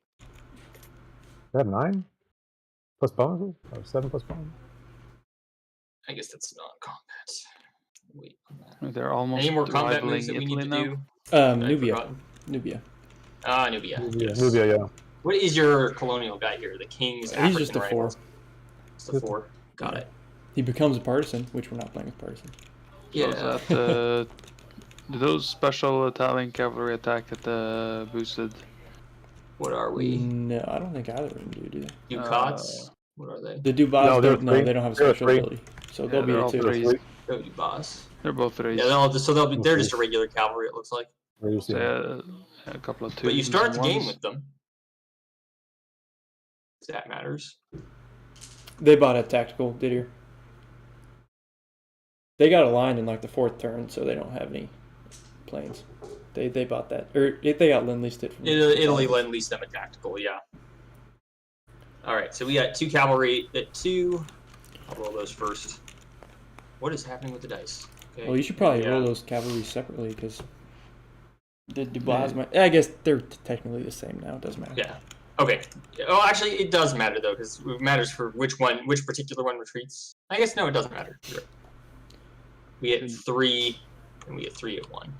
Speaker 1: They have 9 plus bonuses, or 7 plus bonuses.
Speaker 6: I guess that's non-combat. Wait on that.
Speaker 8: They're almost
Speaker 6: Any more combat
Speaker 8: rivaling
Speaker 6: moves that we
Speaker 8: Italy
Speaker 6: need to
Speaker 8: now.
Speaker 6: do? I've
Speaker 5: Nubia.
Speaker 6: forgotten.
Speaker 5: Nubia.
Speaker 6: Ah, Nubia. Yes.
Speaker 1: Nubia, yeah.
Speaker 6: What is your colonial guy here? The king's
Speaker 5: He's
Speaker 6: African
Speaker 5: just a 4.
Speaker 6: rivals. Just a 4. Got it.
Speaker 5: He becomes a partisan, which we're not playing with partisan.
Speaker 8: So is that, do those special Italian cavalry attack at the boosted?
Speaker 6: What are we?
Speaker 5: No, I don't think either of them do they?
Speaker 6: Ducats? What are they?
Speaker 5: The Dubas
Speaker 1: No, they're
Speaker 5: don't. No,
Speaker 1: three.
Speaker 5: they don't have a
Speaker 1: They're
Speaker 5: special
Speaker 1: three.
Speaker 5: ability, so
Speaker 8: Yeah,
Speaker 5: they'll be
Speaker 8: they're
Speaker 5: the
Speaker 8: all
Speaker 5: two.
Speaker 8: threes.
Speaker 6: Go Dubas.
Speaker 8: They're both threes.
Speaker 6: Yeah, they're just a regular cavalry. It looks like.
Speaker 8: So, a couple of twos.
Speaker 6: But you start the
Speaker 8: and
Speaker 6: game
Speaker 8: ones.
Speaker 6: with them. If that matters.
Speaker 5: They bought a tactical Didier. They got aligned in like the 4th turn, so they don't have any planes. They bought that, or if they got Lend-Leased it from
Speaker 6: Italy Lend-Leased them a tactical, yeah. All right, so we got 2 cavalry at 2. I'll roll those first. What is happening with the dice? Okay.
Speaker 5: Well, you should probably roll those cavalry separately because the Dubois might. I guess they're technically the same now. It doesn't matter.
Speaker 6: Yeah. Okay. Oh, actually, it does matter though, because it matters for which particular one retreats. I guess no, it doesn't matter. You're right. We get 3, and we get 3 at 1.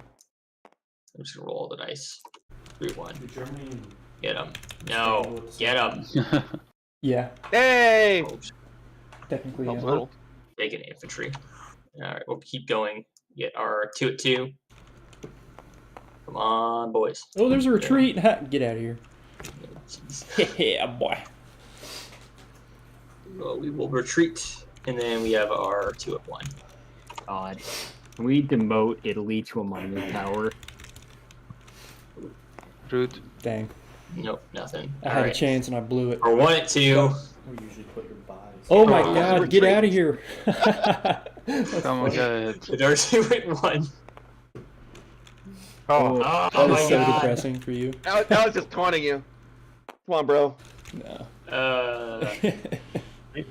Speaker 6: I'm just gonna roll all the dice. 3 at 1. Get him. No. Get him.
Speaker 5: Yeah.
Speaker 2: Hey!
Speaker 6: Oh,
Speaker 5: Technically,
Speaker 2: Helps a
Speaker 5: yeah.
Speaker 2: little.
Speaker 6: Bacon infantry. All right, we'll keep going. Get our 2 at 2. Come on, boys.
Speaker 5: Oh, there's a retreat. Get out of here.
Speaker 6: Jeez.
Speaker 5: Yeah, boy.
Speaker 6: Well, we will retreat, and then we have our 2 at 1.
Speaker 3: God. Can we demote Italy to a mining tower?
Speaker 8: Rude.
Speaker 5: Dang.
Speaker 6: Nope, nothing.
Speaker 5: I had a chance and I blew it.
Speaker 6: Or 1 at 2.
Speaker 10: We usually put your buys.
Speaker 5: Oh my
Speaker 6: Oh,
Speaker 5: God! Get out of here.
Speaker 8: Come on, go ahead.
Speaker 6: The our 2 at 1.
Speaker 1: Oh,
Speaker 6: Oh,
Speaker 5: That
Speaker 6: my
Speaker 5: is so
Speaker 6: God.
Speaker 5: depressing for you.
Speaker 2: I was just taunting you. Come on, bro.
Speaker 5: No.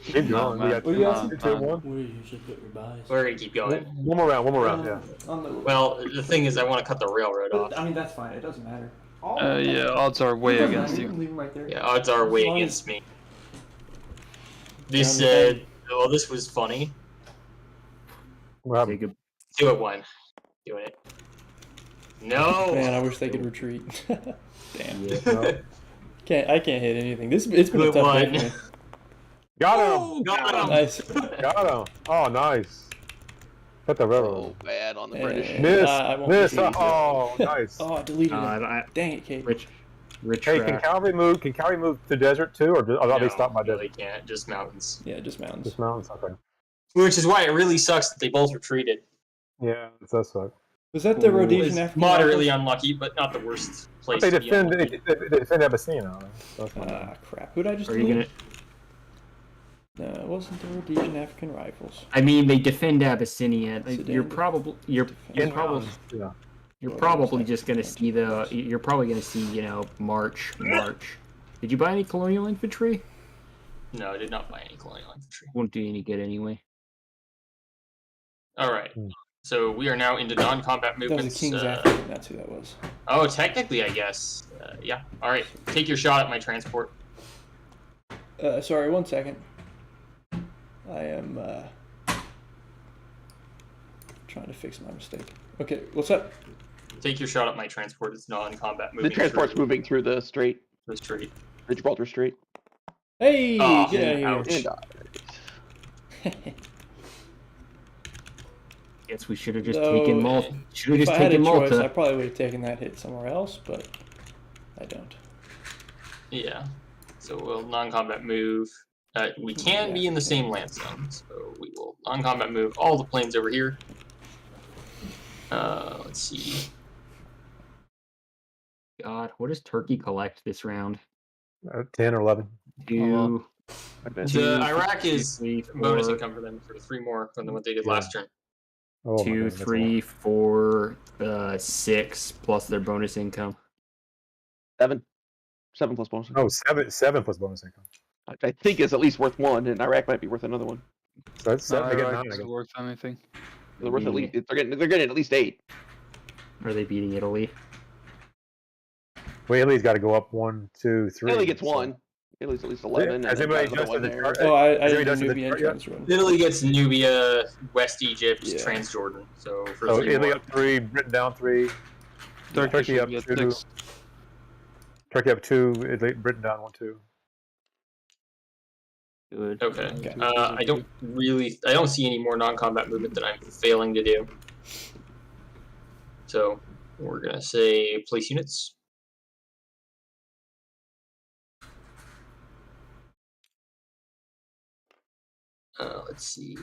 Speaker 1: keep going. We got
Speaker 8: What
Speaker 1: two,
Speaker 8: do you got?
Speaker 1: 2, 1.
Speaker 10: We usually put your buys.
Speaker 6: We're gonna keep going.
Speaker 1: One more round. Yeah.
Speaker 6: Well, the thing is, I want to cut the railroad off.
Speaker 5: I mean, that's fine. It doesn't matter.
Speaker 8: Yeah, odds are way against you.
Speaker 5: Leave them right there.
Speaker 6: Yeah, odds are way against me. This well, this was funny.
Speaker 1: What happened?
Speaker 3: Take a
Speaker 6: 2 at 1. Doing it. No.
Speaker 5: Man, I wish they could retreat. Damn.
Speaker 1: No.
Speaker 5: I can't hit anything. It's been a
Speaker 6: Good
Speaker 5: tough day
Speaker 6: one.
Speaker 5: for me.
Speaker 1: Got
Speaker 6: Oh,
Speaker 1: him!
Speaker 6: got him.
Speaker 5: Nice.
Speaker 1: Got him! Oh, nice. Cut the railroad.
Speaker 2: Oh, bad on the
Speaker 5: Yeah.
Speaker 2: British.
Speaker 1: Miss!
Speaker 5: I won't
Speaker 1: Miss!
Speaker 5: retreat.
Speaker 1: Oh, nice.
Speaker 5: Oh, I deleted it.
Speaker 3: I,
Speaker 5: Dang it, Kate.
Speaker 3: Rich
Speaker 1: Hey, can
Speaker 3: track.
Speaker 1: cavalry move? Can cavalry move to desert too, or are they stopped by
Speaker 6: No,
Speaker 1: desert?
Speaker 6: they can't. Just mountains.
Speaker 5: Yeah, just mountains.
Speaker 1: Just mountains. Okay.
Speaker 6: Which is why it really sucks that they both retreated.
Speaker 1: Yeah, that's suck.
Speaker 5: Was that the
Speaker 3: Ooh.
Speaker 6: It
Speaker 5: Rhodesian
Speaker 6: was
Speaker 5: African
Speaker 6: moderately
Speaker 5: Rifles?
Speaker 6: unlucky, but not the worst place
Speaker 1: But they
Speaker 6: to be
Speaker 1: defend.
Speaker 6: unlucky.
Speaker 1: They defend Abyssinia. So that's not bad.
Speaker 5: Ah, crap. Who did I just
Speaker 3: Are you
Speaker 5: delete?
Speaker 3: gonna?
Speaker 5: No, it wasn't the Rhodesian African Rifles.
Speaker 3: I mean, they defend Abyssinia.
Speaker 5: Sudan
Speaker 3: You're probably
Speaker 1: In
Speaker 3: probably
Speaker 1: mountains, yeah.
Speaker 3: you're probably just gonna see you're probably gonna see March. Did you buy any colonial infantry?
Speaker 6: No, I did not buy any colonial infantry.
Speaker 3: Won't do you any good anyway.
Speaker 6: All right.
Speaker 1: Hmm.
Speaker 6: So we are now into non-combat
Speaker 5: That was
Speaker 6: movements.
Speaker 5: a King's African. That's who that was.
Speaker 6: Oh, technically, I guess. Yeah. All right. Take your shot at my transport.
Speaker 5: Sorry, 1 second. I am trying to fix my mistake. Okay, what's up?
Speaker 6: Take your shot at my transport. It's non-combat
Speaker 2: The
Speaker 6: moving.
Speaker 2: transport's
Speaker 6: through
Speaker 2: moving through the strait,
Speaker 6: the street.
Speaker 2: the Gibraltar Strait.
Speaker 5: Hey,
Speaker 6: Oh,
Speaker 5: get out
Speaker 6: ouch.
Speaker 5: of here.
Speaker 2: And
Speaker 3: Guess we should have just
Speaker 5: So,
Speaker 3: taken Malta. Should have
Speaker 5: If
Speaker 3: just
Speaker 5: I had a
Speaker 3: taken
Speaker 5: choice, I
Speaker 3: Malta.
Speaker 5: probably would have taken that hit somewhere else, but I don't.
Speaker 6: Yeah. So we'll non-combat move. We can be in the same land zone, so we will non-combat move all the planes over here. Let's see.
Speaker 3: God, what does Turkey collect this round?
Speaker 1: 10 or 11.
Speaker 3: Two.
Speaker 6: The Iraq is
Speaker 3: three,
Speaker 6: bonus
Speaker 3: four.
Speaker 6: income for them for 3 more than what they did
Speaker 1: Yeah.
Speaker 6: last turn.
Speaker 1: Oh, my
Speaker 3: 2,
Speaker 1: goodness, that's a
Speaker 3: 3, 4, 6 plus their bonus income.
Speaker 2: 7 plus bonus.
Speaker 1: lot. Oh, 7 plus bonus income.
Speaker 2: I think it's at least worth 1, and Iraq might be worth another one.
Speaker 1: So that's 7. They get 9. I
Speaker 8: isn't
Speaker 1: guess.
Speaker 8: worth anything.
Speaker 2: They're worth at
Speaker 3: Yeah.
Speaker 2: least. They're getting at least 8.
Speaker 3: Are they beating Italy?
Speaker 1: Well, Italy's got to go up 1, 2, 3.
Speaker 2: Italy gets
Speaker 1: so-
Speaker 2: 1. Italy's at least 11.
Speaker 1: Has
Speaker 2: and
Speaker 1: anybody
Speaker 2: then another one
Speaker 1: adjusted the
Speaker 2: there.
Speaker 1: chart?
Speaker 5: Oh, I
Speaker 1: Has anybody
Speaker 5: didn't
Speaker 1: done
Speaker 5: do
Speaker 1: the
Speaker 5: Nubian
Speaker 1: chart yet?
Speaker 5: Transrun.
Speaker 6: Italy gets Nubia, West Egypt,
Speaker 5: Yeah.
Speaker 6: Transjordan. So for
Speaker 1: So
Speaker 6: 3
Speaker 1: Italy
Speaker 6: more.
Speaker 1: up 3, Britain down 3, Turkey
Speaker 8: should
Speaker 1: up
Speaker 8: get
Speaker 1: 2,
Speaker 8: 6.
Speaker 1: Turkey up 2, Italy, Britain down 1, 2.
Speaker 3: Good.
Speaker 6: Okay.
Speaker 5: Okay.
Speaker 6: I don't see any more non-combat movement that I'm failing to do. So we're gonna say place units. Let's see.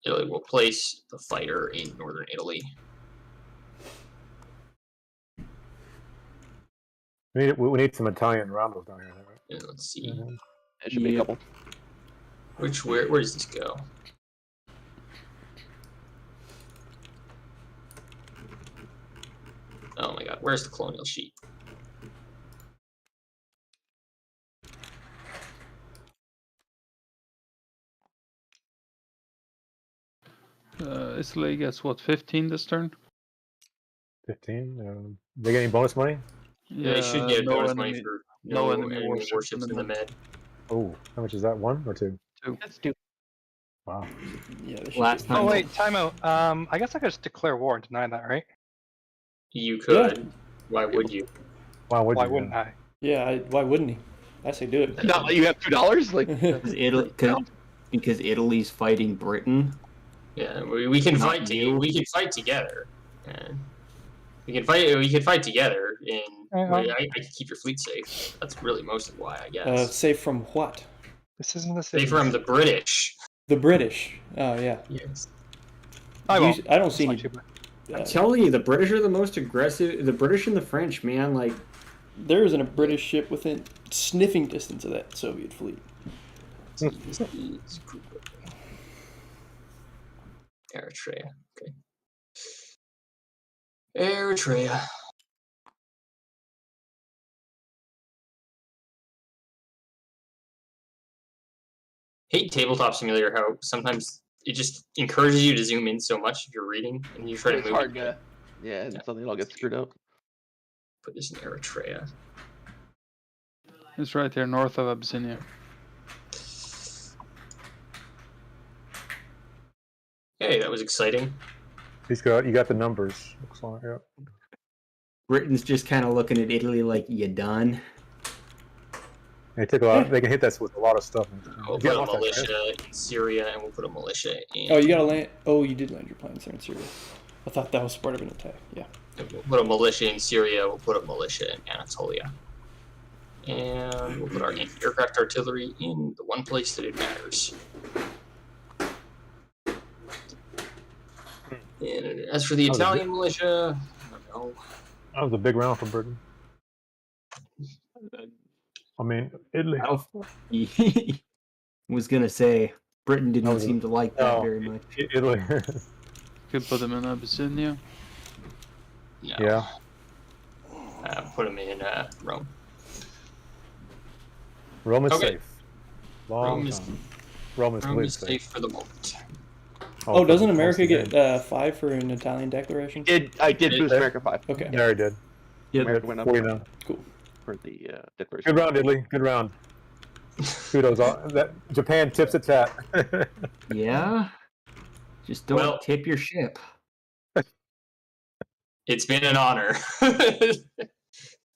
Speaker 6: Italy will place the fighter in northern Italy.
Speaker 1: We need some Italian Ramos down here, right?
Speaker 6: And let's see.
Speaker 2: It should be a couple.
Speaker 6: Where does this go? Oh my god, where's the colonial sheet?
Speaker 8: Italy gets what, 15 this turn?
Speaker 1: 15. They get any bonus money?
Speaker 6: Yeah, they should get
Speaker 8: no
Speaker 6: bonus
Speaker 8: enemy,
Speaker 6: money for
Speaker 8: no enemy warships
Speaker 6: in the Med.
Speaker 1: Oh, how much is that? 1 or 2?
Speaker 2: That's 2.
Speaker 1: Wow.
Speaker 5: Yeah.
Speaker 3: Last time.
Speaker 7: Oh wait, timeout. I guess I could just declare war and deny that, right?
Speaker 6: You could. Why would you?
Speaker 1: Wow,
Speaker 7: Why wouldn't I?
Speaker 5: Yeah. Why wouldn't he? I say do it.
Speaker 2: No, you have $2. Like
Speaker 3: Because Italy's fighting Britain.
Speaker 6: Yeah, we can
Speaker 3: Not
Speaker 6: fight.
Speaker 3: you.
Speaker 6: We can fight together. We can fight. We can fight together, and I can keep your fleet safe. That's really most of why, I guess.
Speaker 5: Safe from what?
Speaker 7: This isn't the
Speaker 6: Safe from the British.
Speaker 5: The British. Oh yeah.
Speaker 6: Yes.
Speaker 7: I won't.
Speaker 5: I don't see
Speaker 7: That's
Speaker 5: any.
Speaker 7: not too bad.
Speaker 3: I'm telling you, the British are the most aggressive. The British and the French, man. Like,
Speaker 5: There isn't a British ship within sniffing distance of that Soviet fleet.
Speaker 6: Eritrea. Okay. Eritrea. Hate Tabletop Simulator, how sometimes it just encourages you to zoom in so much if you're reading and you try to
Speaker 2: it's
Speaker 6: move.
Speaker 2: hard, yeah, and something all gets screwed up.
Speaker 6: Put this in Eritrea.
Speaker 8: It's right here north of Abyssinia.
Speaker 6: Hey, that was exciting.
Speaker 1: You got the numbers. Looks like, yeah.
Speaker 3: Britain's just kind of looking at Italy like, you done?
Speaker 1: They take a lot. They can hit us with a lot of stuff.
Speaker 6: We'll put a militia in Syria, and we'll put a militia in.
Speaker 5: Oh, you gotta land. Oh, you did land your planes there in Syria. I thought that was part of an attack. Yeah.
Speaker 6: We'll put a militia in Syria. We'll put a militia in Anatolia, and we'll put our aircraft artillery in the one place that it matters. And as for the Italian militia, I don't know.
Speaker 1: That was a big round for Britain. I mean, Italy.
Speaker 3: I was gonna say Britain didn't seem to like that very much.
Speaker 1: Italy.
Speaker 8: Could put them in Abyssinia.
Speaker 6: No.
Speaker 1: Yeah.
Speaker 6: Put them in Rome.
Speaker 1: Rome is
Speaker 6: Okay.
Speaker 1: safe. Long time. Rome is
Speaker 6: Rome
Speaker 1: completely
Speaker 6: is safe for the moment.
Speaker 5: Oh, doesn't America get 5 for an Italian declaration?
Speaker 2: I did boost America 5.
Speaker 5: Okay.
Speaker 1: Yeah, I did.
Speaker 2: America went up
Speaker 1: 49.
Speaker 5: Cool.
Speaker 2: for the declaration.
Speaker 1: Good round, Italy. Good round. Kudos. That Japan tips its hat.
Speaker 3: Yeah. Just don't tip your ship.
Speaker 6: It's been an honor.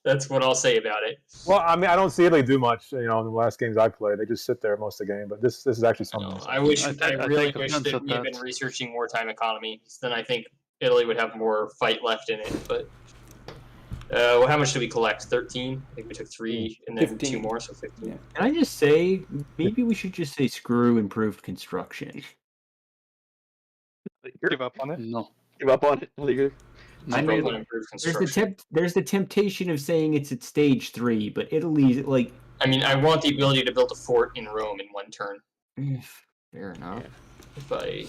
Speaker 6: That's what I'll say about it.
Speaker 1: Well, I mean, I don't see Italy do much. In the last games I played, they just sit there most of the game. But this is actually something.
Speaker 6: I really wish
Speaker 8: take
Speaker 6: that
Speaker 8: offense
Speaker 6: we
Speaker 8: at
Speaker 6: had
Speaker 8: that.
Speaker 6: been researching wartime economy. Then I think Italy would have more fight left in it. But how much did we collect? 13? I think we took 3 and then
Speaker 5: 15.
Speaker 6: 2 more, so 15.
Speaker 5: Yeah.
Speaker 3: Can I just say, maybe we should just say screw improved construction.
Speaker 7: Give up on it.
Speaker 8: No.
Speaker 2: Give up on it. Leaguer.
Speaker 3: I mean,
Speaker 6: Improved
Speaker 3: there's
Speaker 6: construction.
Speaker 3: there's the temptation of saying it's at stage 3, but Italy's like.
Speaker 6: I mean, I want the ability to build a fort in Rome in 1 turn
Speaker 3: Fair enough.
Speaker 6: if I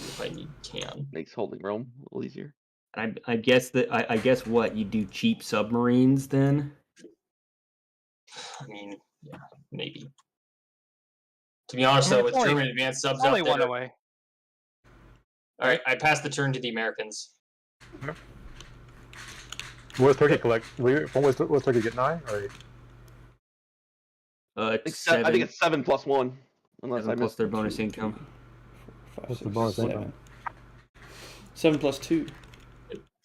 Speaker 6: can.
Speaker 2: Makes holding Rome a little easier.
Speaker 3: I guess that I guess what you do cheap submarines then.
Speaker 6: I mean, yeah, maybe. To be honest,
Speaker 7: I mean,
Speaker 6: though,
Speaker 7: it's
Speaker 6: with
Speaker 7: only-
Speaker 6: German advanced subs
Speaker 7: Only
Speaker 6: out
Speaker 7: one
Speaker 6: there.
Speaker 7: away.
Speaker 6: All right, I passed the turn to the Americans.
Speaker 1: What does Turkey collect? What does Turkey get? 9 or 8?
Speaker 3: It's 7,
Speaker 2: I think it's 7 plus 1. Unless
Speaker 3: 7
Speaker 2: I
Speaker 3: plus
Speaker 2: missed
Speaker 3: their bonus income.
Speaker 5: 5,
Speaker 1: What's the
Speaker 5: 6,
Speaker 1: bonus
Speaker 5: 7.
Speaker 1: income?
Speaker 5: 7 plus 2.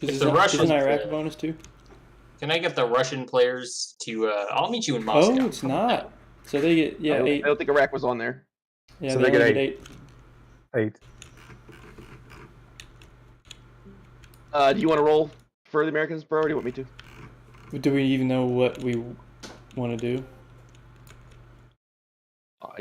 Speaker 6: If the Russians,
Speaker 5: Isn't Iraq a bonus too?
Speaker 6: Can I get the Russian players to? I'll meet you in Moscow.
Speaker 5: Oh, it's not. So they get
Speaker 2: I
Speaker 5: 8.
Speaker 2: don't think Iraq was on there.
Speaker 5: Yeah,
Speaker 1: So
Speaker 5: they
Speaker 1: they get
Speaker 5: only
Speaker 1: 8. 8.
Speaker 2: Do you want to roll for the Americans, bro? Or do you want me to?
Speaker 5: Do we even know what we want to do?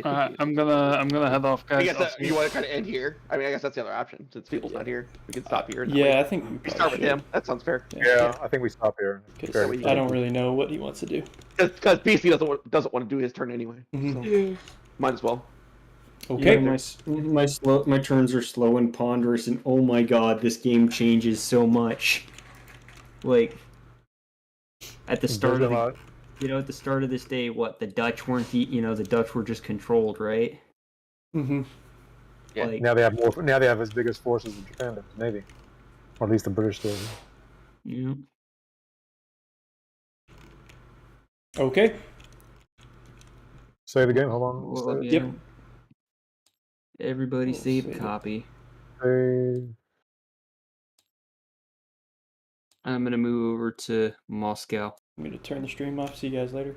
Speaker 8: I'm gonna head off,
Speaker 2: I
Speaker 8: guys.
Speaker 2: guess you want to kind of end here. I mean, I guess that's the other option. Since people's not here, we can stop here.
Speaker 5: Yeah, I think
Speaker 2: we start with him. That sounds fair.
Speaker 1: Yeah, I think we stop here.
Speaker 5: Because I don't really know what he wants to do.
Speaker 2: Because Beastie doesn't want to do his turn anyway.
Speaker 5: Mm-hmm.
Speaker 2: So might as well.
Speaker 5: Okay.
Speaker 3: Yeah, my turns are slow and ponderous, and oh my god, this game changes so much. Like at the start of at the start of this day, what the Dutch weren't the Dutch were just controlled, right?
Speaker 5: Mm-hmm.
Speaker 2: Yeah.
Speaker 3: Like,
Speaker 1: Now they have more. Now they have as big as forces in Japan, than the Navy, or at least the British do.
Speaker 3: yeah.
Speaker 5: Okay.
Speaker 1: Save the game. Hold on.
Speaker 3: Well,
Speaker 1: Save.
Speaker 3: yeah. Everybody
Speaker 5: We'll
Speaker 3: save
Speaker 5: save.
Speaker 3: copy.
Speaker 1: Save.
Speaker 3: I'm gonna move over to Moscow.
Speaker 5: I'm going to turn the stream off. See you guys later.